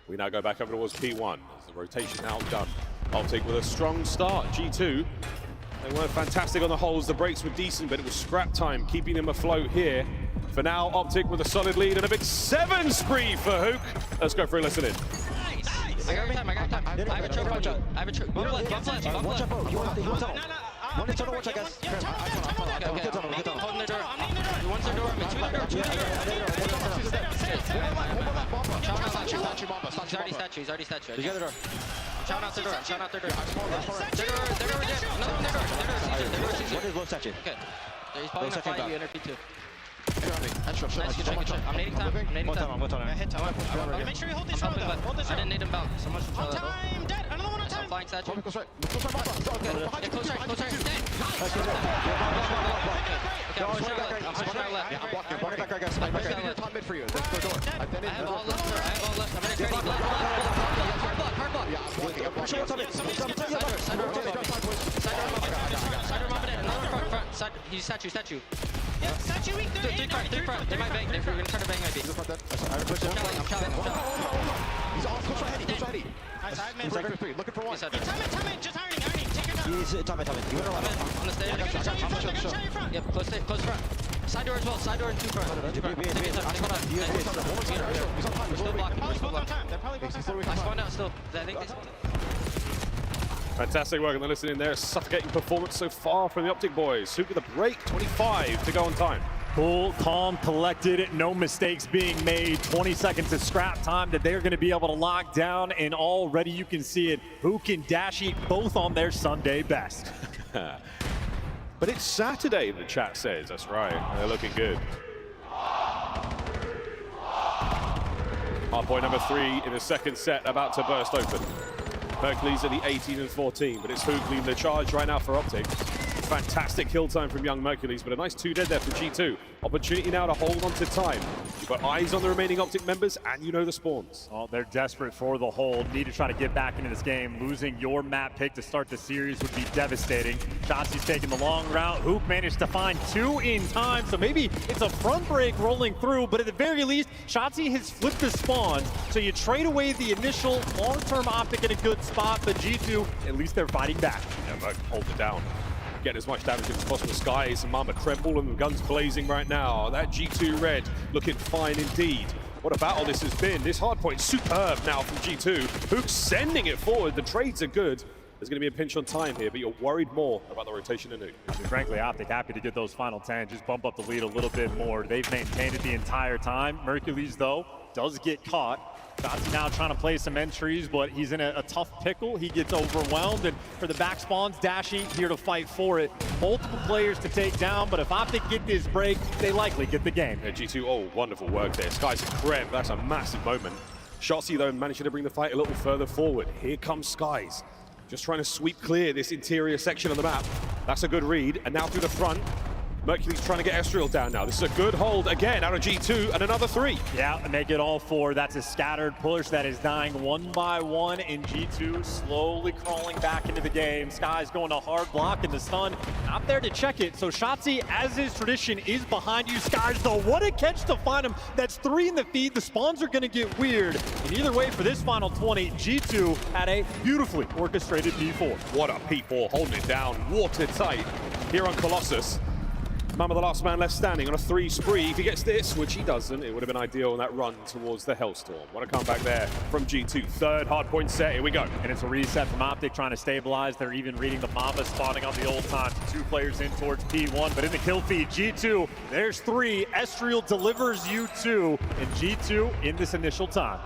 We now go back over towards P1. As the rotation now done. Optic with a strong start. G2, they weren't fantastic on the holes. The breaks were decent, but it was scrap time, keeping them afloat here. For now, Optic with a solid lead and a big 7 spree for Hook. Let's go for a listen in. I got time, I got time. I have a choke on you. I have a choke. Bump left, bump left, bump left. One is tunnel, watch, I guess. Okay, holding the door. One's the door, I'm in 2 the door, 2 the door. He's already statue, he's already statue. He's the door. I'm shouting out the door, I'm shouting out the door. Their door, another one, their door, Caesar. What is low statue? Okay. He's probably gonna fight you under P2. Nice, good check. I'm nading time, I'm nading time. One time. Hit time. Make sure you hold this road, though. Hold this road. I didn't need him back. So much for time, dead. Another one on time. I'm flying statue. Close right. Okay, yeah, close right, dead. Okay, I'm pushing left. I'm pushing left. Yeah, I'm blocking back right, guys. I'm right top mid for you. Let's go door. I have all left, sir. I have all left. I'm gonna trade you. Hard block. Yeah, I'm blocking. I'm pushing what's up. Side door, mom, another front. He's statue. Yeah, statue weak. 3 front. They might bang. They're gonna try to bang my beat. I'm challenging. He's off. Close right. He's looking for one. Time it. Just ironing. Take your time. He's time it. You better run. On the stage. I'm gonna show you front. Yep, close front. Side door as well. Side door and 2 front. We're still blocking. I spawned out still. I think they spawned out. Fantastic work on the listening there. Suffocating performance so far from the Optic boys. Hook with a break, 25 to go on time. Cool, calm, collected, no mistakes being made. 20 seconds of scrap time that they're going to be able to lock down, and already you can see it. Hook and Dashi both on their Sunday best. But it's Saturday, the chat says. That's right. They're looking good. Hard point number 3 in the second set about to burst open. Hercules at the 18 and 14, but it's Hook leading the charge right now for Optic. Fantastic kill time from young Mercules, but a nice 2 dead there for G2. Opportunity now to hold on to time. You've got eyes on the remaining Optic members, and you know the spawns. Oh, they're desperate for the hold. Need to try to get back into this game. Losing your map pick to start the series would be devastating. Shotzzy's taking the long route. Hook managed to find 2 in time, so maybe it's a front break rolling through, but at the very least, Shotzzy has flipped the spawns, so you trade away the initial long-term Optic in a good spot, but G2, at least they're fighting back. Yeah, but hold it down. Get as much damage as possible. Skies and Mama Kremp, all of them guns blazing right now. That G2 red looking fine indeed. What a battle this has been. This hard point superb now from G2. Hook sending it forward. The trades are good. There's going to be a pinch on time here, but you're worried more about the rotation in Hook. I mean, frankly, Optic happy to get those final 10, just bump up the lead a little bit more. They've maintained it the entire time. Mercules, though, does get caught. Shotzzy now trying to play some entries, but he's in a tough pickle. He gets overwhelmed, and for the back spawns, Dashi here to fight for it. Multiple players to take down, but if Optic get this break, they likely get the game. Yeah, G2, oh, wonderful work there. Skies and Kremp, that's a massive moment. Shotzzy, though, managing to bring the fight a little further forward. Here comes Skies. Just trying to sweep clear this interior section of the map. That's a good read, and now through the front. Mercury's trying to get Estriel down now. This is a good hold again out of G2 and another 3. Yeah, make it all 4. That's a scattered push that is dying one by one, and G2 slowly crawling back into the game. Sky's going to hard block, and the Sun not there to check it. So Shotzi, as is tradition, is behind you. Skies, though, what a catch to find him. That's 3 in the feed. The spawns are going to get weird. And either way, for this final 20, G2 had a beautifully orchestrated P4. What a P4, holding it down, watertight here on Colossus. Mamba, the last man left standing on a 3 spree. If he gets this, which he doesn't, it would have been ideal on that run towards the Hellstorm. Want to come back there from G2. Third hardpoint set, here we go. And it's a reset from Optic trying to stabilize. They're even reading the Mamba spawning on the old times. 2 players in towards P1, but in the kill feed, G2, there's 3. Estriel delivers you 2, and G2 in this initial time.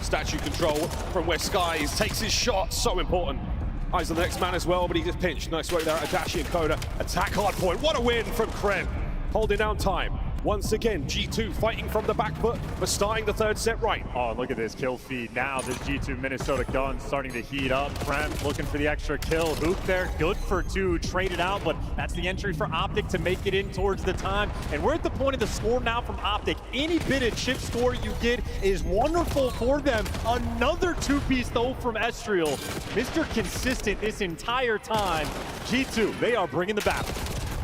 Statue control from where Skies takes his shot, so important. Eyes on the next man as well, but he just pinched. Nice work there at Adachi and Coda. Attack hard point. What a win from Krem. Holding down time. Once again, G2 fighting from the back foot, but starting the 3rd set right. Oh, look at this kill feed. Now this G2 Minnesota gun starting to heat up. Krem looking for the extra kill. Hook there, good for 2. Traded out, but that's the entry for Optic to make it in towards the time. And we're at the point of the score now from Optic. Any bit of chip score you get is wonderful for them. Another 2-piece though from Estriel. Mr. Consistent this entire time. G2, they are bringing the battle.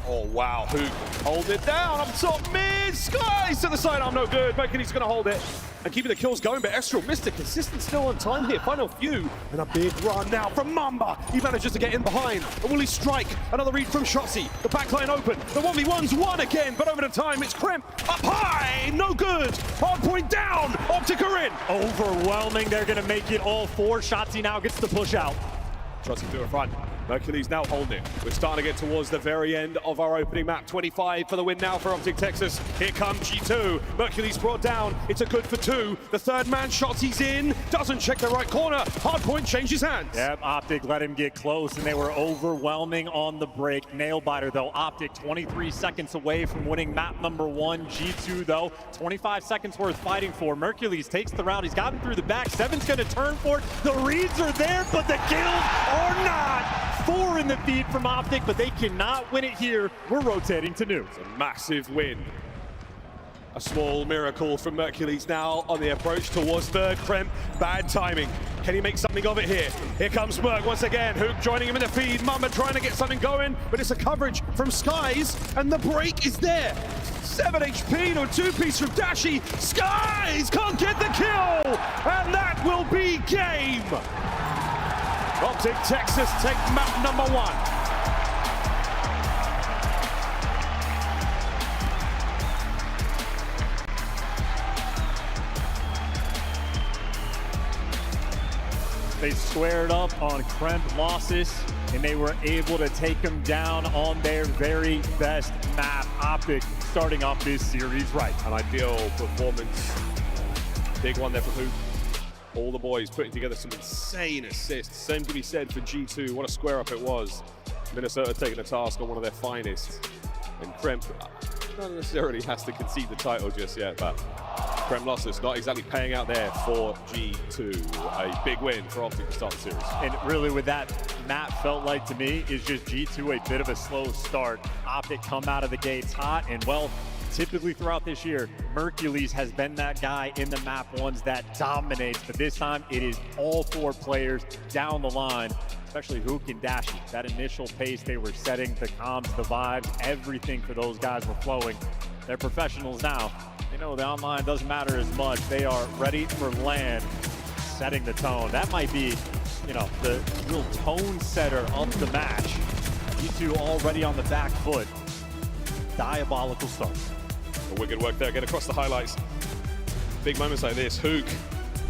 Oh, wow. Hook, hold it down. Up top mid. Skies to the sidearm, no good. Mercury's going to hold it and keeping the kills going, but Estriel, Mr. Consistent still on time here. Final few, and a big run now from Mamba. He manages to get in behind. And will he strike? Another read from Shotzi. The backline open. The 1v1's won again, but over the time, it's Krem up high. No good. Hard point down. Optic are in. Overwhelming. They're going to make it all 4. Shotzi now gets the push out. Shotzi to a front. Mercury's now holding it. We're starting to get towards the very end of our opening map. 25 for the win now for Optic Texas. Here comes G2. Mercury's brought down. It's a good for 2. The 3rd man shot, he's in. Doesn't check the right corner. Hardpoint changes hands. Yep, Optic let him get close, and they were overwhelming on the break. Nail biter, though. Optic 23 seconds away from winning map number 1. G2, though, 25 seconds worth fighting for. Mercules takes the round. He's gotten through the back. 7's going to turn for it. The reads are there, but the kills are not. 4 in the feed from Optic, but they cannot win it here. We're rotating to new. It's a massive win. A small miracle from Mercules now on the approach towards 3rd. Krem, bad timing. Can he make something of it here? Here comes Merc once again. Hook joining him in the feed. Mamba trying to get something going, but it's a coverage from Skies, and the break is there. 7 HP to a 2-piece from Dashi. Skies can't get the kill, and that will be game. Optic Texas take map number 1. They squared up on Krem losses, and they were able to take him down on their very best map. Optic starting off this series right. An ideal performance. Big one there for Hoop. All the boys putting together some insane assists. Same can be said for G2. What a square up it was. Minnesota taking a task on one of their finest. And Krem not necessarily has to concede the title just yet, but Krem losses not exactly paying out there for G2. A big win for Optic to start the series. And really what that map felt like to me is just G2 a bit of a slow start. Optic come out of the gates hot, and well, typically throughout this year, Mercules has been that guy in the map ones that dominates, but this time it is all 4 players down the line, especially Hook and Dashi. That initial pace they were setting, the comms, the vibes, everything for those guys were flowing. They're professionals now. They know the online doesn't matter as much. They are ready for LAN, setting the tone. That might be, you know, the real tone setter of the match. G2 already on the back foot. Diabolical start. Wicked work there, get across the highlights. Big moments like this. Hook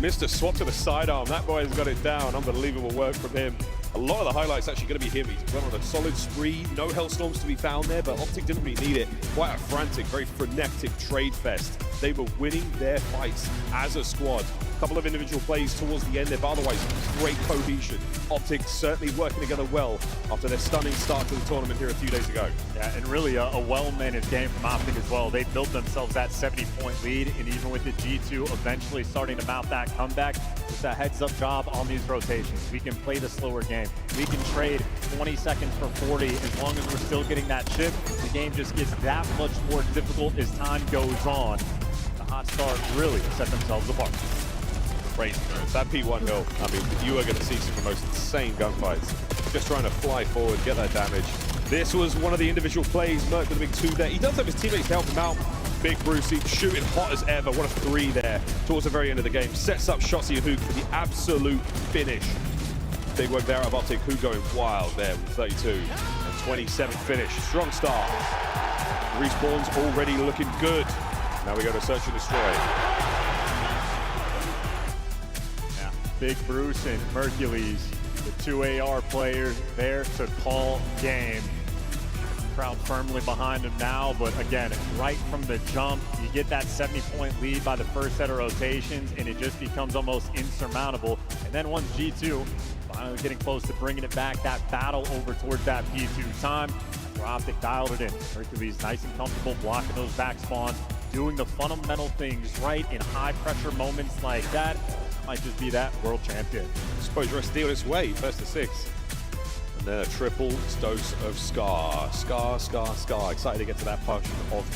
missed a swap to the sidearm. That boy's got it down. Unbelievable work from him. A lot of the highlights actually going to be him. He's gone on a solid spree. No Hellstorms to be found there, but Optic didn't really need it. Quite a frantic, very frenetic trade fest They were winning their fights as a squad. A couple of individual plays towards the end there, but otherwise great cohesion. Optic certainly working together well after their stunning start to the tournament here a few days ago. Yeah, and really a well-managed game from Optic as well. They built themselves that 70-point lead, and even with the G2 eventually starting to mount that comeback, it's a heads-up job on these rotations. We can play the slower game. We can trade 20 seconds for 40 as long as we're still getting that chip. The game just gets that much more difficult as time goes on. The Hot Stars really set themselves apart. Crazy. That P1 hill, I mean, you are going to see some of the most insane gunfights. Just trying to fly forward, get that damage. This was one of the individual plays. Merc with a big 2 there. He does have his teammates to help him out. Big Brucey shooting hot as ever. What a 3 there towards the very end of the game. Sets up Shotzi and Hook for the absolute finish. Big work there out of Optic. Hook going wild there with 32 and 27 finish. Strong start. Respawn's already looking good. Now we go to search and destroy. Yeah, Big Bruce and Mercules, the 2 AR players there to call game. Crowd firmly behind him now, but again, right from the jump, you get that 70-point lead by the first set of rotations, and it just becomes almost insurmountable. And then once G2 finally getting close to bringing it back, that battle over towards that P2 time, where Optic dialed it in. Hercules nice and comfortable blocking those back spawns, doing the fundamental things right in high-pressure moments like that. Might just be that world champion. Exposure has to deal its way, first to 6. And then a triple dose of Scar. Scar. Excited to get to that portion of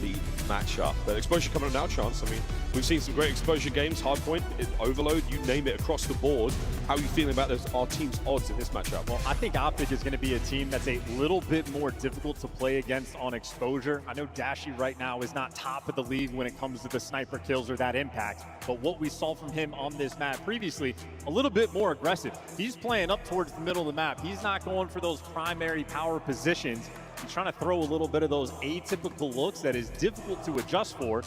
the matchup. But Exposure coming up now, Chance. I mean, we've seen some great Exposure games, Hardpoint, Overload, you name it, across the board. How are you feeling about our team's odds in this matchup? Well, I think Optic is going to be a team that's a little bit more difficult to play against on Exposure. I know Dashi right now is not top of the league when it comes to the sniper kills or that impact, but what we saw from him on this map previously, a little bit more aggressive. He's playing up towards the middle of the map. He's not going for those primary power positions. He's trying to throw a little bit of those atypical looks that is difficult to adjust for.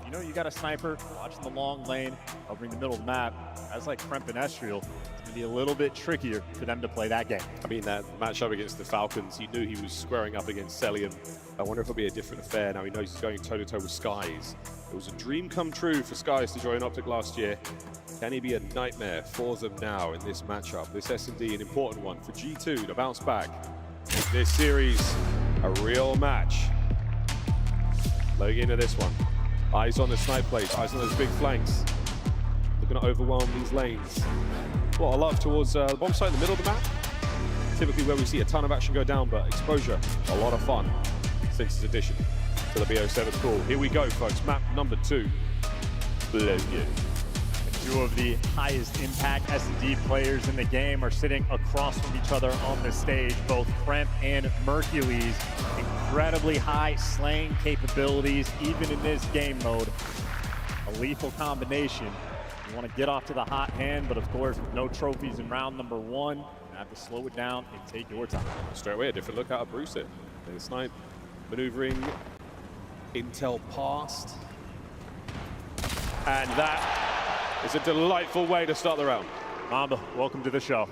You know, you got a sniper watching the long lane, covering the middle of the map. Guys like Kremp and Estriel, it's going to be a little bit trickier for them to play that game. I mean, that matchup against the Falcons, he knew he was squaring up against Celium. I wonder if it'll be a different affair. Now he knows he's going toe-to-toe with Skies. It was a dream come true for Skies to join Optic last year. Can he be a nightmare for them now in this matchup? This S&D, an important one for G2 to bounce back. This series, a real match. Loading into this one. Eyes on the snipe plates, eyes on those big flanks. Looking to overwhelm these lanes. Well, I love towards the bomb site in the middle of the map. Typically where we see a ton of action go down, but Exposure, a lot of fun since its addition to the BO7 pool. Here we go, folks. Map number 2. Blow you. 2 of the highest impact S&D players in the game are sitting across from each other on the stage. Both Kremp and Mercules, incredibly high slaying capabilities, even in this game mode. A lethal combination. You want to get off to the hot hand, but of course, with no trophies in round number 1, you have to slow it down and take your time. Straight away, a different look out of Bruce it. The snipe maneuvering, intel passed. And that is a delightful way to start the round. Mamba, welcome to the show.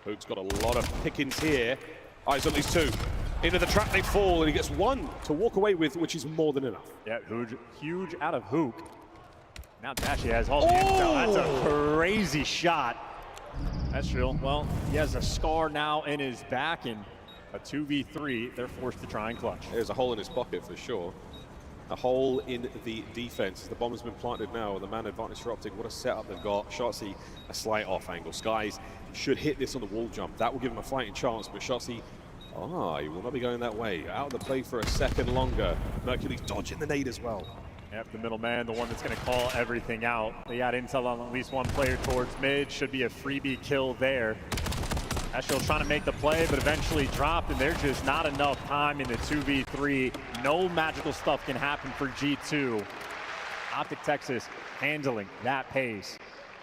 Hook's got a lot of pickings here. Eyes on these 2. Into the trap they fall, and he gets 1 to walk away with, which is more than enough. Yeah, huge out of Hook. Now Dashi has all the intel. That's a crazy shot. That's real. Well, he has a scar now in his back, and a 2v3, they're forced to try and clutch. There's a hole in his pocket for sure. A hole in the defense. The bomb has been planted now. The man advantage for Optic. What a setup they've got. Shotzi, a slight off angle. Skies should hit this on the wall jump. That will give him a fighting chance, but Shotzi, he will not be going that way. Out of the play for a second longer. Mercury's dodging the nade as well. Yep, the middleman, the one that's going to call everything out. They got intel on at least one player towards mid. Should be a freebie kill there. Estriel trying to make the play, but eventually dropped, and there's just not enough time in the 2v3. No magical stuff can happen for G2. Optic Texas handling that pace.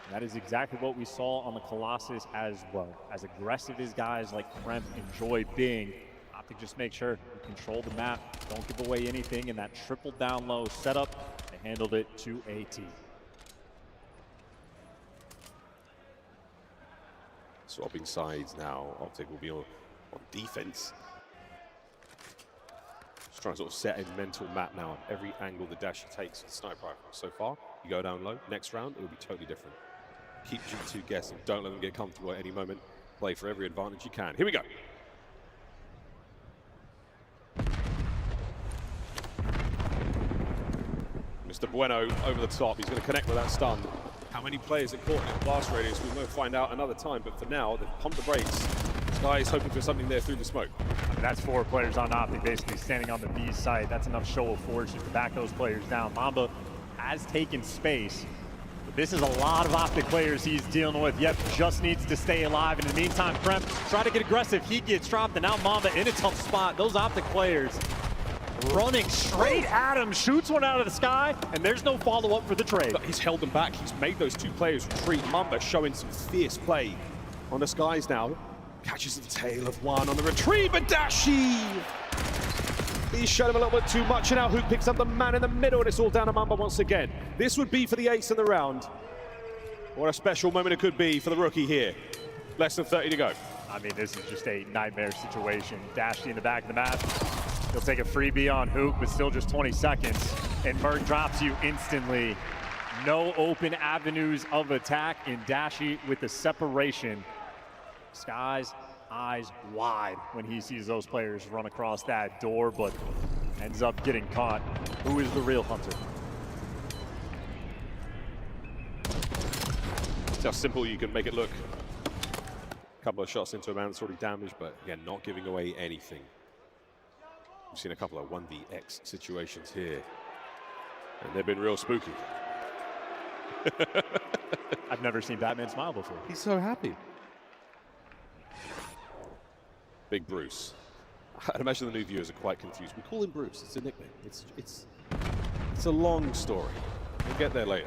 And that is exactly what we saw on the Colossus as well. As aggressive as guys like Kremp enjoy being, Optic just make sure you control the map, don't give away anything in that triple down low setup. They handled it to a T. Swapping sides now. Optic will be on defense. He's trying to sort of set a mental map now on every angle the dash he takes with sniper rifle. So far, you go down low. Next round, it will be totally different. Keep G2 guessing. Don't let them get comfortable at any moment. Play for every advantage you can. Here we go. Mr. Bueno over the top. He's going to connect with that stun. How many players are caught in blast radius? We will find out another time, but for now, they've pumped the brakes. Sky is hoping for something there through the smoke. I mean, that's 4 players on Optic basically standing on the B side. That's enough show of force to back those players down. Mamba has taken space. But this is a lot of Optic players he's dealing with. Yep, just needs to stay alive. And in the meantime, Kremp try to get aggressive. He gets dropped, and now Mamba in a tough spot. Those Optic players running straight at him, shoots one out of the sky, and there's no follow-up for the trade. But he's held them back. He's made those 2 players retreat. Mamba showing some fierce play on the skies now. Catches the tail of one on the retrieve, but Dashi! He showed him a little bit too much, and now Hook picks up the man in the middle, and it's all down to Mamba once again. This would be for the ace in the round. What a special moment it could be for the rookie here. Less than 30 to go. I mean, this is just a nightmare situation. Dashi in the back of the map. He'll take a freebie on Hook, but still just 20 seconds. And Merc drops you instantly. No open avenues of attack, and Dashi with the separation. Sky's eyes wide when he sees those players run across that door, but ends up getting caught. Who is the real hunter? It's how simple you can make it look. A couple of shots into a man that's already damaged, but again, not giving away anything. We've seen a couple of 1vx situations here, and they've been real spooky. I've never seen Batman smile before. He's so happy. Big Bruce. I'd imagine the new viewers are quite confused. We call him Bruce. It's a nickname. It's a long story. We'll get there later.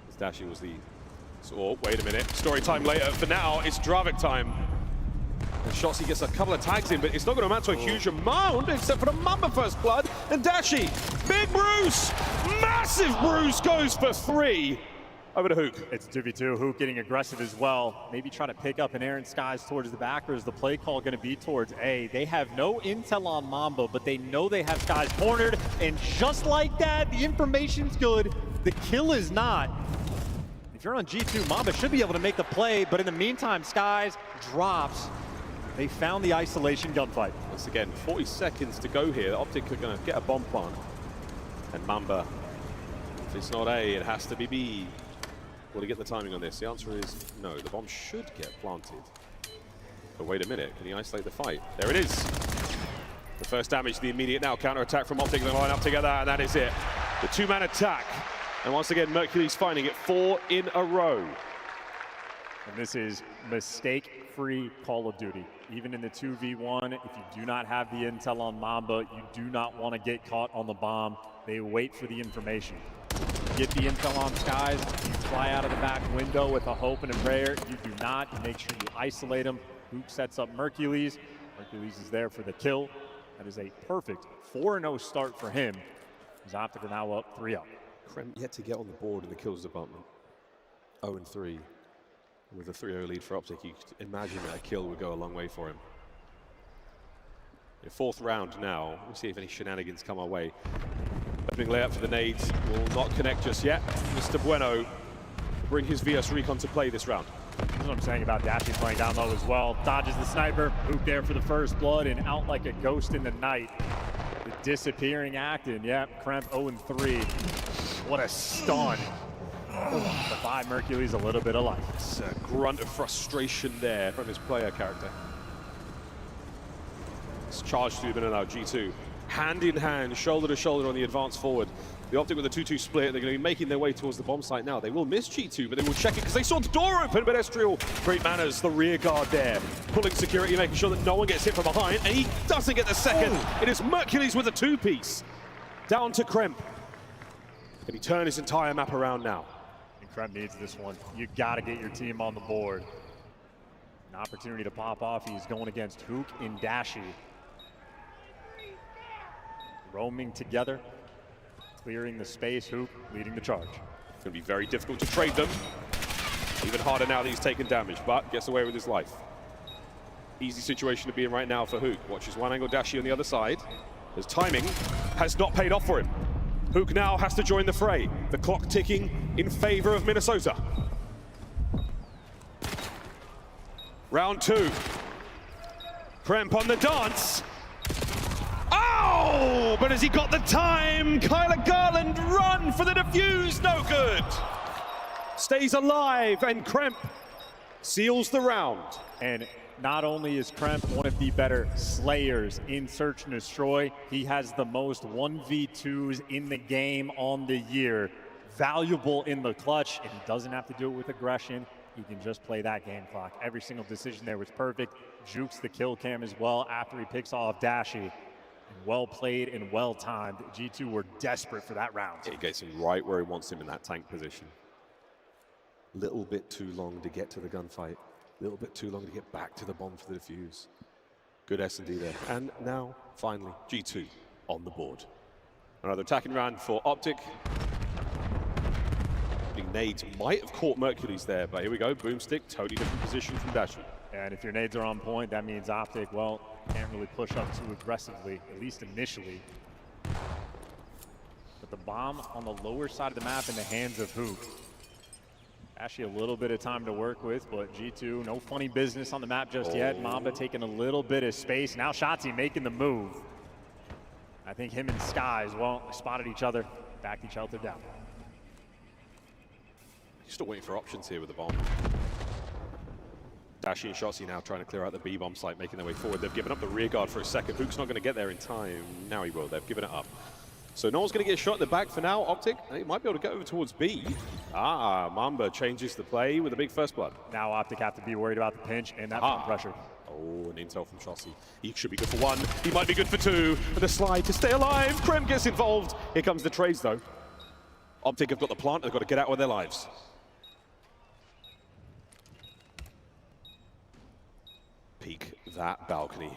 As Dashi was the... Oh, wait a minute. Story time later. For now, it's Dravik time. And Shotzi gets a couple of tags in, but it's not going to amount to a huge amount, except for the Mamba first blood. And Dashi, Big Bruce, massive Bruce goes for 3. Over to Hook. It's 2v2. Hook getting aggressive as well. Maybe try to pick up an Aaron Skies towards the back, or is the play call going to be towards A? They have no intel on Mamba, but they know they have Skies cornered. And just like that, the information's good. The kill is not. If you're on G2, Mamba should be able to make the play, but in the meantime, Skies drops. They found the isolation gunfight. Once again, 40 seconds to go here. Optic are going to get a bomb plant. And Mamba, if it's not A, it has to be B. Will he get the timing on this? The answer is no. The bomb should get planted. But wait a minute. Can he isolate the fight? There it is. The first damage, the immediate now counter-attack from Optic. They line up together, and that is it. The 2-man attack. And once again, Mercury's finding it 4 in a row. And this is mistake-free Call of Duty. Even in the 2v1, if you do not have the intel on Mamba, you do not want to get caught on the bomb. They wait for the information. Get the intel on Skies, you fly out of the back window with a hope and a prayer. You do not. You make sure you isolate him. Hook sets up Mercules. Mercules is there for the kill. That is a perfect 4-0 start for him. His Optic are now up 3-0. Krem yet to get on the board in the kills department. 0-3. With a 3-0 lead for Optic, you could imagine that a kill would go a long way for him. In 4th round now, we'll see if any shenanigans come our way. Opening layup for the nades will not connect just yet. Mr. Bueno bring his VS Recon to play this round. That's what I'm saying about Dashi playing down low as well. Dodges the sniper, Hook there for the first blood, and out like a ghost in the night. The disappearing act, and yeah, Kremp 0-3. What a stun. The 5 Mercury's a little bit of life. It's a grunt of frustration there from his player character. It's charged through the middle now, G2. Hand in hand, shoulder to shoulder on the advance forward. The Optic with a 2-2 split. They're going to be making their way towards the bomb site now. They will miss G2, but they will check it because they saw the door open. But Estriel, great manners, the rear guard there. Pulling security, making sure that no one gets hit from behind. And he doesn't get the second. It is Mercules with a 2-piece. Down to Kremp. Can he turn his entire map around now? And Kremp needs this one. You got to get your team on the board. An opportunity to pop off. He's going against Hook and Dashi. Roaming together, clearing the space. Hook leading the charge. It's going to be very difficult to trade them. Even harder now that he's taken damage, but gets away with his life. easy situation to be in right now for Hook. Watches one angle Dashi on the other side. His timing has not paid off for him. Hook now has to join the fray. The clock ticking in favor of Minnesota. Round 2. Kremp on the dance. Oh, but has he got the time? Kyler Garland run for the defuse, no good. Stays alive, and Kremp seals the round. And not only is Kremp one of the better slayers in Search and Destroy, he has the most 1v2s in the game on the year. Valuable in the clutch, and he doesn't have to do it with aggression. He can just play that game clock. Every single decision there was perfect. Jukes the kill cam as well after he picks off Dashi. Well played and well timed. G2 were desperate for that round. He gets him right where he wants him in that tank position. Little bit too long to get to the gunfight. Little bit too long to get back to the bomb for the defuse. Good S&D there. And now, finally, G2 on the board. Another attacking round for Optic. Big nades might have caught Mercury's there, but here we go. Boomstick, totally different position from Dashi. And if your nades are on point, that means Optic, well, can't really push up too aggressively, at least initially. But the bomb on the lower side of the map in the hands of Hook. Actually a little bit of time to work with, but G2, no funny business on the map just yet. Mamba taking a little bit of space. Now Shotzi making the move. I think him and Skies, well, spotted each other, backed each other down. Still waiting for options here with the bomb. Dashi and Shotzi now trying to clear out the B-bomb site, making their way forward. They've given up the rear guard for a second. Hook's not going to get there in time. Now he will. They've given it up. So no one's going to get shot in the back for now. Optic, he might be able to get over towards B. Mamba changes the play with a big first blood. Now Optic have to be worried about the pinch and that front pressure. Oh, an intel from Shotzi. He should be good for 1. He might be good for 2. And the slide to stay alive. Krem gets involved. Here comes the trades, though. Optic have got the plant. They've got to get out with their lives. Peek that balcony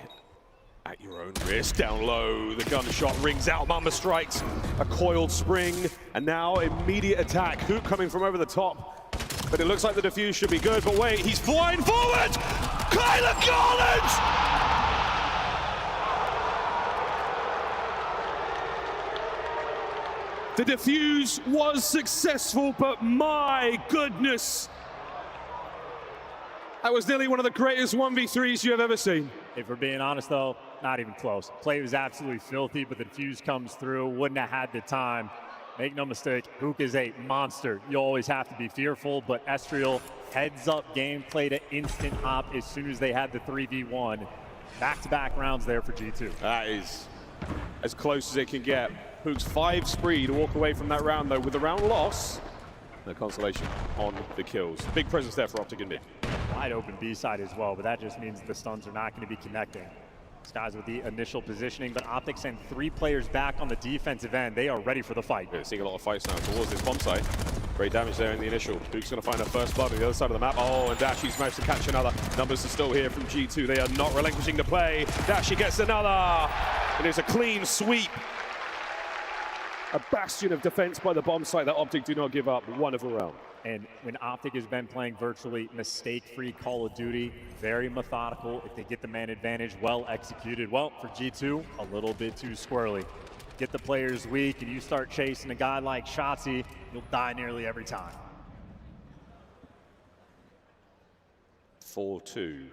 at your own risk. Down low, the gunshot rings out. Mamba strikes a coiled spring, and now immediate attack. Hook coming from over the top, but it looks like the defuse should be good. But wait, he's flying forward. Kyler Garland! The defuse was successful, but my goodness. That was nearly one of the greatest 1v3s you have ever seen. If we're being honest, though, not even close. Play was absolutely filthy, but the defuse comes through. Wouldn't have had the time. Make no mistake, Hook is a monster. You always have to be fearful, but Estriel heads-up gameplay to instant hop as soon as they had the 3v1. Back-to-back rounds there for G2. That is as close as it can get. Hook's 5 spree to walk away from that round, though, with the round loss. No consolation on the kills. Big presence there for Optic and mid. Wide open B side as well, but that just means the stuns are not going to be connecting. Skies with the initial positioning, but Optic send 3 players back on the defensive end. They are ready for the fight. Yeah, seeing a lot of fights now towards this bomb site. Great damage there in the initial. Duke's going to find a first blood on the other side of the map. Oh, and Dashi's managed to catch another. Numbers are still here from G2. They are not relinquishing the play. Dashi gets another. It is a clean sweep. A bastion of defense by the bomb site that Optic do not give up. Wonderful round. And when Optic has been playing virtually mistake-free Call of Duty, very methodical. If they get the man advantage, well executed. Well, for G2, a little bit too squirrely. Get the players weak and you start chasing a guy like Shotzi, you'll die nearly every time. 4-2.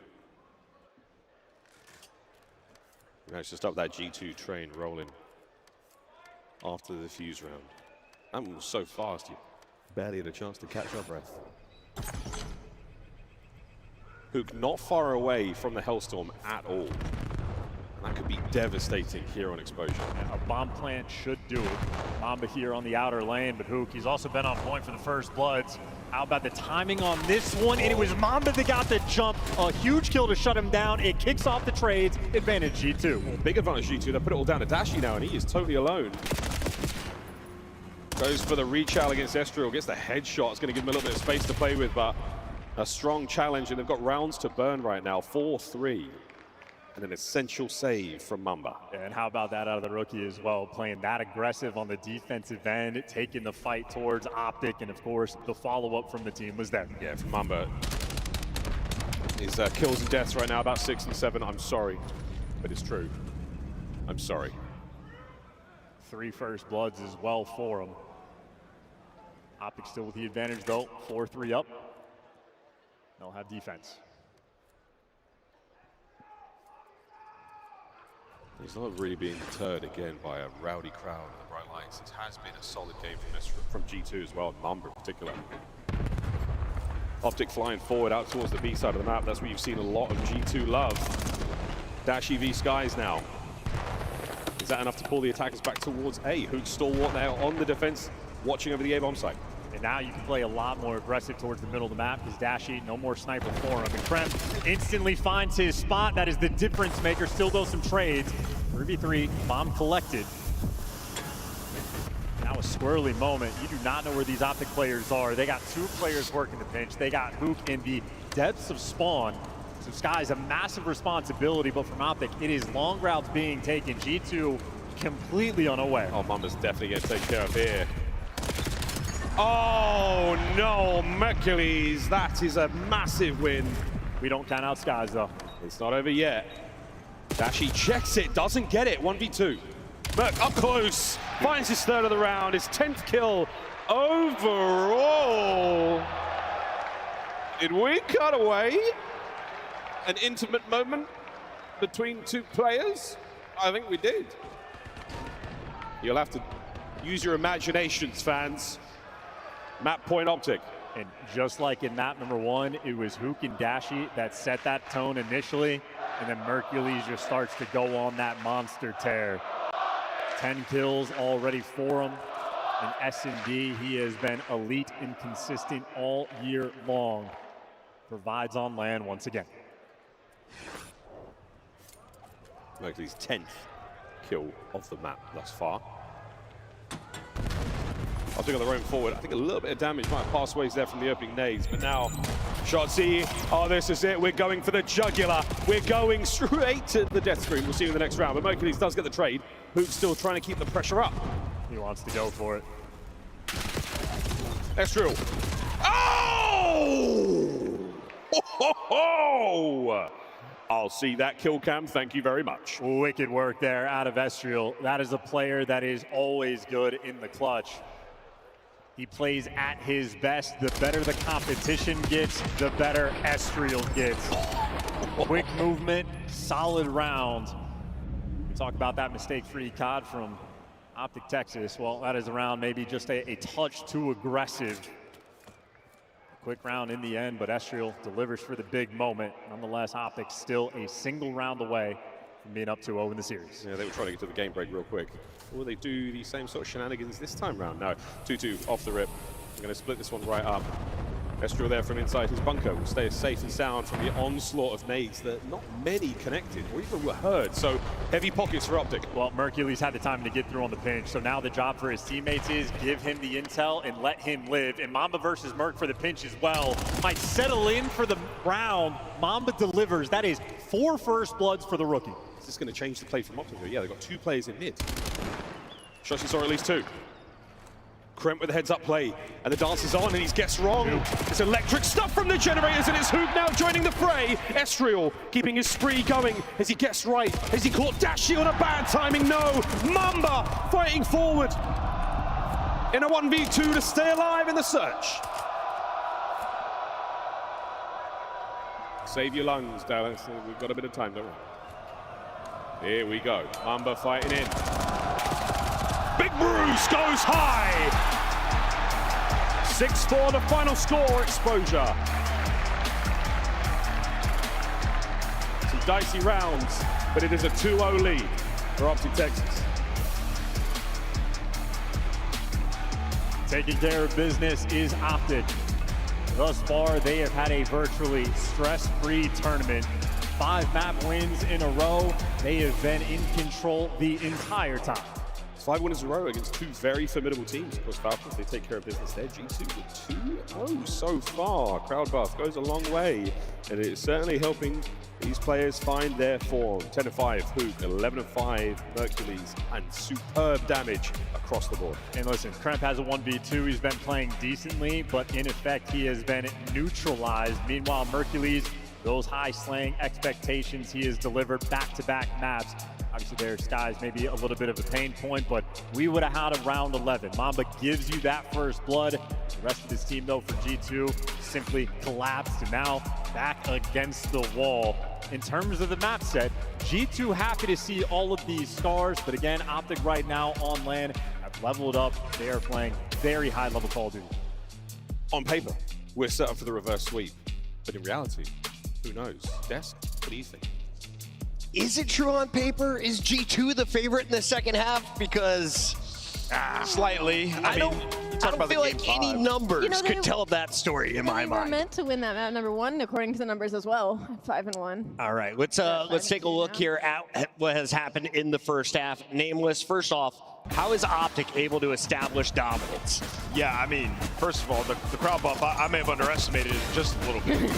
Managed to stop that G2 train rolling after the defuse round. That one was so fast, you barely had a chance to catch our breath. Hook not far away from the Hellstorm at all. And that could be devastating here on Exposure. A bomb plant should do it. Mamba here on the outer lane, but Hook, he's also been on point for the first bloods. How about the timing on this one? And it was Mamba that got the jump. A huge kill to shut him down. It kicks off the trades. Advantage G2. Big advantage G2. They put it all down to Dashi now, and he is totally alone. Goes for the reach-out against Estriel. Gets the headshot. It's going to give him a little bit of space to play with, but a strong challenge, and they've got rounds to burn right now. 4-3. And an essential save from Mamba. And how about that out of the rookie as well, playing that aggressive on the defensive end, taking the fight towards Optic, and of course, the follow-up from the team was there. Yeah, from Mamba. His kills and deaths right now about 6 and 7. I'm sorry, but it's true. I'm sorry. 3 first bloods as well for him. Optic still with the advantage though, 4-3 up. They'll have defense. He's not really being deterred again by a rowdy crowd and the bright lights. It has been a solid game from G2 as well, Mamba in particular. Optic flying forward out towards the B side of the map. That's where you've seen a lot of G2 love. Dashi v Skies now. Is that enough to pull the attackers back towards A? Hook stalwart now on the defense, watching over the A bomb site. And now you can play a lot more aggressive towards the middle of the map because Dashi, no more sniper for him. And Krem instantly finds his spot. That is the difference maker. Still does some trades. 3v3, bomb collected. Now a squirrely moment. You do not know where these Optic players are. They got 2 players working the pinch. They got Hook in the depths of spawn. So Sky's a massive responsibility, but from Optic, it is long routes being taken. G2 completely unaware. Oh, Mamba's definitely going to take care of here. Oh no, Mercules, that is a massive win. We don't count out Skies though. It's not over yet. Dashi checks it, doesn't get it, 1v2. Merc up close, finds his 3rd of the round, his 10th kill overall. Did we cut away an intimate moment between 2 players? I think we did. You'll have to use your imaginations, fans. Map point Optic. And just like in map number 1, it was Hook and Dashi that set that tone initially, and then Mercules just starts to go on that monster tear. 10 kills already for him. In S&D, he has been elite and consistent all year long. Provides on land once again. Mercules' 10th kill of the map thus far. Optic on the roam forward. I think a little bit of damage might have passed ways there from the opening nades, but now Shotzi, oh, this is it. We're going for the jugular. We're going straight to the death screen. We'll see you in the next round, but Mercules does get the trade. Hook's still trying to keep the pressure up. He wants to go for it. Estriel. Oh! Ho, ho, ho! I'll see that kill cam. Thank you very much. Wicked work there out of Estriel. That is a player that is always good in the clutch. He plays at his best. The better the competition gets, the better Estriel gets. Quick movement, solid round. We talk about that mistake-free COD from Optic Texas. Well, that is a round maybe just a touch too aggressive. Quick round in the end, but Estriel delivers for the big moment. Nonetheless, Optic still a single round away from being up 2-0 in the series. Yeah, they were trying to get to the game break real quick. Will they do the same sort of shenanigans this time round? No, 2-2 off the rip. I'm going to split this one right up. Estriel there from inside his bunker will stay safe and sound from the onslaught of nades that not many connected or even were heard. So heavy pockets for Optic. Well, Mercules had the time to get through on the pinch, so now the job for his teammates is give him the intel and let him live. And Mamba versus Merc for the pinch as well. Might settle in for the round. Mamba delivers. That is 4 first bloods for the rookie. Is this going to change the play from Optic? Yeah, they've got 2 players in mid. Shotzi saw at least 2. Kremp with the heads up play, and the dance is on, and he's guessed wrong. It's electric stuff from the generators, and it's Hook now joining the fray. Estriel keeping his spree going. Has he guessed right? Has he caught Dashi on a bad timing? No. Mamba fighting forward in a 1v2 to stay alive in the search. Save your lungs, Dallas. We've got a bit of time, don't we? Here we go. Mamba fighting in. Big Bruce goes high. 6-4 the final score, Exposure. Some dicey rounds, but it is a 2-0 lead for Optic Texas. Taking care of business is Optic. Thus far, they have had a virtually stress-free tournament. 5 map wins in a row. They have been in control the entire time. 5 wins in a row against 2 very formidable teams. Of course, Falcons, they take care of business there. G2 with 2-0 so far. Crowd buff goes a long way, and it's certainly helping these players find their form. 10-5 Hook, 11-5 Mercules, and superb damage across the board. And listen, Kremp has a 1v2. He's been playing decently, but in effect, he has been neutralized. Meanwhile, Mercules those high slaying expectations. He has delivered back-to-back maps. Obviously, their skies maybe a little bit of a pain point, but we would have had a round 11. Mamba gives you that first blood. The rest of this team, though, for G2 simply collapsed, and now back against the wall. In terms of the map set, G2 happy to see all of these stars, but again, Optic right now on LAN have leveled up. They are playing very high-level Call of Duty. On paper, we're set up for the reverse sweep, but in reality, who knows? Desk, what do you think? Is it true on paper? Is G2 the favorite in the second half? Because slightly. I don't feel like any numbers You know, could tell that story in my They were mind. meant to win that map number 1, according to the numbers as well. 5-1. All right, let's take a look here at what has happened in the first half. Nameless, first off, how is Optic able to establish dominance? Yeah, I mean, first of all, the crowd bump, I may have underestimated it just a little bit.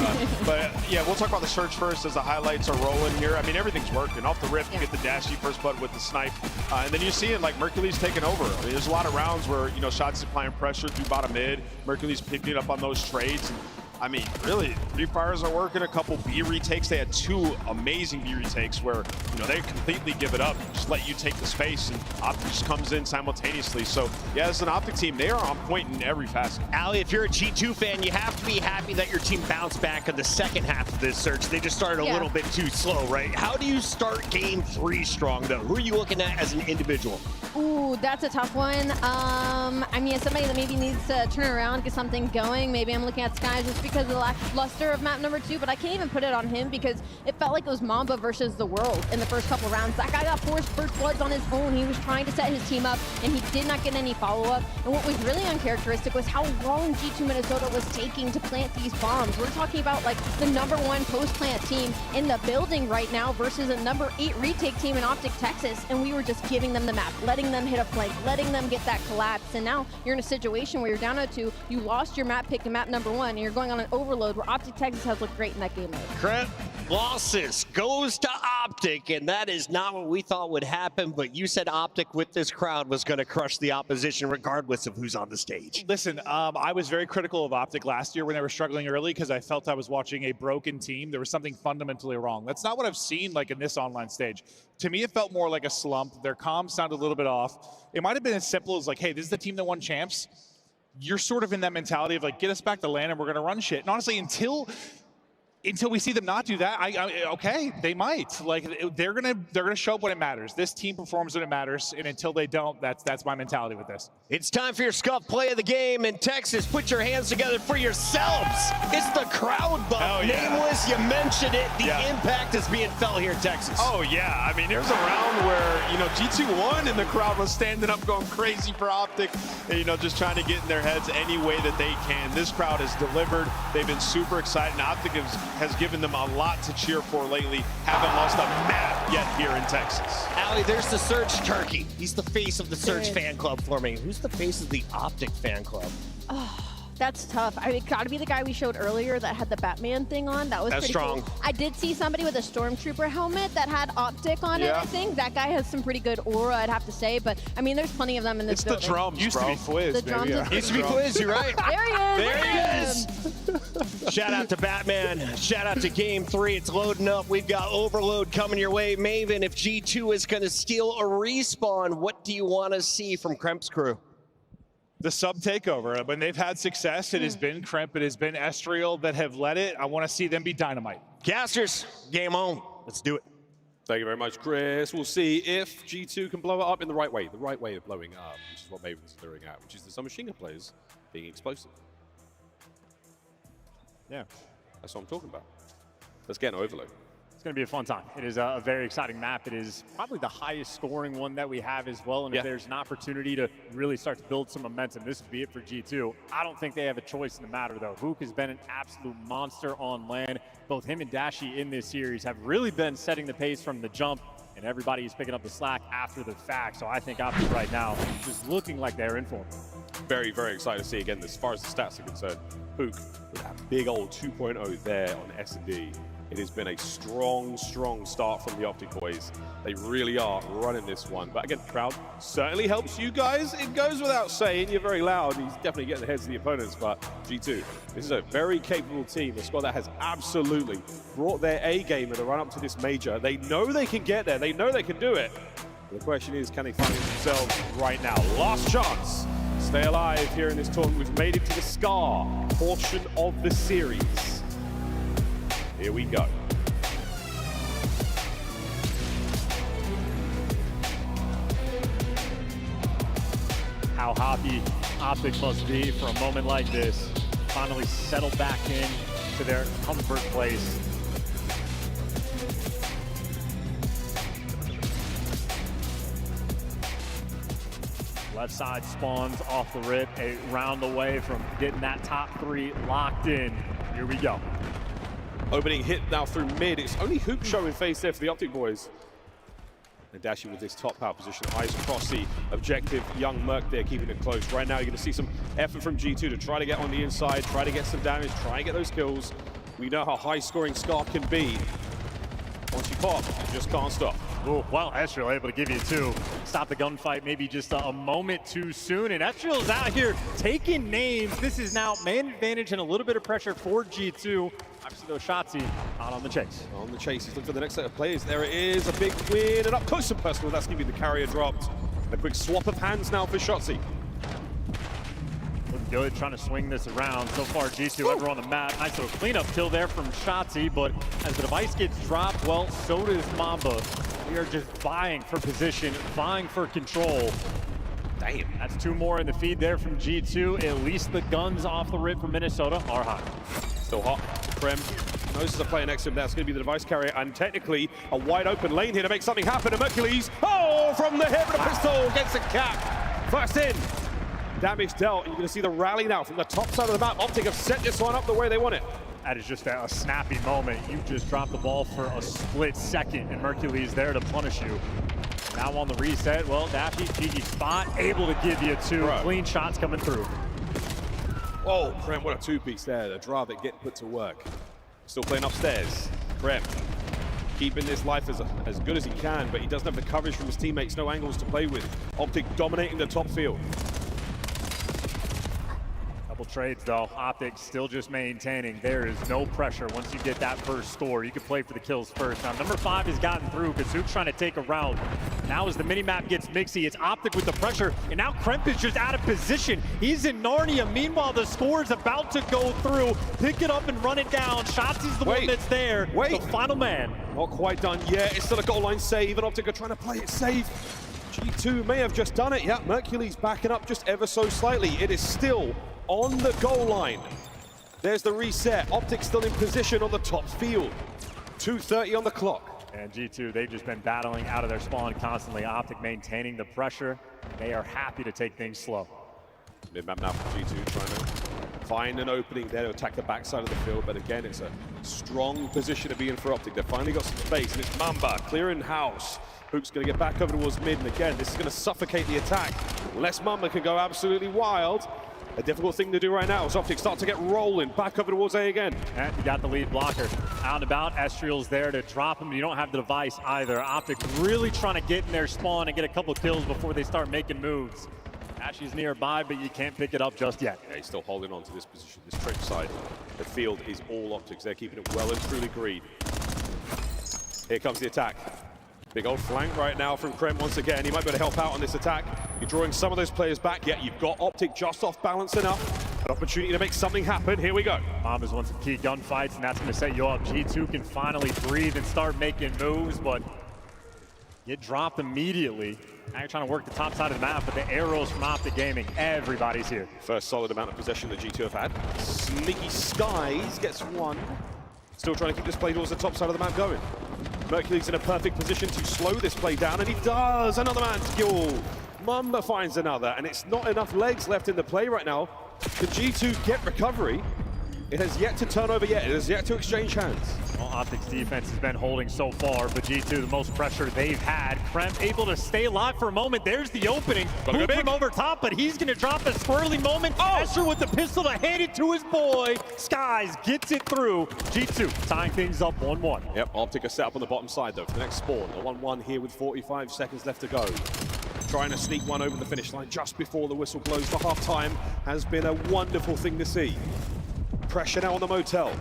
But yeah, we'll talk about the search first as the highlights are rolling here. I mean, everything's working. Off the rip, you get the dashy first blood with the snipe. And then you see it like Mercury's taking over. I mean, there's a lot of rounds where, you know, shots applying pressure through bottom mid. Mercury's picking up on those trades. And, I mean, really, Free Fires are working. A couple B retakes. They had 2 amazing B retakes where, you know, they completely give it up, just let you take the space, and Optic just comes in simultaneously. So, yeah, as an Optic team, they are on point in every facet. Ali, if you're a G2 fan, you have to be happy that your team bounced back in the second half of this search. They just started a little bit too slow, right? How do you start game 3 strong, though? Who are you looking at as an individual? Ooh, that's a tough one. I mean, as somebody that maybe needs to turn around, get something going, maybe I'm looking at Skies just because of the lackluster of map number 2, but I can't even put it on him because it felt like it was Mamba versus the world in the first couple rounds. That guy got 4 first bloods on his own. He was trying to set his team up, and he did not get any follow-up. And what was really uncharacteristic was how long G2 Minnesota was taking to plant these bombs. We're talking about like the #1 post-plant team in the building right now versus a #8 retake team in Optic Texas, and we were just giving them the map, letting them hit a flank, letting them get that collapse. And now you're in a situation where you're down 0-2, you lost your map pick to map #1, and you're going on an overload where Optic Texas has looked great in that game mode. Kremp losses goes to Optic, and that is not what we thought would happen, but you said Optic with this crowd was going to crush the opposition regardless of who's on the stage. Listen, I was very critical of Optic last year when they were struggling early because I felt I was watching a broken team. There was something fundamentally wrong. That's not what I've seen like in this online stage. To me, it felt more like a slump. Their comms sounded a little bit off. It might have been as simple as like, hey, this is the team that won champs. You're sort of in that mentality of like, get us back to LAN and we're going to run shit. And honestly, until we see them not do that, okay, they might. Like they're gonna show up when it matters. This team performs when it matters, and until they don't, that's my mentality with this. It's time for your scuff play of the game in Texas. Put your hands together for yourselves. It's the crowd bump. Nameless, you mentioned it. The impact is being felt here in Texas. Oh yeah, I mean there's a round where, you know, G2 won and the crowd was standing up going crazy for Optic, and, you know, just trying to get in their heads any way that they can. This crowd has delivered. They've been super excited, and Optic has given them a lot to cheer for lately. Haven't lost a map yet here in Texas. Ali, there's the Surge Turkey. He's the face of the Surge fan club for me. Who's the face of the Optic fan club? Oh, that's tough. I mean, it gotta be the guy we showed earlier that had the Batman thing on. That's pretty strong. Cool. I did see somebody with a Stormtrooper helmet that had Optic on it, I think. That guy has some pretty good aura, I'd have to say. But, I mean, there's plenty of them in this building. It's the drums, Used to be Fwiz, the drums Used to be Fwiz, you're right. There he is. Shout out to Batman. Shout out to Game 3. It's loading up. We've got Overload coming your way. Maven, if G2 is going to steal a respawn, what do you want to see from Kremp's crew? The sub takeover. When they've had success, it has been Kremp, it has been Estriel that have led it. I want to see them be dynamite. Casters, game on. Let's do it. Thank you very much, Chris. We'll see if G2 can blow it up in the right way of blowing up, which is what Maven's doing out, which is the Summer Shinga players being explosive. Yeah, that's what I'm talking about. Let's get an Overload. It's going to be a fun time. It is a very exciting map. It is probably the highest scoring one that we have as well. And if there's an opportunity to really start to build some momentum, this would be it for G2. I don't think they have a choice in the matter, though. Hook has been an absolute monster on LAN. Both him and Dashy in this series have really been setting the pace from the jump, and everybody is picking up the slack after the fact. So I think Optic right now just looking like they're in form. Very, very excited to see, again, as far as the stats are concerned, Hook with that big old 2.0 there on S&D. It has been a strong, strong start from the Optic boys. They really are running this one. But again, crowd certainly helps you guys. It goes without saying, you're very loud. He's definitely getting the heads of the opponents, but G2, this is a very capable team, a squad that has absolutely brought their A game in the run up to this major. They know they can get there. They know they can do it. But the question is, can they find themselves right now? Last chance. Stay alive here in this tournament. We've made it to the SCAR portion of the series. Here we go. How happy Optic must be for a moment like this. Finally settle back in to their comfort place. Left side spawns off the rip, a round away from getting that top 3 locked in. Here we go. Opening hit now through mid. It's only Hook showing face there for the Optic boys. And Dashi with this top power position, eyes across the objective. Young Merc there keeping it close. Right now you're going to see some effort from G2 to try to get on the inside, try to get some damage, try and get those kills. We know how high scoring SCAR can be. Once you pop, you just can't stop. Ooh, well, Estriel able to give you 2. Stop the gunfight maybe just a moment too soon. And Estriel's out here taking names. This is now man advantage and a little bit of pressure for G2. Obviously, though, Shotzi out on the chase. On the chase, he's looking for the next set of players. There it is, a big win, and up close and personal. That's going to be the carrier dropped. A quick swap of hands now for Shotzi. Looking good, trying to swing this around. So far, G2 ever on the map. Nice little cleanup kill there from Shotzi, but as the device gets dropped, well, so does Mamba. We are just vying for position, vying for control. Damn. That's 2 more in the feed there from G2. At least the guns off the rip from Minnesota are hot. Still hot. Krem knows there's a player next to him. That's going to be the device carrier, and technically a wide open lane here to make something happen. And Mercules, oh, from the hip of the pistol, gets a cap. First in. Damage dealt. You're going to see the rally now from the top side of the map. Optic have set this one up the way they want it. That is just a snappy moment. You just dropped the ball for a split second, and Mercules there to punish you. Now on the reset, well, Dashi, cheeky spot, able to give you 2 clean shots coming through. Oh, Krem, what a 2-piece there. The drive that get put to work. Still playing upstairs. Krem keeping this life as good as he can, but he doesn't have the coverage from his teammates, no angles to play with. Optic dominating the top field. Trades though, Optic still just maintaining. There is no pressure once you get that first score. You can play for the kills first. Now number 5 has gotten through. Kazook's trying to take a round. Now as the minimap gets mixy, it's Optic with the pressure, and now Kremp is just out of position. He's in Narnia. Meanwhile, the score is about to go through. Pick it up and run it down. Shotzi's the one that's there. The final man. Not quite done yet. It's still a goal line save, and Optic are trying to play it safe. G2 may have just done it. Yeah, Mercules backing up just ever so slightly. It is still on the goal line. There's the reset. Optic still in position on the top field. 2:30 on the clock. And G2, they've just been battling out of their spawn constantly. Optic maintaining the pressure. They are happy to take things slow. Mid-map now for G2 trying to find an opening there to attack the backside of the field. But again, it's a strong position to be in for Optic. They've finally got some space, and it's Mamba clearing house. Hook's going to get back over towards mid, and again, this is going to suffocate the attack. Unless Mamba can go absolutely wild. A difficult thing to do right now as Optic start to get rolling. Back over towards A again. And you got the lead blocker. Out and about, Estriel's there to drop him. You don't have the device either. Optic really trying to get in their spawn and get a couple kills before they start making moves. Ashy's nearby, but you can't pick it up just yet. Yeah, he's still holding on to this position, this trench side. The field is all Optics. They're keeping it well and truly green. Here comes the attack. Big old flank right now from Krem once again. He might be able to help out on this attack. You're drawing some of those players back, yet you've got Optic just off balance enough. An opportunity to make something happen. Here we go. Mamba's won some key gunfights, and that's going to set you up. G2 can finally breathe and start making moves, but get dropped immediately. Now you're trying to work the top side of the map, but the arrows from Optic Gaming, everybody's here. First solid amount of possession that G2 have had. Sneaky Skies gets one. Still trying to keep this play towards the top side of the map going. Mercules in a perfect position to slow this play down, and he does. Another man's kill. Mamba finds another, and it's not enough legs left in the play right now. The G2 get recovery. It has yet to turn over yet. It has yet to exchange hands. Well, Optic's defense has been holding so far, but G2, the most pressure they've had. Kremp able to stay alive for a moment. There's the opening. Move from over top, but he's going to drop a squirrely moment. Escher with the pistol to hand it to his boy. Skies gets it through. G2 tying things up 1-1. Yep, Optic are set up on the bottom side, though, for the next spawn. The 1-1 here with 45 seconds left to go. Trying to sneak one over the finish line just before the whistle blows for half-time has been a wonderful thing to see. Pressure now on the motel.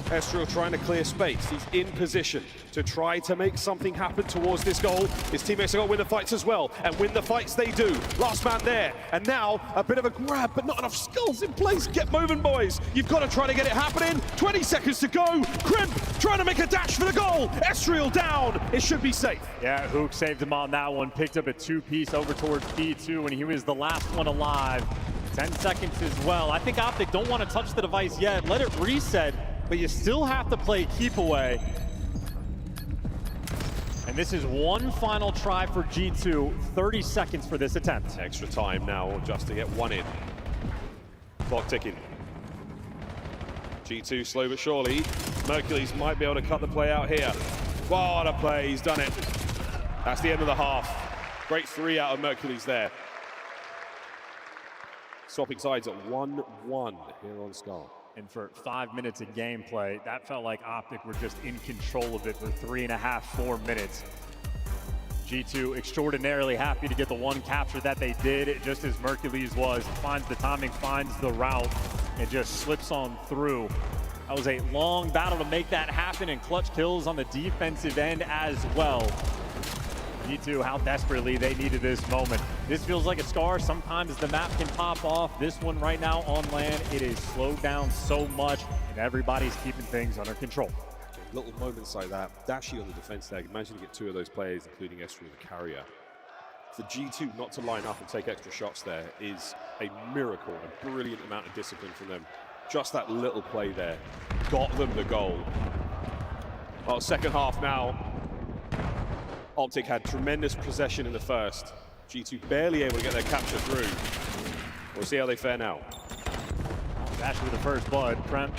Esriel trying to clear space. He's in position to try to make something happen towards this goal. His teammates have got to win the fights as well, and win the fights they do. Last man there, and now a bit of a grab, but not enough skulls in place. Get moving, boys. You've got to try to get it happening. 20 seconds to go. Kremp trying to make a dash for the goal. Esriel down. It should be safe. Yeah, Hook saved him on that one. Picked up a two-piece over towards B2, and he was the last one alive. 10 seconds as well. I think Optic don't want to touch the device yet. Let it reset. But you still have to play keep away. And this is one final try for G2. 30 seconds for this attempt. Extra time now just to get one in. Clock ticking. G2 slow but surely. Mercules might be able to cut the play out here. What a play, he's done it. That's the end of the half. Great 3 out of Mercules there. Swapping sides at 1-1 here on Scar. And for 5 minutes of gameplay, that felt like Optic were just in control of it for 3.5, 4 minutes. G2 extraordinarily happy to get the one capture that they did, just as Mercules was. Finds the timing, finds the route, and just slips on through. That was a long battle to make that happen, and clutch kills on the defensive end as well. G2, how desperately they needed this moment. This feels like a Scar. Sometimes the map can pop off. This one right now on land, it is slowed down so much, and everybody's keeping things under control. Little moments like that. Dashy on the defense there. Imagine to get 2 of those players, including Esriel, the carrier. For G2 not to line up and take extra shots there is a miracle, a brilliant amount of discipline from them. Just that little play there got them the goal. Well, second half now. Optic had tremendous possession in the first. G2 barely able to get their capture through. We'll see how they fare now. Dash with the first blood. Kremp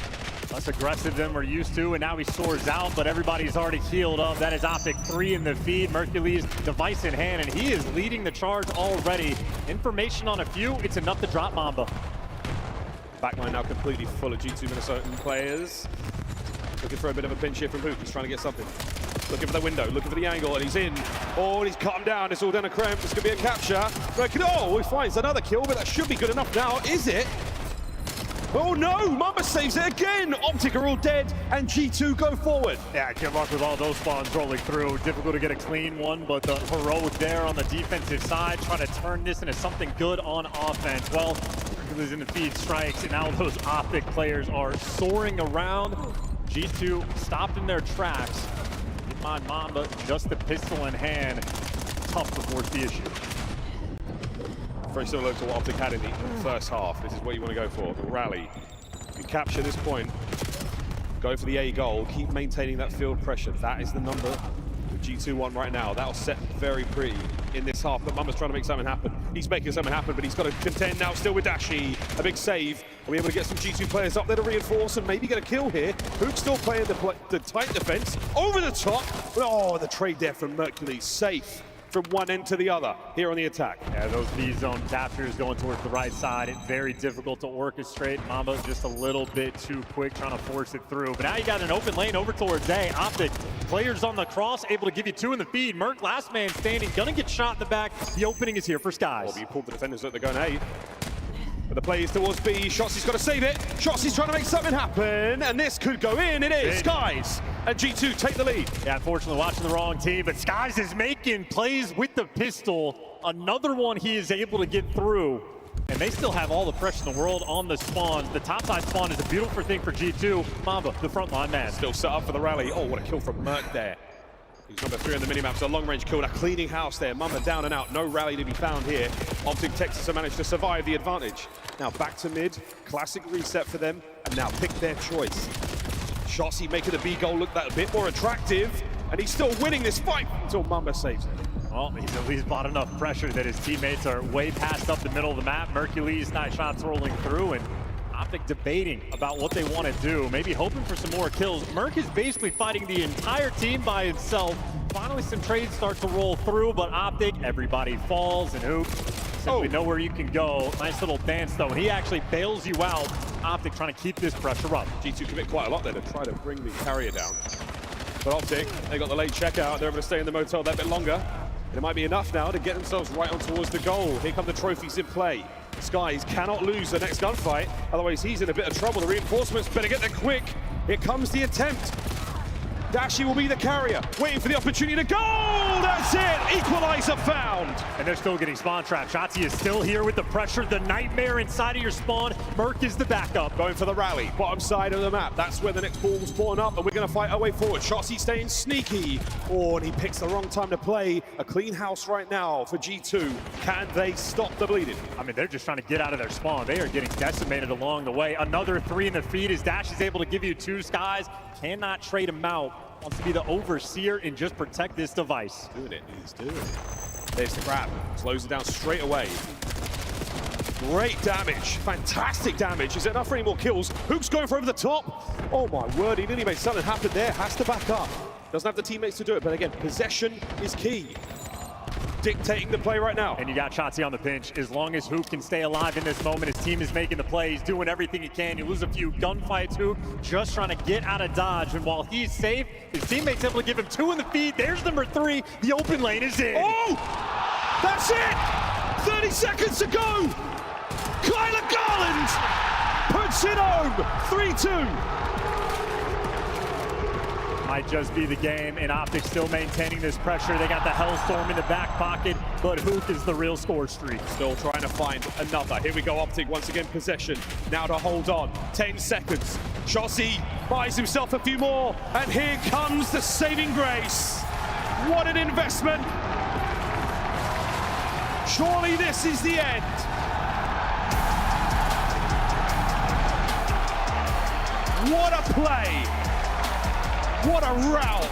less aggressive than we're used to, and now he soars out, but everybody's already healed up. That is Optic 3 in the feed. Mercules device in hand, and he is leading the charge already. Information on a few, it's enough to drop Mamba. Backline now completely full of G2 Minnesotan players. Looking for a bit of a pinch here from Hook. He's trying to get something. Looking for the window, looking for the angle, and he's in. Oh, and he's cut him down. It's all down to Kremp. This could be a capture. Oh, he finds another kill, but that should be good enough now. Is it? Oh no, Mamba saves it again. Optic are all dead, and G2 go forward. Yeah, good luck with all those spawns rolling through. Difficult to get a clean one, but the heroic there on the defensive side, trying to turn this into something good on offense. Well, Hercules in the feed strikes, and now those Optic players are soaring around. G2 stopped in their tracks. Keep on Mamba, just the pistol in hand. Tough to force the issue. Very similar to what Optic had in the first half. This is what you want to go for, the rally. You capture this point, go for the A goal, keep maintaining that field pressure. That is the number with G2-1 right now. That'll set very pretty in this half, but Mamba's trying to make something happen. He's making something happen, but he's got to contend now still with Dashi. A big save. Are we able to get some G2 players up there to reinforce and maybe get a kill here? Hook's still playing the tight defense. Over the top. Oh, the trade there from Mercules. Safe from one end to the other here on the attack. Yeah, those B-zone captures going towards the right side. It's very difficult to orchestrate. Mamba just a little bit too quick trying to force it through. But now you got an open lane over towards A. Optic, players on the cross, able to give you 2 in the feed. Merc, last man standing, gonna get shot in the back. The opening is here for Skies. Well, you pulled the defenders that they're going A. But the play is towards B. Shotzi's got to save it. Shotzi's trying to make something happen, and this could go in. It is. Skies and G2 take the lead. Yeah, unfortunately watching the wrong team, but Skies is making plays with the pistol. Another one he is able to get through, and they still have all the pressure in the world on the spawns. The topside spawn is a beautiful thing for G2. Mamba, the frontline man. Still set up for the rally. Oh, what a kill from Merc there. He's number 3 on the minimap, so a long-range kill, a cleaning house there. Mamba down and out, no rally to be found here. Optic Texas have managed to survive the advantage. Now back to mid, classic reset for them, and now pick their choice. Shotzi making the B goal look that a bit more attractive, and he's still winning this fight until Mamba saves it. Well, he's at least bought enough pressure that his teammates are way past up the middle of the map. Mercules, nice shots rolling through, and Optic debating about what they want to do, maybe hoping for some more kills. Merc is basically fighting the entire team by himself. Finally, some trades start to roll through, but Optic, everybody falls, and Hoop simply know where you can go. Nice little dance, though, and he actually bails you out. Optic trying to keep this pressure up. G2 commit quite a lot there to try to bring the carrier down. But Optic, they got the late checkout. They're able to stay in the motel that bit longer. And it might be enough now to get themselves right on towards the goal. Here come the trophies in play. Skies cannot lose the next gunfight, otherwise he's in a bit of trouble. The reinforcements better get there quick. Here comes the attempt. Dashi will be the carrier, waiting for the opportunity to go! That's it! Equalizer found! And they're still getting spawn trapped. Shotzi is still here with the pressure. The nightmare inside of your spawn. Merc is the backup. Going for the rally, bottom side of the map. That's where the next ball will spawn up, and we're going to fight our way forward. Shotzi staying sneaky. Oh, and he picks the wrong time to play. A clean house right now for G2. Can they stop the bleeding? I mean, they're just trying to get out of their spawn. They are getting decimated along the way. Another 3 in the feed as Dash is able to give you 2 Skies. Cannot trade him out. Wants to be the overseer and just protect this device. He's doing it. There's the grab. Slows it down straight away. Great damage. Fantastic damage. Is it enough for any more kills? Hook's going for over the top. Oh my word, he nearly made something happen there. Has to back up. Doesn't have the teammates to do it, but again, possession is key. Dictating the play right now. And you got Shotzi on the pinch. As long as Hoop can stay alive in this moment, his team is making the plays, doing everything he can. You lose a few gunfights, Hoop just trying to get out of dodge. And while he's safe, his teammates able to give him 2 in the feed. There's number 3. The open lane is in. Oh! That's it! 30 seconds to go! Kyler Garland puts it home! 3-2. Might just be the game, and Optic still maintaining this pressure. They got the Hellstorm in the back pocket, but Hook is the real score streak. Still trying to find another. Here we go, Optic once again, possession. Now to hold on, 10 seconds. Shotzi buys himself a few more, and here comes the saving grace. What an investment. Surely this is the end. What a play. What a rout!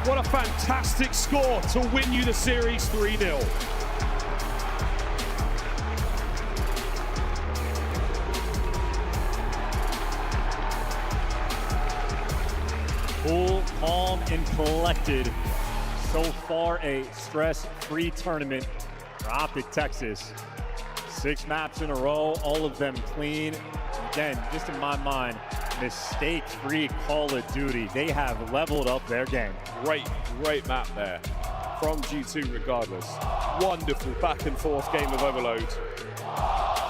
What a fantastic score to win you the series 3-0. Cool, calm, and collected. So far, a stress-free tournament for Optic Texas. 6 maps in a row, all of them clean. Again, just in my mind, mistake-free Call of Duty. They have leveled up their game. Great map there from G2 regardless. Wonderful back and forth game of Overload.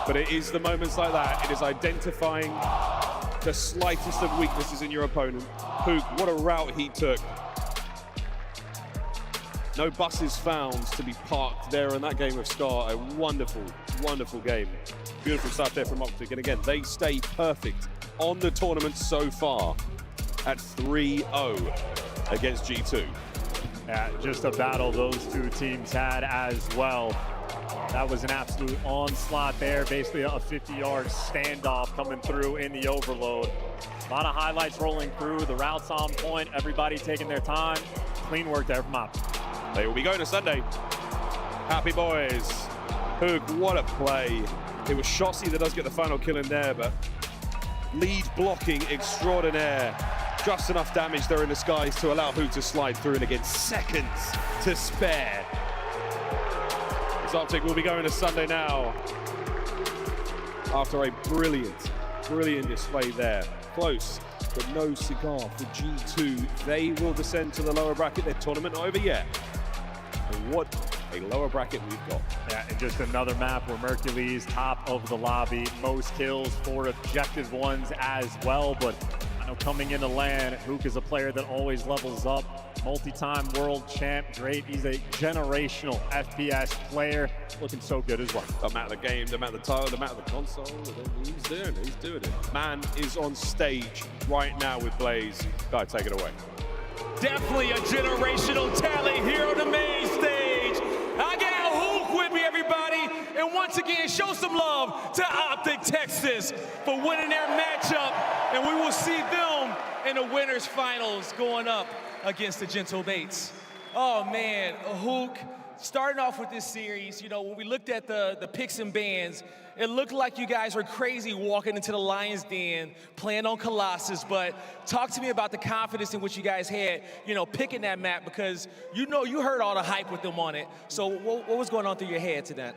But it is the moments like that. It is identifying the slightest of weaknesses in your opponent. Hook, what a route he took. No buses found to be parked there in that game of Star. A wonderful, wonderful game. Beautiful stuff there from Optic. And again, they stay perfect on the tournament so far at 3-0 against G2. Yeah, just a battle those 2 teams had as well. That was an absolute onslaught there, basically a 50-yard standoff coming through in the Overload. A lot of highlights rolling through, the routes on point, everybody taking their time. Clean work there from Optic. They will be going to Sunday. Happy boys. Hook, what a play. It was Shotzi that does get the final kill in there, but lead blocking extraordinaire. Just enough damage there in the skies to allow Hook to slide through, and again, seconds to spare. Optic will be going to Sunday now after a brilliant display there. Close, but no cigar for G2. They will descend to the lower bracket. Their tournament not over yet. And what a lower bracket we've got. Yeah, and just another map where Mercules top of the lobby. Most kills, 4 objective ones as well. But I know coming into LAN, Hook is a player that always levels up. Multi-time world champ, great. He's a generational FPS player, looking so good as well. The amount of the game, the amount of the title, the amount of the console, he's doing it. Man is on stage right now with Blaze. Go, take it away. Definitely a generational talent here on the main stage. I got Hook with me, everybody. And once again, show some love to Optic Texas for winning their matchup. And we will see them in the winners finals going up against the Gentle Bates. Oh man, Hook starting off with this series, you know, when we looked at the picks and bans, it looked like you guys were crazy walking into the Lions Den, playing on Colossus, but talk to me about the confidence in which you guys had, you know, picking that map, because you know you heard all the hype with them on it. So what was going on through your head to that?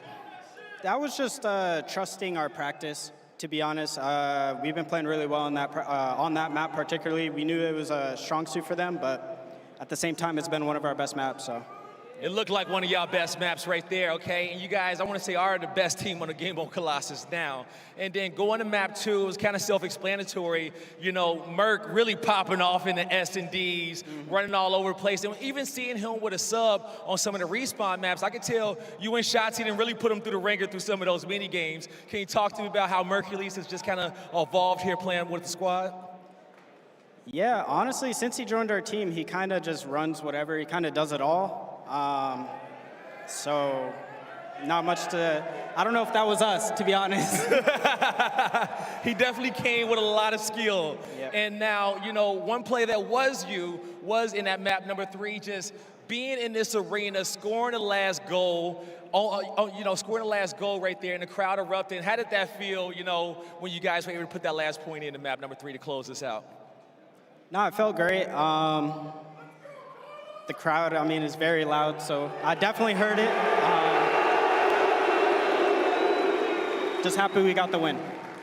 That was just trusting our practice, to be honest. We've been playing really well on that map particularly. We knew it was a strong suit for them, but at the same time, it's been one of our best maps, so. It looked like one of y'all best maps right there, okay? And you guys, I want to say, are the best team on the game on Colossus now. And then going to map 2, it was kind of self-explanatory. You know, Merc really popping off in the S&Ds, running all over the place. And even seeing him with a sub on some of the respawn maps, I could tell you and Shotzi didn't really put him through the ringer through some of those mini games. Can you talk to me about how Mercules has just kind of evolved here playing with the squad? Yeah, honestly, since he joined our team, he kind of just runs whatever. He kind of does it all. So not much to, I don't know if that was us, to be honest. He definitely came with a lot of skill. Yep. And now, you know, one play that was in that map number 3, just being in this arena, scoring the last goal, scoring the last goal right there, and the crowd erupting. How did that feel, you know, when you guys were able to put that last point in the map number 3 to close this out? No, it felt great. The crowd, I mean, is very loud, so I definitely heard it. Just happy we got the win.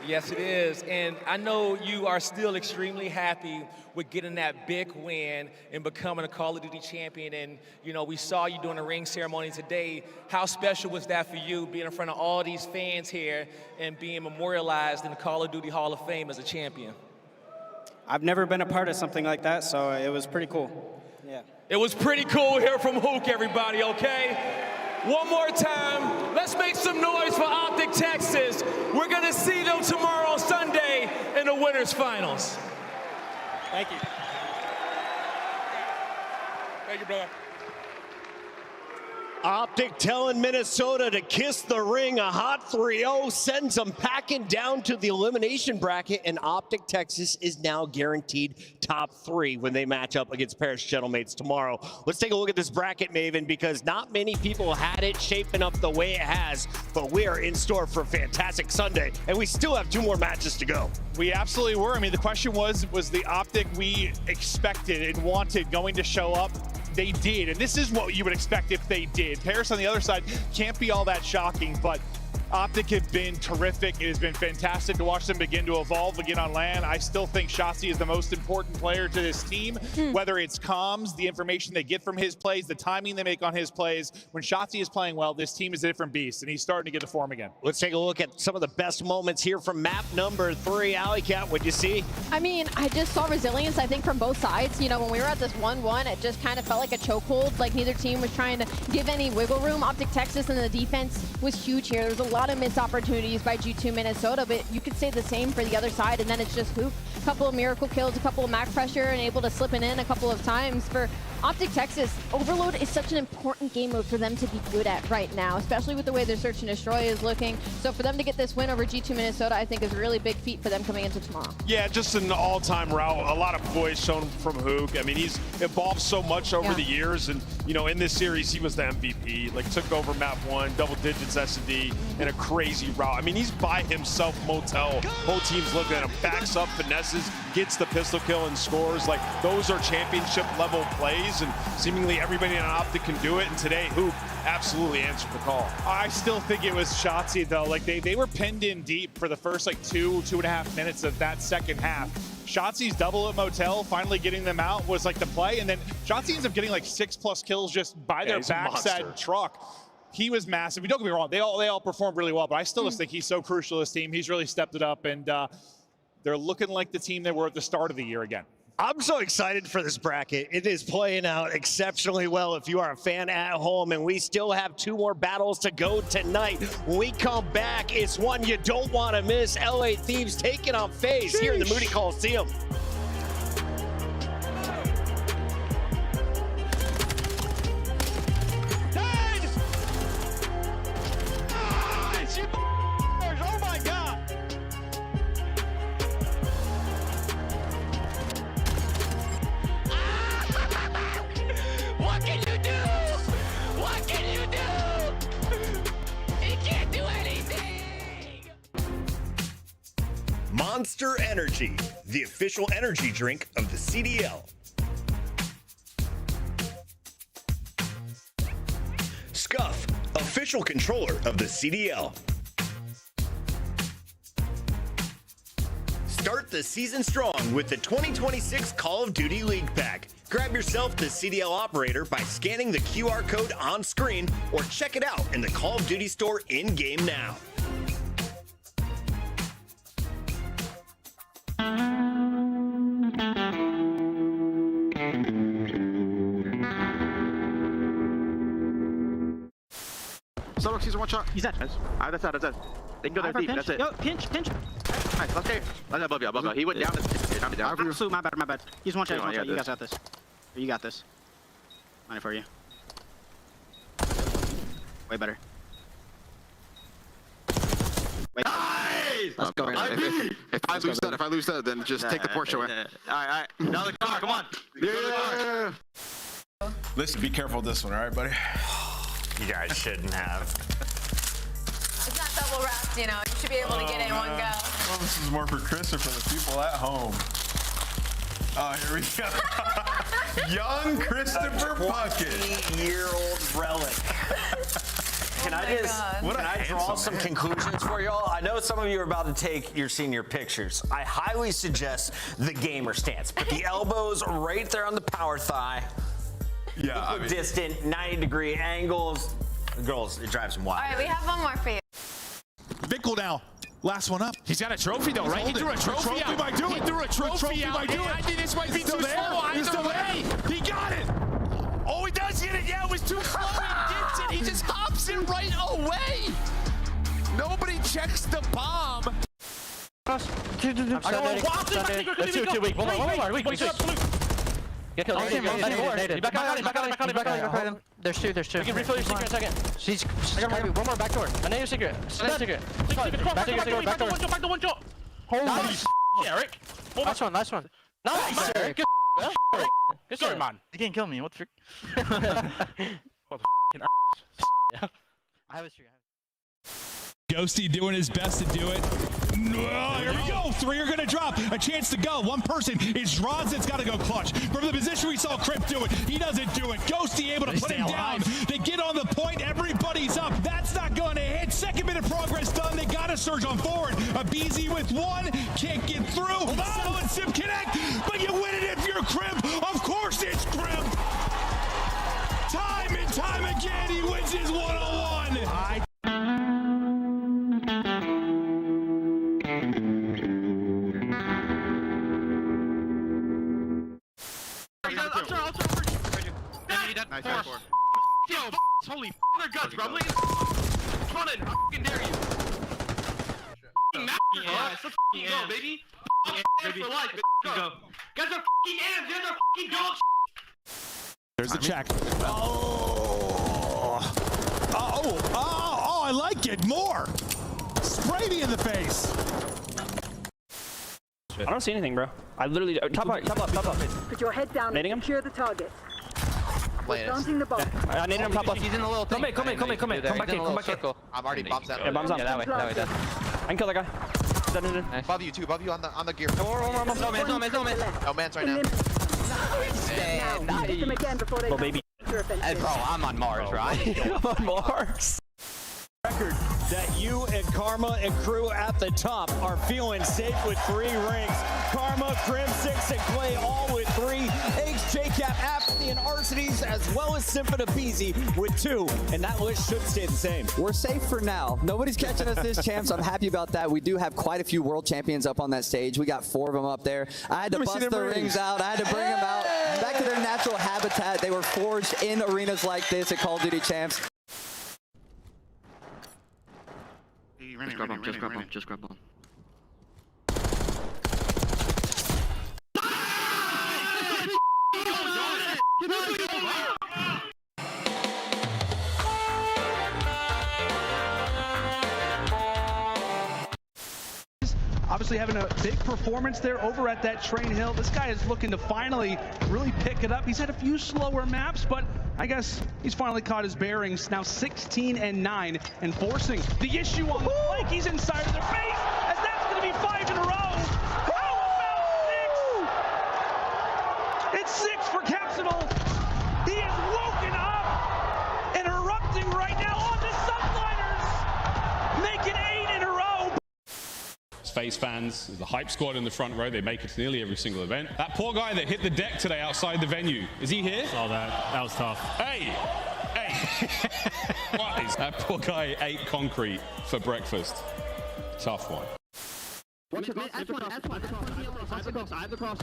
Yes, it is. And I know you are still extremely happy with getting that big win and becoming a Call of Duty champion. And, you know, we saw you doing the ring ceremony today. How special was that for you, being in front of all these fans here and being memorialized in the Call of Duty Hall of Fame as a champion? I've never been a part of something like that, so it was pretty cool. Yeah. It was pretty cool here from Hook, everybody, okay? One more time, let's make some noise for Optic Texas. We're gonna see them tomorrow, Sunday, in the winners finals. Thank you. Thank you, brother. Optic telling Minnesota to kiss the ring. A hot 3-0 sends them packing down to the elimination bracket, and Optic Texas is now guaranteed top 3 when they match up against Paris Gentlemates tomorrow. Let's take a look at this bracket, Maven, because not many people had it shaping up the way it has, but we are in store for a fantastic Sunday, and we still have 2 more matches to go. We absolutely were. I mean, the question was the Optic we expected and wanted going to show up? They did, and this is what you would expect if they did. Paris on the other side can't be all that shocking, but Optic have been terrific. It has been fantastic to watch them begin to evolve again on LAN. I still think Shotzi is the most important player to this team, whether it's comms, the information they get from his plays, the timing they make on his plays. When Shotzi is playing well, this team is a different beast, and he's starting to get the form again. Let's take a look at some of the best moments here from map number 3. Alley Cat, what'd you see? I mean, I just saw resilience, I think, from both sides. You know, when we were at this 1-1, it just kind of felt like a chokehold. Like neither team was trying to give any wiggle room. Optic Texas and the defense was huge here. There was a lot of missed opportunities by G2 Minnesota, but you could say the same for the other side, and then it's just Hoop. A couple of miracle kills, a couple of Mac pressure, and able to slip it in a couple of times. For Optic Texas, Overload is such an important game mode for them to be good at right now, especially with the way their search and destroy is looking. So for them to get this win over G2 Minnesota, I think is a really big feat for them coming into tomorrow. Yeah, just an all-time route. A lot of poise shown from Hook. I mean, he's evolved so much over the years, and you know, in this series, he was the MVP. Like, took over map 1, double digits S&D, and a crazy route. I mean, he's by himself, Motel. Whole team's looking at him, backs up, finesses, gets the pistol kill and scores. Like, those are championship level plays, and seemingly everybody in Optic can do it. And today, Hoop absolutely answered the call. I still think it was Shotzi, though. Like, they were pinned in deep for the first, like, 2.5 minutes of that second half. Shotzi's double at Motel, finally getting them out, was like the play, and then Shotzi ends up getting like 6+ kills just by their backside truck. He was massive. Don't get me wrong, they all performed really well, but I still just think he's so crucial to this team. He's really stepped it up, and they're looking like the team they were at the start of the year again. I'm so excited for this bracket. It is playing out exceptionally well if you are a fan at home, and we still have 2 more battles to go tonight. When we come back, it's one you don't want to miss. LA Thieves taking on FaZe here in the Moody Coliseum. What can you do? Monster Energy, the official energy drink of the CDL. Scuff, official controller of the CDL. Start the season strong with the 2026 Call of Duty League Pack. Grab yourself the CDL operator by scanning the QR code on screen or check it out in the Call of Duty store in-game now. Solo season one shot. He's dead. Nice. That's it. They can go there deep. That's it. Yo, pinch. Nice. Let's stay. That's above you. He went down. Down. Absolute. My bad. He's one shot. You guys got this. You got this. Money for you. Way better. Nice! Let's go. If I lose that, then just take the Porsche away. Alright. Now the car, come on. Yeah. Listen, be careful with this one, all right, buddy? You guys shouldn't have. It's not double wrapped, you know. You should be able to get it in one go. Well, this is more for Chris or for the people at home. Oh, here we go. Young Christopher Puckett. 20-year-old relic. Can I draw some conclusions for y'all? I know some of you are about to take your senior pictures. I highly suggest the gamer stance. Put the elbows right there on the power thigh. Yeah, distant, 90-degree angles. Girls, it drives them wild. All right, we have one more for you. Bickle now. Last one up. He's got a trophy though, right? He threw a trophy out. Might do it. He threw a trophy out. I think this might be too slow. Either way, he got it. Oh, he does get it. Yeah, it was too slow. He gets it. He just hops it right away. Nobody checks the bomb. Let's do it 2 week. One more. Get killed. Back out. There's two. You can refill your secret in a second. She's one more back door. I know your secret. Secret. Back door. Holy Eric. Last one. Nice, Eric. Good story, man. You can't kill me. What the frick? I have a streak. Ghosty doing his best to do it. Oh, here we go. 3 are going to drop. A chance to go. One person is Droz that's got to go clutch. From the position we saw Crimp do it, he doesn't do it. Ghosty able to put him down. They get on the point. Everybody's up. That's not going to hit. Second bit of progress done. They got to surge on forward. A BZ with one. Can't get through. Solo and Sim connect. But you win it if you're Crimp. Of course it's Crimp. Time and time again, he wins his one-on-one. Nice. Yo, holy their guts, bro. Look at this. Come on in. I dare you. Let's go, baby. For life. Go. Guys are ants. You guys are dog. There's the check. Oh, I like it. More. Spray me in the face. I don't see anything, bro. I literally top left. Put your head down and secure the target. Planting the bomb. I need him top left. He's in the little thing. Come in. Come back in. I'm already bombs out. Yeah, bombs out. Yeah, that way. I can kill that guy. Nice. Above you on the gear. No man's right now. Little baby. Hey, bro, I'm on Mars, right? I'm on Mars. Record that you and Karma and crew at the top are feeling safe with 3 rings. Karma, Grim, 6, and Clay all with 3. H, J-Cap, Apathy, and Arsities, as well as Simp and Abizi with 2. And that list should stay the same. We're safe for now. Nobody's catching us this champ, so I'm happy about that. We do have quite a few world champions up on that stage. We got 4 of them up there. I had to bust the rings out. I had to bring them out back to their natural habitat. They were forged in arenas like this at Call of Duty Champs. Just grab one. Obviously having a big performance there over at that Train Hill. This guy is looking to finally really pick it up. He's had a few slower maps, but I guess he's finally caught his bearings. Now 16-9 and forcing the issue on the flank. He's inside of their face, as that's going to be 5 in a row. FaZe fans, there's the hype squad in the front row. They make it to nearly every single event. That poor guy that hit the deck today outside the venue, is he here? Saw that. That was tough. Hey! What is that poor guy ate concrete for breakfast? Tough one. Watch it, mate. Eyes across.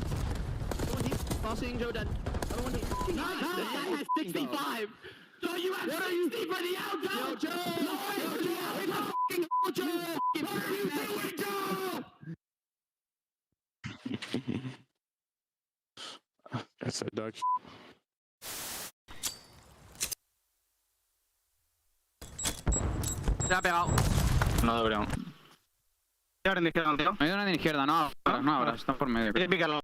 Crossing, Joe dead. Other one hit. Nice! 65! Joe, you have 60 for the out, Joe! Joe! What are you doing, Joe? That's a dog. Se ha pegado. No deberíamos. Ahora en la izquierda, tío. Hay una en la izquierda, no ahora, está por medio. Pícalo.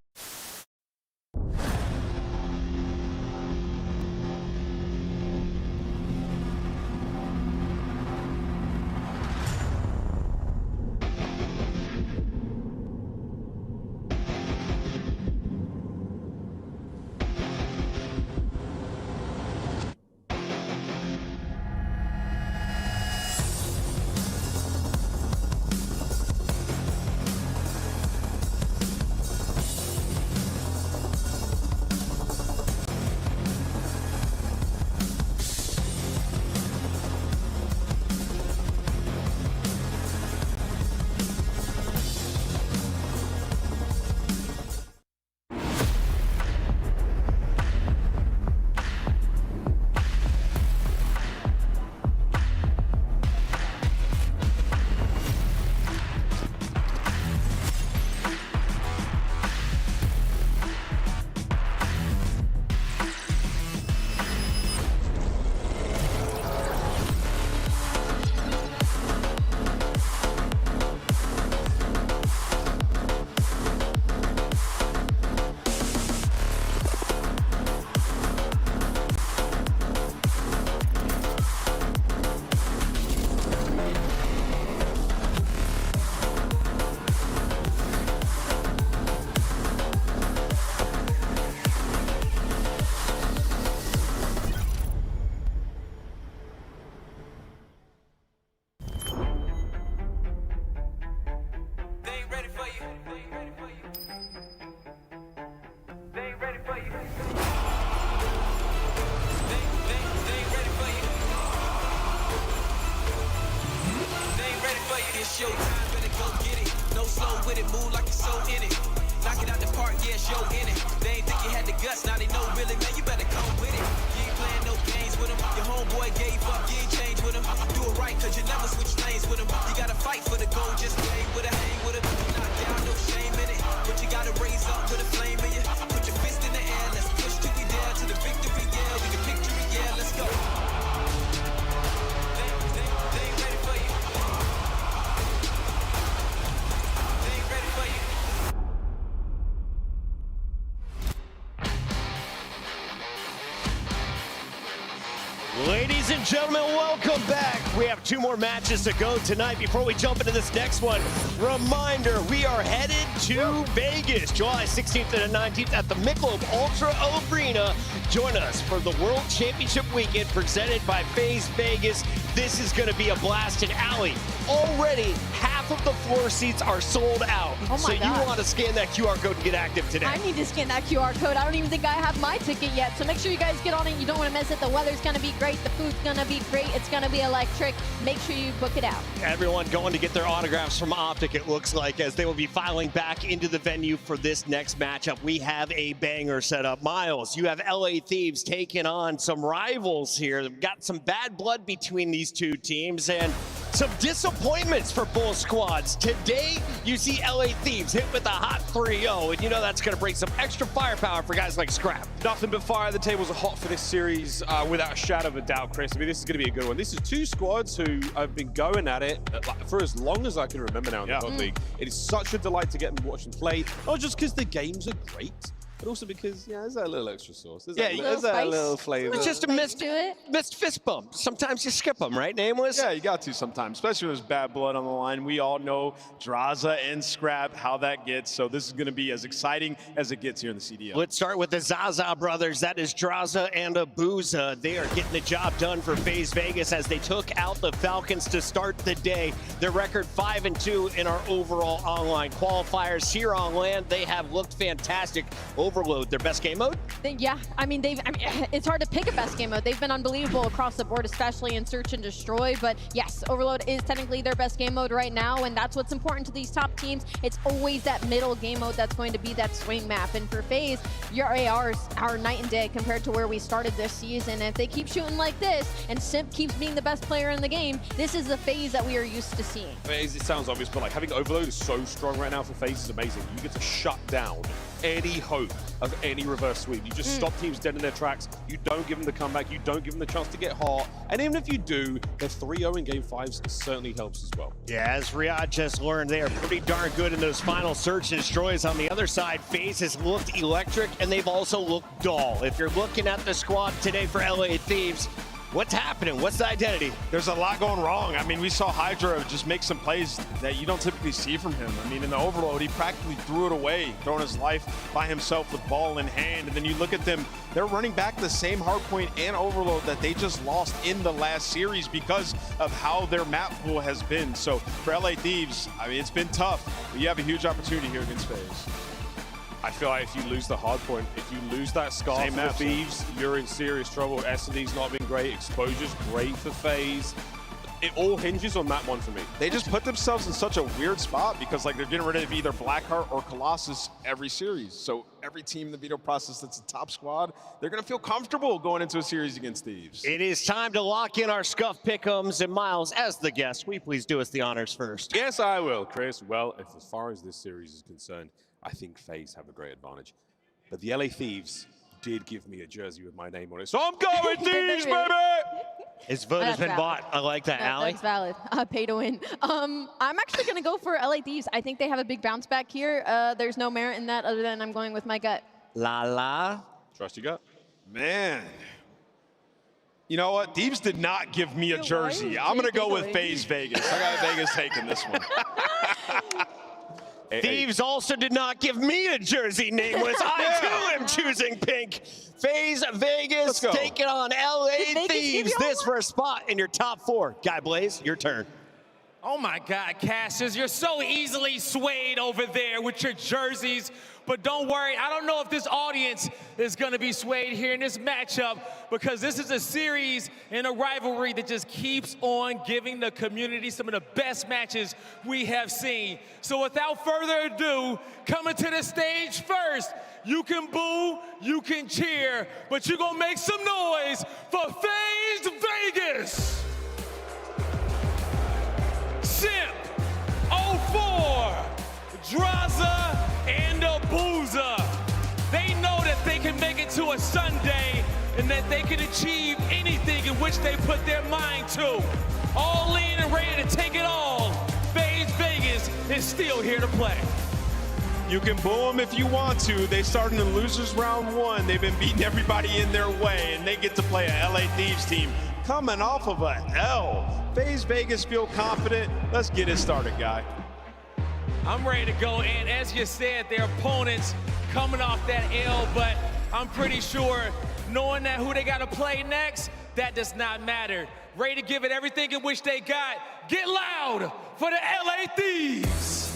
It's your time, better go get it. No slow with it, move like you're so in it. Knock it out the park, yeah, show in it. They ain't think you had the guts, now they know really, man, you better come with it. You ain't playing no games with them. Your homeboy gave up, you ain't changed with him. Do it right, cause you never switch lanes with him. You gotta fight for the goal, just play with it, hang with it. Knock down, no shame in it. But you gotta raise up with a flame in you. Put your fist in the air, let's push till we dare to the victory, yeah. We can picture it, yeah, let's go. They ain't ready for you. Ladies and gentlemen, welcome back. We have 2 more matches to go tonight. Before we jump into this next one, reminder, we are headed to Vegas, July 16th and 19th at the Michelob Ultra Arena. Join us for the World Championship Weekend presented by FaZe Vegas. This is going to be a blast. And Allie, already half of the floor seats are sold out. Oh my so gosh. you want to scan that QR code to get active today. I need to scan that QR code. I don't even think I have my ticket yet. So make sure you guys get on it. You don't want to miss it. The weather's going to be great. The food's going to be great. It's going to be electric. Make sure you book it out. Everyone going to get their autographs from Optic, it looks like, as they will be filing back into the venue for this next matchup. We have a banger set up. Miles, you have LA Thieves taking on some rivals here. We've got some bad blood between these two teams and some disappointments for both squads. Today, you see LA Thieves hit with a hot 3-0, and you know that's going to bring some extra firepower for guys like Scrap. Nothing but fire. The tables are hot for this series without a shadow of a doubt, Chris. I mean, this is going to be a good one. This is 2 squads who have been going at it for as long as I can remember now in the COD League. It is such a delight to get and watch them play, not just because the games are great, but also because, yeah, there's that little extra sauce. There's that little flavor. It's just a missed fist bump. Sometimes you skip them, right, Nameless? Yeah, you got to sometimes, especially when there's bad blood on the line. We all know Draza and Scrap, how that gets, so this is going to be as exciting as it gets here in the CDL. Let's start with the Zaza brothers. That is Draza and Abuza. They are getting the job done for FaZe Vegas as they took out the Falcons to start the day. Their record 5-2 in our overall online qualifiers. Here on land, they have looked fantastic. Overload, their best game mode? Yeah, I mean, it's hard to pick a best game mode. They've been unbelievable across the board, especially in Search and Destroy. But yes, Overload is technically their best game mode right now, and that's what's important to these top teams. It's always that middle game mode that's going to be that swing map. And for FaZe, your ARs are night and day compared to where we started this season. And if they keep shooting like this, and Simp keeps being the best player in the game, this is the FaZe that we are used to seeing. FaZe, it sounds obvious, but like having Overload is so strong right now for FaZe is amazing. You get to shut down any hope of any reverse sweep. You just stop teams dead in their tracks. You don't give them the comeback. You don't give them the chance to get hot. And even if you do, they're 3-0 in game 5s. It certainly helps as well. Yeah, as Riyadh just learned, they are pretty darn good in those final Search and Destroys. On the other side, FaZe has looked electric, and they've also looked dull. If you're looking at the squad today for LA Thieves, what's happening? What's the identity? There's a lot going wrong. I mean, we saw Hydra just make some plays that you don't typically see from him. I mean, in the Overload, he practically threw it away, throwing his life by himself with ball in hand. And then you look at them, they're running back the same hardpoint and Overload that they just lost in the last series because of how their map pool has been. So for LA Thieves, I mean, it's been tough, but you have a huge opportunity here against FaZe. I feel like if you lose the hard point, if you lose that scar for the Thieves, you're in serious trouble. S&D's not been great. Exposure's great for FaZe. It all hinges on that one for me. They just put themselves in such a weird spot because like they're getting rid of either Blackheart or Colossus every series. So every team in the veto process that's a top squad, they're going to feel comfortable going into a series against Thieves. It is time to lock in our Scuff Pick'ems. And Miles, as the guest, will you please do us the honors first? Yes, I will, Chris. Well, as far as this series is concerned, I think FaZe have a great advantage. But the LA Thieves did give me a jersey with my name on it. So I'm going Thieves, baby! His vote has been bought. I like that, Allie. That's valid. Pay to win. I'm actually going to go for LA Thieves. I think they have a big bounce back here. There's no merit in that other than I'm going with my gut. La. Trust your gut. Man. You know what? Thieves did not give me a jersey. I'm going to go with FaZe Vegas. I got Vegas taking this one. Thieves also did not give me a jersey, Nameless. I too am choosing pink. FaZe Vegas taking on LA Thieves. This for a spot in your top 4. Guy Blaze, your turn. Oh my God, Cassius, you're so easily swayed over there with your jerseys. But don't worry, I don't know if this audience is going to be swayed here in this matchup because this is a series and a rivalry that just keeps on giving the community some of the best matches we have seen. So without further ado, coming to the stage first, you can boo, you can cheer, but you're going to make some noise for FaZe Vegas. Simp, 04, Draza, and Abuza. They know that they can make it to a Sunday and that they can achieve anything in which they put their mind to. All in and ready to take it all. FaZe Vegas is still here to play. You can boo them if you want to. They started in losers round 1. They've been beating everybody in their way, and they get to play a LA Thieves team coming off of a L. FaZe Vegas feel confident. Let's get it started, guy. I'm ready to go, and as you said, their opponents coming off that L, but I'm pretty sure knowing that who they got to play next, that does not matter. Ready to give it everything in which they got. Get loud for the LA Thieves.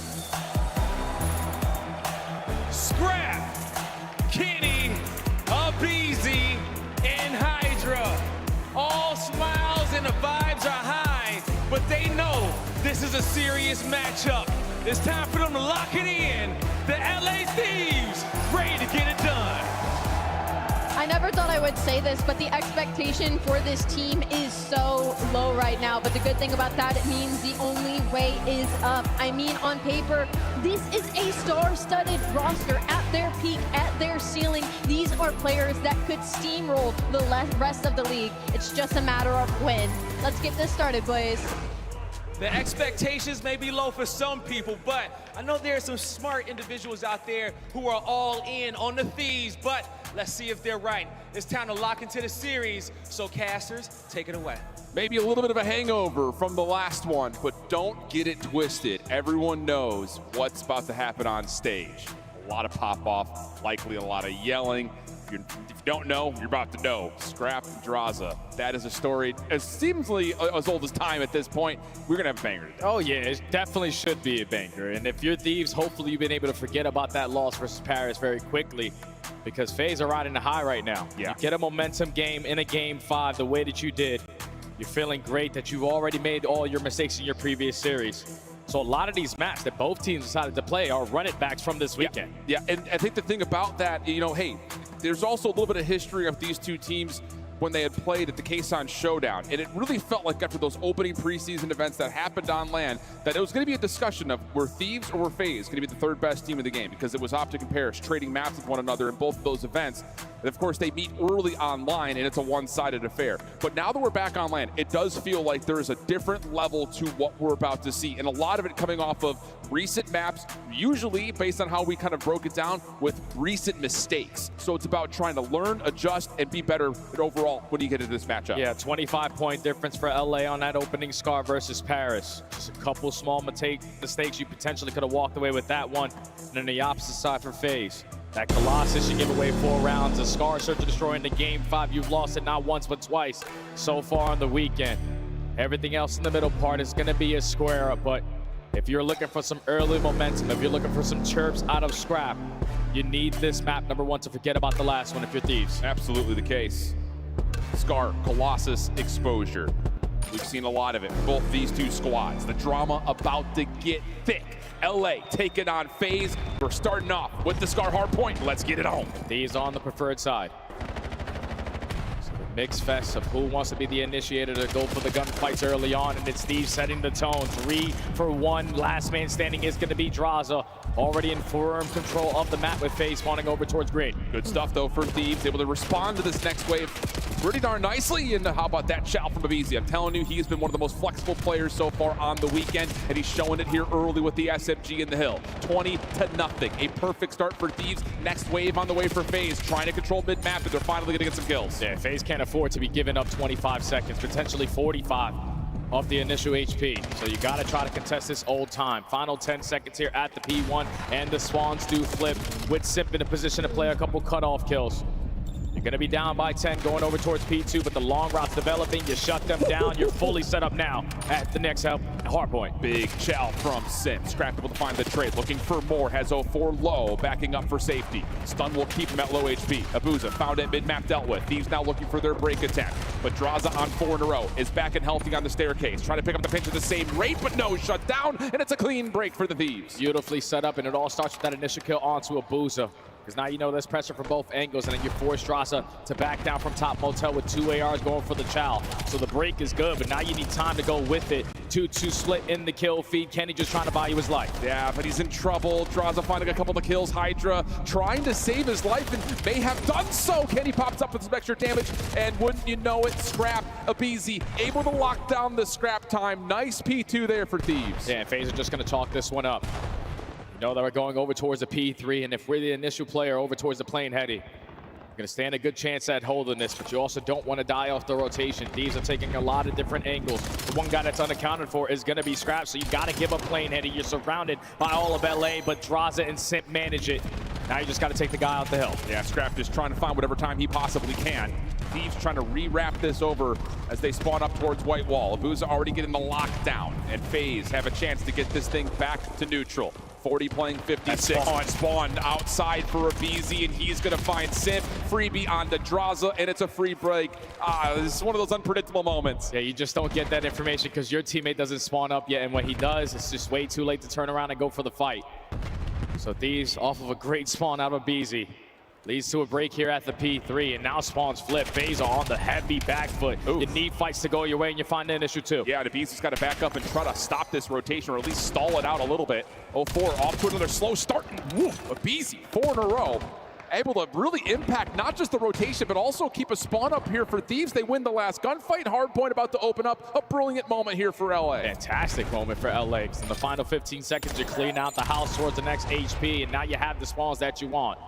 Scrap, Kenny, Abeezy, and Hydra. All smiles and the vibes are high, but they know this is a serious matchup. It's time for them to lock it in. The LA Thieves ready to get it done. I never thought I would say this, but the expectation for this team is so low right now. But the good thing about that, it means the only way is up. I mean, on paper, this is a star-studded roster at their peak, at their ceiling. These are players that could steamroll the rest of the league. It's just a matter of when. Let's get this started, boys. The expectations may be low for some people, but I know there are some smart individuals out there who are all in on the Thieves, but let's see if they're right. It's time to lock into the series, so casters, take it away. Maybe a little bit of a hangover from the last one, but don't get it twisted. Everyone knows what's about to happen on stage. A lot of pop-off, likely a lot of yelling. If you don't know, you're about to know. Scrap Draza. That is a story as seemingly as old as time at this point. We're going to have a banger. Oh, yeah, it definitely should be a banger. And if you're Thieves, hopefully you've been able to forget about that loss versus Paris very quickly, because FaZe are riding the high right now. Yeah. You get a momentum game in a game 5 the way that you did. You're feeling great that you've already made all your mistakes in your previous series. So a lot of these maps that both teams decided to play are run it backs from this weekend. Yeah, and I think the thing about that, you know, hey, there's also a little bit of history of these two teams when they had played at the Kason Showdown. And it really felt like after those opening preseason events that happened on LAN, that it was going to be a discussion of were Thieves or were FaZe going to be the third best team in the game, because it was Optic and Paris trading maps with one another in both of those events. And of course, they meet early online, and it's a one-sided affair. But now that we're back on LAN, it does feel like there is a different level to what we're about to see. And a lot of it coming off of recent maps, usually based on how we kind of broke it down with recent mistakes. So it's about trying to learn, adjust, and be better overall when you get into this matchup. Yeah, 25-point difference for LA on that opening scar versus Paris. Just a couple small mistakes. You potentially could have walked away with that one. And then the opposite side for FaZe. That Colossus, you give away 4 rounds. The Scar Search and Destroy into game 5. You've lost it not once, but twice so far on the weekend. Everything else in the middle part is going to be a square up, but if you're looking for some early momentum, if you're looking for some chirps out of Scrap, you need this map number 1 to forget about the last one if you're Thieves. Absolutely the case. Scar, Colossus, exposure. We've seen a lot of it, both these two squads. The drama about to get thick. LA taking on FaZe. We're starting off with the Scar hardpoint. Let's get it on. These on the preferred side. So the mixed fest of who wants to be the initiator to go for the gunfights early on, and it's Steve setting the tone. 3 for 1. Last man standing is going to be Draza. Already in firm control of the map with FaZe spawning over towards green. Good stuff though for Thieves, able to respond to this next wave pretty darn nicely. And how about that chow from FaZe? I'm telling you, he's been one of the most flexible players so far on the weekend, and he's showing it here early with the SMG in the hill. 20-0. A perfect start for Thieves. Next wave on the way for FaZe, trying to control mid-map, and they're finally gonna get some kills. Yeah, FaZe can't afford to be giving up 25 seconds, potentially 45 of the initial HP. So you gotta try to contest this old time. Final 10 seconds here at the P1, and the Swans do flip with Simp in a position to play a couple cutoff kills. You're going to be down by 10 going over towards P2, but the long route's developing. You shut them down. You're fully set up now at the next hardpoint. Big chow from Sim. Scrap able to find the trade. Looking for more. Has 04 low. Backing up for safety. Stun will keep him at low HP. Abuza found at mid-map dealt with. Thieves now looking for their break attack. But Draza on 4 in a row. Is back and healthy on the staircase. Trying to pick up the pinch at the same rate, but no. Shut down, and it's a clean break for the Thieves. Beautifully set up, and it all starts with that initial kill onto Abuza. Because now you know there's pressure from both angles, and then you force Draza to back down from top motel with 2 ARs going for the chow. So the break is good, but now you need time to go with it. 2-2 split in the kill feed. Kenny just trying to buy you his life. Yeah, but he's in trouble. Draza finding a couple of kills. Hydra trying to save his life and may have done so. Kenny pops up with some extra damage, and wouldn't you know it, Scrap, Abizi able to lock down the Scrap time. Nice P2 there for Thieves. Yeah, FaZe are just going to chalk this one up. You know that we're going over towards the P3, and if we're the initial player over towards the plane heady, you're going to stand a good chance at holding this, but you also don't want to die off the rotation. Thieves are taking a lot of different angles. The one guy that's unaccounted for is going to be Scrap, so you got to give up plane heady. You're surrounded by all of LA, but Draza and Simp manage it. Now you just got to take the guy out the hill. Yeah, Scrap just trying to find whatever time he possibly can. Thieves trying to rewrap this over as they spawn up towards White Wall. Abuza already getting the lockdown, and FaZe have a chance to get this thing back to neutral. 40 playing 56. Spawned outside for Abizi, and he's going to find Simp. Freebie on the Draza, and it's a free break. This is one of those unpredictable moments. Yeah, you just don't get that information because your teammate doesn't spawn up yet, and when he does, it's just way too late to turn around and go for the fight. So Thieves off of a great spawn out of Abizi. Leads to a break here at the P3, and now spawns flip. FaZe on the heavy back foot. Oof. You need fights to go your way, and you find an issue too. Yeah, Abizi's got to back up and try to stop this rotation, or at least stall it out a little bit. 04 off to another slow start. Woof, Abizi 4 in a row. able to really impact not just the rotation, but also keep a spawn up here for Thieves. They win the last gunfight. Hardpoint about to open up. A brilliant moment here for LA. Fantastic moment for LA. In the final 15 seconds, you clean out the house towards the next HP, and now you have the spawns that you want.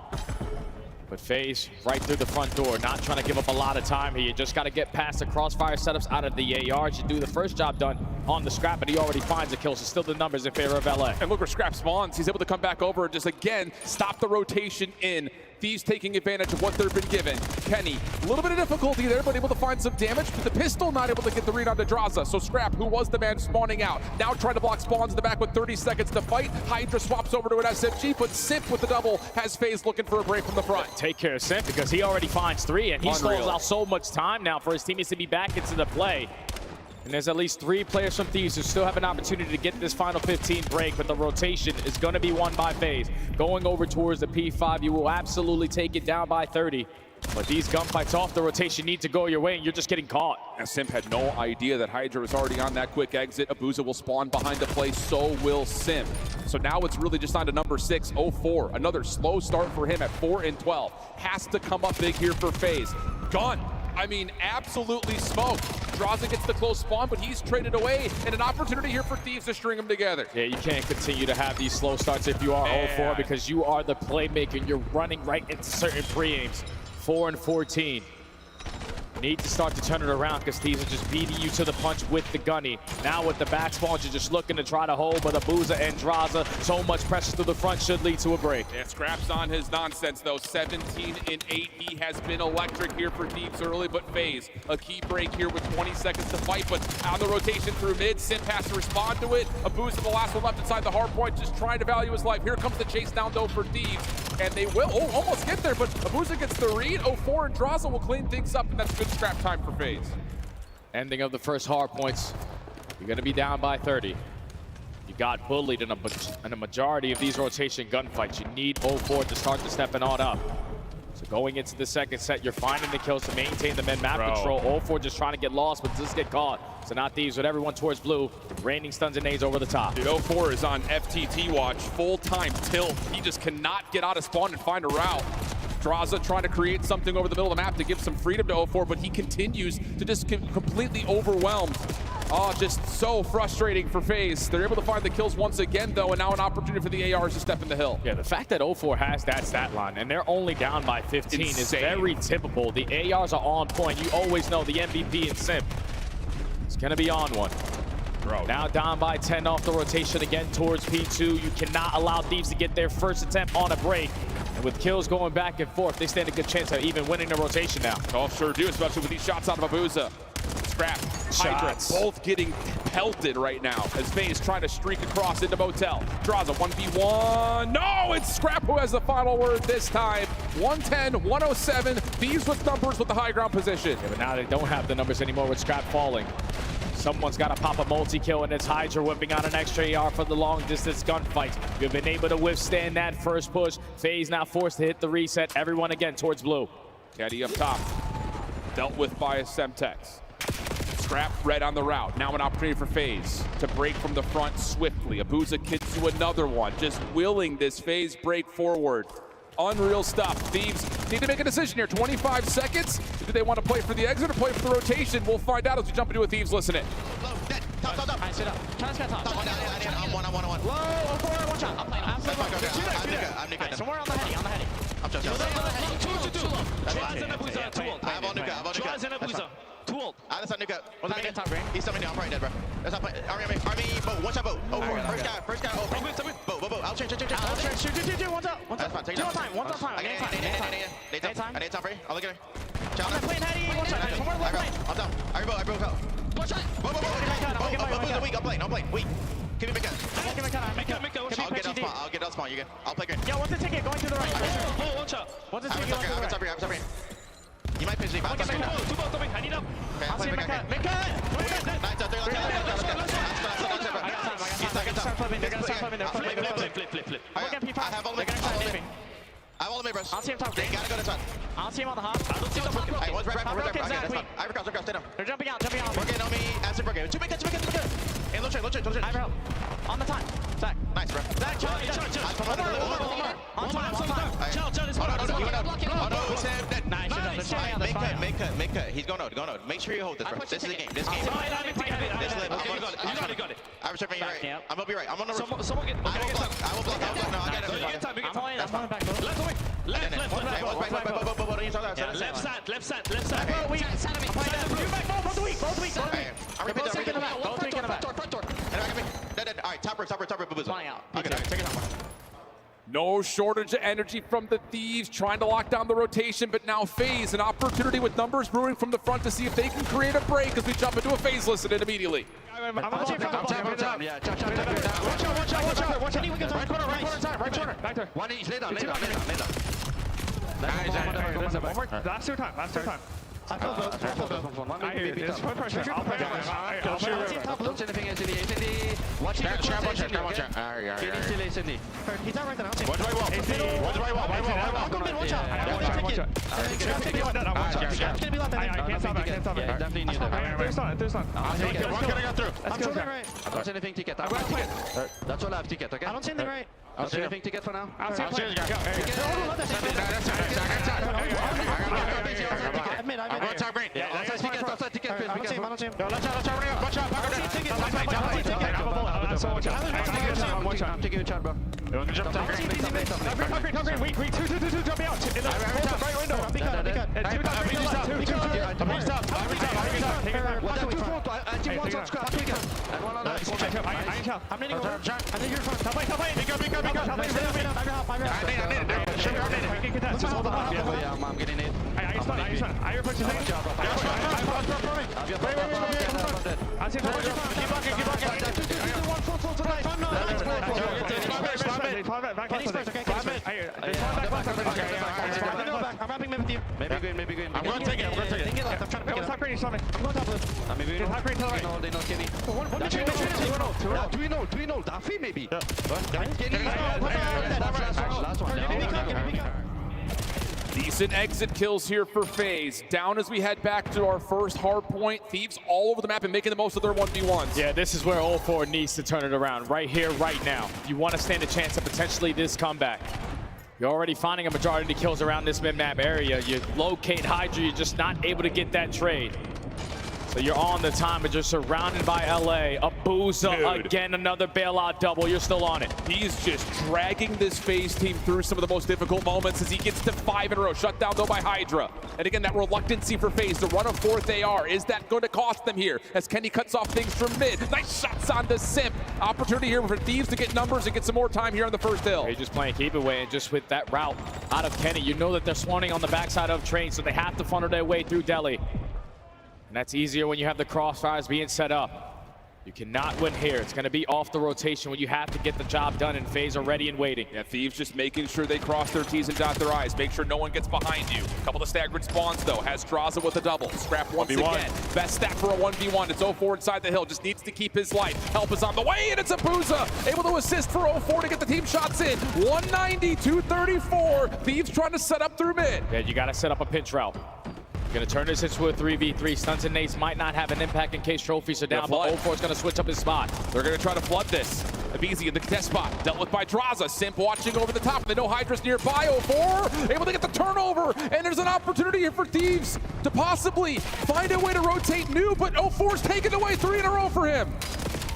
But FaZe right through the front door, not trying to give up a lot of time here. You just got to get past the crossfire setups out of the ARs. You do the first job done on the Scrap, but he already finds a kill, so still the numbers in favor of LA. And look where Scrap spawns. He's able to come back over and just, again, stop the rotation in. Thieves taking advantage of what they've been given. Kenny, a little bit of difficulty there, but able to find some damage. But the pistol not able to get the read onto Draza. So Scrap, who was the man spawning out, now trying to block spawns in the back with 30 seconds to fight. Hydra swaps over to an SMG, but Simp with the double has FaZe looking for a break from the front. Take care of Simp because he already finds 3, and he stalls out so much time now for his teammates to be back into the play. And there's at least 3 players from Thieves who still have an opportunity to get this final 15 break, but the rotation is going to be won by FaZe. Going over towards the P5, you will absolutely take it down by 30. But these gunfights off the rotation need to go your way, and you're just getting caught. And Simp had no idea that Hydra was already on that quick exit. Abuza will spawn behind the play, so will Simp. So now it's really just on to number 6, 0-4. Another slow start for him at 4 and 12. Has to come up big here for FaZe. Gun. I mean, absolutely smoked. Draza gets the close spawn, but he's traded away, and an opportunity here for Thieves to string them together. Yeah, you can't continue to have these slow starts if you are 0-4 because you are the playmaker and you're running right into certain pre-aims. 4 and 14. Need to start to turn it around because Thieves are just beating you to the punch with the gunny. Now with the back spawns, you're just looking to try to hold, but Abuza and Draza, so much pressure through the front should lead to a break. And Scrap's on his nonsense though, 17 and 8. He has been electric here for Thieves early, but FaZe, a key break here with 20 seconds to fight, but on the rotation through mid, Simp has to respond to it. Abuza, the last one left inside the hard point, just trying to value his life. Here comes the chase down though for Thieves, and they will almost get there, but Abuza gets the read. 0-4 and Draza will clean things up, and that's good Scrap time for FaZe. Ending of the first hard points. You're going to be down by 30. You got bullied in a majority of these rotation gunfights. You need 0-4 to start the stepping on up. So going into the second set, you're finding the kills to maintain the map control. 0-4 just trying to get lost, but just get caught. So not Thieves with everyone towards blue. Raining stuns and nades over the top. Dude, 0-4 is on FTT watch, full-time tilt. He just cannot get out of spawn and find a route. Draza trying to create something over the middle of the map to give some freedom to 0-4, but he continues to just completely overwhelmed. Oh, just so frustrating for FaZe. They're able to find the kills once again, though, and now an opportunity for the ARs to step in the hill. Yeah, the fact that 0-4 has that stat line, and they're only down by 15 is very typical. The ARs are on point. You always know the MVP and Simp is going to be on one. Bro. Now down by 10 off the rotation again towards P2. You cannot allow Thieves to get their first attempt on a break. And with kills going back and forth, they stand a good chance of even winning the rotation now. Oh, sure do, especially with these shots out of Abuza. Scrap, Hydra, both getting pelted right now as FaZe trying to streak across into Motel. Draws a 1v1. No, it's Scrap who has the final word this time. 110, 107. Thieves with numbers with the high ground position. Yeah, but now they don't have the numbers anymore with Scrap falling. Someone's got to pop a multi-kill, and it's Hydra whipping out an extra AR for the long-distance gunfight. You've been able to withstand that first push. FaZe now forced to hit the reset. Everyone again towards blue. Caddy up top. Dealt with by Semtex. Scrap red on the route. Now an opportunity for FaZe to break from the front swiftly. Abuza gets to another one, just willing this FaZe break forward. Unreal stuff. Thieves need to make a decision here. 25 seconds. Do they want to play for the exit or play for the rotation? We'll find out as we jump into a Thieves. Listen in. Top. I'm one. Low, 0-4, one shot. I'm playing. I'm Nuka. Somewhere on the heady. I'm just I have all Nuka. Tool. I just Nuka. What's that top green? He's something down. I'm probably dead, bro. That's not playing. Army, boat. One shot boat. 0-4. First guy. Boat. I'll change. Shoot. One's out. That's fine. Take it. One's on time. I need time for you. I'll look at her. I'm playing heady. One shot. Somewhere left lane. I'm down. I broke out. One shot. Boat. I'm playing. Weak. Give me my gun. I'll get out spawn. You good? I'll play green. Yo, what's the ticket going to the right? One shot. What's the ticket going to the right? I'm top green. You might pinch me. I need up. I'll see my cut. Make cut! Nice out there. They're gonna start flipping. Flip. I'm looking at P5. I have all the me, bros. I'll see him top green. Gotta go to top. I'll see him on the hop. I don't see the top. Hey, one's right. Okay, that's fine. I recross. Stay down. They're jumping out. Working on me. Answer for game. Two make it. Hey, low trade. I have help. On the time. Zach. Nice, bro. Zach, charge. On time. Chill. Go node. Make sure you hold this, bro. This is the game. This game. This live. You got it. I'm returning right. I'm gonna be right. I'm on the roof. Someone get. I will block. No, I got it. You get time. That's fine. Left side. Left side. Bro, we got Saturday. Both weak. I'm repeating that. Front door. All right, top roof. Flying out. Okay, take it out. No shortage of energy from the Thieves, trying to lock down the rotation, but now FaZe, an opportunity with numbers brewing from the front to see if they can create a break as we jump into a FaZe listen in immediately. Yeah, watch out. Right corner. Back there. One each. Lay down. Last two time. I hear you. There's one pressure. I'll play. Don't anything is in the watch it. He's out right now. Watch right wall. I'll go mid. Watch out. I don't want to take it. It's gonna be left. I can't stop it. Definitely need that. There's not. One gonna go through. I'm shooting right. I don't see anything to get. That's all I have to get. Okay. I don't see anything right. I don't see anything to get for now. I'll see you. I'm going top green. Outside ticket. I don't see him. Watch out. I'm taking a shot, bro. Jump top green. Weak. Two. Jump out. In the right window. I'm needing over. I need your front. Top lane. I'm getting it. I hear pushing. I see. Keep I'm wrapping mid with you. Maybe green. I'm going to take it. I'm trying to pick it up. Top green, I'm going top left. Maybe Top green, top right. They know Kenny. Two in all. Daffy maybe. Last one. Decent exit kills here for FaZe. Down as we head back to our first hard point. Thieves all over the map and making the most of their 1v1s. Yeah, this is where 0-4 needs to turn it around. Right here, right now. If you want to stand a chance of potentially this comeback. You're already finding a majority of kills around this mid-map area. You locate Hydra, you're just not able to get that trade. So you're on the time, but you're surrounded by LA. A Booza, again, another bailout double. You're still on it. He's just dragging this FaZe team through some of the most difficult moments as he gets to 5 in a row. Shut down, though, by Hydra. And again, that reluctancy for FaZe to run a fourth AR. Is that going to cost them here as Kenny cuts off things from mid? Nice shots on the Simp. Opportunity here for Thieves to get numbers and get some more time here on the first hill. They're just playing keep away, and just with that route out of Kenny, you know that they're swanning on the backside of Train, so they have to funnel their way through Delhi. And that's easier when you have the crossfires being set up. You cannot win here. It's going to be off the rotation when you have to get the job done, and FaZe are ready and waiting. Yeah, Thieves just making sure they cross their T's and dot their I's. Make sure no one gets behind you. A couple of staggered spawns, though. Has Draza with a double. Scrap once again. Best stat for a 1v1. It's 0-4 inside the hill. Just needs to keep his life. Help is on the way, and it's a Booza. Able to assist for 0-4 to get the team shots in. 190-234. Thieves trying to set up through mid. Yeah, you got to set up a pinch route. Going to turn this into a 3v3. Stunts and nades might not have an impact in case trophies are down, but 0-4 is going to switch up his spot. They're going to try to flood this. Abizi in the test spot, dealt with by Draza. Simp watching over the top. They know Hydra's nearby. 0-4 able to get the turnover, and there's an opportunity here for Thieves to possibly find a way to rotate new, but 0-4's taken away 3 in a row for him.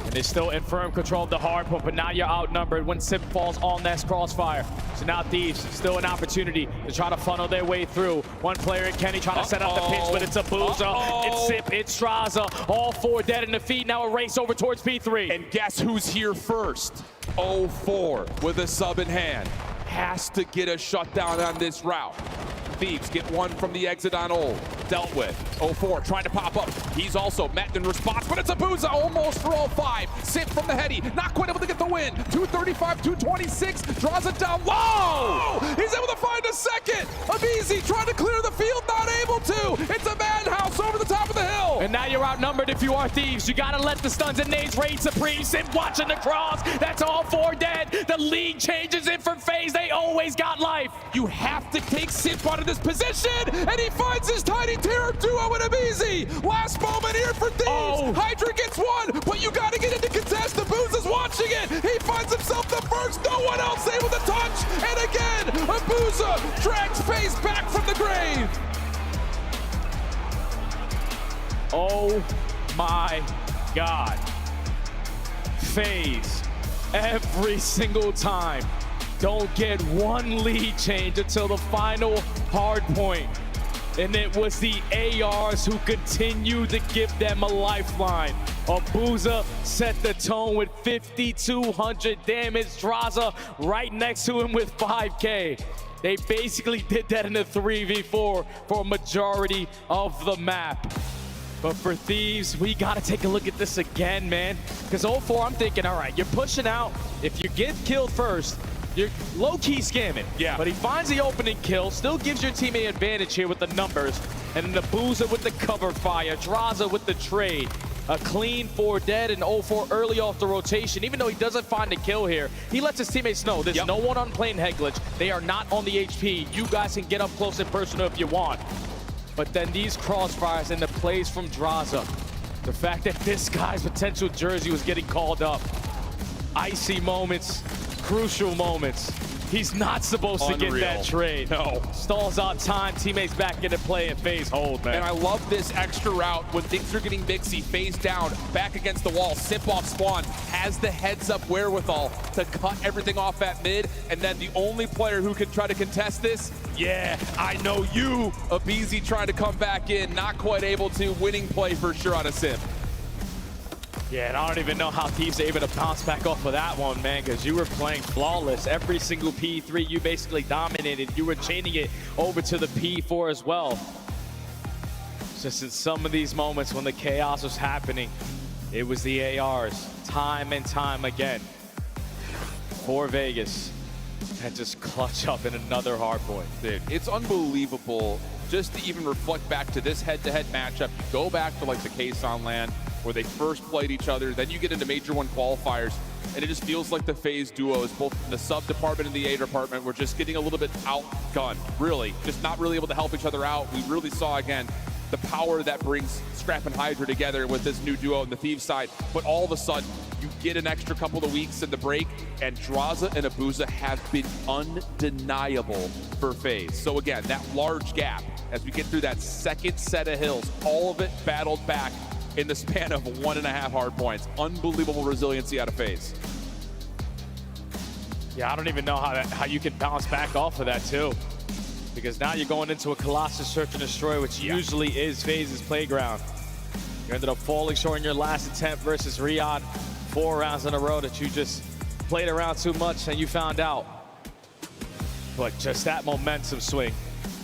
And they're still in firm control of the hard point, but now you're outnumbered when Simp falls on that crossfire. So now Thieves still an opportunity to try to funnel their way through. One player in Kenny trying to set up the pitch, but it's a Booza, it's Simp, it's Draza. All 4 dead in the feed. Now a race over towards P3. And guess who's here first? 0-4 with a sub in hand. Has to get a shutdown on this route. Thieves get one from the exit on old. Dealt with. 0-4 trying to pop up. He's also met in response, but it's a Booza almost for all 5. Simp from the heady. Not quite able to get the win. 235, 226. Draws it down low. He's able to find a second. Abizi trying to clear the field. Not able to. It's a madhouse over the top of the hill. And now you're outnumbered if you are Thieves. You got to let the stuns and nades reign supreme. Simp watching the cross. That's all 4 dead. The league changes it for FaZe. They always got life. You have to take Simp out of this position, and he finds his tiny terror duo with Abizi. Last moment here for Thieves. Hydra gets one, but you got to get into contest. The Booza's watching it. He finds himself the first. No one else able to touch. And again, Booza drags FaZe back from the grave. Oh my God. FaZe, every single time, don't get one lead change until the final hard point. And it was the ARs who continued to give them a lifeline. Abuza set the tone with 5,200 damage. Draza right next to him with 5K. They basically did that in a 3v4 for a majority of the map. But for Thieves, we got to take a look at this again, man. Because 0-4, I'm thinking, all right, you're pushing out. If you get killed first, you're low-key scamming. Yeah. But he finds the opening kill, still gives your teammate advantage here with the numbers. And then Abuza with the cover fire, Draza with the trade. A clean 4 dead and 0-4 early off the rotation. Even though he doesn't find a kill here, he lets his teammates know there's no one on plane head glitch. They are not on the HP. You guys can get up close and personal if you want. But then these crossfires and the plays from Draza. The fact that this guy's potential jersey was getting called up. Icy moments, crucial moments. He's not supposed to get that trade. No. Stalls out time, teammates back into play, and FaZe hold, man. And I love this extra route when things are getting mixy. FaZe down, back against the wall, sip off spawn, has the heads up wherewithal to cut everything off at mid, and then the only player who can try to contest this, yeah, I know you, Abizi trying to come back in, not quite able to, winning play for sure on a sip. Yeah, and I don't even know how Thieves are able to bounce back off of that one, man, because you were playing flawless. Every single P3, you basically dominated. You were chaining it over to the P4 as well. Just in some of these moments when the chaos was happening, it was the ARs, time and time again, for Vegas. And just clutch up in another hard point. Dude, it's unbelievable just to even reflect back to this head-to-head matchup. You go back to like the case on LAN where they first played each other, then you get into Major 1 qualifiers, and it just feels like the FaZe duos, both in the sub department and the A department, were just getting a little bit outgunned, really. Just not really able to help each other out. We really saw, again, the power that brings Scrap and Hydra together with this new duo on the Thieves side. But all of a sudden, you get an extra couple of weeks in the break, and Draza and Abuza have been undeniable for FaZe. So again, that large gap, as we get through that second set of hills, all of it battled back in the span of 1.5 hard points. Unbelievable resiliency out of FaZe. Yeah, I don't even know how you can bounce back off of that too. Because now you're going into a Colossus Search and Destroy, which usually is FaZe's playground. You ended up falling short in your last attempt versus Riyadh. 4 rounds in a row that you just played around too much and you found out. But just that momentum swing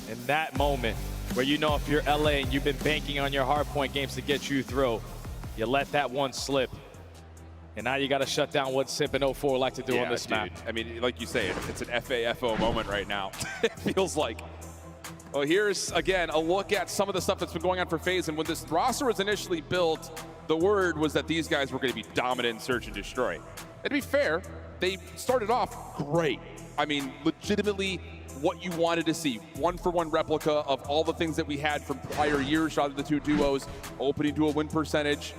in that moment where you know if you're LA and you've been banking on your hardpoint games to get you through, you let that one slip. And now you got to shut down what Simp and 0-4 like to do on this map. I mean, like you say, it's an FAFO moment right now. It feels like. Well, here's, again, a look at some of the stuff that's been going on for FaZe. And when this roster was initially built, the word was that these guys were going to be dominant in Search and Destroy. And to be fair, they started off great. I mean, legitimately what you wanted to see. 1-for-1 replica of all the things that we had from prior years out of the two duos. Opening to a win percentage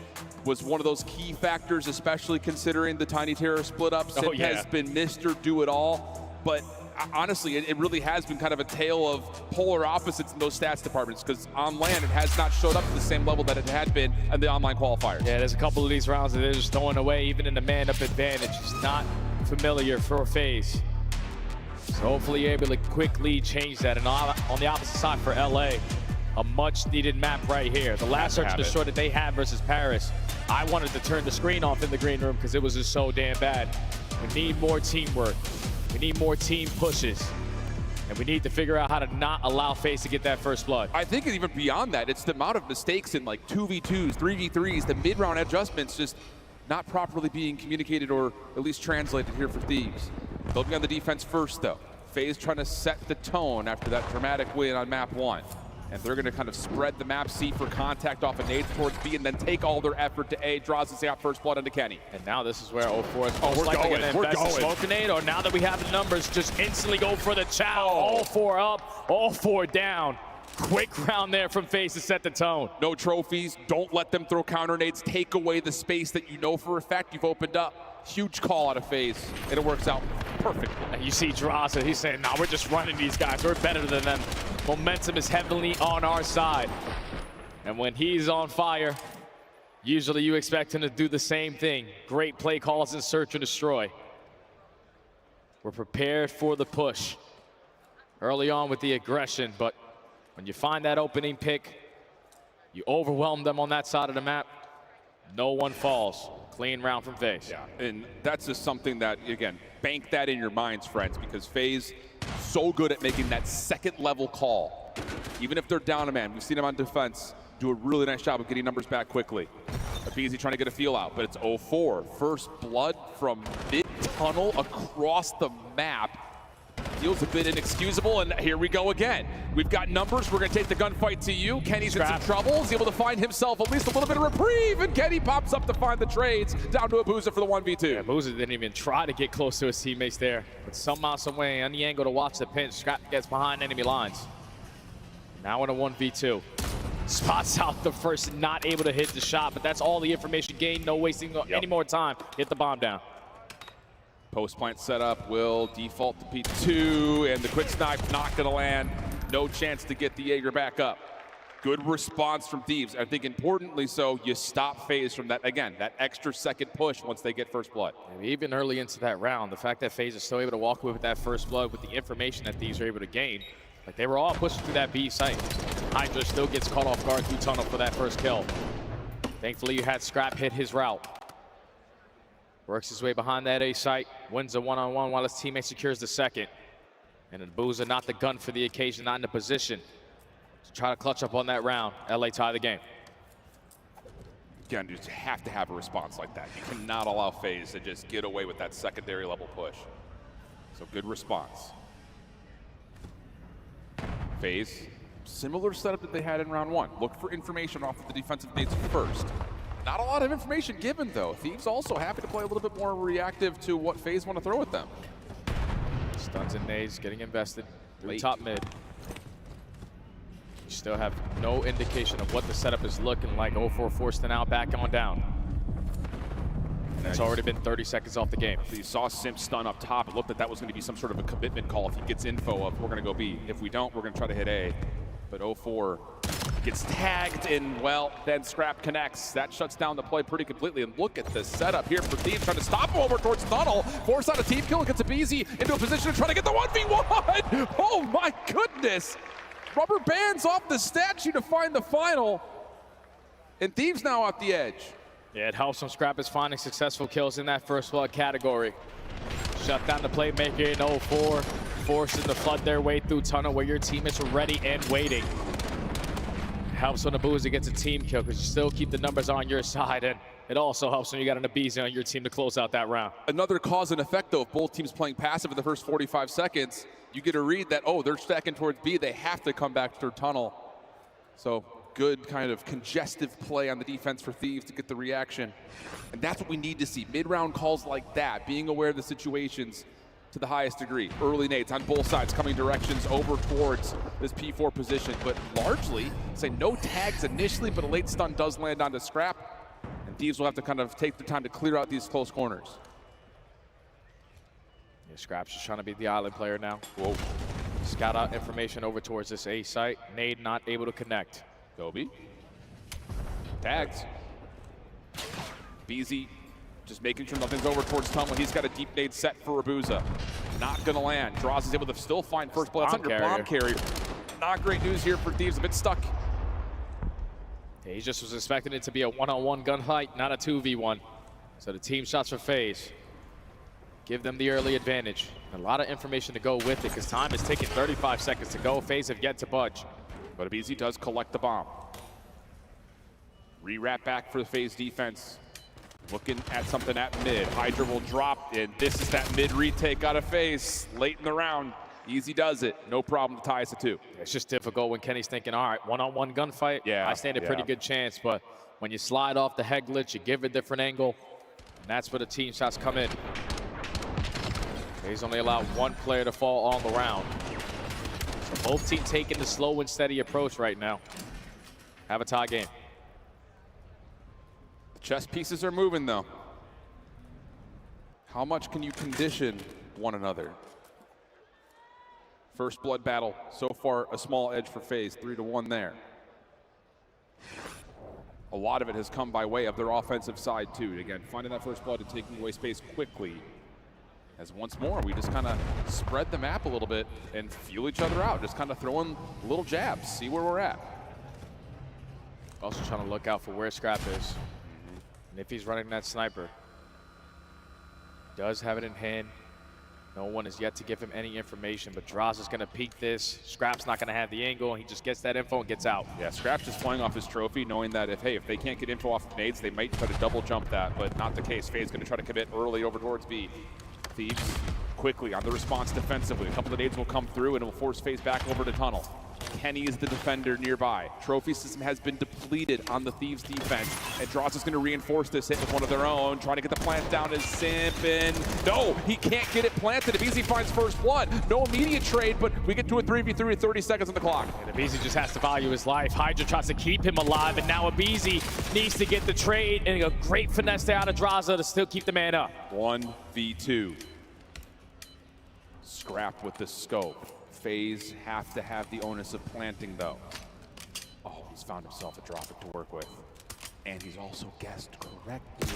was one of those key factors, especially considering the Tiny Terror split up. Simp has been Mr. Do-It-All. But honestly, it really has been kind of a tale of polar opposites in those stats departments, because on LAN, it has not showed up to the same level that it had been in the online qualifiers. Yeah, there's a couple of these rounds that they're just throwing away, even in the man-up advantage. It's not familiar for FaZe. So hopefully you're able to quickly change that. And on the opposite side for LA, a much-needed map right here. The last Search and Destroy that they had versus Paris, I wanted to turn the screen off in the green room because it was just so damn bad. We need more teamwork. We need more team pushes. And we need to figure out how to not allow FaZe to get that first blood. I think even beyond that, it's the amount of mistakes in like 2v2s, 3v3s, the mid-round adjustments just not properly being communicated or at least translated here for Thieves. Building on the defense first, though. FaZe trying to set the tone after that dramatic win on map 1. And they're going to kind of spread the map C for contact off of nades towards B and then take all their effort to A. Draws us out first blood into Kenny. And now this is where 0-4 is most likely going to invest in smoke grenade, or now that we have the numbers, just instantly go for the chow. All 4 up, all 4 down. Quick round there from FaZe to set the tone. No trophies. Don't let them throw counter nades. Take away the space that you know for a fact you've opened up. Huge call out of FaZe, and it works out perfect. And you see Draza, he's saying, nah, we're just running these guys. We're better than them. Momentum is heavily on our side. And when he's on fire, usually you expect him to do the same thing. Great play calls and search and destroy. We're prepared for the push early on with the aggression, but when you find that opening pick, you overwhelm them on that side of the map. No one falls. Clean round from FaZe. Yeah, and that's just something that, again, bank that in your minds, friends, because FaZe so good at making that second level call. Even if they're down a man, we've seen them on defense do a really nice job of getting numbers back quickly. FaZe trying to get a feel out, but it's 0-4. First blood from mid-tunnel across the map. Feels a bit inexcusable, and here we go again. We've got numbers. We're going to take the gunfight to you. Kenny's in some trouble. He's able to find himself at least a little bit of reprieve, and Kenny pops up to find the trades. Down to Abuza for the 1v2. Yeah, Abuza didn't even try to get close to his teammates there, but somehow, some way, on the angle to watch the pinch, Scrap gets behind enemy lines. Now in a 1v2. Spots out the first, not able to hit the shot, but that's all the information gained. No wasting any more time. Get the bomb down. Post plant setup will default to P2, and the quick snipe not going to land. No chance to get the Jaeger back up. Good response from Thieves. I think importantly so, you stop FaZe from that, again, that extra second push once they get first blood. Even early into that round, the fact that FaZe is still able to walk away with that first blood with the information that Thieves are able to gain, like they were all pushing through that B site. Hydra still gets caught off guard through tunnel for that first kill. Thankfully, you had Scrap hit his route. Works his way behind that A site, wins a one-on-one while his teammate secures the second. And Abuza not the gun for the occasion, not in the position to try to clutch up on that round. LA tie the game. Again, you just have to have a response like that. You cannot allow FaZe to just get away with that secondary level push. So good response. FaZe, similar setup that they had in round one. Look for information off of the defensive nades first. Not a lot of information given, though. Thieves also happy to play a little bit more reactive to what FaZe want to throw at them. Stuns and nades getting invested through top mid. You still have no indication of what the setup is looking like. 0-4 forced and out, back on down. And it's already been 30 seconds off the game. So you saw Simp stun up top. It looked like that was going to be some sort of a commitment call. If he gets info of, we're going to go B. If we don't, we're going to try to hit A. But 0-4 gets tagged, and well, then Scrap connects. That shuts down the play pretty completely. And look at the setup here for Thieves trying to stop him over towards tunnel. Force out a team kill, gets a BZ into a position to try to get the 1v1. Oh my goodness. Rubber bands off the statue to find the final. And Thieves now at the edge. Yeah, it helps when Scrap is finding successful kills in that first blood category. Shut down the playmaker in 0-4. Forcing to flood their way through tunnel where your teammates are ready and waiting. Helps when Abuza gets a team kill because you still keep the numbers on your side, and it also helps when you got an Abuza on your team to close out that round. Another cause and effect, though, of both teams playing passive in the first 45 seconds. You get a read that, oh, they're stacking towards B. They have to come back through tunnel. So good kind of congestive play on the defense for Thieves to get the reaction. And that's what we need to see. Mid-round calls like that, being aware of the situations to the highest degree. Early nades on both sides coming directions over towards this P4 position, but largely, say no tags initially, but a late stun does land onto Scrap, and Thieves will have to kind of take the time to clear out these close corners. Yeah, Scrap's just trying to be the island player now. Whoa. Scout out information over towards this A site. Nade not able to connect. Gobi. Tags. BZ just making sure nothing's over towards tunnel. He's got a deep nade set for Abuza. Not gonna land. Draws is able to still find first blood. That's under bomb carrier. Not great news here for Thieves, a bit stuck. Yeah, he just was expecting it to be a one-on-one gunfight, not a 2v1. So the team shots for FaZe give them the early advantage. A lot of information to go with it because time is taking 35 seconds to go. FaZe have yet to budge. But BZ does collect the bomb. Re-wrap back for the FaZe defense. Looking at something at mid. Hydra will drop, and this is that mid retake out of FaZe late in the round. Easy does it. No problem to tie us to 2. It's just difficult when Kenny's thinking, all right, one-on-one gunfight. Yeah, I stand a pretty good chance, but when you slide off the head glitch, you give it a different angle, and that's where the team shots come in. FaZe only allowed one player to fall on the round. So both teams taking the slow and steady approach right now. Have a tie game. Chess pieces are moving, though. How much can you condition one another? First blood battle, so far a small edge for FaZe, 3-1 there. A lot of it has come by way of their offensive side too. Again, finding that first blood and taking away space quickly. As once more, we just kind of spread the map a little bit and feel each other out. Just kind of throwing little jabs, see where we're at. Also trying to look out for where Scrap is. And if he's running that sniper, does have it in hand. No one has yet to give him any information, but Droz is going to peek this. Scrap's not going to have the angle, and he just gets that info and gets out. Yeah, Scrap's just flying off his trophy, knowing that if they can't get info off of nades, they might try to double jump that, but not the case. FaZe going to try to commit early over towards B. Thieves quickly on the response defensively. A couple of nades will come through, and it will force FaZe back over to tunnel. Kenny is the defender nearby. Trophy system has been depleted on the Thieves defense, and Droz is going to reinforce this hit with one of their own, trying to get the plant down as Simp, and no, he can't get it planted. If Easy finds first blood, no immediate trade, but we get to a 3v3 with 30 seconds on the clock. And Abizi just has to value his life. Hydra tries to keep him alive, and now Abizi needs to get the trade, and a great finesse there out of Draza to still keep the man up. 1v2. Scrapped with the scope. FaZe have to have the onus of planting, though. Oh, he's found himself a drop it to work with. And he's also guessed correctly.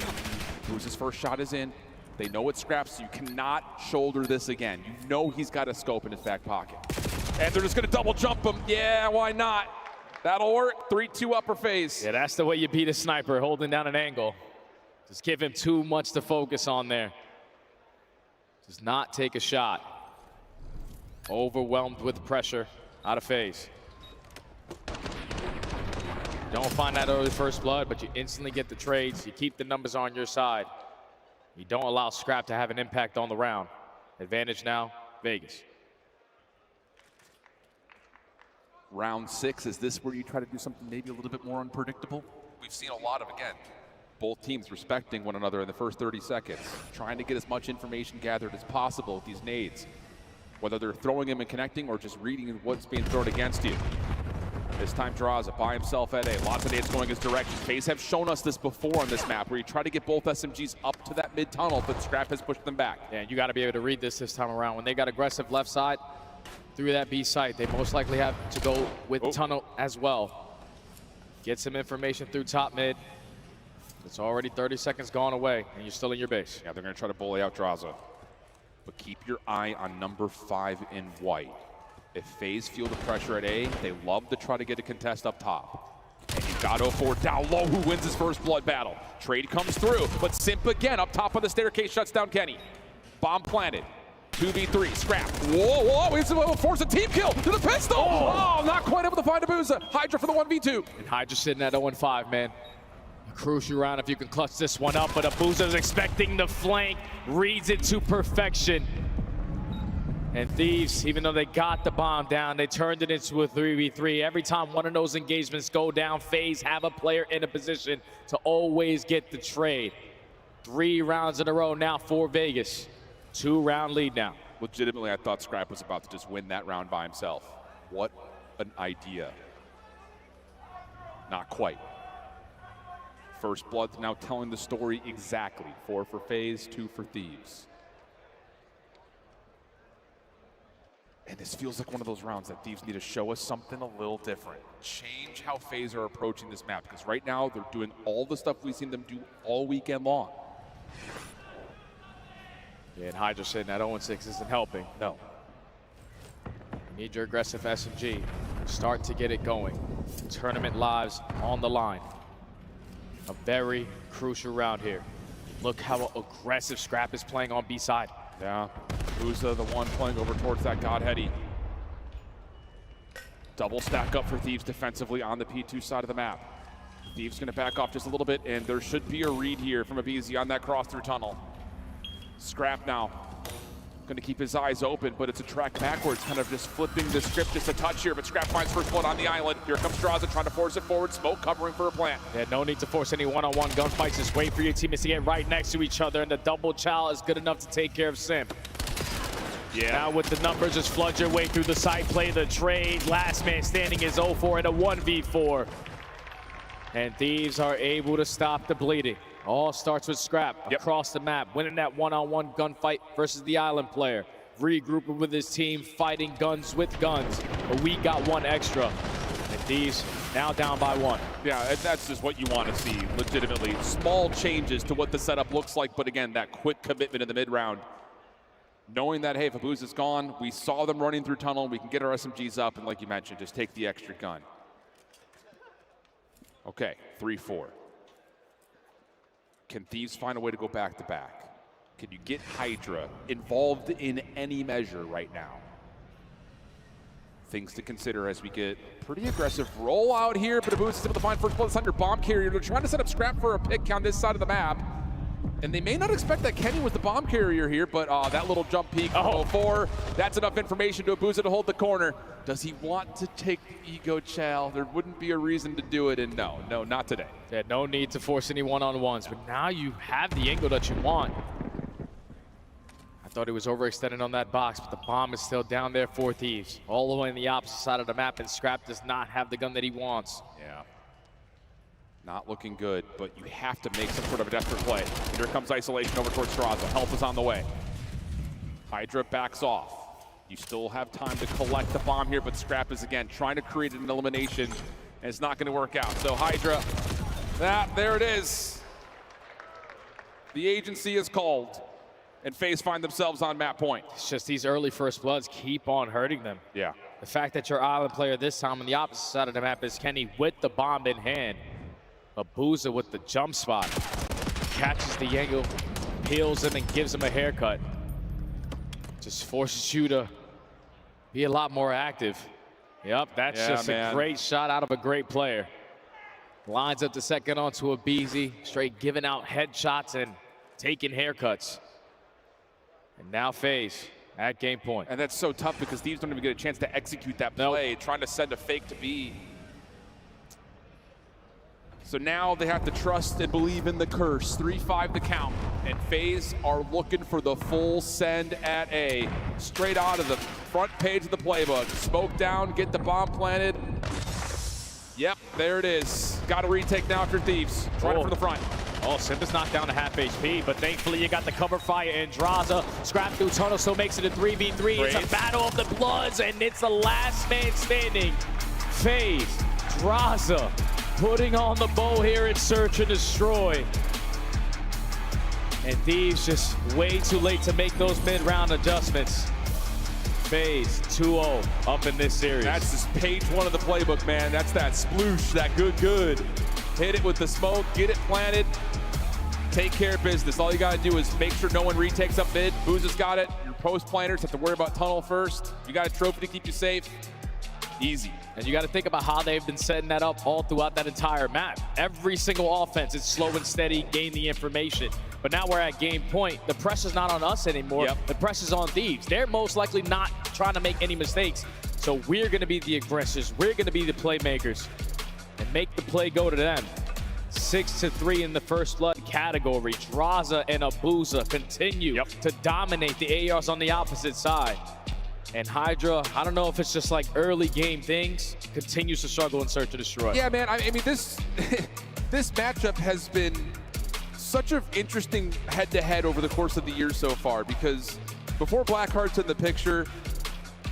His first shot is in. They know it's Scrap, so you cannot shoulder this again. You know he's got a scope in his back pocket. And they're just going to double jump him. Yeah, why not? That'll work. 3-2 upper FaZe. Yeah, that's the way you beat a sniper, holding down an angle. Just give him too much to focus on there. Does not take a shot. Overwhelmed with pressure out of FaZe. Don't find that early first blood, but you instantly get the trades. You keep the numbers on your side. You don't allow Scrap to have an impact on the round. Advantage now, Vegas. Round 6, is this where you try to do something maybe a little bit more unpredictable? We've seen a lot of, again, both teams respecting one another in the first 30 seconds, trying to get as much information gathered as possible with these nades, whether they're throwing them and connecting or just reading what's being thrown against you. This time Draza by himself at A. Lots of nades going his direction. FaZe have shown us this before on this map, where you try to get both SMGs up to that mid-tunnel, but Scrap has pushed them back. Yeah, you got to be able to read this time around. When they got aggressive left side through that B site, they most likely have to go with tunnel as well. Get some information through top mid. It's already 30 seconds gone away, and you're still in your base. Yeah, they're going to try to bully out Draza. But keep your eye on number 5 in white. If FaZe feel the pressure at A, they love to try to get a contest up top. And you got 0-4 down low, who wins his first blood battle. Trade comes through, but Simp again up top of the staircase shuts down Kenny. Bomb planted. 2v3, Scrap. Whoa, he's going to force a team kill to the pistol. Oh, not quite able to find Abuza. Hydra for the 1v2. And Hydra sitting at 0-5, man. Crucial round if you can clutch this one up, but Abuza is expecting the flank, reads it to perfection. And Thieves, even though they got the bomb down, they turned it into a 3v3. Every time one of those engagements go down, FaZe have a player in a position to always get the trade. 3 rounds in a row now for Vegas. 2-round lead now. Legitimately, I thought Scrap was about to just win that round by himself. What an idea. Not quite. First blood now telling the story exactly. 4 for FaZe, 2 for Thieves. And this feels like one of those rounds that Thieves need to show us something a little different. Change how FaZe are approaching this map, because right now they're doing all the stuff we've seen them do all weekend long. Yeah, and Hydra sitting at 0-6 isn't helping. No. You need your aggressive SMG. Start to get it going. Tournament lives on the line. A very crucial round here. Look how aggressive Scrap is playing on B side. Yeah, Uza the one playing over towards that Godheady. Double stack up for Thieves defensively on the P2 side of the map. Thieves gonna back off just a little bit, and there should be a read here from Abizi on that cross through tunnel. Scrap now. Going to keep his eyes open, but it's a track backwards, kind of just flipping the script just a touch here, but Scrap finds first blood on the island. Here comes Draza trying to force it forward, smoke covering for a plant. Yeah, no need to force any one-on-one gunfights. Just wait for your teammates to get right next to each other, and the double chow is good enough to take care of Simp. Yeah. Now with the numbers, just flood your way through the site, play the trade. Last man standing is 0-4 at a 1v4. And Thieves are able to stop the bleeding. All starts with Scrap across the map, winning that one-on-one gunfight versus the island player. Regrouping with his team, fighting guns with guns. But we got one extra. And Thieves Now down by 1. Yeah, that's just what you want to see, legitimately. Small changes to what the setup looks like, but again, that quick commitment in the mid-round. Knowing that, hey, if Abuz is gone, we saw them running through tunnel, we can get our SMGs up, and like you mentioned, just take the extra gun. Okay, 3-4. Can Thieves find a way to go back-to-back? Can you get Hydra involved in any measure right now? Things to consider as we get pretty aggressive rollout here, but Abuz is able to find first blood. It's under bomb carrier. They're trying to set up Scrap for a pick on this side of the map. And they may not expect that Kenny was the bomb carrier here, but that little jump peek from 04, that's enough information to Abuz to hold the corner. Does he want to take the ego chow? There wouldn't be a reason to do it, and no, not today. Yeah, no need to force any one-on-ones, but now you have the angle that you want. I thought he was overextended on that box, but the bomb is still down there for Thieves. All the way on the opposite side of the map, and Scrap does not have the gun that he wants. Yeah. Not looking good, but you have to make some sort of a desperate play. Here comes isolation over towards Straza. Help is on the way. Hydra backs off. You still have time to collect the bomb here, but Scrap is again trying to create an elimination, and it's not going to work out. So Hydra, there it is. The agency is called, and FaZe find themselves on map point. It's just these early first bloods keep on hurting them. Yeah. The fact that your island player this time on the opposite side of the map is Kenny with the bomb in hand. Abuza with the jump spot. Catches the angle, peels him, and gives him a haircut. Just forces you to be a lot more active. Yep, that's just a great shot out of a great player. Lines up the second onto a BZ, straight giving out headshots and taking haircuts. And now FaZe at game point. And that's so tough because Thieves don't even get a chance to execute that play, trying to send a fake to B. So now they have to trust and believe in the curse. 3-5 the count. And FaZe are looking for the full send at A. Straight out of the front page of the playbook. Smoke down, get the bomb planted. Yep, there it is. Got to retake now after Thieves. Trying from the front. Oh, Simba's knocked down to half HP, but thankfully you got the cover fire and Draza. Scrap through tunnel, still makes it a 3v3. It's a battle of the Bloods, and it's the last man standing. FaZe, Draza, putting on the bow here at Search and Destroy. And Thieves just way too late to make those mid-round adjustments. FaZe 2-0 up in this series. That's just page 1 of the playbook, man. That's that sploosh, that good. Hit it with the smoke, get it planted, take care of business. All you gotta do is make sure no one retakes up mid. Booza's got it. Your post planners have to worry about tunnel first. You got a trophy to keep you safe. Easy. And you got to think about how they've been setting that up all throughout that entire map. Every single offense is slow and steady, gain the information. But now we're at game point. The pressure's not on us anymore. The pressure's on Thieves. They're most likely not trying to make any mistakes. So we're going to be the aggressors. We're going to be the playmakers and make the play go to them. 6-3 in the first blood category. Draza and Abuza continue to dominate the ARs on the opposite side. And Hydra, I don't know if it's just like early game things, continues to struggle in Search and Destroy. Yeah, man, I mean, this matchup has been such an interesting head-to-head over the course of the year so far, because before Blackheart's in the picture,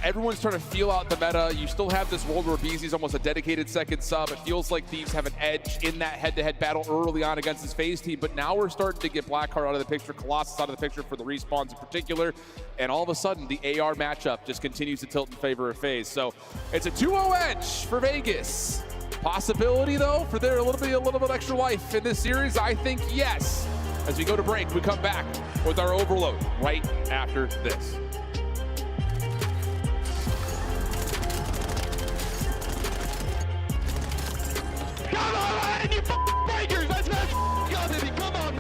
everyone's trying to feel out the meta. You still have this world where BZ's almost a dedicated second sub. It feels like Thieves have an edge in that head-to-head battle early on against this FaZe team, but now we're starting to get Blackheart out of the picture, Colossus out of the picture for the respawns in particular, and all of a sudden the AR matchup just continues to tilt in favor of FaZe. So it's a 2-0 edge for Vegas. Possibility though for there a little bit extra life in this series? I think yes. As we go to break, we come back with our overload right after this. Come on, you breakers! Let's go, baby! Come on!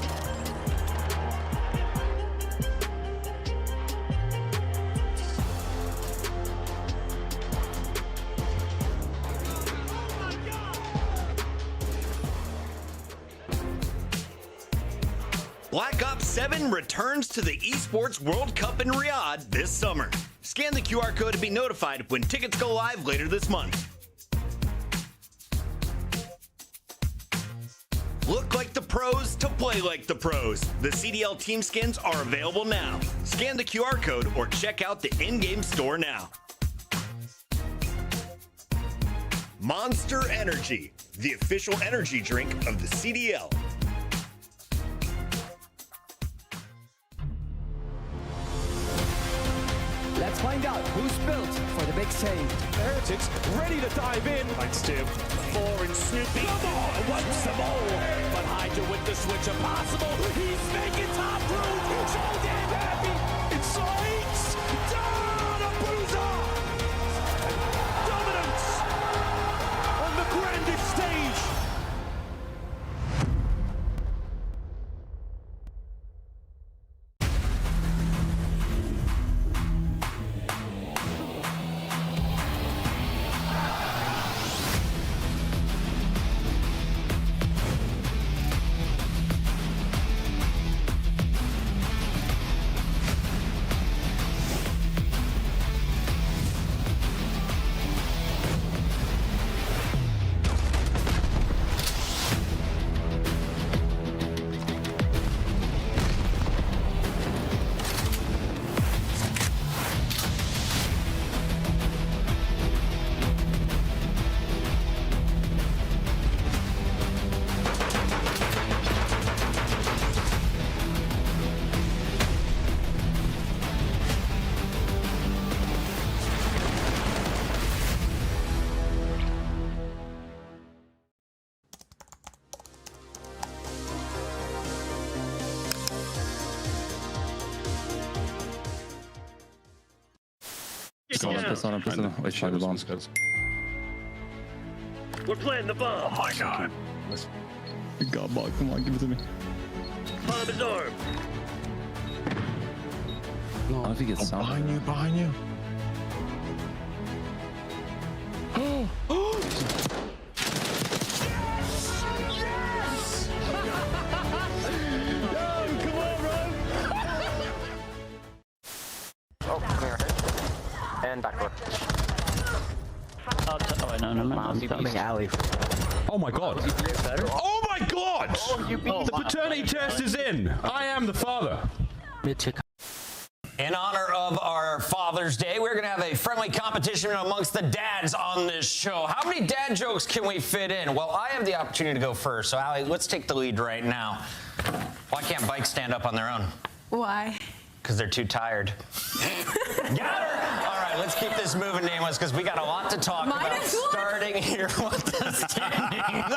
Black Ops 7 returns to the Esports World Cup in Riyadh this summer. Scan the QR code to be notified when tickets go live later this month. Look like the pros to play like the pros. The CDL team skins are available now. Scan the QR code or check out the in-game store now. Monster Energy, the official energy drink of the CDL. Let's find out who's built for the big stage. The Heretics ready to dive in. Thanks, Tim. Four and Snoopy. Come on, wipes them all. But Hydra with the switch impossible. He's making top room. So damn happy. It strikes down a bruiser. Dominance on the grandest stage. We're playing the bomb. Oh my god. God, ball, come on, give it to me. Bomb is armed. No, I don't know if he gets behind you. And backdoor. Oh my god. Oh my god! The paternity test is in. I am the father. In honor of our Father's Day, we're going to have a friendly competition amongst the dads on this show. How many dad jokes can we fit in? Well, I have the opportunity to go first. So, Allie, let's take the lead right now. Why can't bikes stand up on their own? Why? Because they're too tired. Got her! All right, let's keep this moving, Nameless, because we got a lot to talk about starting here with the standings.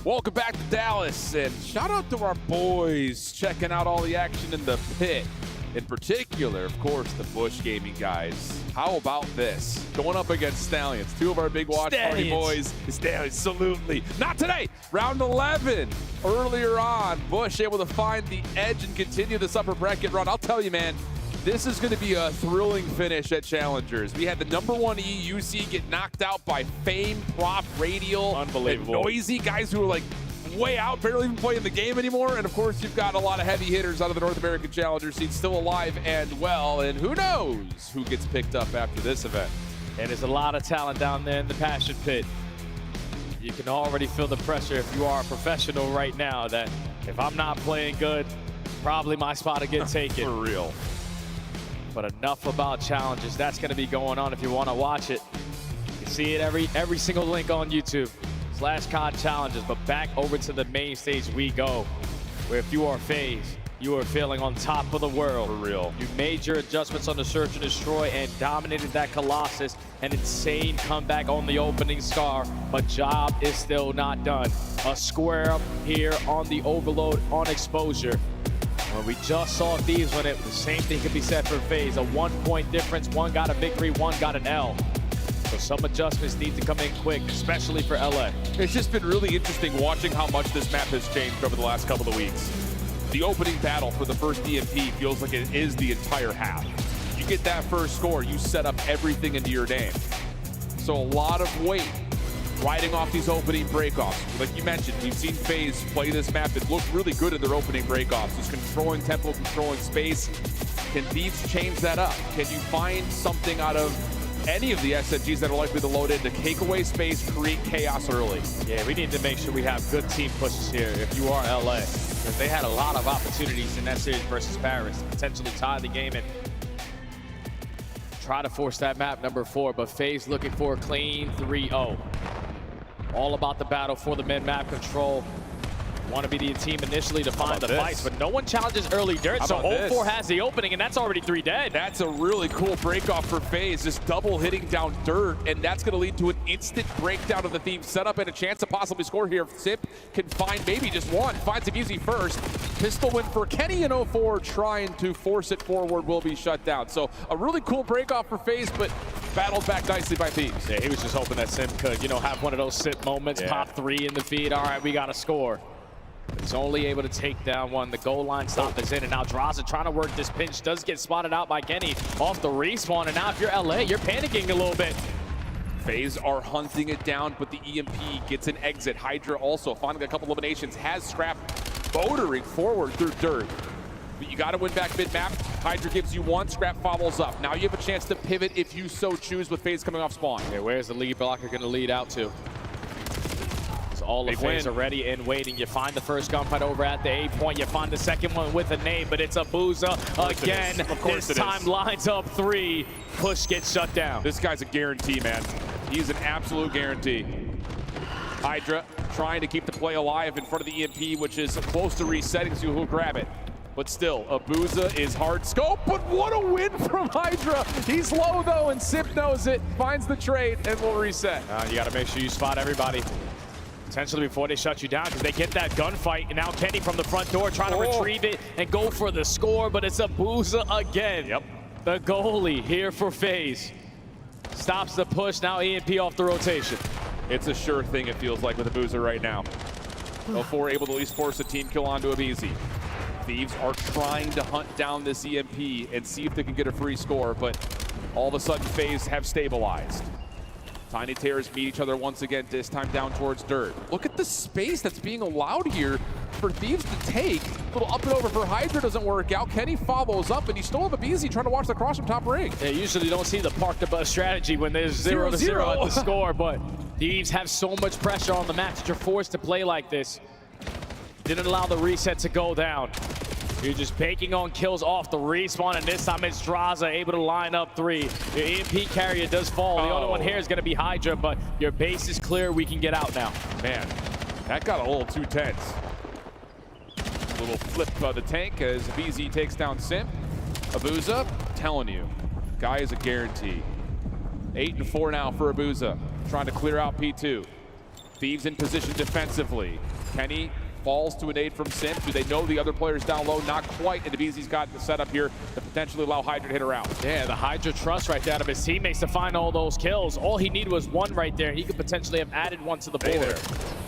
Welcome back to Dallas, and shout out to our boys checking out all the action in the pit. In particular, of course, the Bush Gaming guys. How about this? Going up against Stallions, two of our big watch party boys. Stallions, absolutely. Not today. Round 11. Earlier on, Bush able to find the edge and continue this upper bracket run. I'll tell you, man, this is going to be a thrilling finish at Challengers. We had the #1 EUC get knocked out by Fame, Prop, Radial, unbelievable, and Noisy, guys who are like way out, barely even playing the game anymore. And of course, you've got a lot of heavy hitters out of the North American Challenger scene still alive and well. And who knows who gets picked up after this event. And there's a lot of talent down there in the Passion Pit. You can already feel the pressure if you are a professional right now that if I'm not playing good, probably my spot to get taken. For real. But enough about challenges. That's going to be going on if you want to watch it. You can see it every single link on YouTube. /COD challenges, but back over to the main stage we go, where if you are FaZe, you are feeling on top of the world. For real. You made your adjustments on the Search and Destroy and dominated that Colossus. An insane comeback on the opening Scar, but job is still not done. A square up here on the Overload on Exposure. When we just saw Thieves win it, the same thing could be said for FaZe. A 1-point difference, one got a victory, one got an L. So some adjustments need to come in quick, especially for LA. It's just been really interesting watching how much this map has changed over the last couple of weeks. The opening battle for the first DMP feels like it is the entire half. You get that first score, you set up everything into your name. So a lot of weight riding off these opening breakoffs. Like you mentioned, we've seen FaZe play this map that looked really good in their opening breakoffs. Just controlling tempo, controlling space. Can Thieves change that up? Can you find something out of any of the SMGs that are likely to load in to take away space, create chaos early? Yeah, we need to make sure we have good team pushes here if you are LA. Because they had a lot of opportunities in that series versus Paris to potentially tie the game. And try to force that map number 4, but FaZe looking for a clean 3-0. All about the battle for the mid-map control. Want to be the team initially to find the fights, but no one challenges early dirt, so 0-4 has the opening, and that's already 3 dead. That's a really cool breakoff for FaZe, just double hitting down dirt, and that's going to lead to an instant breakdown of the Thieves setup and a chance to possibly score here. Sip can find maybe just one, finds it easy first. Pistol win for Kenny, and 0-4 trying to force it forward will be shut down. So a really cool breakoff for FaZe, but battled back nicely by Thieves. Yeah, he was just hoping that Sim could, you know, have one of those Sip moments, pop 3 in the feed. All right, we got to score. It's only able to take down one. The goal line stop is in, and now Draza trying to work this pinch. Does get spotted out by Kenny off the respawn, and now if you're LA, you're panicking a little bit. FaZe are hunting it down, but the EMP gets an exit. Hydra also finding a couple eliminations, has Scrap motoring forward through dirt. But you got to win back mid-map. Hydra gives you one, Scrap follows up. Now you have a chance to pivot if you so choose with FaZe coming off spawn. Okay, where's the lead blocker going to lead out to? All of FaZe are ready and waiting. You find the first gunfight over at the A point. You find the second one with a nade, but it's a Booza again. This time lines up 3. Push gets shut down. This guy's a guarantee, man. He's an absolute guarantee. Hydra trying to keep the play alive in front of the EMP, which is close to resetting, so who'll grab it. But still, Abuza is hard scope, but what a win from Hydra. He's low though, and Sip knows it, finds the trade, and will reset. You got to make sure you spot everybody. Potentially before they shut you down, because they get that gunfight, and now Kenny from the front door trying to retrieve it and go for the score, but it's Abuza again. Yep. The goalie here for FaZe. Stops the push, now EMP off the rotation. It's a sure thing, it feels like, with Abuza right now. 0-4 able to at least force a team kill onto Abizi. Thieves are trying to hunt down this EMP and see if they can get a free score, but all of a sudden FaZe have stabilized. Tiny Tears meet each other once again, this time down towards dirt. Look at the space that's being allowed here for Thieves to take. A little up and over for Hydra doesn't work out. Kenny follows up, and he stole up Abizi trying to watch the cross from top ring. Yeah, usually don't see the park the bus strategy when there's 0-0 at the score, but Thieves have so much pressure on the match that you're forced to play like this. Didn't allow the reset to go down. You're just banking on kills off the respawn, and this time it's Draza able to line up 3. Your EMP carrier does fall. The only one here is going to be Hydra, but your base is clear. We can get out now. Man, that got a little too tense. A little flip of the tank as BZ takes down Sim. Abuza, telling you, guy is a guarantee. 8-4 now for Abuza, trying to clear out P2. Thieves in position defensively. Kenny falls to a nade from Sim. Do they know the other players down low? Not quite, and DeBeezy's got the setup here to potentially allow Hydra to hit around. Yeah, the Hydra trust right there out of his teammates to find all those kills. All he needed was one right there. He could potentially have added one to the board.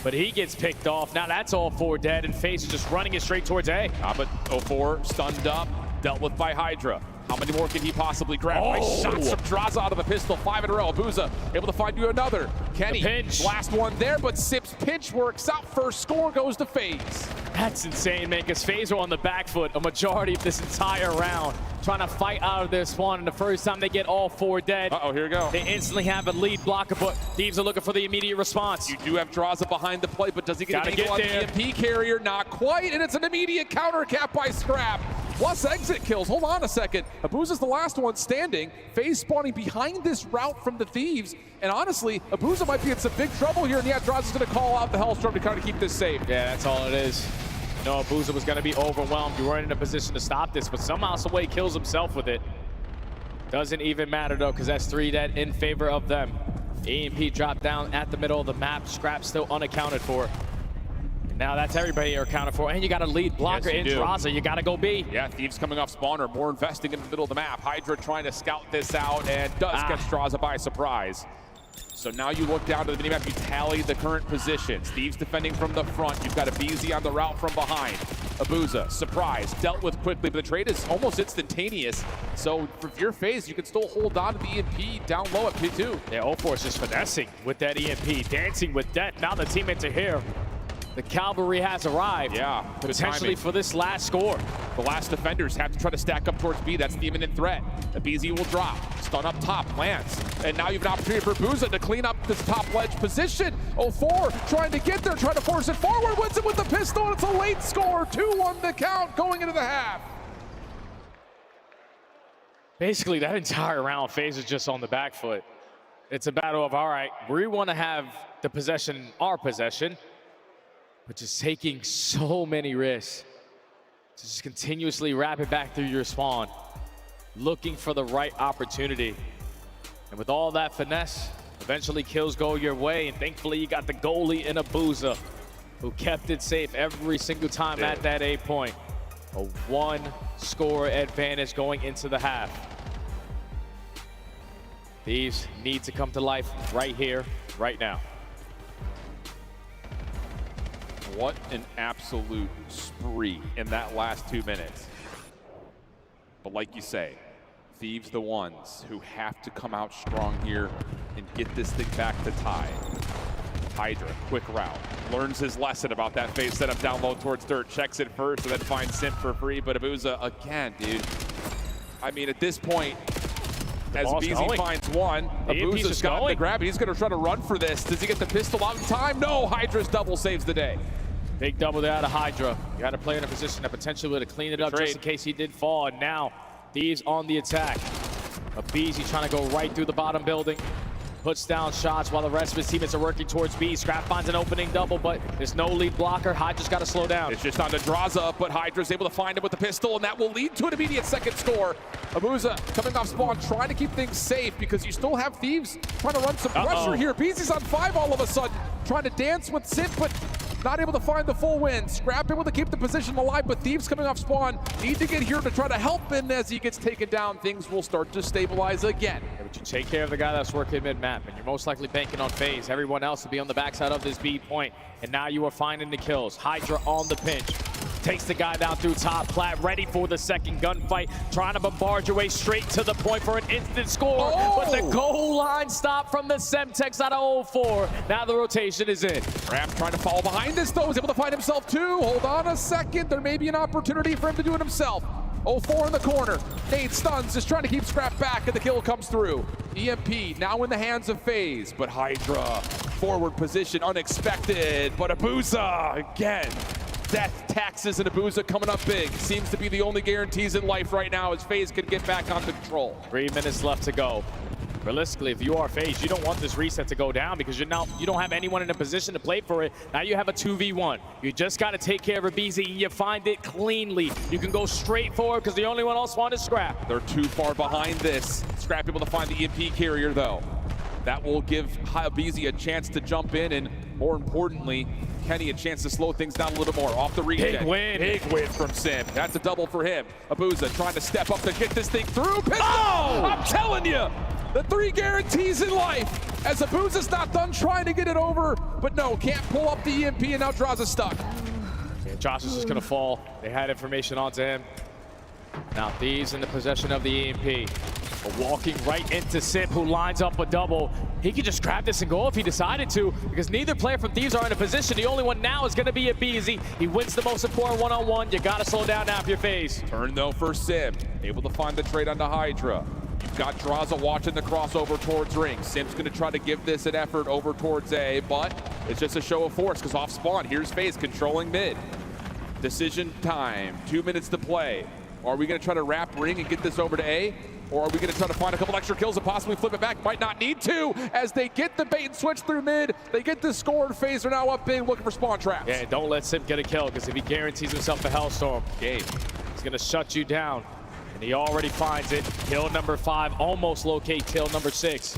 But he gets picked off. Now that's all 4 dead, and FaZe is just running it straight towards A. But 0-4 stunned up, dealt with by Hydra. How many more can he possibly grab? Nice shots from Draza out of the pistol, 5 in a row. Abuza able to find you another. Kenny, last one there, but Sip's pinch works out. First score goes to FaZe. That's insane, man, because FaZe are on the back foot a majority of this entire round, trying to fight out of their spawn, and the first time they get all 4 dead. Here we go. They instantly have a lead blocker, but Thieves are looking for the immediate response. You do have Draza behind the plate, but does he get an angle on the EMP carrier? Not quite, and it's an immediate counter cap by Scrap. Plus exit kills. Hold on a second. Abuza's the last one standing. FaZe spawning behind this route from the Thieves. And honestly, Abuza might be in some big trouble here. And yeah, Draza's going to call out the Hellstorm to kind of keep this safe. Yeah, that's all it is. No, Abuza was going to be overwhelmed. You weren't in a position to stop this, but somehow, some way, kills himself with it. Doesn't even matter, though, because that's 3 dead in favor of them. EMP dropped down at the middle of the map. Scrap still unaccounted for. Now that's everybody you're accounted for, and you got a lead blocker in Draza. You got to go B. Yeah, Thieves coming off spawner, more investing in the middle of the map. Hydra trying to scout this out and does catch Draza by surprise. So now you look down to the minimap, you tally the current positions. Thieves defending from the front. You've got a BZ on the route from behind. Abuza, surprise, dealt with quickly, but the trade is almost instantaneous. So for your FaZe, you can still hold on to the EMP down low at P2. Yeah, 0-4 is just finessing with that EMP, dancing with that. Now the teammates are here. The cavalry has arrived. Yeah, potentially for this last score. The last defenders have to try to stack up towards B. That's the imminent threat. The BZ will drop. Stun up top, lands. And now you have an opportunity for Abuza to clean up this top ledge position. 0-4 trying to get there, trying to force it forward. Wins it with the pistol, and it's a late score. 2-1 the count going into the half. basically that entire round, FaZe is just on the back foot. It's a battle of, all right, we want to have the possession, our possession, but just taking so many risks to just continuously wrap it back through your spawn, looking for the right opportunity. And with all that finesse, eventually kills go your way, and thankfully you got the goalie in Abuza, who kept it safe every single time at that A point. A 1-score advantage going into the half. These need to come to life right here, right now. What an absolute spree in that last 2 minutes. But like you say, Thieves the ones who have to come out strong here and get this thing back to tie. Hydra, quick route, learns his lesson about that FaZe setup down low towards dirt, checks it first and then finds Simp for free, but Abuza again, dude. I mean, at this point, as BZ finds one, Abuza's got the grab. He's going to try to run for this. Does he get the pistol out in time? No, Hydra's double saves the day. Big double there out of Hydra. You had a player in a position that potentially would have cleaned it up just in case he did fall, and now Thieves on the attack. BZ trying to go right through the bottom building. Puts down shots while the rest of his teammates are working towards B. Scrap finds an opening double, but there's no lead blocker. Hydra's got to slow down. It's just on to Draza, but Hydra's able to find him with the pistol, and that will lead to an immediate second score. Abuza coming off spawn, trying to keep things safe because you still have Thieves trying to run some pressure here. BZ's on 5 all of a sudden, trying to dance with Simp, but not able to find the full win. Scrap able to keep the position alive, but Thieves coming off spawn need to get here to try to help, and as he gets taken down, things will start to stabilize again. Yeah, but you take care of the guy that's working mid-map, and you're most likely banking on FaZe. Everyone else will be on the backside of this B point, and now you are finding the kills. Hydra on the pinch. Takes the guy down through top. Plat ready for the second gunfight. Trying to bombard your way straight to the point for an instant score. But the goal line stop from the Semtex out of 0-4. Now the rotation is in. Ram trying to follow behind this though. He's able to find himself two. Hold on a second. There may be an opportunity for him to do it himself. 0-4 in the corner. Nade stuns, just trying to keep Scrap back, and the kill comes through. EMP now in the hands of FaZe, but Hydra forward position unexpected. But Abuza again. Death, taxes, and Abuza coming up big. Seems to be the only guarantees in life right now as FaZe can get back on control. 3 minutes left to go. Realistically, if you are FaZe, you don't want this reset to go down because you don't have anyone in a position to play for it. Now you have a 2v1. You just got to take care of a BZ. You find it cleanly. You can go straight forward because the only one else won is Scrap. They're too far behind this. Scrap able to find the EMP carrier though. That will give BZ a chance to jump in, and more importantly, Kenny a chance to slow things down a little more. Off the regen. Big win. Big win from Sim. That's a double for him. Abuza trying to step up to get this thing through. Pistol! Oh! I'm telling you, the 3 guarantees in life. As Abuza's not done trying to get it over, but no, can't pull up the EMP, and now Draza stuck. Yeah, Josh is just gonna fall. They had information onto him. Now Thieves in the possession of the EMP. Walking right into Simp, who lines up a double. He could just grab this and go if he decided to, because neither player from Thieves are in a position. The only one now is going to be a BZ. He wins the most important one-on-one. You got to slow down now if you're FaZe. Turn though for Sim. Able to find the trade onto Hydra. You've got Draza watching the crossover towards ring. Sim's going to try to give this an effort over towards A, but it's just a show of force because off spawn, here's FaZe controlling mid. Decision time, 2 minutes to play. Are we going to try to wrap ring and get this over to A? Or are we going to try to find a couple extra kills and possibly flip it back? Might not need to, as they get the bait and switch through mid. They get the score, and FaZe are now up big looking for spawn traps. Yeah, don't let Simp get a kill, because if he guarantees himself a Hellstorm, he's going to shut you down. And he already finds it. Kill number 5, almost locate kill number 6.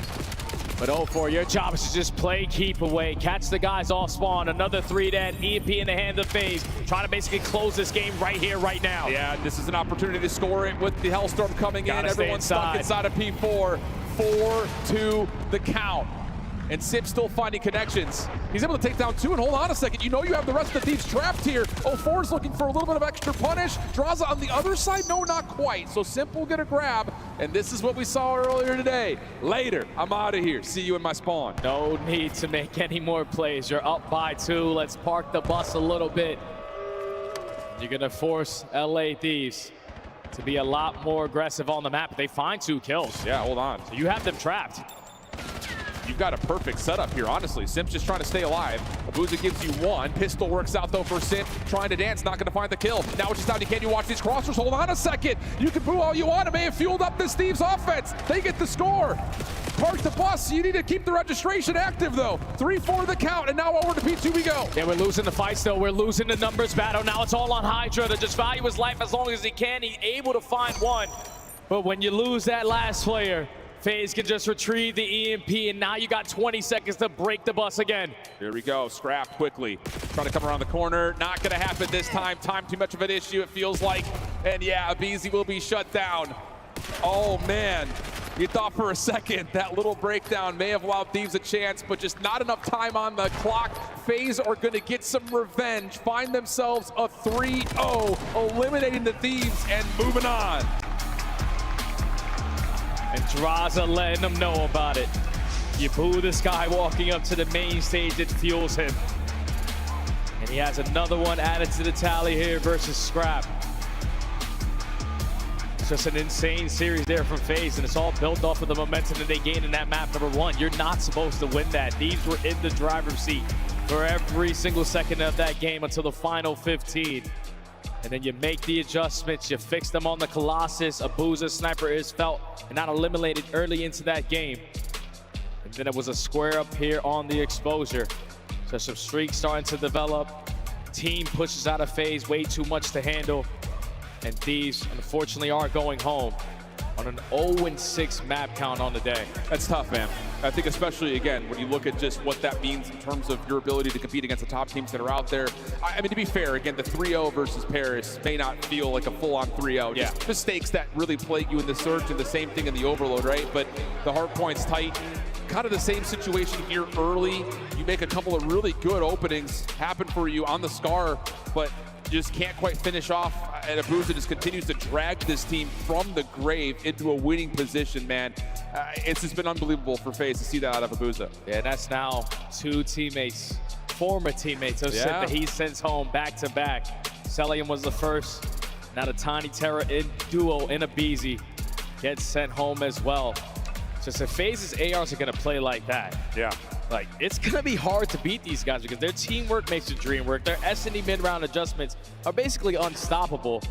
But 0-4, your job is to just play keep away, catch the guys off spawn. Another 3 dead, EMP in the hand of FaZe, trying to basically close this game right here, right now. Yeah, this is an opportunity to score it with the Hellstorm coming in. Everyone's stuck inside of P4. 4-2 the count. And Simp still finding connections. He's able to take down 2, and hold on a second. You know you have the rest of the Thieves trapped here. 0-4's looking for a little bit of extra punish. Draza on the other side, no, not quite. So Simp will get a grab, and this is what we saw earlier today. Later, I'm out of here. See you in my spawn. No need to make any more plays. You're up by 2. Let's park the bus a little bit. You're gonna force LA Thieves to be a lot more aggressive on the map. They find 2 kills. Yeah, hold on. So you have them trapped. you've got a perfect setup here, honestly. Simps just trying to stay alive. Abuza gives you one. Pistol works out, though, for Simp. Trying to dance, not going to find the kill. Now it's just down to can you watch these crossers? Hold on a second. You can boo all you want. It may have fueled up this Thieves offense. They get the score. Park the bus. You need to keep the registration active, though. 3-4 the count, and now over to P2 we go. Yeah, we're losing the fight still. We're losing the numbers battle. Now it's all on Hydra to just value his life as long as he can. He's able to find one. But when you lose that last player, FaZe can just retrieve the EMP, and now you got 20 seconds to break the bus again. Here we go, Scrap quickly. Trying to come around the corner. Not gonna happen this time. Time too much of an issue, it feels like. And yeah, Abizi will be shut down. Oh man, you thought for a second that little breakdown may have allowed Thieves a chance, but just not enough time on the clock. FaZe are gonna get some revenge, find themselves a 3-0, eliminating the Thieves and moving on. And Draza letting them know about it. You boo this guy walking up to the main stage, it fuels him. And he has another one added to the tally here versus Scrap. It's just an insane series there from FaZe, and it's all built off of the momentum that they gained in that map number 1. You're not supposed to win that. Thieves were in the driver's seat for every single second of that game until the final 15. And then you make the adjustments, you fix them on the Colossus. Abuza's sniper is felt and not eliminated early into that game. And then it was a square up here on the exposure. So some streaks starting to develop. Team pushes out of FaZe, way too much to handle. And Thieves, unfortunately, are going home on an 0-6 map count on the day. That's tough, man. I think especially, again, when you look at just what that means in terms of your ability to compete against the top teams that are out there. I mean, to be fair, again, the 3-0 versus Paris may not feel like a full-on 3-0. Yeah. Just mistakes that really plague you in the search, and the same thing in the overload, right? But the hard point's tight. Kind of the same situation here early. You make a couple of really good openings happen for you on the Scar, but just can't quite finish off, and Abuza just continues to drag this team from the grave into a winning position, man. It's just been unbelievable for FaZe to see that out of Abuza. Yeah, that's now 2 teammates, former teammates of Sip that he sends home back-to-back. Celium was the first. Now the Tiny Terra duo in Abizi gets sent home as well. Just if FaZe's ARs are gonna play like that, like it's gonna be hard to beat these guys because their teamwork makes the dream work. Their S&D mid-round adjustments are basically unstoppable.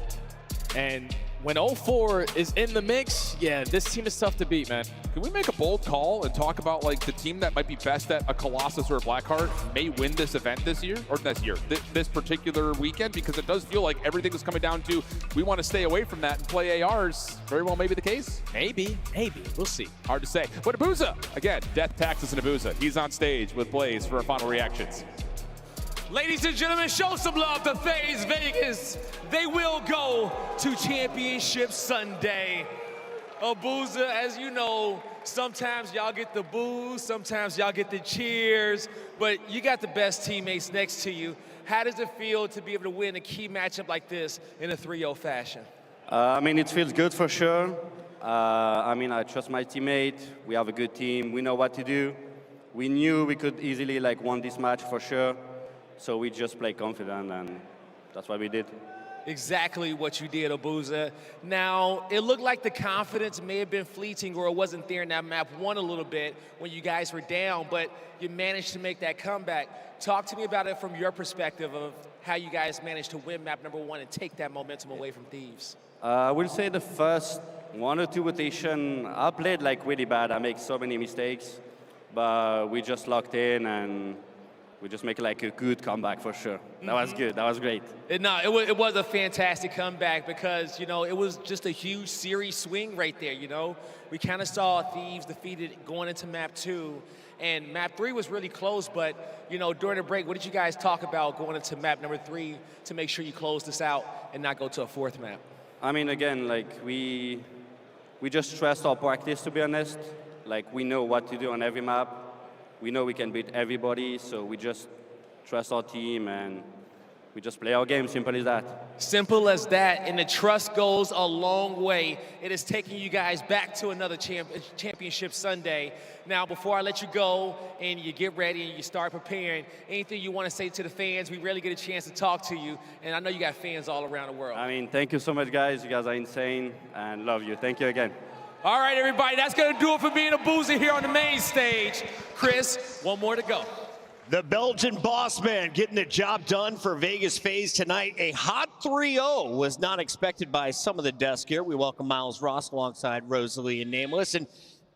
And when 0-4 is in the mix, yeah, this team is tough to beat, man. Can we make a bold call and talk about like the team that might be best at a Colossus or a Blackheart may win this event this year, or this particular weekend? Because it does feel like everything is coming down to we want to stay away from that and play ARs. Very well, maybe the case. Maybe. We'll see. Hard to say. But Abuza, again, Death Taxes and Abuza. He's on stage with Blaze for our final reactions. Ladies and gentlemen, show some love to FaZe Vegas. They will go to Championship Sunday. Abuza, as you know, sometimes y'all get the boos, sometimes y'all get the cheers, but you got the best teammates next to you. How does it feel to be able to win a key matchup like this in a 3-0 fashion? I mean, it feels good for sure. I mean, I trust my teammate. We have a good team. We know what to do. We knew we could easily win this match for sure. So we just play confident, and that's what we did. Exactly what you did, Abuza. Now, it looked like the confidence may have been fleeting or it wasn't there in that map 1 a little bit when you guys were down, but you managed to make that comeback. Talk to me about it from your perspective of how you guys managed to win map number 1 and take that momentum away from Thieves. I will say the first 1 or 2 rotation, I played really bad. I make so many mistakes, but we just locked in and we just make a good comeback for sure. That was good. That was great. It was a fantastic comeback because, you know, it was just a huge series swing right there, you know. We kind of saw Thieves defeated going into map 2, and map 3 was really close, but, you know, during the break, what did you guys talk about going into map number 3 to make sure you close this out and not go to a 4th map? I mean, again, we just trust our practice, to be honest. We know what to do on every map. We know we can beat everybody, so we just trust our team and we just play our game, simple as that. Simple as that, and the trust goes a long way. It is taking you guys back to another Championship Sunday. Now, before I let you go and you get ready and you start preparing, anything you want to say to the fans? We rarely get a chance to talk to you, and I know you got fans all around the world. I mean, thank you so much, guys. You guys are insane and love you. Thank you again. All right, everybody, that's going to do it for me and a Boozer here on the main stage. Chris, one more to go. The Belgian boss man getting the job done for Vegas FaZe tonight. A hot 3-0 was not expected by some of the desk here. We welcome Miles Ross alongside Rosalie and Nameless. And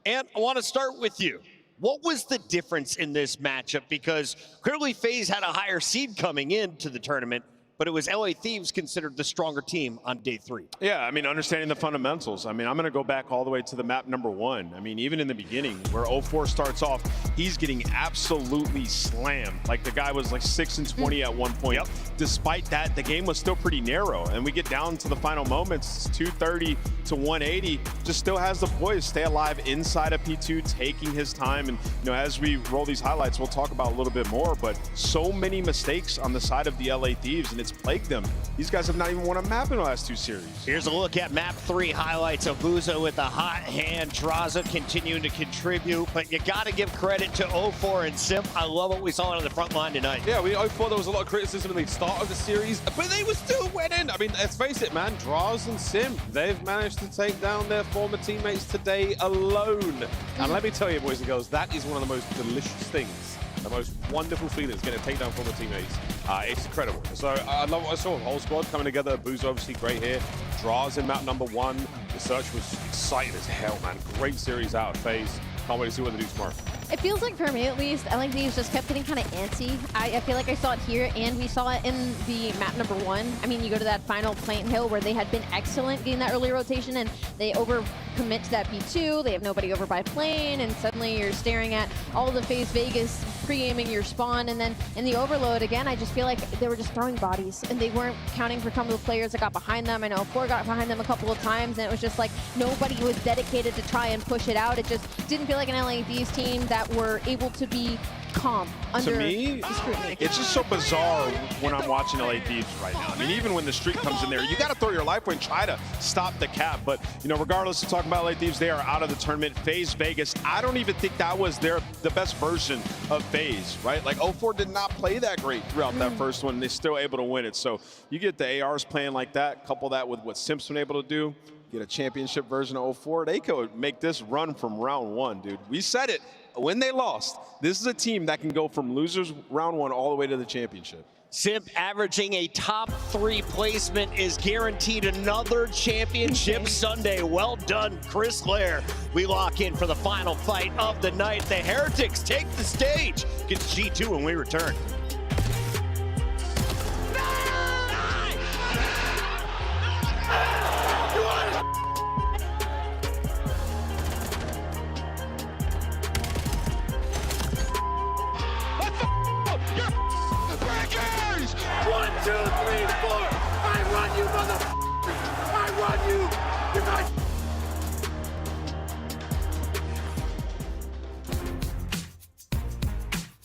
I want to start with you. What was the difference in this matchup? Because clearly FaZe had a higher seed coming into the tournament, but it was LA Thieves considered the stronger team on day 3. Yeah, I mean, understanding the fundamentals. I mean, I'm going to go back all the way to the map number 1. I mean, even in the beginning, where 04 starts off, he's getting absolutely slammed. Like, the guy was like 6-20 at one point. Yep. Despite that, the game was still pretty narrow. And we get down to the final moments, 230 to 180. Just still has the poise, stay alive inside of P2, taking his time. And, you know, as we roll these highlights, we'll talk about a little bit more. But so many mistakes on the side of the LA Thieves, and it's plagued them. These guys have not even won a map in the last 2 series. Here's a look at map 3 highlights. Obuzo with a hot hand. Draza continuing to contribute, but you got to give credit to 04 and Simp. I love what we saw on the front line tonight. Yeah, 04, there was a lot of criticism at the start of the series, but they were still winning. I mean, let's face it, man, Draz and Simp, they've managed to take down their former teammates today alone. And let me tell you, boys and girls, that is one of the most delicious things, the most wonderful feelings, getting to take down former teammates. It's incredible. So I love what I saw. The whole squad coming together. Boo's obviously great here. Draz in map number 1. The search was exciting as hell, man. Great series out of FaZe. Can't wait to see what they do tomorrow. It feels like, for me at least, LA Thieves just kept getting kind of antsy. I feel like I saw it here, and we saw it in the map number 1. I mean, you go to that final Plant Hill where they had been excellent getting that early rotation, and they overcommit to that P2. They have nobody over by plane, and suddenly you're staring at all the FaZe Vegas pre-aiming your spawn, and then in the overload, again, I just feel like they were just throwing bodies, and they weren't counting for some of the players that got behind them. I know 4 got behind them a couple of times, and it was just like nobody was dedicated to try and push it out. It just didn't feel like an LA Thieves team that were able to be calm under to me, scrutiny. it's just so bizarre when I'm watching LA Thieves right now. I mean, even when the streak comes in there, you got to throw your life away and try to stop the cap. But, you know, regardless of talking about LA Thieves, they are out of the tournament. FaZe Vegas, I don't even think that was the best version of FaZe, right? Like, 04 did not play that great throughout that first one. They're still able to win it. So you get the ARs playing like that, couple that with what Simp's been able to do, get a championship version of 04, they could make this run from round 1, dude. We said it when they lost. This is a team that can go from losers round 1 all the way to the championship. Simp averaging a top 3 placement is guaranteed another championship Sunday. Well done, Chris Lair. We lock in for the final fight of the night. The Heretics take the stage against G2 when we return.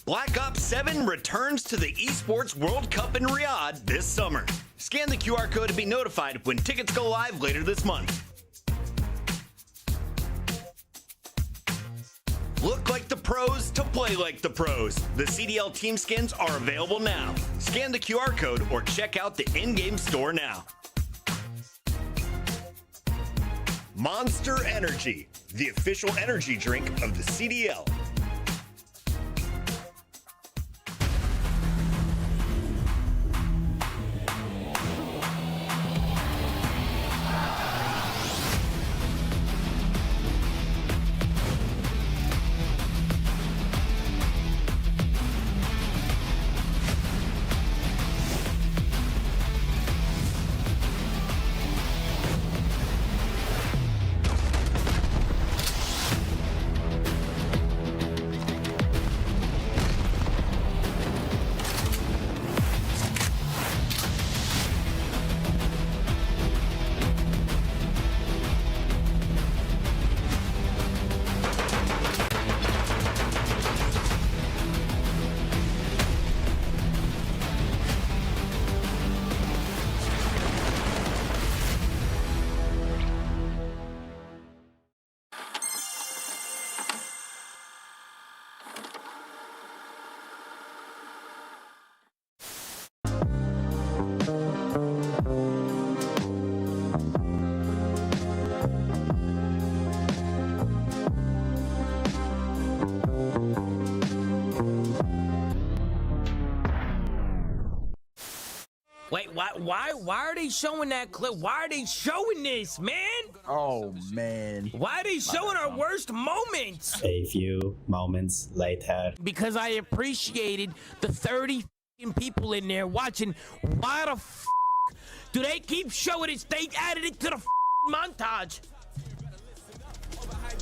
Black Ops 7 returns to the Esports World Cup in Riyadh this summer. Scan the QR code to be notified when tickets go live later this month. Look like the pros to play like the pros. The CDL team skins are available now. Scan the QR code or check out the in-game store now. Monster Energy, the official energy drink of the CDL. Why are they showing that clip? Why are they showing this, man? Oh, man. Why are they showing our worst moments? A few moments later. Because I appreciated the 30 people in there watching. Why the do they keep showing it? They added it to the montage.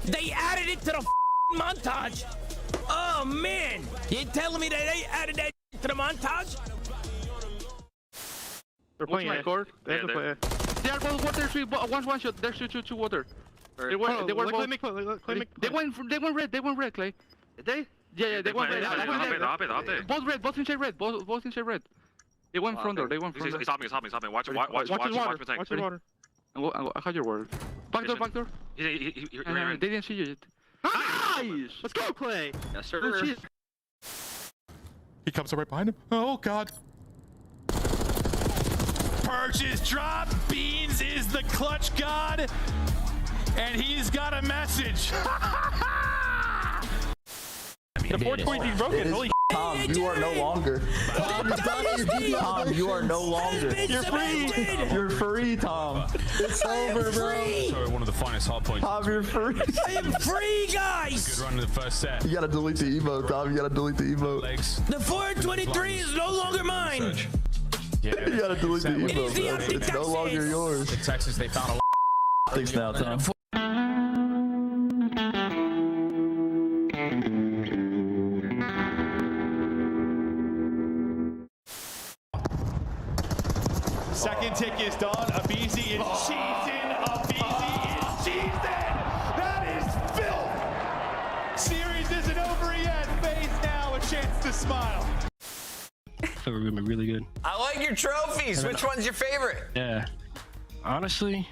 They added it to the montage. Oh, man. You're telling me that they added that to the montage? They're playing my court. They have to play. They are both water. One shot. There's two water. They were both. They went red. They went red, Clay. Yeah, they went red. Both red. Both inside red. Both inside red. They went front door. They went front door. He's hopping. Watch the water. I had your word. Back door. They They didn't see you yet. Nice! Let's go, Clay! Yes, sir. He comes up right behind him. Oh, God. Purchase drop. Beans is the clutch god. And he's got a message. The 420 is broken. Holy Tom, you are no longer. Tom, you are no longer. You're free. You're free, Tom. It's over, bro. Sorry, one of the finest hard points. Tom, you're free. I am free, guys! Good run in the first set. You gotta delete the emote, Tom. You gotta delete the emote. Legs. The 423 is no longer mine. Yeah. You gotta delete the emote, It is the bro. Optic It's no Texas. longer yours. In Texas, they found a lot. Thanks now, Tom. Second tick is done. Abizi is cheating. That is filth. Series isn't over yet. FaZe now a chance to smile. So we're gonna be really good. I like your trophies. Which one's your favorite? Yeah. Honestly,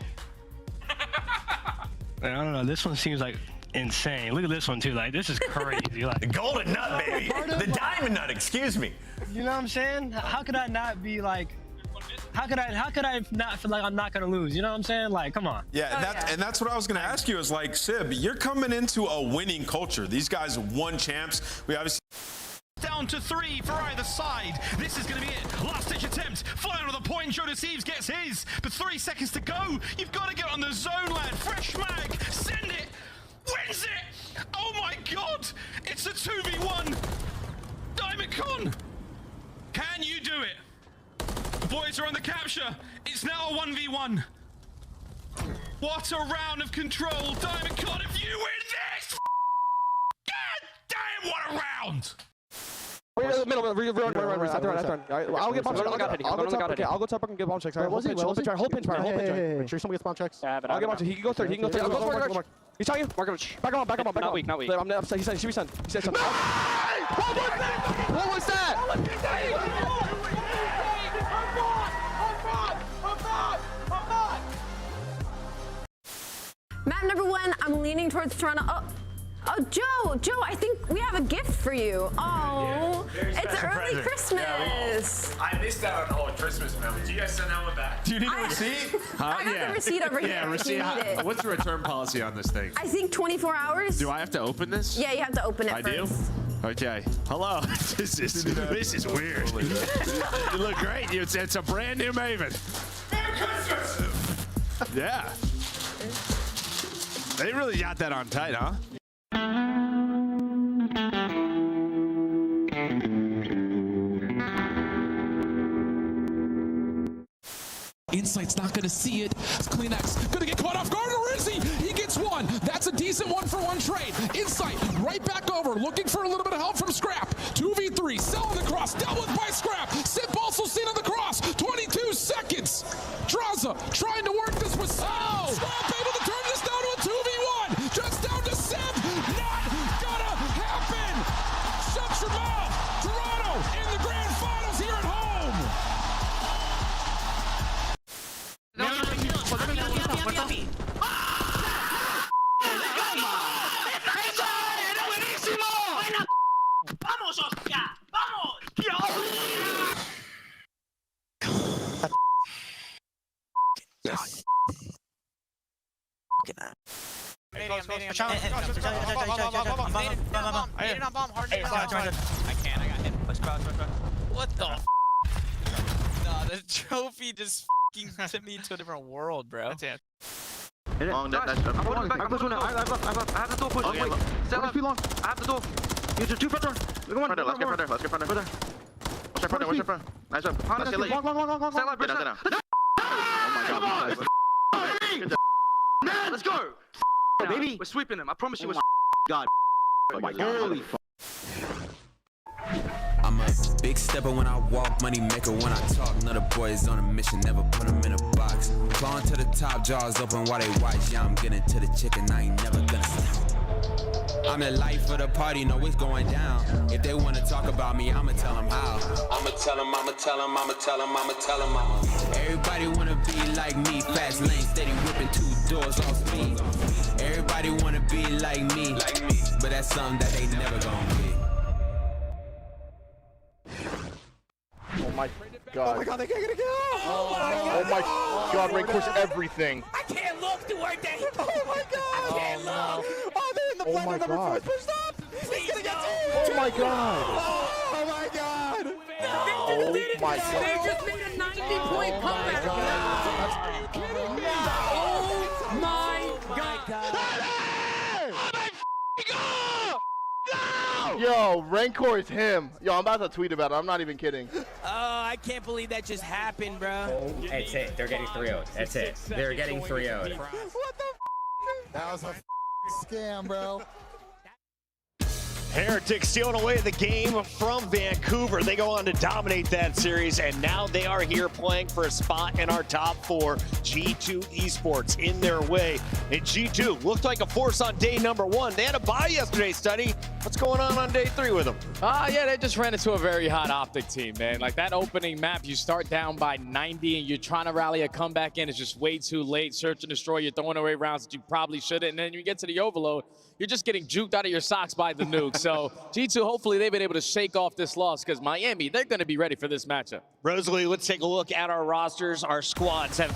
I don't know. This one seems like insane. Look at this one too. Like this is crazy. Like The golden nut, baby. The diamond nut, excuse me. you know what I'm saying? How could I not be like? How could I not feel like I'm not gonna lose? You know what I'm saying? Like, come on. Yeah, and that's what I was going to ask you is like, Sib, you're coming into a winning culture. These guys won champs. We obviously. Down to 3 for either side. This is going to be it. Last ditch attempt. Flying on the point. Joe Deceives gets his. But 3 seconds to go. You've got to get on the zone, lad. Fresh mag. Send it. Wins it. Oh my God. It's a 2v1. Diamond Con. Can you do it? The boys are on the capture. It's now a 1v1. What a round of control. Diamond Con, if you win this. God damn, what a round. Run. I'll get bomb checks. I'll go top and get bomb checks. Hold pinch. Make sure somebody gets bomb checks. I'll get bomb checks. He can go third. I'll go for it. He's telling you. Back him up. Not weak. I'm upset. He said he should be sent. What was that? Map number 1, I'm leaning towards Toronto. Oh, Joe, I think we have a gift for you. Oh, it's early Christmas. I missed out on Christmas memo. Do you guys send that one back? Do you need a receipt? I got the receipt over here. Yeah, receipt. If you need it. What's the return policy on this thing? I think 24 hours. Do I have to open this? Yeah, you have to open it I first. do? Okay. Hello. This is weird. You look great. It's a brand new Maven. Yeah. They really got that on tight, huh? Insight's not gonna see it. Kleenex gonna get caught off guard, or is he? He gets one. That's a decent 1-for-1 trade. Insight right back over, looking for a little bit of help from Scrap. 2v3, selling the cross, dealt with by Scrap. Sip also seen on the cross. 22 seconds. Draza trying to work this with Sip. Scrap able to turn this down to a 2v1. Just down to Sip. Not gonna happen. Shut your mouth. Toronto in the grand finals here at home. ¡Vamos, hostia! ¡Vamos! I got hit. What the f? the trophy just f***ing sent me to a different world, bro. That's it. Long, that's I have the door push. Okay, Stay left. Long. I have the door. Use your 2 front door. Look at one. Let's get front there. Let's get front there. Watch your front. Nice job. Let's get late. Long. Stay left. Oh my god. Let's go. Baby. We're sweeping them. I promise you we're God. Oh my god. Holy fuck. I'm a big stepper when I walk, money maker when I talk. Another boys on a mission, never put them in a box. Clawing to the top, jaws open while they watch. Yeah, I'm getting to the chicken, I ain't never gonna stop. I'm the life of the party, know it's going down. If they wanna talk about me, I'ma tell them how. I'ma tell them. Everybody wanna be like me, fast lane, steady whipping 2 doors off speed. Everybody wanna be like me, but that's something that they never gonna be. Oh my god. Oh my god, they can't get a kill! Oh my god, Raincourt's everything. I can't look toward that. Oh my god! I can't look. Oh, they're in the Oh my number 4 god. pushed up! He's gonna get 2! Oh my god. Oh my god! Oh my god. They just made a 90-point comeback. Are you kidding me? Oh my god. Yo, Rancor is him. Yo, I'm about to tweet about it. I'm not even kidding. Oh, I can't believe that just happened, bro. That's it. They're getting 3-0'd. That's it. They're getting 3-0'd. What the That was a scam, bro. Heretics stealing away the game from Vancouver. They go on to dominate that series, and now they are here playing for a spot in our top 4. G2 Esports in their way. And G2 looked like a force on day number 1. They had a bye yesterday, Study. What's going on day 3 with them? Yeah, they just ran into a very hot Optic team, man. Like that opening map, you start down by 90 and you're trying to rally a comeback in. It's just way too late. Search and destroy. You're throwing away rounds that you probably shouldn't. And then you get to the overload, you're just getting juked out of your socks by the nuke. So G2, hopefully they've been able to shake off this loss because Miami, they're going to be ready for this matchup. Rosalie, let's take a look at our rosters. Our squads have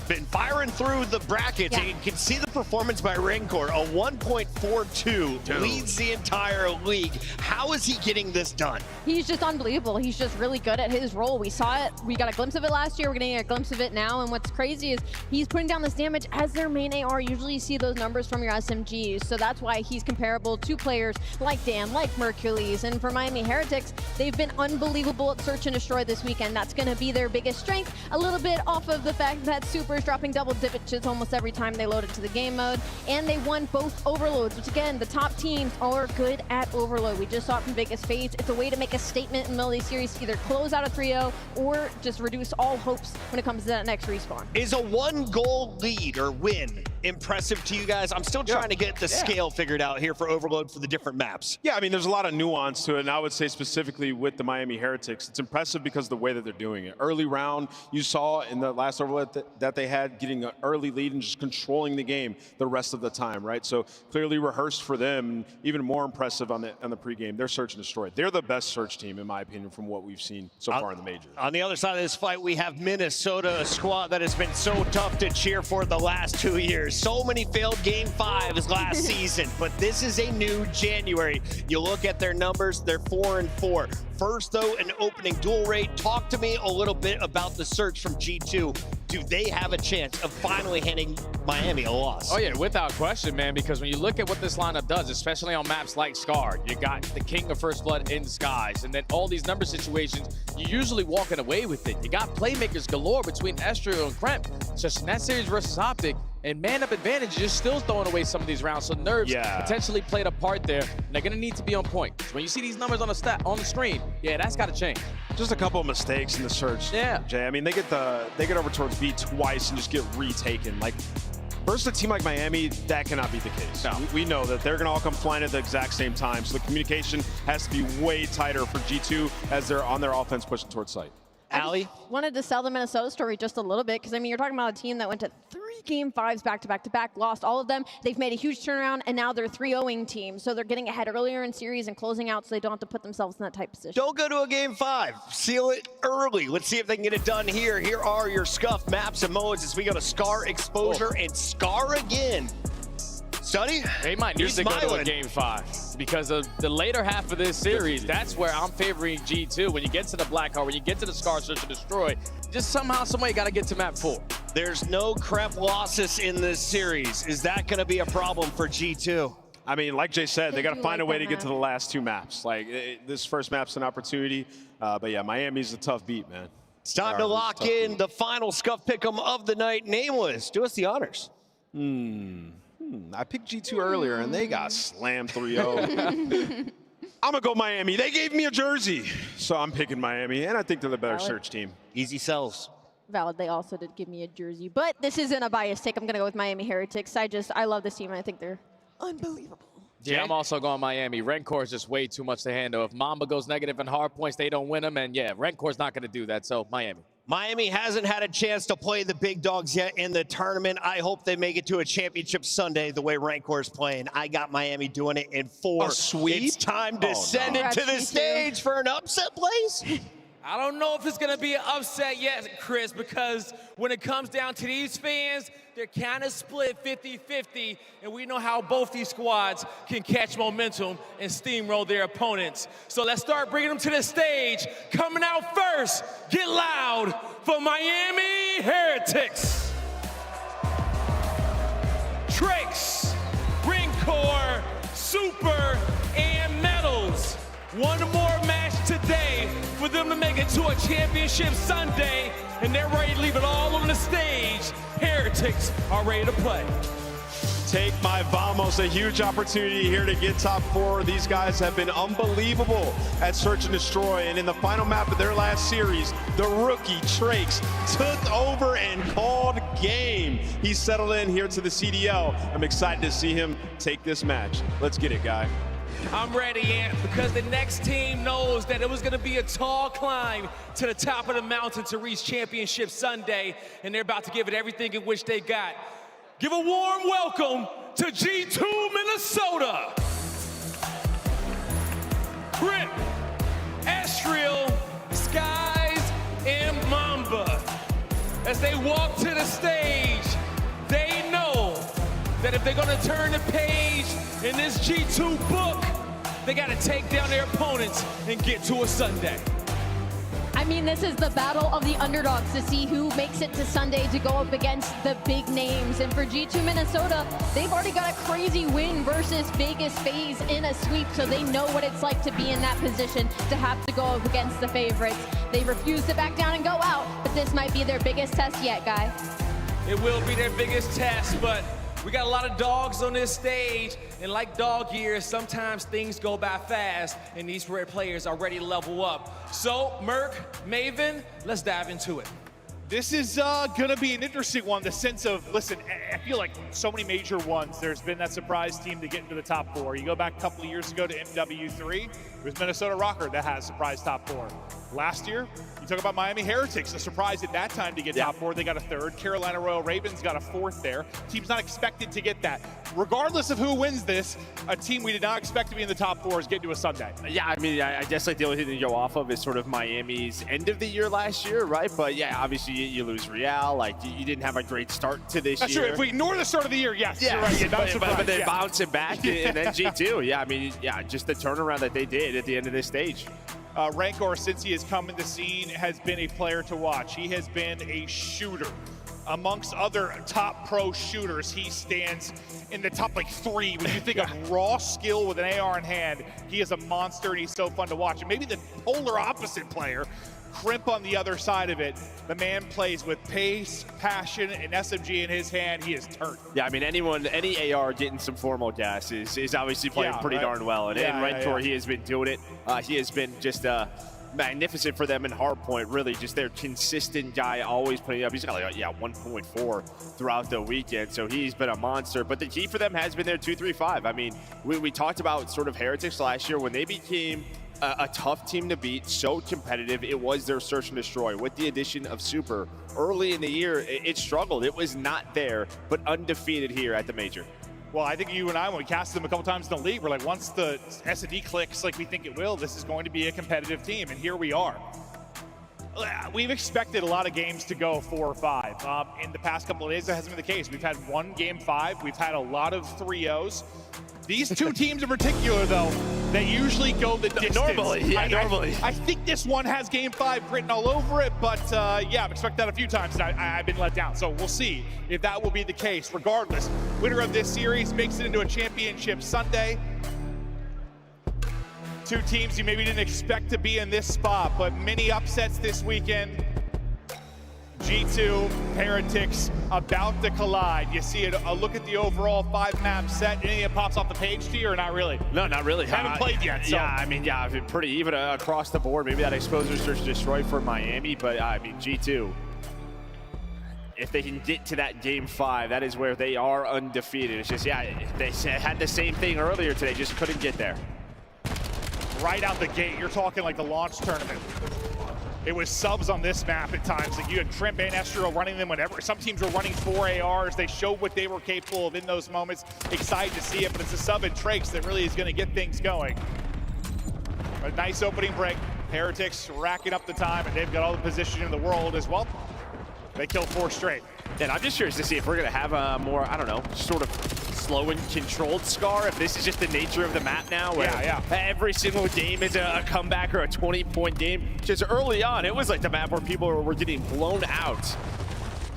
been firing through the brackets, and you can see the performance by Rancor. A 1.42 leads the entire league. How is he getting this done? He's just unbelievable. He's just really good at his role. We saw it. We got a glimpse of it last year. We're getting a glimpse of it now. And what's crazy is he's putting down this damage as their main AR. Usually you see those numbers from your SMGs. So that's why he's comparable to players like Dan, like Mercules. And for Miami Heretics, they've been unbelievable at search and destroy this weekend. That's going to be their biggest strength. A little bit off of the fact that Super's dropping double ditches almost every time they load into the game mode. And they won both overloads, which again, the top teams are good at overload. We just saw it from Vegas FaZe. It's a way to make a statement in the middle of the series to either close out a 3-0 or just reduce all hopes when it comes to that next respawn. Is a 1-goal lead or win impressive to you guys? I'm still trying to get the scale figured out here for overload for the different maps. Yeah, I mean, there's a lot of nuance to it, and I would say specifically with the Miami Heretics, it's impressive because of the way that they're doing it. Early round, you saw in the last overload that they had, getting an early lead and just controlling the game the rest of the time, right? So clearly rehearsed for them, and even more impressive on the pregame. They're search and destroy. They're the best search team, in my opinion, from what we've seen so far in the majors. On the other side of this fight, we have Minnesota, a squad that has been so tough to cheer for the last 2 years. So many failed Game 5s last season, but this is a new January. You look at their numbers, they're 4-4. First, though, an opening duel rate. Talk to me a little bit about the search from G2. Do they have a chance of finally handing Miami a loss? Oh yeah, without question, man, because when you look at what this lineup does, especially on maps like Scar, you got the King of First Blood in Skies, and then all these number situations, you're usually walking away with it. You got playmakers galore between Estrio and Kremp. Just in that series versus Optic, and man-up advantage, you're still throwing away some of these rounds, so nerves potentially played a part there, and they're going to need to be on point. When you see these numbers on the screen, that's got to change. Just a couple of mistakes in the search, Jay. I mean, they get over towards B twice and just get retaken. Like, versus a team like Miami, that cannot be the case. No. We know that they're going to all come flying at the exact same time, so the communication has to be way tighter for G2 as they're on their offense pushing towards site. Allie? Wanted to sell the Minnesota story just a little bit because, I mean, you're talking about a team that went to 3 Game 5s back-to-back, lost all of them. They've made a huge turnaround, and now they're 3-0ing team. So they're getting ahead earlier in series and closing out so they don't have to put themselves in that type of position. Don't go to a Game 5. Seal it early. Let's see if they can get it done here. Here are your scuff maps and modes as we go to Scar Exposure and Scar again. Study? They might need to go to a Game 5. because of the later half of this series, that's where I'm favoring G2. When you get to the Black Heart, when you get to the Scar Search and Destroy, just somehow, some way, you got to get to map 4. There's no crep losses in this series. Is that going to be a problem for G2? I mean, like Jay said, they got to find a way to get to the last 2 maps. Like, this first map's an opportunity. But yeah, Miami's a tough beat, man. It's time to lock in the final scuff pick'em of the night. Nameless, do us the honors. I picked G2 earlier, and they got slammed 3-0. I'm going to go Miami. They gave me a jersey, so I'm picking Miami, and I think they're the better search team. Easy sells. Valid. They also did give me a jersey, but this isn't a biased take. I'm going to go with Miami Heretics. I love this team, and I think they're unbelievable. Yeah, I'm also going Miami. Rencor is just way too much to handle. If Mamba goes negative in hard points, they don't win them. And yeah, Rencor's not going to do that, so Miami. Miami hasn't had a chance to play the big dogs yet in the tournament. I hope they make it to a championship Sunday the way Rencor's playing. I got Miami doing it in 4. A sweep? It's time to send it to the stage for an upset, please. I don't know if it's going to be an upset yet, Chris, because when it comes down to these fans, they're kind of split 50-50, and we know how both these squads can catch momentum and steamroll their opponents. So let's start bringing them to the stage. Coming out first, get loud for Miami Heretics. Trakes, Rencor, Super, and Metals. One more match today for them to make it to a championship Sunday, and they're ready to leave it all on the stage. Heretics are ready to play. Take my vamos, a huge opportunity here to get top 4. These guys have been unbelievable at Search and Destroy, and in the final map of their last series, the rookie Trakes took over and called game. He settled in here to the CDL. I'm excited to see him take this match. Let's get it, guy. I'm ready, Ant, because the next team knows that it was going to be a tall climb to the top of the mountain to reach Championship Sunday, and they're about to give it everything in which they got. Give a warm welcome to G2 Minnesota. Grip, Estriel, Skies, and Mamba. As they walk to the stage, they know that if they're going to turn the page in this G2 book, they got to take down their opponents and get to a Sunday. I mean, this is the battle of the underdogs to see who makes it to Sunday to go up against the big names. And for G2 Minnesota, they've already got a crazy win versus Vegas FaZe in a sweep, so they know what it's like to be in that position, to have to go up against the favorites. They refuse to back down and go out, but this might be their biggest test yet, Guy. It will be their biggest test, but we got a lot of dogs on this stage, and like dog years, sometimes things go by fast, and these rare players are ready to level up. So, Merc, Maven, let's dive into it. This is going to be an interesting one, the sense of, listen, I feel like so many major ones, there's been that surprise team to get into the top 4. You go back a couple of years ago to MW3, it was Minnesota Rocker that had a surprise top 4. Last year, you talk about Miami Heretics, a surprise at that time to get top 4. They got a 3rd. Carolina Royal Ravens got a 4th there. Team's not expected to get that. Regardless of who wins this, a team we did not expect to be in the top 4 is getting to a Sunday. Yeah, I mean, I guess like the only thing to go off of is sort of Miami's end of the year last year, right? But yeah, obviously you lose Real. Like, you didn't have a great start to this That's year. True. If we ignore the start of the year, yes, you're right. Yeah, but they bouncing back and then G2. Yeah, I mean, yeah, just the turnaround that they did at the end of this stage. Rencor, since he has come in the scene, has been a player to watch. He has been a shooter. Amongst other top pro shooters, he stands in the top like 3. When you think of raw skill with an AR in hand, he is a monster and he's so fun to watch. And maybe the polar opposite player, Crimp on the other side of it, the man plays with pace, passion, and SMG in his hand. He is turned. Yeah, I mean, any AR getting some formal gas is obviously playing pretty darn well. And Rencor, he has been doing it. He has been just magnificent for them in hardpoint. Really, just their consistent guy, always putting up. He's got like 1.4 throughout the weekend, so he's been a monster. But the key for them has been their 2-3-5. I mean, we talked about sort of Heretics last year when they became a tough team to beat, so competitive. It was their search and destroy. With the addition of Super early in the year, it struggled. It was not there, but undefeated here at the major. Well, I think you and I, when we casted them a couple times in the league, we're like, once the S&D clicks like we think it will, this is going to be a competitive team, and here we are. We've expected a lot of games to go 4 or 5. In the past couple of days, that hasn't been the case. We've had one game 5. We've had a lot of 3-0s. These two teams in particular, though, they usually go the distance. Normally, yeah, normally. I think this one has Game 5 written all over it, but yeah, I've expected that a few times, and I've been let down. So we'll see if that will be the case. Regardless, winner of this series makes it into a championship Sunday. Two teams you maybe didn't expect to be in this spot, but many upsets this weekend. G2, Heretics about to collide. You see it, a look at the overall 5-map set. Anything that pops off the page to you or not really? No, not really. Haven't played yet, so. Yeah, I mean, yeah, pretty even across the board. Maybe that exposure search destroyed for Miami, but I mean, G2, if they can get to that Game 5, that is where they are undefeated. It's just, yeah, they had the same thing earlier today, just couldn't get there. Right out the gate, you're talking like the launch tournament. It was subs on this map at times. Like you had Trimp and Estrio running them whenever. Some teams were running 4 ARs. They showed what they were capable of in those moments. Excited to see it, but it's a sub and Trakes that really is going to get things going. A nice opening break. Heretics racking up the time, and they've got all the position in the world as well. They killed 4 straight. And I'm just curious to see if we're going to have a more, I don't know, sort of slow and controlled Scar, if this is just the nature of the map now, where every single game is a comeback or a 20-point game. Just early on, it was like the map where people were getting blown out.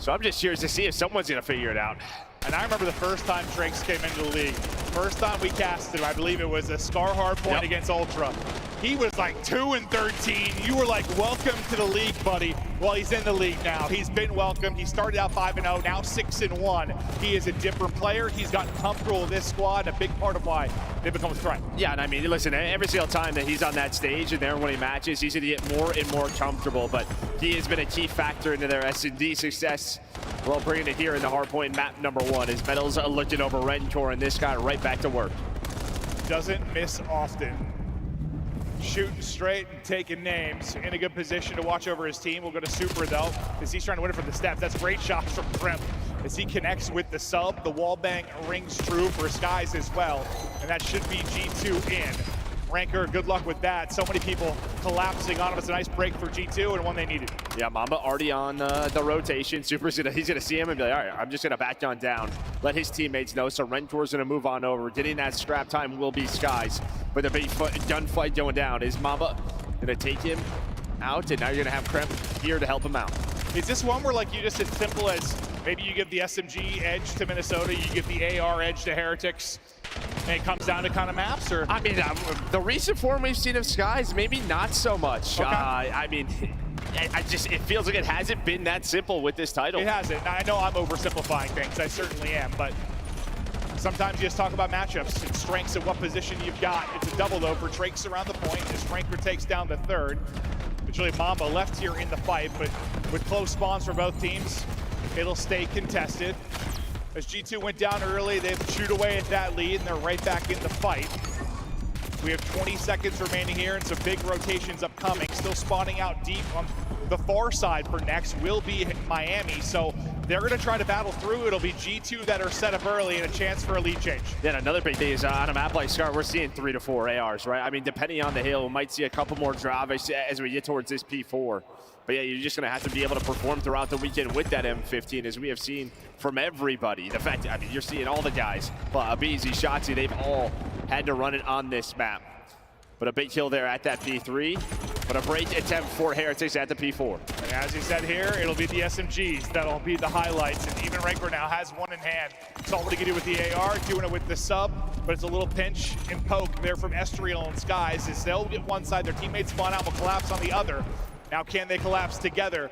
So I'm just curious to see if someone's going to figure it out. And I remember the first time Drakes came into the league. First time we casted him, I believe it was a Scar hardpoint against Ultra. He was like 2-13. You were like, welcome to the league, buddy. Well, he's in the league now. He's been welcomed. He started out 5-0, now 6-1. He is a different player. He's gotten comfortable with this squad, and a big part of why they become a threat. Yeah, and I mean, listen, every single time that he's on that stage and there when he matches, he's gonna get more and more comfortable, but he has been a key factor into their S&D success. Well, bringing it here in the hardpoint map number 1. His medals are looking over Rentor, and this guy right back to work. Doesn't miss often. Shooting straight and taking names. In a good position to watch over his team. We'll go to Super, though, as he's trying to win it from the steps. That's great shots from Trimp. As he connects with the sub, the wall bang rings true for Skies as well. And that should be G2 in. Ranker, good luck with that. So many people collapsing on him. It's a nice break for G2 and one they needed. Yeah, Mamba already on the rotation. Super's he's gonna see him and be like, all right, I'm just gonna back on down. Let his teammates know. So Rentor's gonna move on over. Getting that scrap time will be Skies. But the big gunfight going down. Is Mamba gonna take him out? And now you're gonna have Kremp here to help him out. Is this one where like you just as simple as maybe you give the SMG edge to Minnesota, you give the AR edge to Heretics, and it comes down to kind of maps? Or I mean, the recent form we've seen of Skies, maybe not so much. Okay. I mean, it feels like it hasn't been that simple with this title. It hasn't. I know I'm oversimplifying things. I certainly am, but sometimes you just talk about matchups and strengths and what position you've got. It's a double though for Trakes around the point as Ranker takes down the third. It's really Mamba left here in the fight, but with close spawns for both teams, it'll stay contested. As G2 went down early, they've chewed away at that lead, and they're right back in the fight. We have 20 seconds remaining here, and some big rotations upcoming. Still spawning out deep on the far side for next will be Miami, so they're going to try to battle through. It'll be G2 that are set up early and a chance for a lead change. Then another big thing is on a map like Scar, we're seeing 3 to 4 ARs, right? I mean, depending on the hill, we might see a couple more drive as we get towards this P4. But yeah, you're just going to have to be able to perform throughout the weekend with that M15, as we have seen from everybody. The fact, I mean, you're seeing all the guys, Abizi, Shotzi, they've all had to run it on this map. But a big kill there at that P3, but a break attempt for Heretics at the P4. And as he said here, it'll be the SMGs that'll be the highlights. And even Ranker now has one in hand. Saw what he can do with the AR, doing it with the sub, but it's a little pinch and poke there from Estriel and Skies as they'll get one side, their teammates spawn out, will collapse on the other. Now can they collapse together?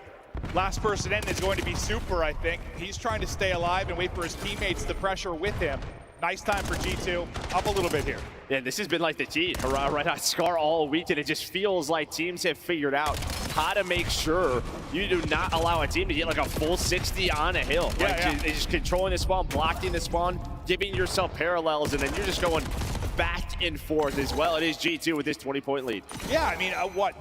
Last person in is going to be Super, I think. He's trying to stay alive and wait for his teammates to pressure with him. Nice time for G2, up a little bit here. Yeah, this has been like the key right on Scar all week, and it just feels like teams have figured out how to make sure you do not allow a team to get like a full 60 on a hill. Just controlling the spawn, blocking the spawn, giving yourself parallels, and then you're just going back and forth as well. It is G2 with this 20-point lead. Yeah, I mean,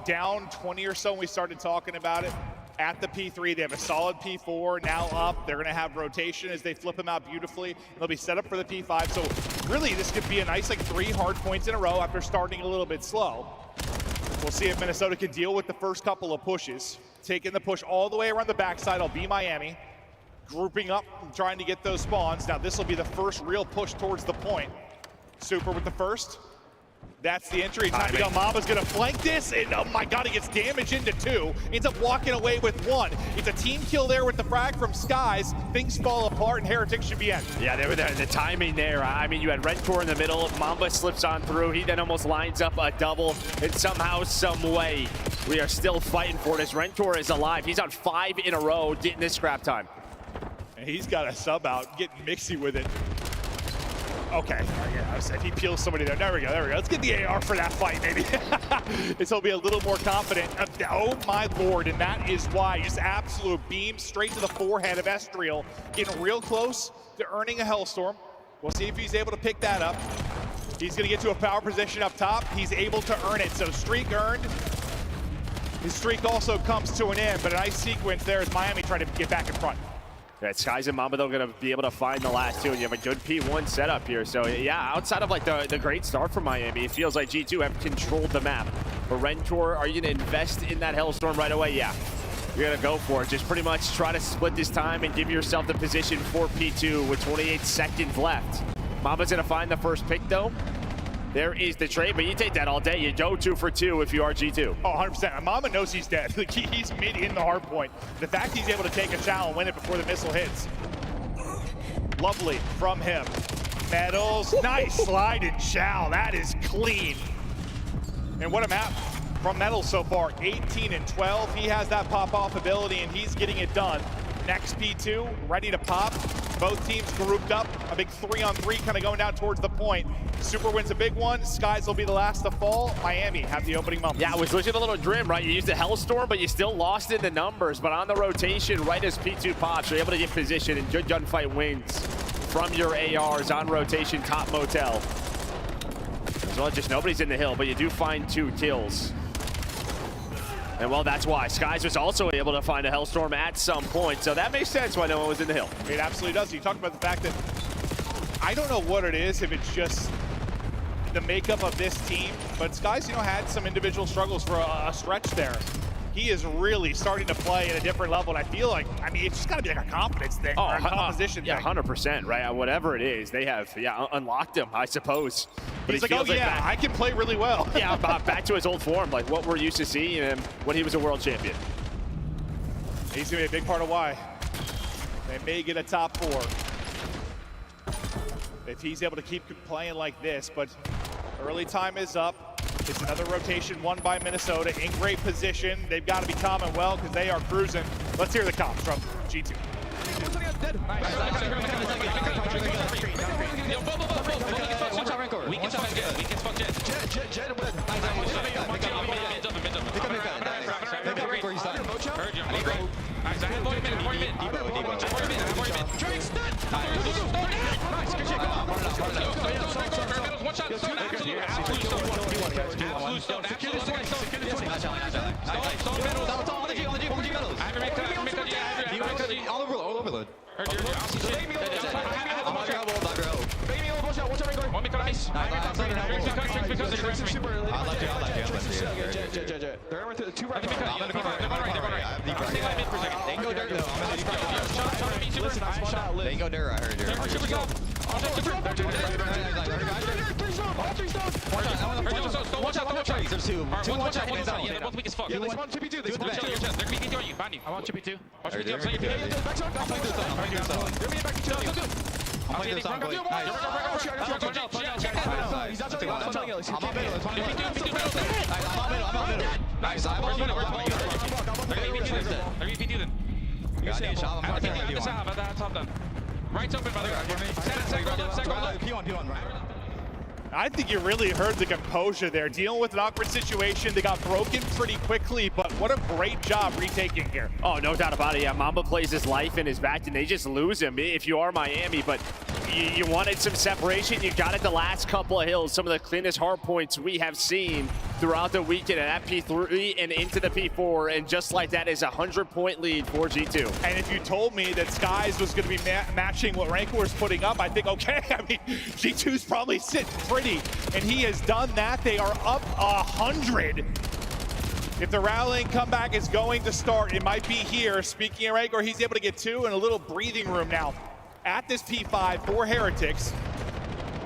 down 20 or so when we started talking about it. At the P3, they have a solid P4 now up. They're going to have rotation as they flip them out beautifully. They'll be set up for the P5. So really, this could be a nice 3 hard points in a row after starting a little bit slow. We'll see if Minnesota can deal with the first couple of pushes. Taking the push all the way around the backside, will be Miami. Grouping up, trying to get those spawns. Now this will be the first real push towards the point. Super with the first. That's the entry. Time to go. Mamba's gonna flank this, and oh my god, he gets damage into 2. Ends up walking away with 1. It's a team kill there with the frag from Skies. Things fall apart, and Heretics should be in. Yeah, they were there. The timing there. I mean, you had Redcore in the middle. Mamba slips on through. He then almost lines up a double, and somehow, some way, we are still fighting for this. Redcore is alive. He's on 5 in a row, getting this scrap time. And he's got a sub out, getting mixy with it. Okay, yeah, I said he peels somebody there. There we go, there we go. Let's get the AR for that fight, maybe. So he'll be a little more confident. Oh my lord, and that is why. Just absolute beam straight to the forehead of Estriel, getting real close to earning a Hellstorm. We'll see if he's able to pick that up. He's gonna get to a power position up top. He's able to earn it, so streak earned. His streak also comes to an end, but a nice sequence there as Miami trying to get back in front. Yeah, Skies and Mamba, they're going to be able to find the last 2, and you have a good P1 setup here. So, yeah, outside of, like, the great start from Miami, it feels like G2 have controlled the map. But Rentor, are you going to invest in that Hellstorm right away? Yeah, you're going to go for it. Just pretty much try to split this time and give yourself the position for P2 with 28 seconds left. Mamba's going to find the first pick, though. There is the trade, but you take that all day. You go 2 for 2 if you are G2. Oh, 100%. Mamba knows he's dead. Like, he's mid in the hard point. The fact he's able to take a chow and win it before the missile hits. Lovely from him. Metals, nice slide and chow. That is clean. And what a map from Metals so far. 18 and 12. He has that pop-off ability, and he's getting it done. Next P2, ready to pop. Both teams grouped up. A big 3-on-3 kind of going down towards the point. Super wins a big one. Skies will be the last to fall. Miami have the opening moment. Yeah, it was looking a little grim, right? You used the Hellstorm, but you still lost in the numbers. But on the rotation, right as P2 pops, you're able to get position, and good gunfight wins from your ARs on rotation, top motel. As well, just nobody's in the hill, but you do find 2 kills. And well, that's why Skies was also able to find a Hellstorm at some point. So that makes sense why no one was in the hill. It absolutely does. You talked about the fact that I don't know what it is, if it's just the makeup of this team, but Skies, you know, had some individual struggles for a stretch there. He is really starting to play at a different level, and I feel like, I mean, it's just got to be like a confidence thing, or a composition thing. Yeah, 100%, right? Whatever it is, they have, unlocked him, I suppose. But he's like, oh yeah, I can play really well. Yeah, back to his old form, like what we're used to seeing him when he was a world champion. He's gonna be a big part of why they may get a top 4. If he's able to keep playing like this, but early time is up. It's another rotation won by Minnesota in great position. They've got to be calming well because they are cruising. Let's hear the comms from G2. I think you really heard the composure there. Dealing with an awkward situation, they got broken pretty quickly, but what a great job retaking here. Oh, no doubt about it. Yeah, Mamba plays his life in his back, and they just lose him if you are Miami. But you wanted some separation. You got it the last couple of hills. Some of the cleanest hard points we have seen throughout the weekend at P3 and into the P4. And just like that is a 100-point lead for G2. And if you told me that Skies was going to be matching what Rancor was putting up, I think, okay, I mean, G2's probably sitting pretty. And he has done that. They are up 100. If the rallying comeback is going to start, it might be here. Speaking of Rancor, he's able to get 2 and a little breathing room now at this P5 for Heretics.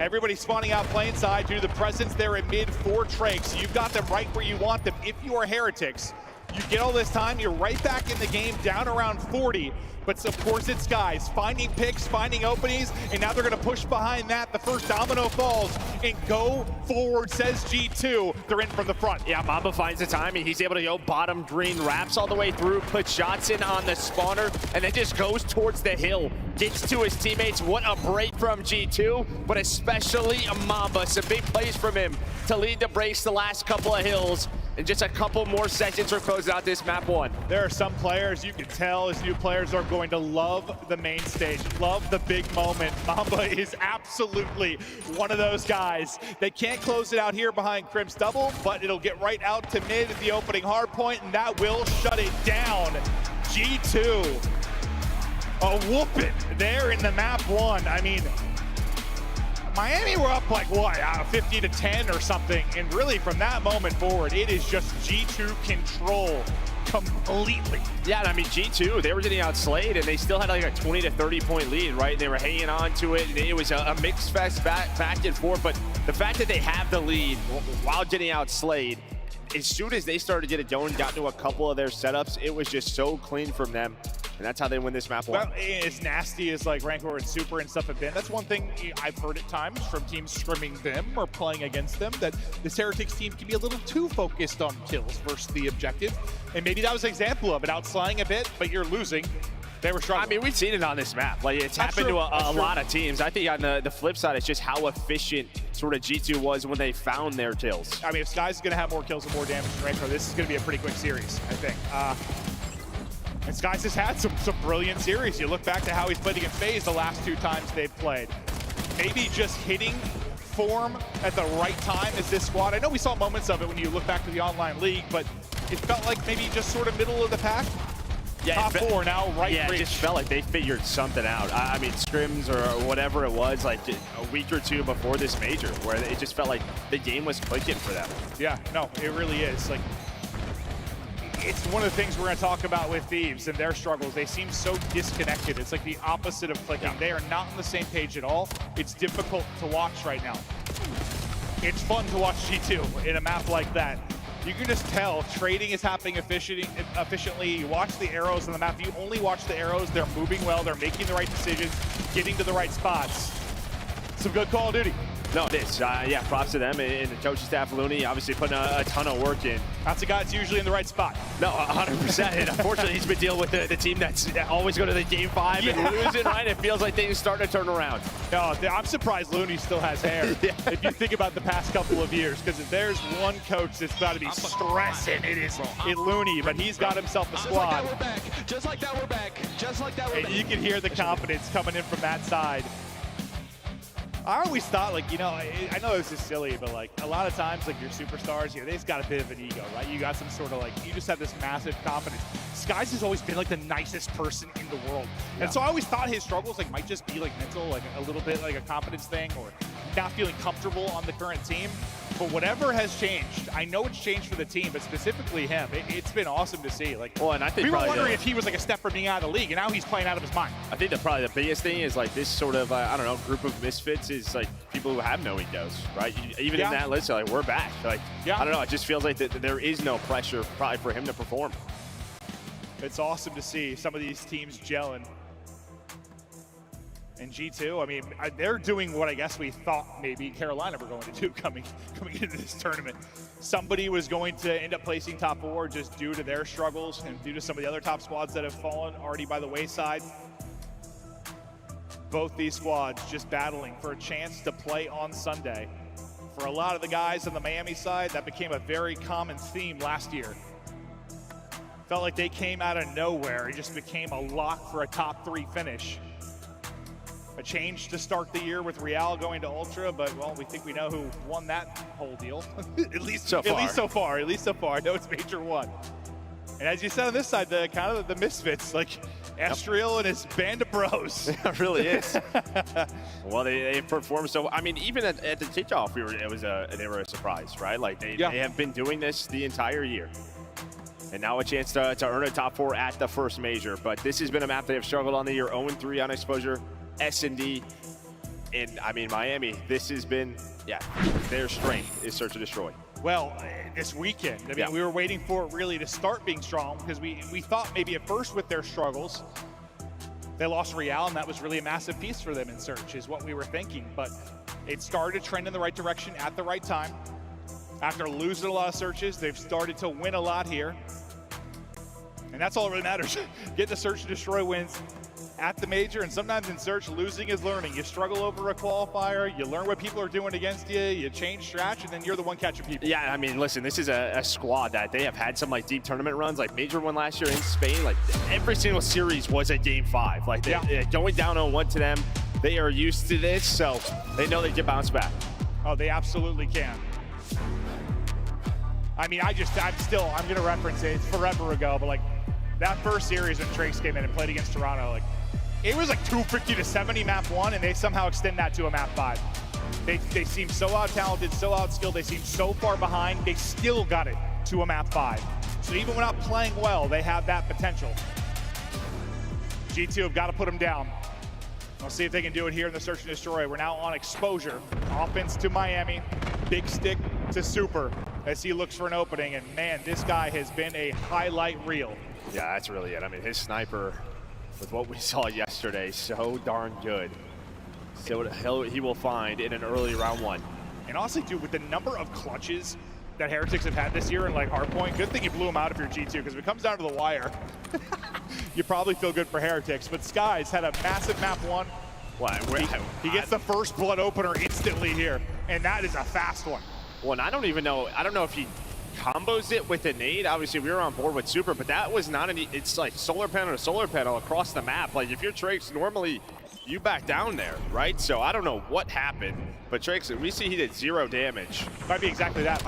Everybody spawning out plain side due to the presence there in mid for Trake. So you've got them right where you want them. If you are Heretics, you get all this time, you're right back in the game, down around 40. But of course it's guys finding picks, finding openings, and now they're gonna push behind that. The first domino falls and go forward, says G2. They're in from the front. Yeah, Mamba finds the timing. He's able to go bottom green, wraps all the way through, puts shots in on the spawner, and then just goes towards the hill. Gets to his teammates. What a break from G2, but especially Mamba. Some big plays from him to lead the breaks the last couple of hills. And just a couple more seconds for closing out this map 1. There are some players you can tell as new players are going to love the main stage, love the big moment. Mamba is absolutely one of those guys. They can't close it out here behind Crim's double, but it'll get right out to mid at the opening hard point, and that will shut it down. G2, a whooping there in the map 1. I mean, Miami were up like what, 50 to 10 or something, and really from that moment forward, it is just G2 control completely. Yeah, and I mean G2, they were getting outslayed, and they still had like a 20 to 30 point lead, right? They were hanging on to it, and it was a mixed fest back and forth. But the fact that they have the lead while getting outslayed, as soon as they started to get it going, got to a couple of their setups, it was just so clean from them. And that's how they win this map 1. Well, as nasty as like Rancor and Super and stuff have been, that's one thing I've heard at times from teams scrimming them or playing against them, that this Heretics team can be a little too focused on kills versus the objective. And maybe that was an example of it, outslaying a bit, but you're losing. They were struggling. I mean, we've seen it on this map. Like, it's happened to a lot of teams. I think on the flip side, it's just how efficient sort of G2 was when they found their kills. I mean, if Sky's going to have more kills and more damage than Rancor, this is going to be a pretty quick series, I think. And Skies has had some brilliant series. You look back to how he's played against FaZe the last 2 times they've played. Maybe just hitting form at the right time as this squad. I know we saw moments of it when you look back to the online league, but it felt like maybe just sort of middle of the pack. Yeah, top 4 now, right? Yeah, reach. it just felt like they figured something out. I mean, scrims or whatever it was, like a week or 2 before this major, where it just felt like the game was clicking for them. Yeah, no, it really is. Like, it's one of the things we're going to talk about with Thieves and their struggles. They seem so disconnected. It's like the opposite of clicking. They are not on the same page at all. It's difficult to watch right now. It's fun to watch G2 in a map like that. You can just tell trading is happening efficiently. You watch the arrows on the map. You only watch the arrows. They're moving well. They're making the right decisions, getting to the right spots. Some good Call of Duty. No, it is. Yeah, props to them and the coaching staff. Looney obviously putting a ton of work in. That's a guy that's usually in the right spot. No, 100%. And unfortunately, he's been dealing with the team that's always going to the game 5 and losing, right? It feels like things start to turn around. No, I'm surprised Looney still has hair. Yeah. If you think about the past couple of years, because if there's one coach that's got to be stressing, it is Looney, but he's got himself a squad. Just like that, we're back. Just like that, we're back. And you can hear the confidence coming in from that side. I always thought, like, you know, I know this is silly, but like a lot of times, like your superstars, you know, they've got a bit of an ego, right? You got some sort of like, you just have this massive confidence. Skies has always been like the nicest person in the world. Yeah. And so I always thought his struggles like might just be like mental, like a little bit like a confidence thing or not feeling comfortable on the current team. But whatever has changed, I know it's changed for the team, but specifically him, it's been awesome to see. Like, well, and I think we were wondering if he was like a step from being out of the league, and now he's playing out of his mind. I think that probably the biggest thing is like this sort of, I don't know, group of misfits is like people who have no egos, right? Even in that list, like, we're back. Like, I don't know, it just feels like there is no pressure probably for him to perform. It's awesome to see some of these teams gelling. And G2, I mean, they're doing what I guess we thought maybe Carolina were going to do coming into this tournament. Somebody was going to end up placing top 4 just due to their struggles and due to some of the other top squads that have fallen already by the wayside. Both these squads just battling for a chance to play on Sunday. For a lot of the guys on the Miami side, that became a very common theme last year. Felt like they came out of nowhere. It just became a lock for a top 3 finish. A change to start the year with Real going to Ultra, but well, we think we know who won that whole deal. at least so far. I know it's Major 1. And as you said on this side, the kind of the misfits, like Estriel and his band of bros. It really is. Well, they performed so. I mean, even at the kickoff, they were a surprise, right? Like they have been doing this the entire year. And now a chance to earn a top 4 at the first major. But this has been a map they have struggled on the year. 0-3 on exposure. S&D And I mean, Miami, this has been, their strength is search and destroy. Well, this weekend, I mean, we were waiting for it really to start being strong because we thought maybe at first with their struggles, they lost Real, and that was really a massive piece for them in search, is what we were thinking. But it started to trend in the right direction at the right time. After losing a lot of searches, they've started to win a lot here. And that's all that really matters. Get the search and destroy wins at the major, and sometimes in search, losing is learning. You struggle over a qualifier, you learn what people are doing against you, you change strat, and then you're the one catching people. Yeah, I mean, listen, this is a squad that they have had some like deep tournament runs, like major one last year in Spain. Like every single series was a game 5. Like going down 0-1 to them, they are used to this, so they know they can bounce back. Oh, they absolutely can. I mean, I'm gonna reference it, it's forever ago, but like that first series when Trace came in and played against Toronto, like it was like 250-70 map 1, and they somehow extend that to a map 5. They seem so out-talented, so out-skilled, they seem so far behind, they still got it to a map 5. So even without playing well, they have that potential. G2 have got to put them down. We'll see if they can do it here in the search and destroy. We're now on exposure. Offense to Miami, big stick to Super as he looks for an opening, and man, this guy has been a highlight reel. Yeah, that's really it. I mean, his sniper, with what we saw yesterday, so darn good. So he will find in an early round 1. And honestly, dude, with the number of clutches that Heretics have had this year in like hardpoint, good thing you blew him out if you're G2, because if it comes down to the wire, you probably feel good for Heretics. But Skies had a massive map 1. He gets the first blood opener instantly here, and that is a fast one. Well, and I don't know if he combos it with a nade. Obviously, we were on board with Super, but that was not it's like solar panel to solar panel across the map. Like if you're Trace, normally you back down there, right? So I don't know what happened, but Trace, we see he did 0 damage. Might be exactly that.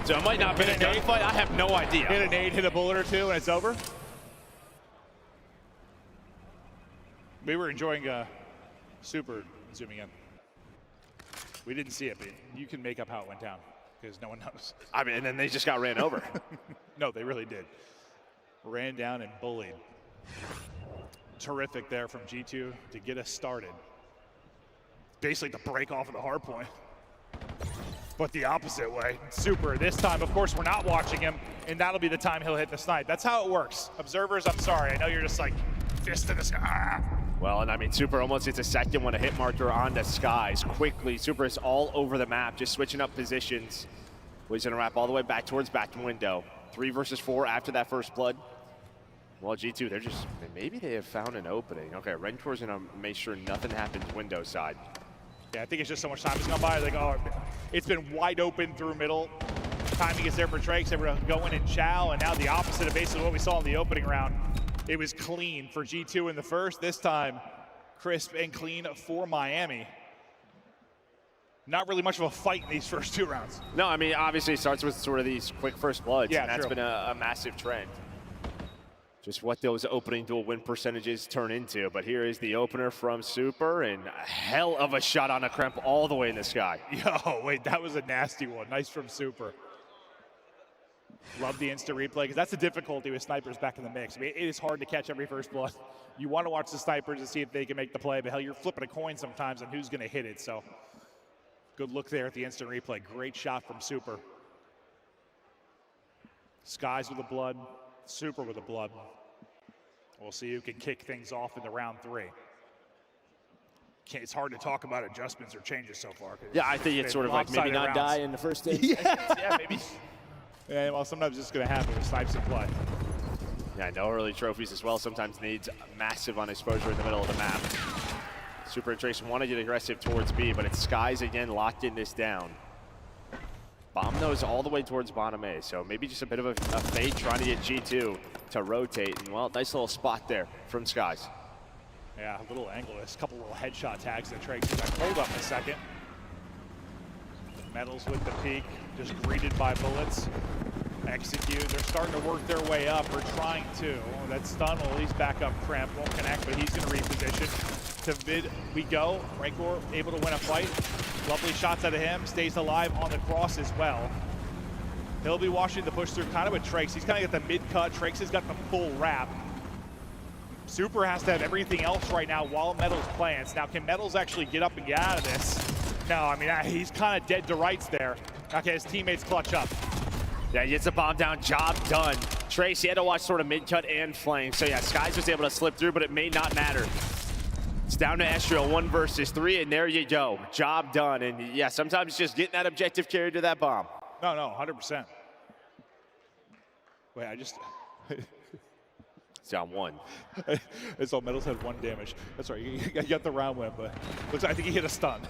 So it might not have been a gunfight. I have no idea. Hit a nade, hit a bullet or two, and it's over. We were enjoying Super zooming in. We didn't see it, but you can make up how it went down, because no one knows. I mean, and then they just got ran over. No, they really did. Ran down and bullied. Terrific there from G2 to get us started. Basically to break off of the hard point. But the opposite way. Super. This time, of course, we're not watching him, and that'll be the time he'll hit the snipe. That's how it works. Observers, I'm sorry. I know you're just like, fist in the sky. Well, and I mean, Super almost hits a second one, a hit marker on the Skies. Quickly, Super is all over the map, just switching up positions. He's gonna wrap all the way back towards back window. 3 versus 4 after that first blood. Well, G2, maybe they have found an opening. Okay, Rentor's gonna make sure nothing happens window side. Yeah, I think it's just so much time has gone by. Like, oh, it's been wide open through middle. Timing is there for Trace. They were going in Chow, and now the opposite of basically what we saw in the opening round. It was clean for G2 in the first. This time, crisp and clean for Miami. Not really much of a fight in these first 2 rounds. No, I mean, obviously it starts with sort of these quick first bloods, yeah, and that's been a massive trend. Just what those opening duel win percentages turn into. But here is the opener from Super, and a hell of a shot on a Kremp all the way in the sky. Yo, wait, that was a nasty one. Nice from Super. Love the instant replay, because that's the difficulty with snipers back in the mix. I mean, it is hard to catch every first blood. You want to watch the snipers and see if they can make the play, but hell, you're flipping a coin sometimes on who's going to hit it. So good look there at the instant replay. Great shot from Super. Skies with the blood, Super with the blood. We'll see who can kick things off in the round 3. It's hard to talk about adjustments or changes so far. Yeah, I think it's sort of like maybe not die in the first stage. Yeah, maybe. Yeah, well, sometimes it's going to happen with snipes and play. Yeah, no early trophies as well. Sometimes needs massive on exposure in the middle of the map. Super and Trace want to get aggressive towards B, but it's Skies again locking this down. Bomb those all the way towards bottom A, so maybe just a bit of a fade trying to get G2 to rotate. And well, nice little spot there from Skies. Yeah, a little angle. A couple little headshot tags that Trace hold up a second. Metals with the peak, just greeted by bullets. Execute. They're starting to work their way up, or trying to. That stun will at least back up Kremp. Won't connect, but he's going to reposition. To mid we go. Rancor able to win a fight. Lovely shots out of him. Stays alive on the cross as well. He'll be watching the push through kind of with Trace. He's kind of got the mid cut. Trace has got the full wrap. Super has to have everything else right now while Metals plants. Now, can Metals actually get up and get out of this? No, I mean, he's kind of dead to rights there. Okay, his teammates clutch up. Yeah, he gets the bomb down, job done. Trace, he had to watch sort of mid-cut and flank. So yeah, Skies was able to slip through, but it may not matter. It's down to Estriel, 1 versus 3, and there you go. Job done. And yeah, sometimes just getting that objective carried to that bomb. No, 100%. Wait, I just... It's down 1. It's all Metals had 1 damage. That's right, you got the round win, but looks like I think he hit a stun.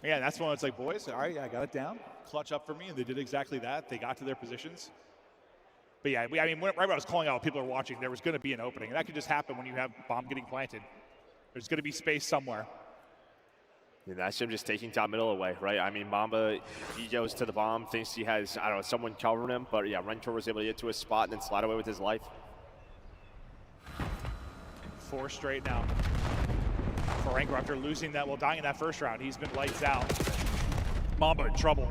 Yeah, that's when it's like, boys, all right, I got it down. Clutch up for me, and they did exactly that. They got to their positions. But yeah, I mean, right when I was calling out, people are watching, there was going to be an opening. And that could just happen when you have bomb getting planted. There's going to be space somewhere. Yeah, that's him just taking top middle away, right? I mean, Mamba, he goes to the bomb, thinks he has, I don't know, someone covering him. But yeah, Rentor was able to get to his spot and then slide away with his life. 4 straight now. For Rancor after losing that, well, dying in that first round. He's been lights out. Mamba in trouble.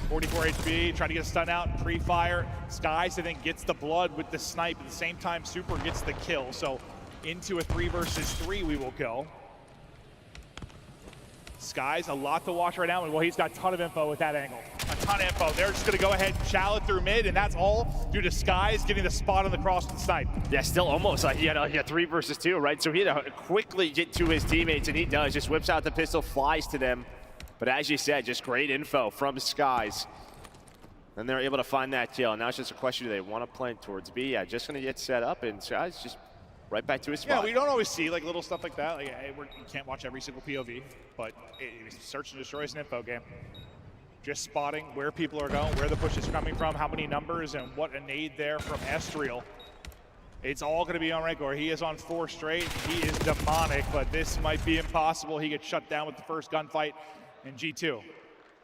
44 HP, trying to get a stun out, pre-fire. Skies, I think, gets the blood with the snipe. At the same time, Super gets the kill. So into a 3 versus 3 we will go. Skies, a lot to watch right now. And well, he's got a ton of info with that angle. A ton of info. They're just going to go ahead and chow it through mid, and that's all due to Skies getting the spot on the cross with the snipe. Yeah, still almost like he had a 3 versus 2, right? So he had to quickly get to his teammates, and he does. Just whips out the pistol, flies to them. But as you said, just great info from Skies. And they're able to find that kill. Now it's just a question, do they want to plant towards B? Yeah, just going to get set up, and Skies just right back to his spot. Yeah, we don't always see like little stuff like that. Like, you can't watch every single POV, but search and destroy is an info game. Just spotting where people are going, where the push is coming from, how many numbers, and what a nade there from Estriel. It's all going to be on Rancor. He is on 4 straight. He is demonic, but this might be impossible. He gets shut down with the first gunfight in G2.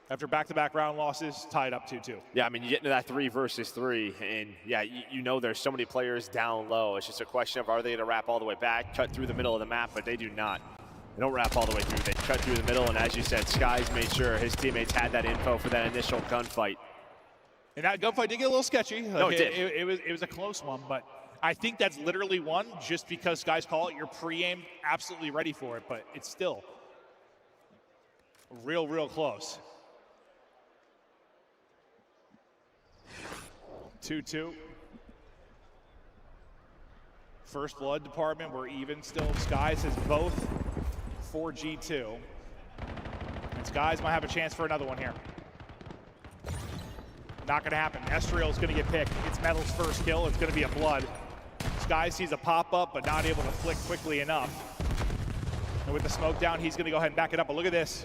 After back-to-back round losses, tied up 2-2. Yeah, I mean, you get into that 3 versus 3, and yeah, you know there's so many players down low. It's just a question of are they going to wrap all the way back, cut through the middle of the map, but they do not. They don't wrap all the way through. They cut through the middle, and as you said, Skies made sure his teammates had that info for that initial gunfight. And that gunfight did get a little sketchy. No, it did. It was a close one, but I think that's literally won just because Skies call it. You're pre-aimed, absolutely ready for it, but it's still real close. 2-2. First blood department, we're even still. Skies has both for G2. And Skies might have a chance for another one here. Not gonna happen. Estriel's gonna get picked. It's Metal's first kill. It's gonna be a blood. Skies sees a pop-up, but not able to flick quickly enough. And with the smoke down, he's gonna go ahead and back it up. But look at this.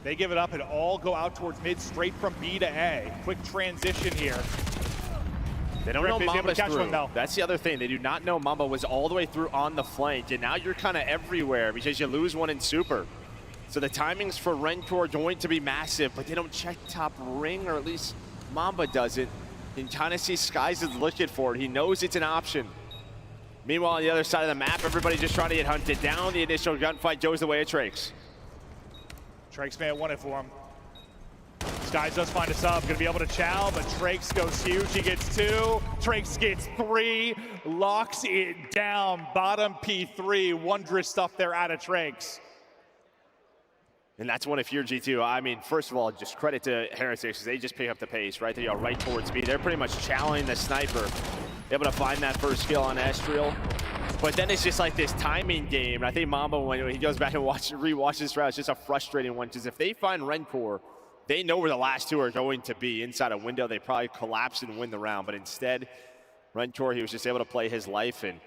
They give it up and all go out towards mid, straight from B to A. Quick transition here. They don't know Mamba's through. That's the other thing. They do not know Mamba was all the way through on the flank, and now you're kind of everywhere because you lose one in Super. So the timings for Rentor are going to be massive, but they don't check top ring, or at least Mamba doesn't. And kind of see Skies is looking for it. He knows it's an option. Meanwhile, on the other side of the map, everybody's just trying to get hunted down. The initial gunfight goes the way of Trakes. Trakes may have won it for him. Skies does find a sub, gonna be able to chow, but Trakes goes huge. He gets 2, Trakes gets 3, locks it down. Bottom P3, wondrous stuff there out of Trakes. And that's one if you're G2. I mean, first of all, just credit to Heretics, because they just pick up the pace, right? They go right towards B. They're pretty much chowing the sniper. Able to find that first kill on Estriel. But then it's just like this timing game. And I think Mamba, when he goes back and rewatches this round, it's just a frustrating one. Because if they find Rentor, they know where the last 2 are going to be. Inside a window, they probably collapse and win the round. But instead, Rentor, he was just able to play his life. And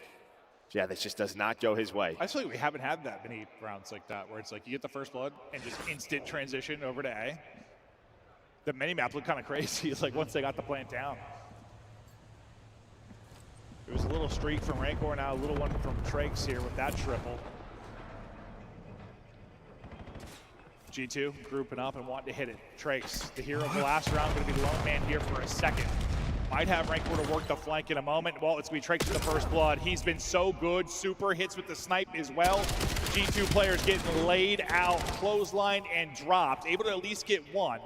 yeah, this just does not go his way. I feel like we haven't had that many rounds like that, where it's like you get the first blood and just instant transition over to A. The minimap looked kind of crazy. It's like once they got the plant down. It was a little streak from Rancor, now a little one from Trakes here with that triple. G2 grouping up and wanting to hit it. Trakes, the hero of the last round, going to be the lone man here for a second. Might have Rancor to work the flank in a moment. Well, it's going to be Trakes with the first blood. He's been so good. Super hits with the snipe as well. G2 players getting laid out, clothesline and dropped. Able to at least get one.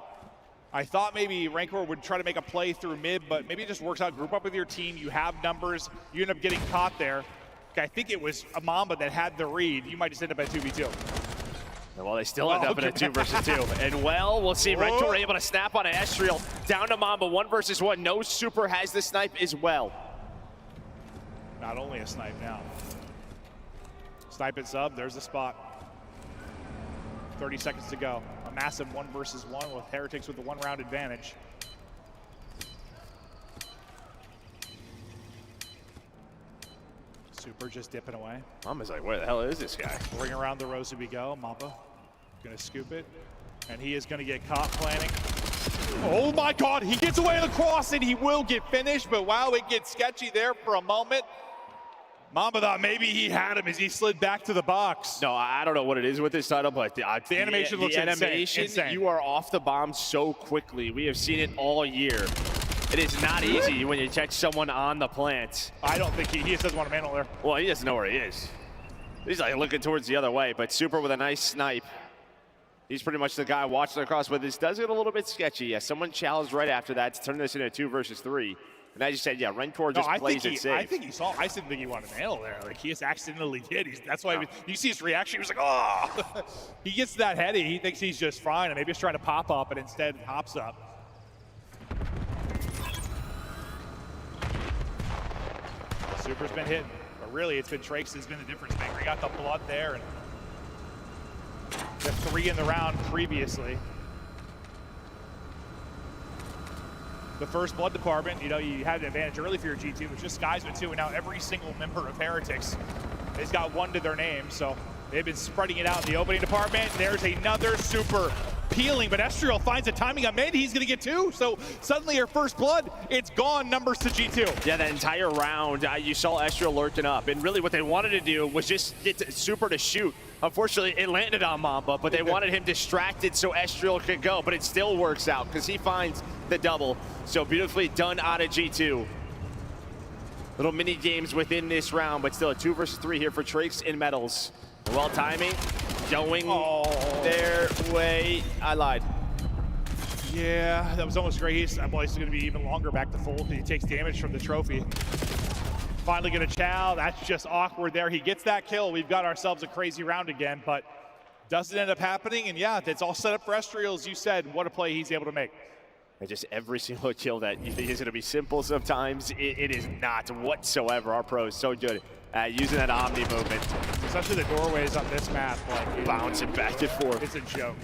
I thought maybe Rancor would try to make a play through mid, but maybe it just works out. Group up with your team. You have numbers. You end up getting caught there. I think it was a Mamba that had the read. You might just end up at 2v2. Well, they still end up in a 2 versus 2. And well, we'll see. Rancor able to snap on an Estriel. Down to Mamba, 1 versus 1. No Super has the snipe as well. Not only a snipe now. Snipe and sub, there's the spot. 30 seconds to go. A massive 1 versus 1 with Heretics with the 1-round advantage. Super just dipping away. Mamba's like, where the hell is this guy? Ring around the rosy we go. Mamba gonna scoop it. And he is gonna get caught planning. Oh my God, he gets away with the cross and he will get finished, but wow, it gets sketchy there for a moment. Mamba thought maybe he had him as he slid back to the box. No, I don't know what it is with this title, but the animation looks insane. You are off the bomb so quickly. We have seen it all year. It is not easy when you catch someone on the plant. I don't think he just doesn't want to mantle there. Well, he doesn't know where he is. He's like looking towards the other way, but Super with a nice snipe. He's pretty much the guy watching across, but this does get a little bit sketchy. Yeah, someone challenged right after that to turn this into a 2 versus 3. And as you said, yeah, Rancor just plays it safe. I think he saw. I didn't think he wanted to nail there. Like he just accidentally did. That's why you see his reaction. He was like, oh. He gets that heady. He thinks he's just fine, and maybe he's trying to pop up, and instead hops up. Super's been hitting, but really it's been Trakes has been the difference maker. He got the blood there, and the 3 in the round previously. The first blood department, you know, you had an advantage early for your G2. It was just Skies with 2, and now every single member of Heretics has got 1 to their name. So they've been spreading it out in the opening department. There's another Super peeling, but Estriel finds a timing on mid. He's going to get 2. So suddenly her first blood, it's gone, numbers to G2. Yeah, that entire round, you saw Estriel lurking up. And really what they wanted to do was just get Super to shoot. Unfortunately, it landed on Mamba, but they wanted him distracted so Estriel could go. But it still works out because he finds the double. So beautifully done out of G2. Little mini games within this round, but still a 2 versus 3 here for Trakes and Metals. Well timing, going their way. I lied. Yeah, that was almost great. That boy's going to be even longer back to full because he takes damage from the trophy. Finally get a chow. That's just awkward there. He gets that kill. We've got ourselves a crazy round again, but doesn't end up happening. And yeah, it's all set up for Estriel, as you said. What a play he's able to make. And just every single kill that you think is going to be simple sometimes, it is not whatsoever. Our pro is so good at using that Omni movement. Especially the doorways on this map. Like, bouncing back and forth. It's a joke.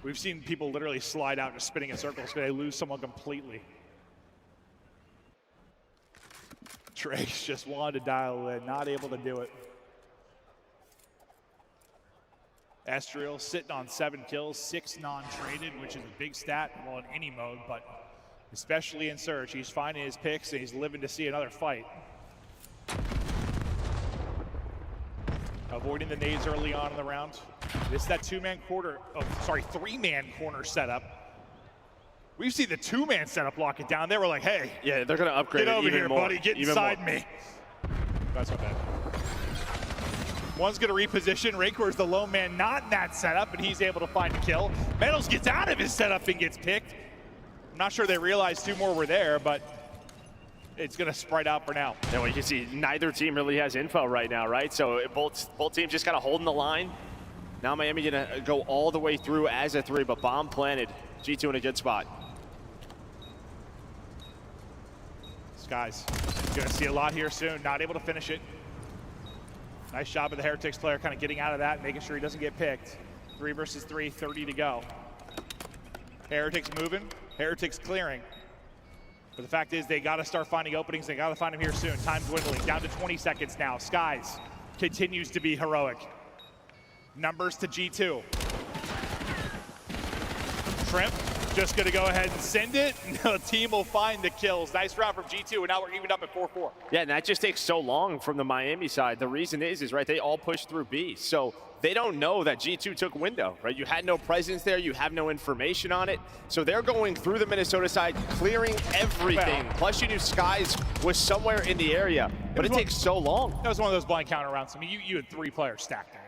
We've seen people literally slide out just spinning in circles because they lose someone completely. Trakes just wanted to dial in, not able to do it. Estriel sitting on 7 kills, 6 non-traded, which is a big stat well in any mode, but especially in Search. He's finding his picks and he's living to see another fight. Avoiding the nades early on in the round. This is that 3-man corner setup. We've seen the 2-man setup lock it down. They were like, hey. Yeah, they're going to upgrade it even more. Get over here, buddy. Get inside me. That's not bad. One's going to reposition. Rancor's the lone man not in that setup, and he's able to find a kill. Metals gets out of his setup and gets picked. I'm not sure they realized 2 more were there, but it's going to spread out for now. And you can see neither team really has info right now, right? So both teams just kind of holding the line. Now Miami going to go all the way through as a 3, but bomb planted. G2 in a good spot. Skies going to see a lot here soon. Not able to finish it. Nice job of the Heretics player kind of getting out of that, making sure he doesn't get picked. 3 versus 3, 30 to go. Heretics moving, Heretics clearing. But the fact is they got to start finding openings. They got to find them here soon. Time dwindling, down to 20 seconds now. Skies continues to be heroic. Numbers to G2. Shrimp just going to go ahead and send it. The team will find the kills. Nice round from G2, and now we're evened up at 4-4. Yeah, and that just takes so long from the Miami side. The reason is right, they all push through B. So they don't know that G2 took window, right? You had no presence there, you have no information on it. So they're going through the Minnesota side, clearing everything. Plus you knew Skies was somewhere in the area, but it takes so long. That was one of those blind counter rounds. I mean, you had 3 players stacked there.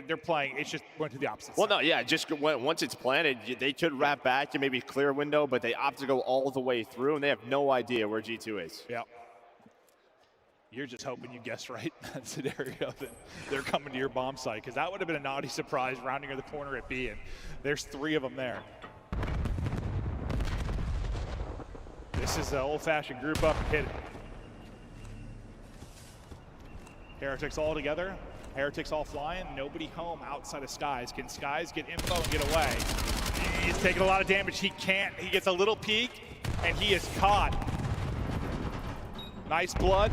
They're playing, it just went to the opposite Well, side. no, yeah, just once it's planted, they could wrap back and maybe clear a window, but they opt to go all the way through, and they have no idea where G2 is. Yep. You're just hoping you guessed right in that scenario that they're coming to your bomb site, because that would have been a naughty surprise rounding the corner at B, and there's 3 of them there. This is the old-fashioned group up and hit it. Heretics all together. Heretics all flying. Nobody home outside of Skies. Can Skies get info and get away? He's taking a lot of damage. He can't. He gets a little peek, and he is caught. Nice blood.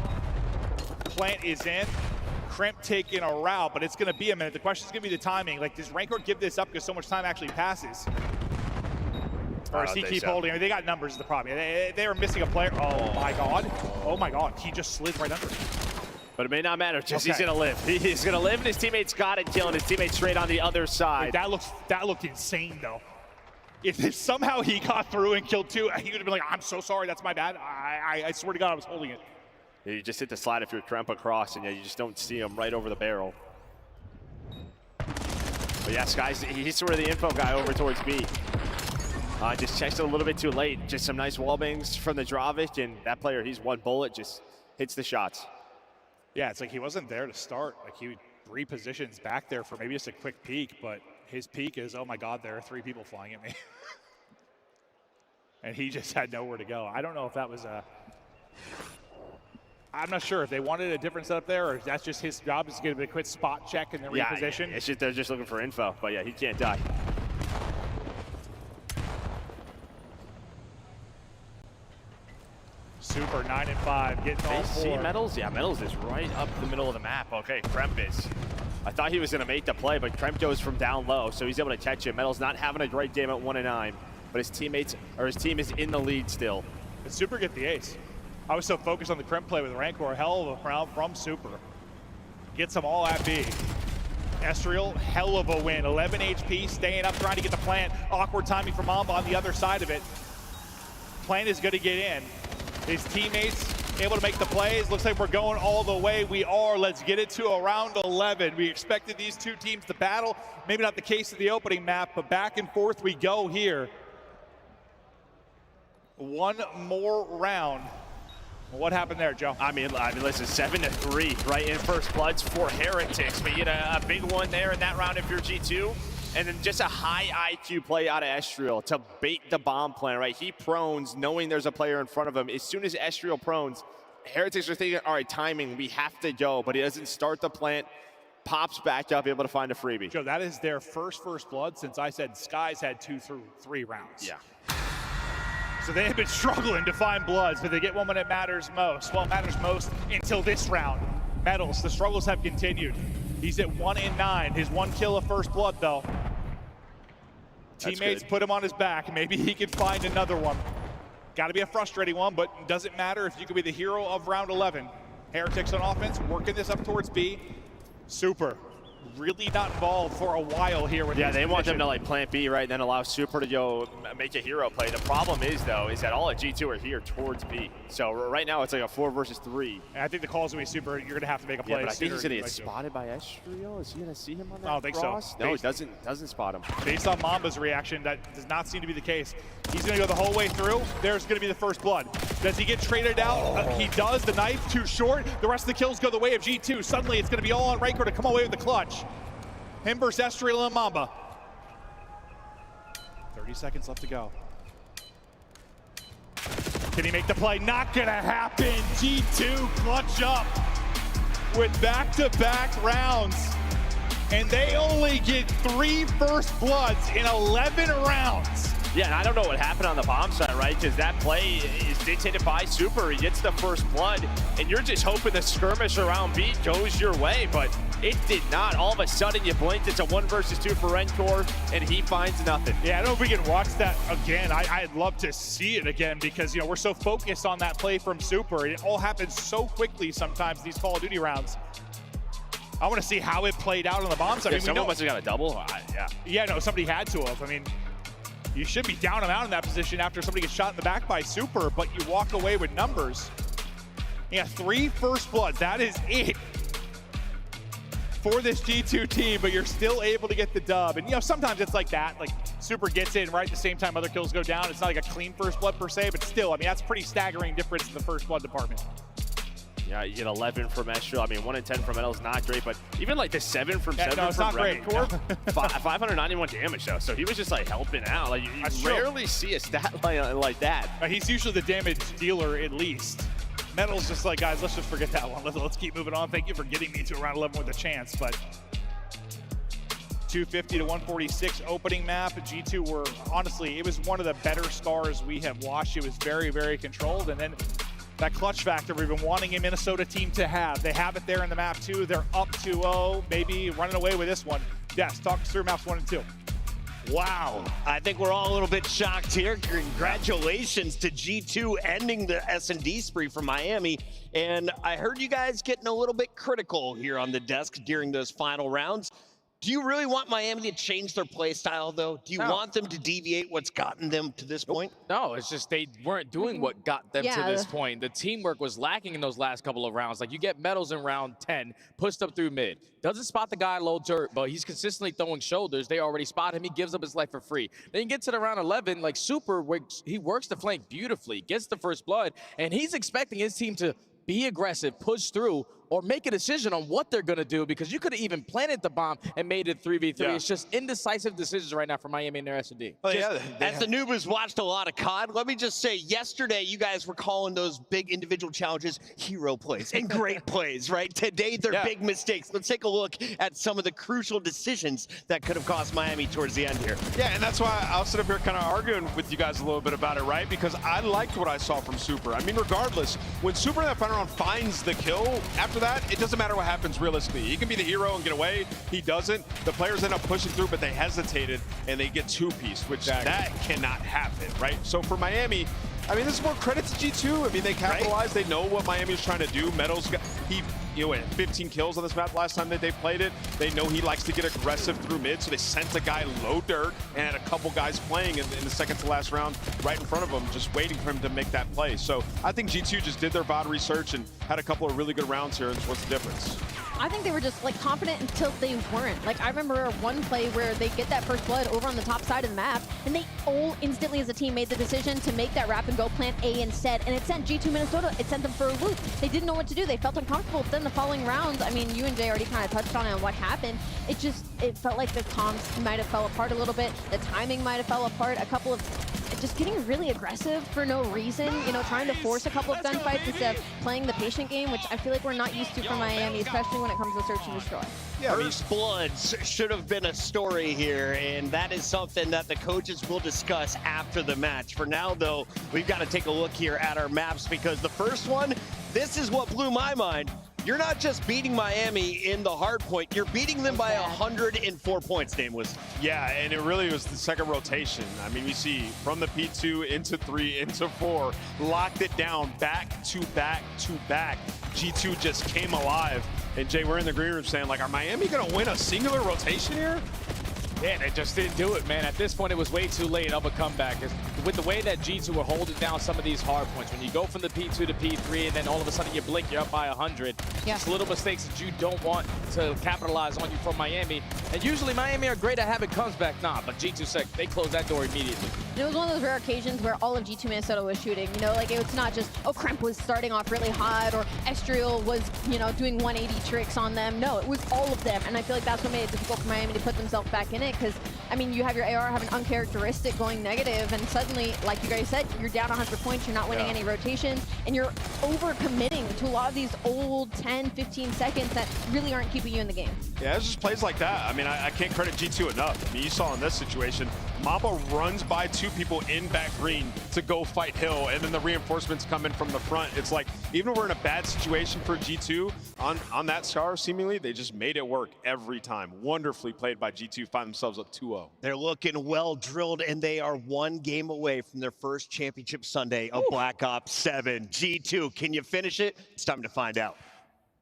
Plant is in. Crimp taking a route, but it's going to be a minute. The question is going to be the timing. Like, does Rancor give this up because so much time actually passes? Or does he keep holding? I mean, they got numbers is the problem. They were missing a player. Oh, my God. Oh, my God. He just slid right under. But it may not matter, just he's going to live. He's going to live, and his teammates got it, killing his teammates straight on the other side. That looked insane, though. If somehow he got through and killed 2, he would have been like, I'm so sorry, that's my bad. I swear to God, I was holding it. You just hit the slide if you're Kremp across, and you just don't see him right over the barrel. But yeah, Skies, he's sort of the info guy over towards B. Just checks it a little bit too late. Just some nice wall bangs from the Dravic, and that player, he's one bullet, just hits the shots. Yeah, it's like he wasn't there to start. Like, he repositions back there for maybe just a quick peek, but his peek is, oh my God, there are 3 people flying at me. And he just had nowhere to go. I don't know if that was a... I'm not sure if they wanted a different setup there, or if that's just his job is to get a quick spot check and then reposition. Yeah, it's just, they're just looking for info, but yeah, he can't die. Super 9 and 5, getting all 4. See Metals? Yeah, Metals is right up the middle of the map. Okay, Kremp is. I thought he was going to make the play, but Kremp goes from down low, so he's able to catch him. Metals not having a great game at 1 and 9, but his teammates, or his team is in the lead still. Did Super get the ace? I was so focused on the Kremp play with Rancor. Hell of a round from Super. Gets them all at B. Estriel, hell of a win. 11 HP, staying up, trying to get the plant. Awkward timing for Mamba on the other side of it. Plant is going to get in. His teammates able to make the plays. Looks like we're going all the way. We are. Let's get it to around 11. We expected these 2 teams to battle. Maybe not the case of the opening map, but back and forth we go here. One more round. What happened there, Joe? I mean, listen, 7-3 right in first bloods for Heretics. But you get a big one there in that round if you're G2. And then just a high IQ play out of Estriel to bait the bomb plan, right? He prones knowing there's a player in front of him. As soon as Estriel prones, Heretics are thinking, all right, timing, we have to go. But he doesn't start the plant, pops back up, able to find a freebie. Joe, that is their first blood since I said Skies had 2 through 3 rounds. Yeah. So they have been struggling to find bloods, but they get one when it matters most. Well, it matters most until this round. Metals, the struggles have continued. He's at 1 and 9. His 1 kill of first blood, though. Teammates put him on his back. Maybe he can find another one. Got to be a frustrating one, but doesn't matter if you could be the hero of round 11. Heretics on offense, working this up towards B. Super. Really not involved for a while here with they want them to like plant B, right, and then allow Super to go make a hero play. The problem is, though, is that all of G2 are here towards B. So right now it's like a 4 versus 3. And I think the call's going to be Super. You're going to have to make a play. Yeah, but I think he's going to get spotted by Estriel. Is he going to see him on that I don't think cross? so. No, he doesn't spot him. Based on Mamba's reaction, that does not seem to be the case. He's going to go the whole way through. There's going to be the first blood. Does he get traded out? He does. The knife too short. The rest of the kills go the way of G2. Suddenly it's going to be all on Rancor to come away with the clutch. Him versus Estriel and Mamba. 30 seconds left to go. Can he make the play? Not gonna happen. G2 clutch up with back-to-back rounds. And they only get 3 first bloods in 11 rounds. Yeah, and I don't know what happened on the bomb side, right? Because that play is dictated by Super. He gets the first blood, and you're just hoping the skirmish around B goes your way, but it did not. All of a sudden, you blinked. It's a 1 versus 2 for Rancor, and he finds nothing. Yeah, I don't know if we can watch that again. I'd love to see it again because, you know, we're so focused on that play from Super. It all happens so quickly sometimes these Call of Duty rounds. I want to see how it played out on the bomb side. I mean, someone must have got a double. Yeah. Yeah, no, somebody had to have. I mean, you should be down and out in that position after somebody gets shot in the back by Super, but you walk away with numbers. Yeah, 3 first blood. That is it for this G2 team, but you're still able to get the dub. And, you know, sometimes it's like that. Like, Super gets in right at the same time other kills go down. It's not like a clean first blood per se, but still, I mean, that's a pretty staggering difference in the first blood department. Yeah, you get 11 from Estral. I mean, 1 in 10 from Metal is not great, but even like the 7 from 7 no, it's from not great. 591 damage though. So he was just like helping out. Like you rarely see a stat like that. He's usually the damage dealer at least. Metal's just like, guys, let's just forget that one. Let's keep moving on. Thank you for getting me to around 11 with a chance, but 250 to 146 opening map. G2 were, honestly, it was one of the better scars we have watched. It was very, very controlled. And then that clutch factor we've been wanting a Minnesota team to have. They have it there in the map too. They're up 2-0, maybe running away with this one. Yes, talk us through maps 1 and 2. Wow, I think we're all a little bit shocked here. Congratulations to G2 ending the S&D spree for Miami. And I heard you guys getting a little bit critical here on the desk during those final rounds. Do you really want Miami to change their play style, though? Do you want them to deviate what's gotten them to this point? No, it's just they weren't doing what got them to this point. The teamwork was lacking in those last couple of rounds. Like, you get Metals in round 10, pushed up through mid. Doesn't spot the guy low dirt, but he's consistently throwing shoulders. They already spot him. He gives up his life for free. Then you get to the round 11, like Super, he works the flank beautifully, gets the first blood, and he's expecting his team to be aggressive, push through, or make a decision on what they're going to do, because you could have even planted the bomb and made it 3v3. Yeah. It's just indecisive decisions right now for Miami and their S&D. Oh, yeah, as the noob who's watched a lot of COD, let me just say, yesterday you guys were calling those big individual challenges hero plays and great plays, right? Today they're big mistakes. Let's take a look at some of the crucial decisions that could have cost Miami towards the end here. Yeah, and that's why I'll sit up here kind of arguing with you guys a little bit about it, right? Because I liked what I saw from Super. I mean, regardless, when Super in that final round finds the kill, after that, it doesn't matter what happens realistically. He can be the hero and get away. He doesn't. The players end up pushing through, but they hesitated, and they get 2-piece, which that cannot happen, right? So for Miami, I mean, this is more credit to G2. I mean, they capitalized. They know what Miami is trying to do. Metals, he had 15 kills on this map last time that they played it. They know he likes to get aggressive through mid, so they sent a guy low dirt and had a couple guys playing in the second to last round right in front of him, just waiting for him to make that play. So I think G2 just did their VOD research and had a couple of really good rounds here, and what's the difference? I think they were just like confident until they weren't. Like, I remember one play where they get that first blood over on the top side of the map, and they all instantly as a team made the decision to make that wrap and go plant A instead, and it sent G2 Minnesota, it sent them for a loop. They didn't know what to do. They felt uncomfortable. But then the following rounds, I mean, you and Jay already kind of touched on it and what happened. It felt like the comms might have fell apart a little bit. The timing might have fell apart. A couple of just getting really aggressive for no reason, you know, trying to force a couple of gunfights instead of playing the patient game, which I feel like we're not used to from Miami, especially when it comes to search and destroy. Yeah, First Bloods should have been a story here, and that is something that the coaches will discuss after the match. For now, though, we've got to take a look here at our maps, because the first one, this is what blew my mind. You're not just beating Miami in the hard point, you're beating them by 104 points, Nameless. Yeah, and it really was the second rotation. I mean, we see from the P2 into 3, into 4, locked it down, back to back to back. G2 just came alive. And Jay, we're in the green room saying, like, are Miami gonna win a singular rotation here? Man, they just didn't do it, man. At this point, it was way too late of a comeback. With the way that G2 were holding down some of these hard points, when you go from the P2 to P3 and then all of a sudden you blink, you're up by 100. Just little mistakes that you don't want to capitalize on you from Miami. And usually Miami are great at having comeback. Nah, but G2 said they closed that door immediately. It was one of those rare occasions where all of G2 Minnesota was shooting. You know, like, it's not just, oh, Kremp was starting off really hot, or Estriel was, you know, doing 180 tricks on them. No, it was all of them. And I feel like that's what made it difficult for Miami to put themselves back in it, because, I mean, you have your AR have an uncharacteristic going negative, and suddenly, like you guys said, you're down 100 points, you're not winning any rotations, and you're over-committing to a lot of these old 10, 15 seconds that really aren't keeping you in the game. Yeah, it's just plays like that. I mean, I can't credit G2 enough. I mean, you saw in this situation, Mamba runs by 2 people in back green to go fight Hill, and then the reinforcements come in from the front. It's like, even if we're in a bad situation for G2, on that scar, seemingly, they just made it work every time. Wonderfully played by G2, find themselves up 2-0. They're looking well drilled, and they are 1 game away from their first championship Sunday of Black Ops 7. G2, can you finish it? It's time to find out.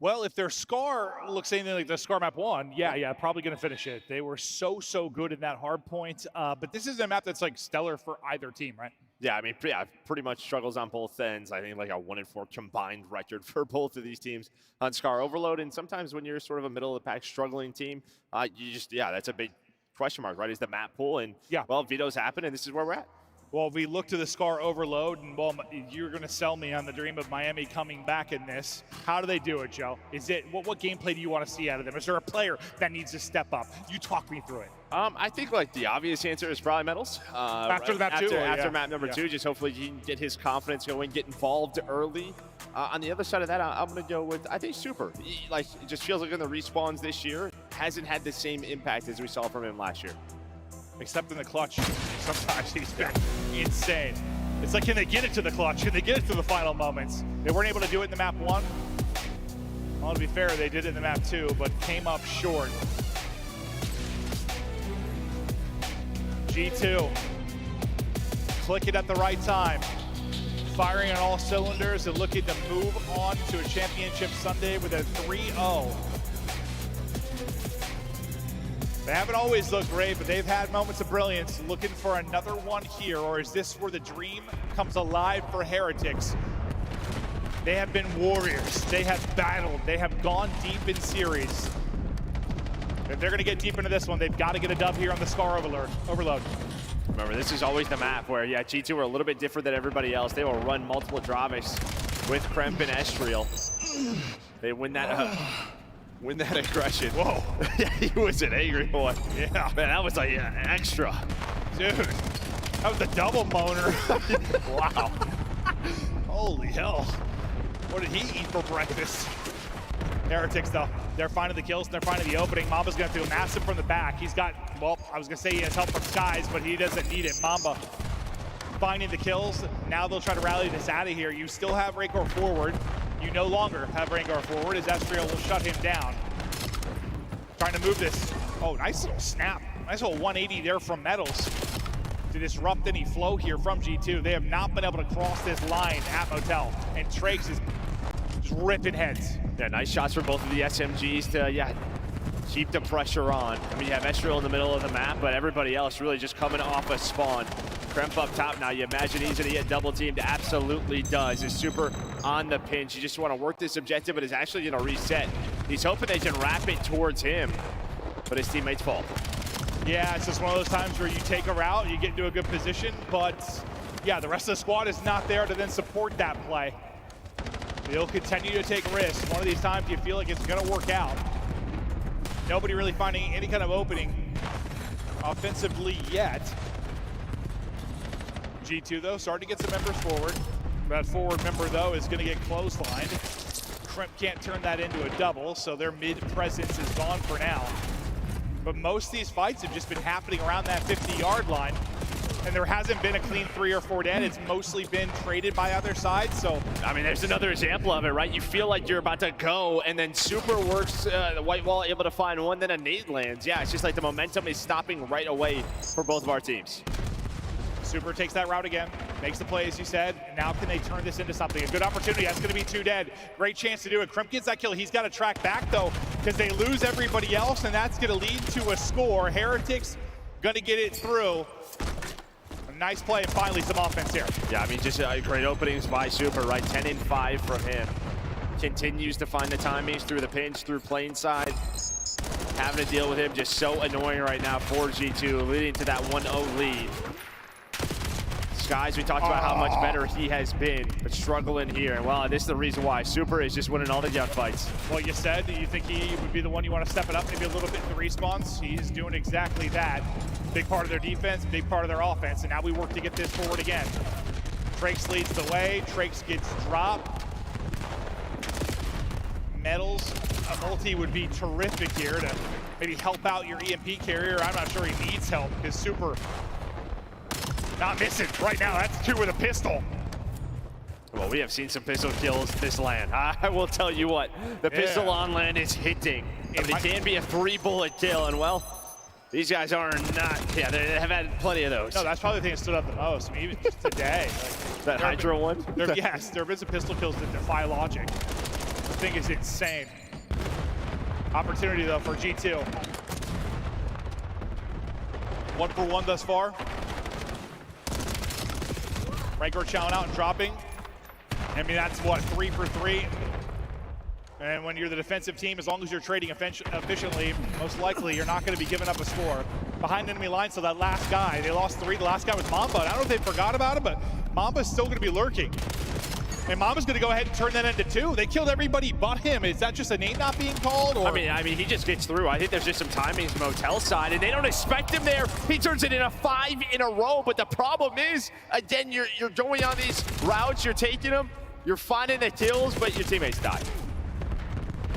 Well, if their Scar looks anything like the Scar map 1, yeah, probably going to finish it. They were so good in that hard point. But this is a map that's like stellar for either team, right? Yeah, I mean, pretty much struggles on both ends. I think like a 1-4 combined record for both of these teams on Scar Overload. And sometimes when you're sort of a middle of the pack struggling team, that's a big question mark, right? Is the map pool? And well, vetoes happen, and this is where we're at. Well, we look to the Scar Overload, and well, you're going to sell me on the dream of Miami coming back in this. How do they do it, Joe? Is it what gameplay do you want to see out of them? Is there a player that needs to step up? You talk me through it. I think like the obvious answer is probably Metals. After map 2? After map number 2, just hopefully he can get his confidence going, get involved early. On the other side of that, I'm going to go with, I think, Super. It just feels like in the respawns this year, hasn't had the same impact as we saw from him last year. Except in the clutch, sometimes he's been insane. It's like, can they get it to the clutch? Can they get it to the final moments? They weren't able to do it in the map 1. Well, to be fair, they did it in the map 2, but came up short. G2, click it at the right time. Firing on all cylinders and looking to move on to a championship Sunday with a 3-0. They haven't always looked great, but they've had moments of brilliance. Looking for another one here, or is this where the dream comes alive for Heretics? They have been warriors. They have battled. They have gone deep in series. If they're going to get deep into this one, they've got to get a dub here on the Scar Overload. Remember, this is always the map where, G2 are a little bit different than everybody else. They will run multiple Dravics with Kremp and Estriel. They win that win that aggression. Whoa. Yeah, he was an angry one. Yeah. Man, that was like extra. Dude, that was a double moaner. Wow. Holy hell. What did he eat for breakfast? Heretics, though, they're finding the kills, and they're finding the opening. Mamba's going to feel massive from the back. He's got, well, I was going to say he has help from Skies, but he doesn't need it. Mamba finding the kills. Now they'll try to rally this out of here. You still have Rancor forward. You no longer have Rancor forward as Estriel will shut him down. Trying to move this. Oh, nice little snap. Nice little 180 there from Metals to disrupt any flow here from G2. They have not been able to cross this line at Motel, and Trakes is just ripping heads. Yeah, nice shots for both of the SMGs to, keep the pressure on. I mean, you have Estriel in the middle of the map, but everybody else really just coming off a spawn. Kremp up top now. You imagine he's going to get double teamed. Absolutely does. Is Super on the pinch. You just want to work this objective, but it's actually going to reset. He's hoping they can wrap it towards him, but his teammates fall. Yeah, it's just one of those times where you take a route, you get into a good position, but the rest of the squad is not there to then support that play. They'll continue to take risks. One of these times you feel like it's going to work out. Nobody really finding any kind of opening offensively yet. G2, though, starting to get some members forward. That forward member, though, is going to get clotheslined. Kremp can't turn that into a double, so their mid presence is gone for now. But most of these fights have just been happening around that 50-yard line, and there hasn't been a clean 3 or 4 dead. It's mostly been traded by other sides, so. I mean, there's another example of it, right? You feel like you're about to go, and then Super works the white wall, able to find one, then a nade lands. Yeah, it's just like the momentum is stopping right away for both of our teams. Super takes that route again, makes the play, as you said. And now can they turn this into something? A good opportunity. That's going to be 2 dead. Great chance to do it. Kremp gets that kill. He's got to track back, though, because they lose everybody else, and that's going to lead to a score. Heretics going to get it through. A nice play, and finally some offense here. Yeah, I mean, just great openings by Super, right? 10 and 5 from him. Continues to find the timings through the pinch, through plane side. Having to deal with him just so annoying right now for G2, leading to that 1-0 lead. Skies, we talked about how much better he has been, but struggling here. And well, this is the reason why Super is just winning all the gunfights. Well, you said you think he would be the one you want to step it up maybe a little bit in the respawns. He's doing exactly that. Big part of their defense, big part of their offense, and now we work to get this forward again. Trakes leads the way. Trakes gets dropped. Metals, a multi would be terrific here to maybe help out your EMP carrier. I'm not sure he needs help because Super not missing right now. That's 2 with a pistol. Well, we have seen some pistol kills this land. I will tell you what, the pistol on land is hitting. If it can be a 3-bullet kill, and well, these guys are not, they have had plenty of those. No, that's probably the thing that stood up the most. I mean, even just today. That Hydra one? Yes, there have been some pistol kills that defy logic. thing is insane. Opportunity though for G2. 1 for 1 thus far. Rancor chowing out and dropping. I mean, that's what, 3 for 3. And when you're the defensive team, as long as you're trading efficiently, most likely you're not going to be giving up a score. Behind enemy line, so that last guy, they lost 3. The last guy was Mamba. I don't know if they forgot about him, but Mamba's still going to be lurking. And Mamba's going to go ahead and turn that into 2. They killed everybody but him. Is that just a name not being called? Or? I mean, he just gets through. I think there's just some timings Motel side, and they don't expect him there. He turns it into 5 in a row, but the problem is, again, you're going on these routes, you're taking them, you're finding the kills, but your teammates die.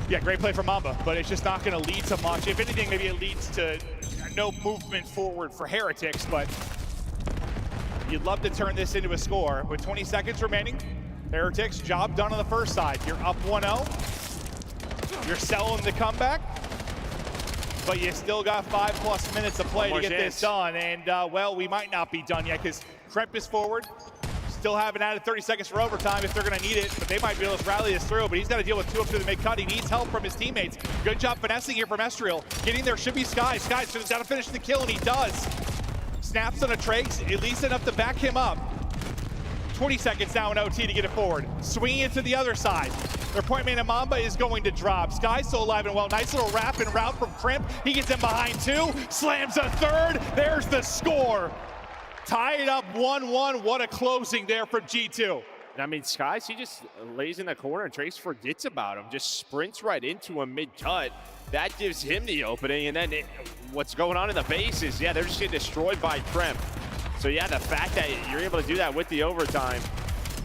Yeah, great play from Mamba, but it's just not going to lead to much. If anything, maybe it leads to no movement forward for Heretics, but you'd love to turn this into a score. With 20 seconds remaining, Heretics, job done on the first side. You're up 1-0. You're selling the comeback, but you still got 5+ minutes to play to get this done. And, well, we might not be done yet because Kremp is forward. Still haven't added 30 seconds for overtime if they're going to need it, but they might be able to rally this through. But he's got to deal with 2 up to the mid-cut. He needs help from his teammates. Good job finessing here from Estriel. Getting there should be Sky. Sky's just got to finish the kill, and he does. Snaps on a trace, at least enough to back him up. 20 seconds now in OT to get it forward. Swinging it to the other side. Their point man Mamba is going to drop. Sky's still alive and well. Nice little wrap and route from Crimp. He gets in behind 2, slams a 3rd. There's the score. Tie it up 1-1. What a closing there from G2. I mean, Skies, he just lays in the corner and Trace forgets about him. Just sprints right into a mid-cut. That gives him the opening. And then what's going on in the base is, yeah, they're just getting destroyed by Crimp. So yeah, the fact that you're able to do that with the overtime,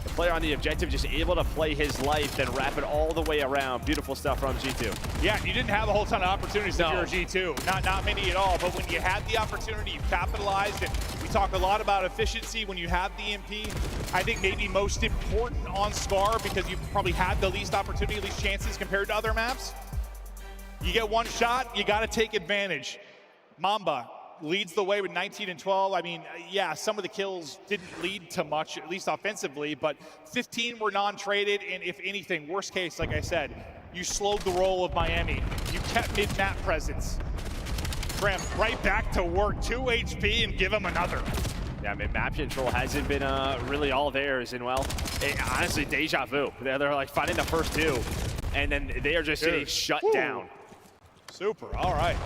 the player on the objective just able to play his life and wrap it all the way around. Beautiful stuff from G2. Yeah, you didn't have a whole ton of opportunities if you're a G2. Not many at all, but when you had the opportunity, you capitalized. And we talk a lot about efficiency when you have the MP. I think maybe most important on Scar because you've probably had the least opportunity, least chances compared to other maps. You get one shot, you got to take advantage. Mamba leads the way with 19 and 12. I mean, yeah, some of the kills didn't lead to much, at least offensively, but 15 were non-traded, and if anything, worst case, like I said, you slowed the roll of Miami. You kept mid-map presence. Crimp right back to work, 2 HP, and give him another. Yeah, I mean, map control hasn't been really all theirs, and well, honestly, deja vu. They're like fighting the first 2, and then they are just getting shut down. Super, all right.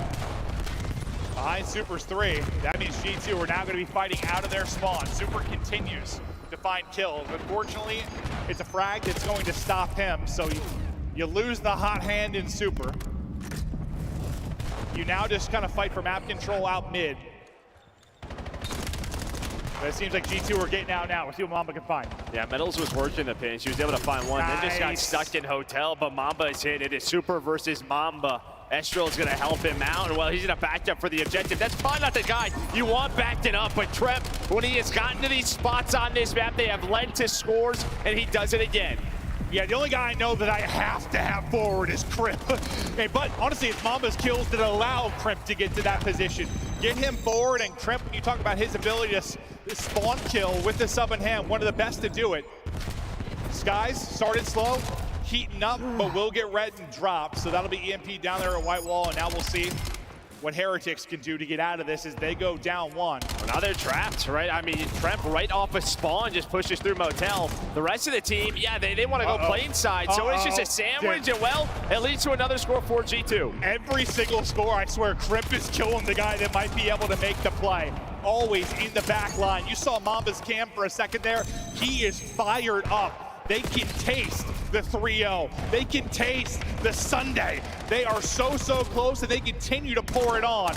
Behind Super's 3, that means G2 are now going to be fighting out of their spawn. Super continues to find kills. Unfortunately, it's a frag that's going to stop him, so you lose the hot hand in Super. You now just kind of fight for map control out mid. But it seems like G2 are getting out now. We'll see what Mamba can find. Yeah, Metals was working the pin. She was able to find one. Then just got stuck in Hotel, but Mamba is hit. It is Super versus Mamba. Estriel is going to help him out, and well, he's going to back up for the objective. That's probably not the guy you want backed it up, but Trep, when he has gotten to these spots on this map, they have led to scores, and he does it again. Yeah, the only guy I know that I have to have forward is Crimp. But honestly, it's Mamba's kills that allow Crimp to get to that position. Get him forward, and Crimp, when you talk about his ability to spawn kill with the sub in hand, one of the best to do it. Skies started slow, heating up, but will get red and drop. So that'll be EMP down there at White Wall, and now we'll see what Heretics can do to get out of this as they go down 1. Well, now they're trapped, right? I mean, Tremp right off a spawn just pushes through Motel. The rest of the team, yeah, they want to go plane side, so it's just a sandwich, and well, it leads to another score for G2. Every single score, I swear, Crimp is killing the guy that might be able to make the play. Always in the back line. You saw Mamba's cam for a second there. He is fired up. They can taste the 3-0. They can taste the Sunday. They are so close, and they continue to pour it on.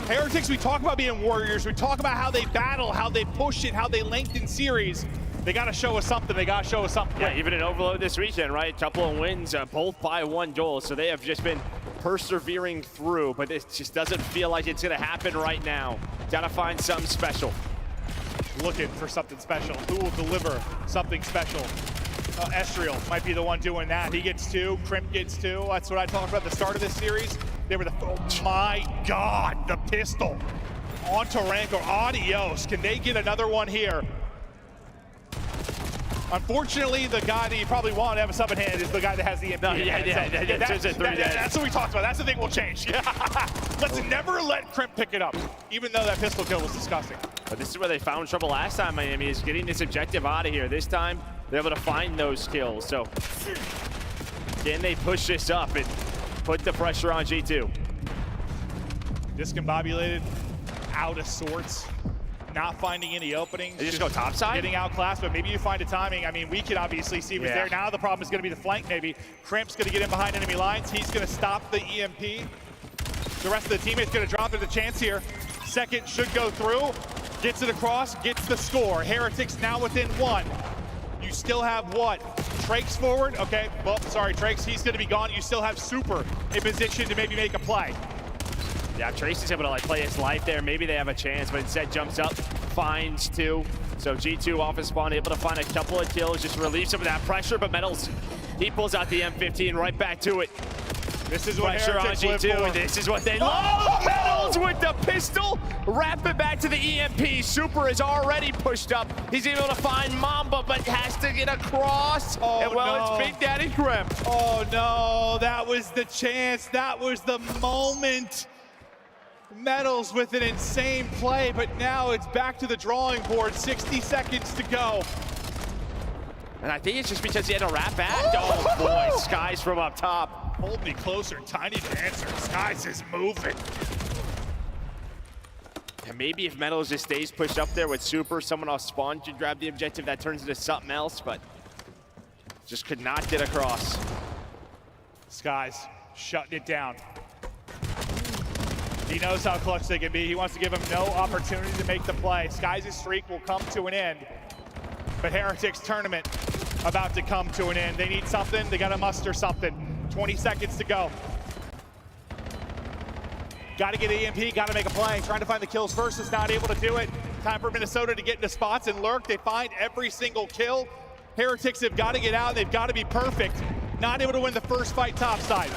Heretics, we talk about being warriors. We talk about how they battle, how they push it, how they lengthen series. They got to show us something. They got to show us something. Yeah, even in Overload this weekend, right? Couple of wins, both by 1 goal. So they have just been persevering through, but it just doesn't feel like it's going to happen right now. Got to find something special. Looking for something special. Who will deliver something special? Estriel might be the one doing that. He gets 2, Crimp gets 2. That's what I talked about at the start of this series. They were oh my God, the pistol. Onto Rancor, adios. Can they get another one here? Unfortunately, the guy that you probably want to have a sub in hand is the guy that has the EMP. No, that's what we talked about. That's the thing we'll change. Let's never let Crimp pick it up, even though that pistol kill was disgusting. But this is where they found trouble last time, Miami, is getting this objective out of here. This time, they're able to find those kills. So, can they push this up and put the pressure on G2? Discombobulated, out of sorts. Not finding any openings. They just go topside? Getting outclassed, but maybe you find a timing. I mean, we can obviously see what's there. Now the problem is going to be the flank, maybe. Crimp's going to get in behind enemy lines. He's going to stop the EMP. The rest of the teammates going to drop it a chance here. Second should go through. Gets it across, gets the score. Heretics now within 1. You still have what? Trakes forward? Okay, well, sorry, Trakes, he's going to be gone. You still have Super in position to maybe make a play. Yeah, Tracy's able to like play his life there. Maybe they have a chance, but instead jumps up, finds 2. So G2 off his spawn, able to find a couple of kills, just relieve some of that pressure. But Metals, he pulls out the M15 right back to it. This is what pressure on G2. This is what they love. Metals with the pistol, wrap it back to the EMP. Super is already pushed up. He's able to find Mamba, but has to get across. And well, it's Big Daddy Crimp. Oh no, that was the chance. That was the moment. Metals with an insane play, but now it's back to the drawing board. 60 seconds to go. And I think it's just because he had to wrap back. Oh boy, Skies from up top. Hold me closer, Tiny Dancer. Skies is moving. And maybe if Metals just stays pushed up there with Super, someone off spawn can grab the objective, that turns into something else, but just could not get across. Skies shutting it down. He knows how clutch they can be. He wants to give him no opportunity to make the play. Skies' streak will come to an end. But Heretics tournament about to come to an end. They need something. They got to muster something. 20 seconds to go. Got to get EMP. Got to make a play. Trying to find the kills first. Is not able to do it. Time for Minnesota to get into spots and lurk. They find every single kill. Heretics have got to get out. They've got to be perfect. Not able to win the first fight topside.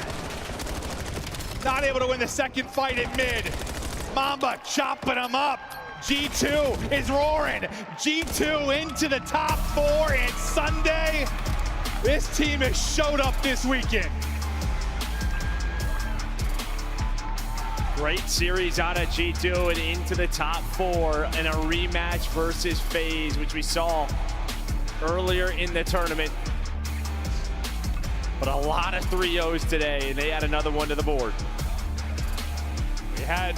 Not able to win the second fight at mid. Mamba chopping him up. G2 is roaring. G2 into the top 4, and Sunday, this team has showed up this weekend. Great series out of G2 and into the top 4 in a rematch versus FaZe, which we saw earlier in the tournament. But a lot of 3-0s today, and they add another one to the board. We had,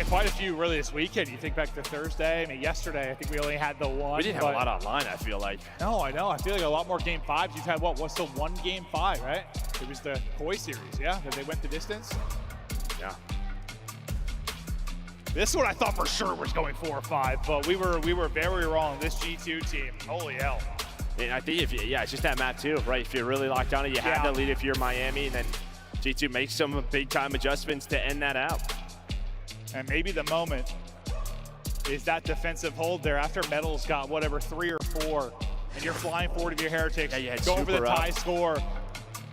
quite a few really this weekend. You think back to Thursday, yesterday, I think we only had the one. We didn't have a lot online, I feel like. No, I know. I feel like a lot more game 5s. You've had, what's the one game 5, right? It was the Koi series, yeah? That they went the distance? Yeah. This one I thought for sure was going 4 or 5, but we were very wrong. This G2 team, holy hell. And I think it's just that map too, right? If you're really locked on it, you have to lead if you're Miami, and then G2 makes some big time adjustments to end that out. And maybe the moment is that defensive hold there after Metals got whatever 3 or 4, and you're flying forward of your Heretics, go over the tie score,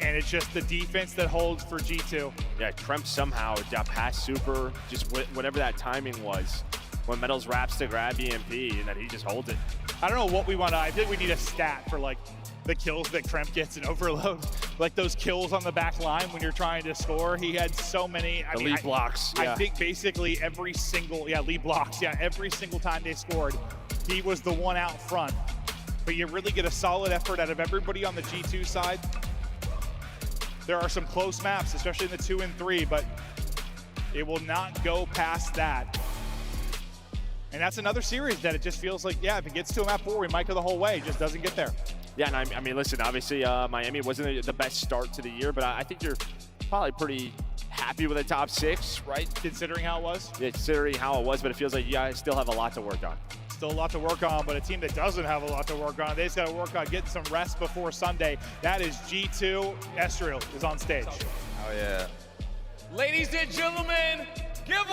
and it's just the defense that holds for G2. Yeah, Kremp somehow got past Super, just whatever that timing was, when Metals wraps to grab EMP, and then he just holds it. I don't know what we want to, I think we need a stat for like the kills that Kremp gets in Overload. Like those kills on the back line when you're trying to score. He had so many. Lead blocks. I think basically every single, lead blocks. Yeah, every single time they scored, he was the one out front. But you really get a solid effort out of everybody on the G2 side. There are some close maps, especially in the 2 and 3, but it will not go past that. And that's another series that it just feels like, if it gets to a map 4, we might go the whole way. It just doesn't get there. Yeah, and listen, obviously Miami wasn't the best start to the year, but I think you're probably pretty happy with the top 6, right? Considering how it was? Yeah, considering how it was, but it feels like you guys still have a lot to work on. Still a lot to work on, but a team that doesn't have a lot to work on, they just got to work on getting some rest before Sunday. That is G2. Estriel is on stage. Oh, yeah. Ladies and gentlemen, give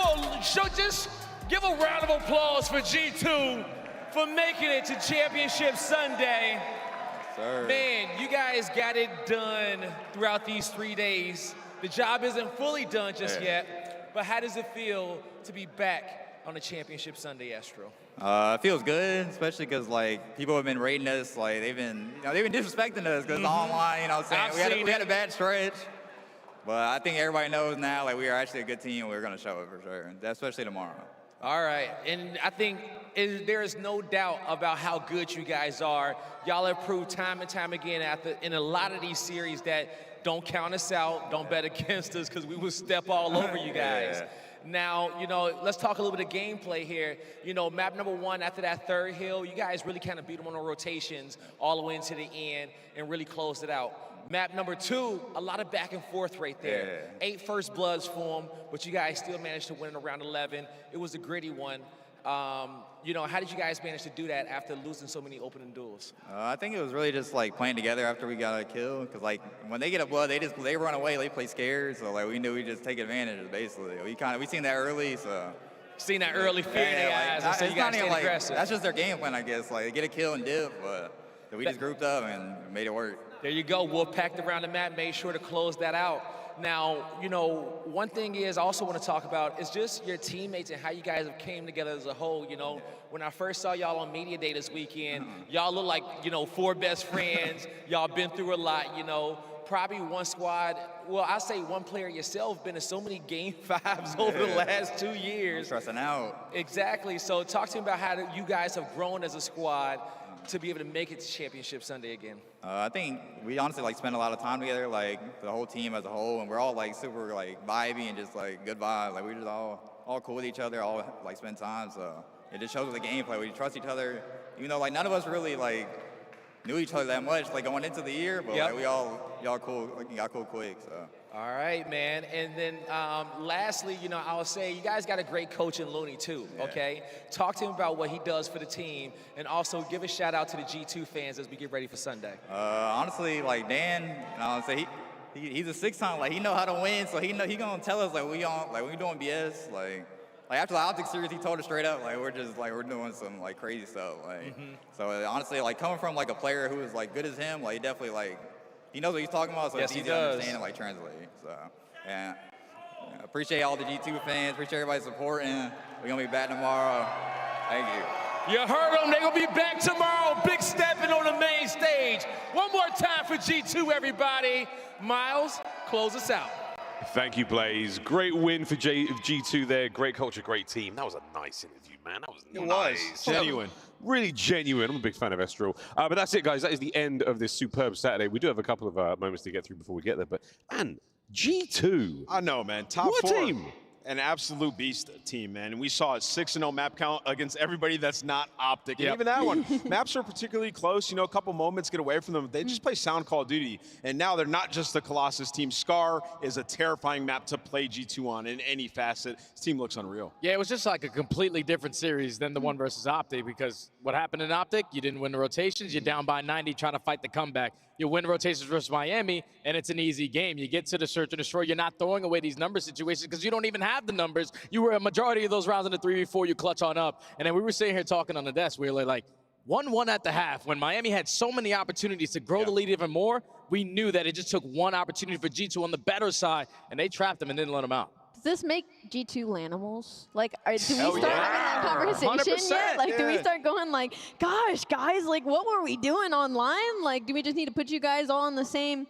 a round of applause for G2 for making it to Championship Sunday. Sir. Man, you guys got it done throughout these 3 days. The job isn't fully done just yet, but how does it feel to be back on a Championship Sunday, Astro? It feels good, especially because like people have been rating us, like they've been disrespecting us because online, you know what I'm saying? We had a bad stretch, but I think everybody knows now, like we are actually a good team. We're gonna show it for sure, especially tomorrow. All right, and I think there is no doubt about how good you guys are. Y'all have proved time and time again in a lot of these series that don't count us out, don't bet against us, because we will step all over you guys. Yeah. Now, you know, let's talk a little bit of gameplay here. You know, map number 1, after that third hill, you guys really kind of beat them on the rotations all the way into the end and really closed it out. Map number 2, a lot of back and forth right there. Yeah. 8 first bloods for them, but you guys still managed to win in around 11. It was a gritty one. You know, how did you guys manage to do that after losing so many opening duels? I think it was really just like playing together after we got a kill, because like when they get a blood, they run away, they play scared, so like we knew we just take advantage of it, basically. We seen that early, so. Seen that early fear in their eyes, and so you guys stayed aggressive. That's just their game plan, I guess. Like they get a kill and dip, but we just grouped up and made it work. There you go. Wolf packed around the map, made sure to close that out. Now, you know, one thing is I also want to talk about is just your teammates and how you guys have came together as a whole. You know, when I first saw y'all on Media Day this weekend, y'all look like, you know, 4 best friends. Y'all been through a lot, you know. Probably one squad, well, I say one player yourself, been in so many Game 5s over the last 2 years. Stressing out. Exactly. So talk to me about how you guys have grown as a squad to be able to make it to Championship Sunday again. I think we honestly like spend a lot of time together, like the whole team as a whole, and we're all like super like vibey and just like good vibes. Like we just all cool with each other, all like spend time. So it just shows with the gameplay. We trust each other, even though like none of us really like knew each other that much like going into the year, but like y'all cool, like got cool quick. So. All right, man. And then lastly, you know, I'll say you guys got a great coach in Looney too, okay? Talk to him about what he does for the team, and also give a shout out to the G2 fans as we get ready for Sunday. Honestly, like Dan, I would say he's a 6-time, like he know how to win, so he gonna tell us like we doing BS, like after the Optic series, he told us straight up, like, we're doing some, like, crazy stuff, like, so honestly, like, coming from, like, a player who is, like, good as him, like, he definitely, like, he knows what he's talking about, so it's easy to understand and, like, translate, so, yeah. Appreciate all the G2 fans, appreciate everybody's support, and we're gonna be back tomorrow. Thank you. You heard them, they're gonna be back tomorrow, big stepping on the main stage. One more time for G2, everybody. Miles, close us out. Thank you, Blaze. Great win for G2 there. Great culture, great team. That was a nice interview, man. That was nice. Genuine. Really genuine. I'm a big fan of Estral. But that's it, guys. That is the end of this superb Saturday. We do have a couple of moments to get through before we get there. But, man, G2. I know, man. Top 4. Team. An absolute beast team, man. And we saw a 6-0 map count against everybody that's not Optic. And even that one, maps are particularly close. You know, a couple moments get away from them. They just play sound Call of Duty. And now they're not just the Colossus team. Scar is a terrifying map to play G2 on in any facet. This team looks unreal. Yeah, it was just like a completely different series than the one versus Optic, because what happened in Optic, you didn't win the rotations, you're down by 90 trying to fight the comeback. You win rotations versus Miami, and it's an easy game. You get to the search and destroy. You're not throwing away these number situations because you don't even have the numbers. You were a majority of those rounds in the 3v4, you clutch on up. And then we were sitting here talking on the desk. We were like, 1-1 at the half. When Miami had so many opportunities to grow the lead even more, we knew that it just took one opportunity for G2 on the better side, and they trapped them and didn't let them out. Does this make G2 Lanimals? Like, do we start having that conversation yet? Like, do we start going like, gosh, guys, like, what were we doing online? Like, do we just need to put you guys all in the same?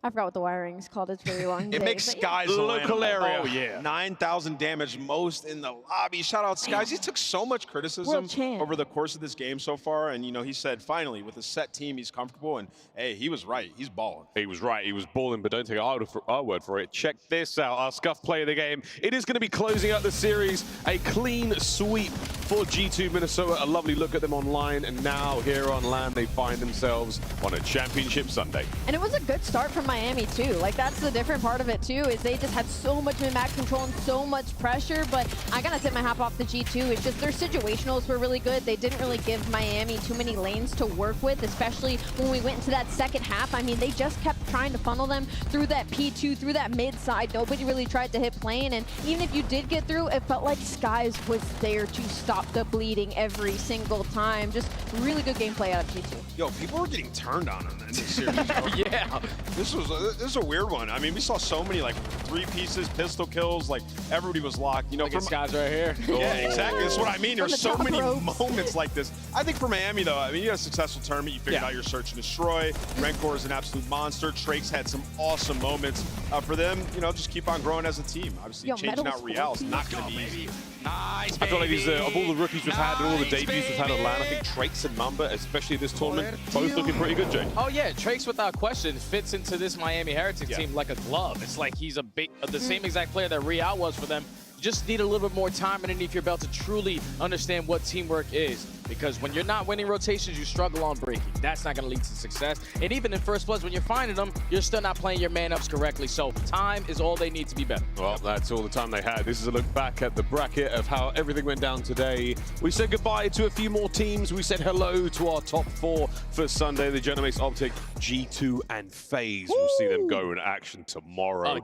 I forgot what the wiring's called. It's very long. It makes Skies a local area. Oh, yeah. 9,000 damage, most in the lobby. Shout out Skies. He took so much criticism over the course of this game so far. And, you know, he said, finally, with a set team, he's comfortable. And, hey, he was right. He's balling. He was right. He was balling, but don't take our word for it. Check this out. Our Scuff play of the game. It is going to be closing out the series. A clean sweep for G2 Minnesota. A lovely look at them online. And now here on land, they find themselves on a championship Sunday. And it was a good start from Miami too. Like, that's the different part of it too, is they just had so much map control and so much pressure. But I gotta tip my hat off to G2. It's just their situationals were really good. They didn't really give Miami too many lanes to work with, especially when we went into that second half. I mean, they just kept trying to funnel them through that P2, through that mid side. Nobody really tried to hit plane. And even if you did get through, it felt like Skies was there to stop the bleeding every single time. Just really good gameplay out of G2. Yo, people were getting turned on in this series. Yeah. This is a weird one. I mean, we saw so many like 3 pieces, pistol kills, like everybody was locked. You know, Look at guys right here. Yeah, exactly. That's what I mean. There's so many ropes. moments like this. I think for Miami, though, I mean, you had a successful tournament. You figured out your search and destroy. Rancor is an absolute monster. Trake's had some awesome moments. For them, you know, just keep on growing as a team. Obviously, changing out Real is not going to be easy. Nice, I feel like these, of all the rookies we've had and all the debuts we've had on LAN, I think Trake's and Mamba, especially this tournament, both looking pretty good, Jay. Oh yeah, Trake's without question fits into this Miami Heretics team like a glove. It's like he's the same exact player that Real was for them. You just need a little bit more time underneath your belt to truly understand what teamwork is. Because when you're not winning rotations, you struggle on breaking. That's not going to lead to success. And even in first bloods, when you're finding them, you're still not playing your man-ups correctly. So time is all they need to be better. Well, that's all the time they had. This is a look back at the bracket of how everything went down today. We said goodbye to a few more teams. We said hello to our top 4 for Sunday. The Genomics Optic, G2, and FaZe. We'll see them go in action tomorrow.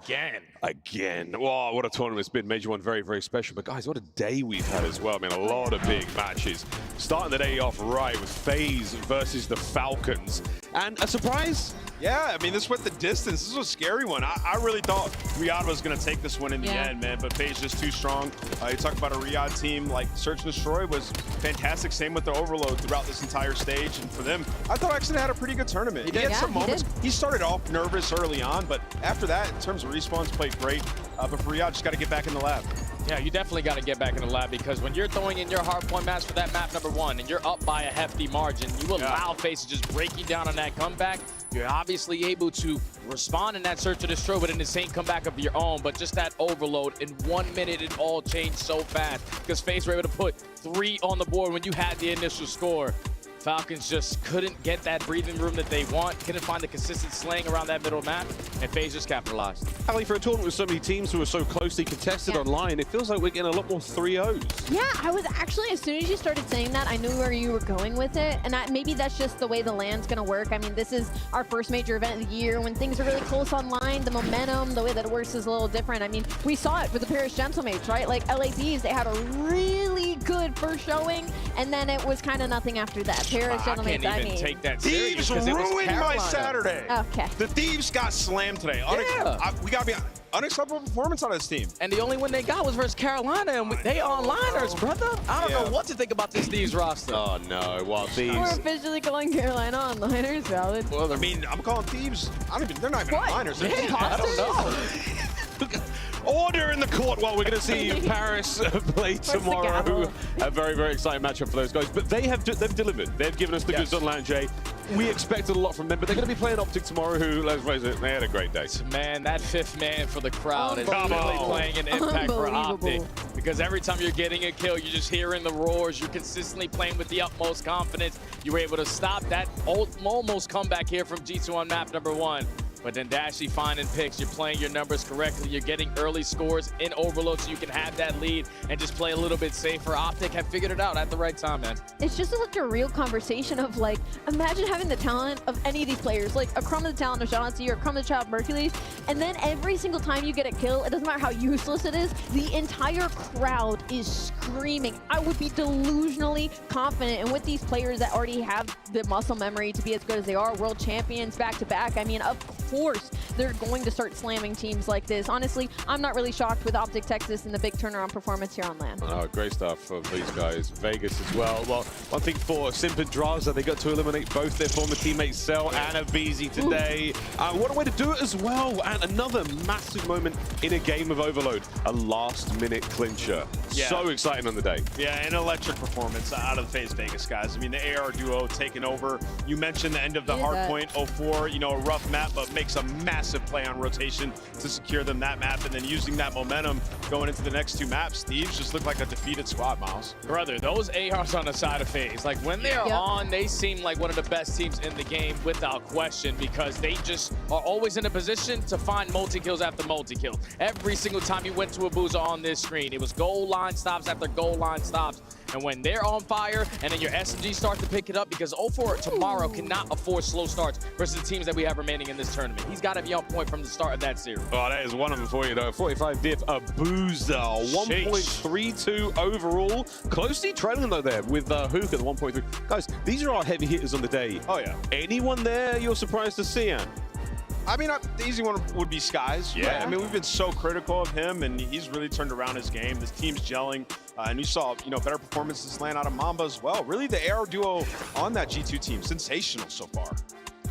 Again. Wow, what a tournament it's been. Major one, very, very special. But guys, what a day we've had as well. I mean, a lot of big matches. Starting the day off right with FaZe versus the Falcons. And a surprise? Yeah, I mean, this went the distance. This was a scary one. I really thought Riyadh was going to take this one in the end, man, but FaZe just too strong. You talk about a Riyadh team, like Search and Destroy was fantastic. Same with the Overload throughout this entire stage. And for them, I thought actually had a pretty good tournament. He had some moments. He started off nervous early on, but after that, in terms of respawns, played great. But for Riyadh, just got to get back in the lab. Yeah, you definitely got to get back in the lab because when you're throwing in your hardpoint match for that map #1 and you're up by a hefty margin, you allow FaZe to just break you down on that comeback. You're obviously able to respond in that search or destroy within the same comeback of your own, but just that overload, in 1 minute, it all changed so fast because FaZe were able to put 3 on the board when you had the initial score. Falcons just couldn't get that breathing room that they want, couldn't find the consistent slaying around that middle map, and FaZe just capitalized. Ali, for a tournament with so many teams who are so closely contested online, it feels like we're getting a lot more 3-0s. Yeah, I was actually, as soon as you started saying that, I knew where you were going with it, and maybe that's just the way the LAN's going to work. I mean, this is our first major event of the year. When things are really close online, the momentum, the way that it works is a little different. I mean, we saw it with the Paris Gentlemates, right? Like, LA Thieves, they had a really good first showing, and then it was kind of nothing after that. Paris Gentlemates, I can't even take that serious. Thieves ruined my Saturday. Okay. The Thieves got slammed today. We got to be unacceptable performance on this team. And the only win they got was versus Carolina, and they onliners, brother. I don't know what to think about this Thieves roster. Oh no, well, Thieves. We're officially calling Carolina onliners, valid. Well, I mean, I'm calling Thieves. They're not even onliners. Yeah, I don't know. Order in the court. Well, we're going to see Paris play tomorrow. A very, very exciting matchup for those guys. But they've delivered. They've given us the goods on LAN, Jay. We expected a lot from them, but they're going to be playing Optic tomorrow, who, let's face it, they had a great day. Man, that 5th man for the crowd is really playing an impact for Optic. Because every time you're getting a kill, you're just hearing the roars. You're consistently playing with the utmost confidence. You were able to stop that almost comeback here from G2 on map #1. But then to actually finding picks, you're playing your numbers correctly. You're getting early scores in overload so you can have that lead and just play a little bit safer. Optic have figured it out at the right time, man. It's just such a real conversation of, like, imagine having the talent of any of these players, like a crumb of the talent of Shawnee or a crumb of the child of Mercules, and then every single time you get a kill, it doesn't matter how useless it is, the entire crowd is screaming. I would be delusionally confident, and with these players that already have the muscle memory to be as good as they are, world champions back-to-back, I mean, of course they're going to start slamming teams like this. Honestly, I'm not really shocked with Optic Texas and the big turnaround performance here on LAN. Oh, great stuff for these guys. Vegas as well. Well, one thing for Simp and Draza, they got to eliminate both their former teammates, Cell and Avizi today. What a way to do it as well. And another massive moment in a game of Overload. A last-minute clincher. Yeah. So exciting on the day. Yeah, an electric performance out of the FaZe Vegas guys. I mean, the AR duo taking over. You mentioned the end of the Hardpoint 04, you know, a rough map, but makes a massive play on rotation to secure them that map, and then using that momentum going into the next 2 maps. Thieves just look like a defeated squad, Miles. Brother, those ARs on the side of FaZe, like when they're on, they seem like one of the best teams in the game without question, because they just are always in a position to find multi-kills after multi-kills. Every single time you went to a boozer on this screen, it was goal line stops after goal line stops. And when they're on fire and then your SMG start to pick it up, because 0-4 tomorrow cannot afford slow starts versus the teams that we have remaining in this tournament. He's got to be on point from the start of that series. Oh, that is one of them for you, though. 45 diff, a boozer. 1.32 overall. Closely trailing, though, there with Hook at the 1.3. Guys, these are our heavy hitters on the day. Oh, yeah. Anyone there you're surprised to see, Ann? I mean, the easy one would be Skies. Yeah. Right? I mean, we've been so critical of him, and he's really turned around his game. This team's gelling, and we saw, better performances land out of Mamba as well. Really, the AR duo on that G2 team, sensational so far.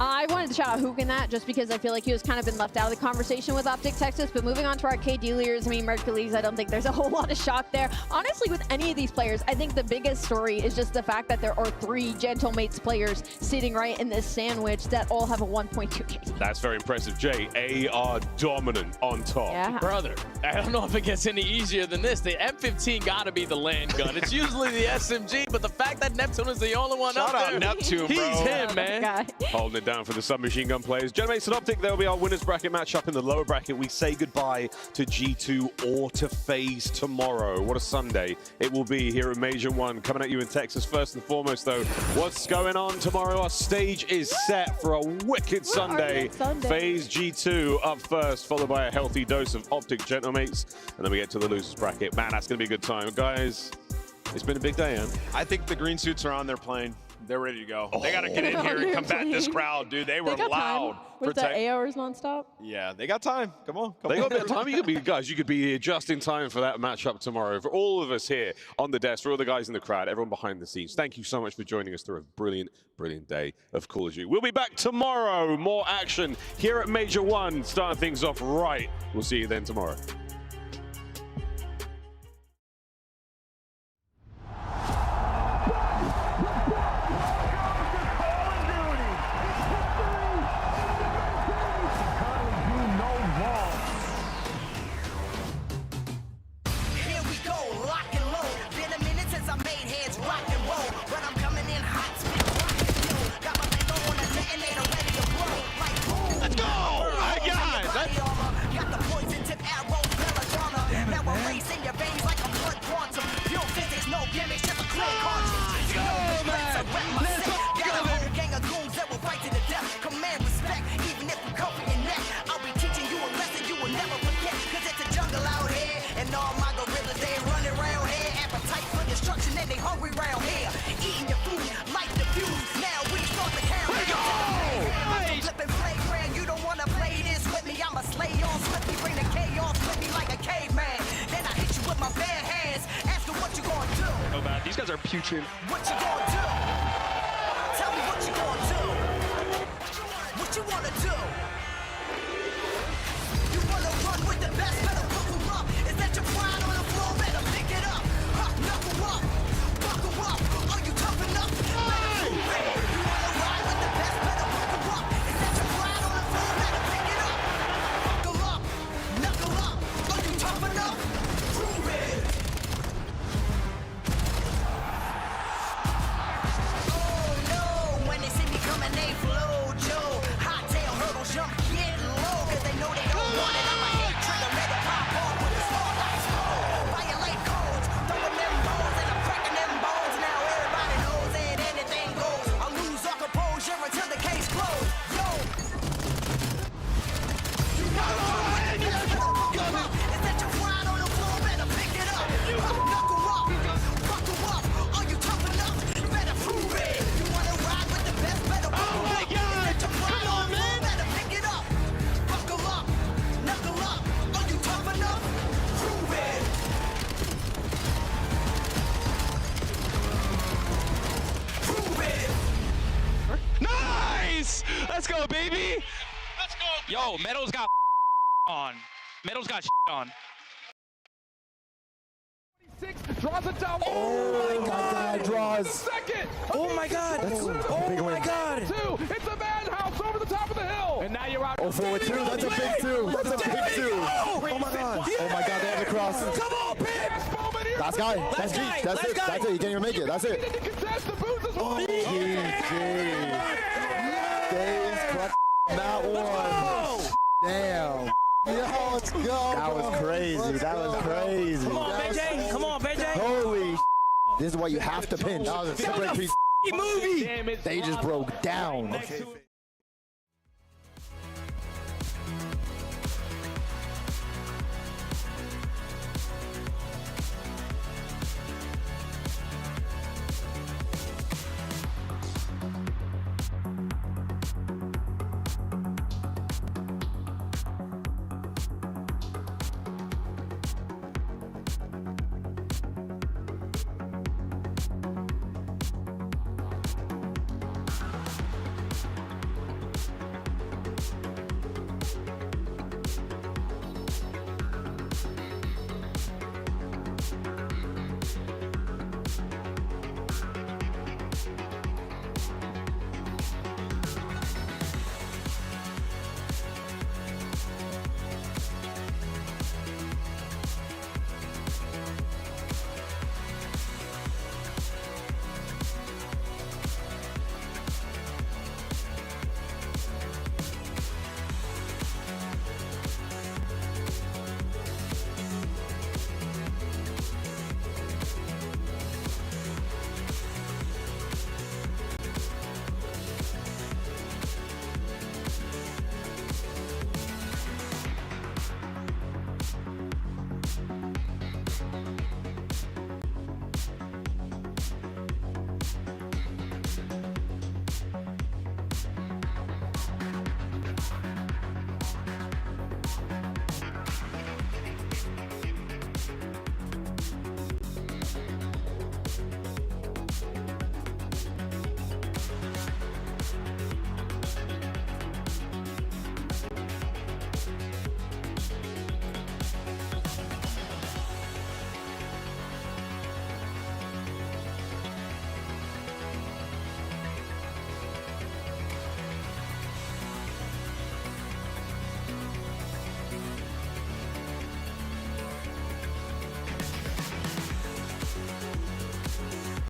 I wanted to shout out Hook in that just because I feel like he was kind of been left out of the conversation with Optic Texas. But moving on to our KD leaders, I mean, Mercules, I don't think there's a whole lot of shock there. Honestly, with any of these players, I think the biggest story is just the fact that there are 3 Gentlemates players sitting right in this sandwich that all have a 1.2 KD. That's very impressive. Jay, AR dominant on top. Yeah. Brother, I don't know if it gets any easier than this. The M15 got to be the land gun. It's usually the SMG, but the fact that Neptune is the only one Shout up out there. Neptune, bro. He's him, man. Holding it down for the submachine gun players. Gentlemates and Optic, there will be our winners bracket matchup in the lower bracket. We say goodbye to G2 or to FaZe tomorrow. What a Sunday it will be here at Major 1. Coming at you in Texas. First and foremost, though, what's going on tomorrow? Our stage is set for a wicked Sunday. FaZe G2 up first, followed by a healthy dose of Optic Gentlemates. And then we get to the losers bracket. Man, that's going to be a good time. Guys, it's been a big day, Ann. I think the green suits are on their plane. They're ready to go. They got to get in here and combat this crowd, dude. They were loud. With the ARs nonstop? Yeah, they got time. Come on. They got a bit of time. You could be here just in time for that matchup tomorrow. For all of us here on the desk, for all the guys in the crowd, everyone behind the scenes, thank you so much for joining us through a brilliant, brilliant day of Call of Duty. We'll be back tomorrow. More action here at Major 1, starting things off right. We'll see you then tomorrow. These guys are putrid. What you gonna do? Tell me what you gonna do. What you wanna do? You wanna run with the best, better buckle up. Is that your pride on the floor? Better pick it up. Knuckle up, buckle up. Are you tough enough? Better prove it. You wanna ride with the best, better buckle up. Is that your pride on the floor? Better pick it up. Buckle up, knuckle up. Are you tough enough? Prove it. They flow, Joe. Hot tail hurdle jump, get low. Cause they know they don't want it. I'm a hate trigger, let it pop off with a small like smoke. Violate codes, throwing them bones and I'm cracking them bones. Now everybody knows that anything goes. I lose all composure until the case closed. Yo! You know is that your pride on the floor? Better pick it up. Knuckle up, buckle up. Are you tough enough? Better prove it. You wanna ride with the best? Better buckle up. Come on, man. Better pick it up. Buckle up. Knuckle up. Are you tough enough? Prove it. Prove it. Nice! Let's go, baby. Let's go. Yo, Meadows got on. Meadows got on. Draws it down. Oh my God, draws. Second. Oh my God. Oh my God. Two. It's a madhouse over the top of the hill. And now you're out. Oh, forward two. That's a big two. That's a big two. Oh my God. Oh my God. They have the cross. Come on, Pip. Last guy. That's G. That's it. That's it. You can't even make it. That's it. Oh, Days clutch that one. Damn. Yo, let's go. That was crazy. That was crazy. Come on, BJ. Come on, BJ. Holy. This is why you have to pinch. That was a great piece. Movie. They just broke down. Okay.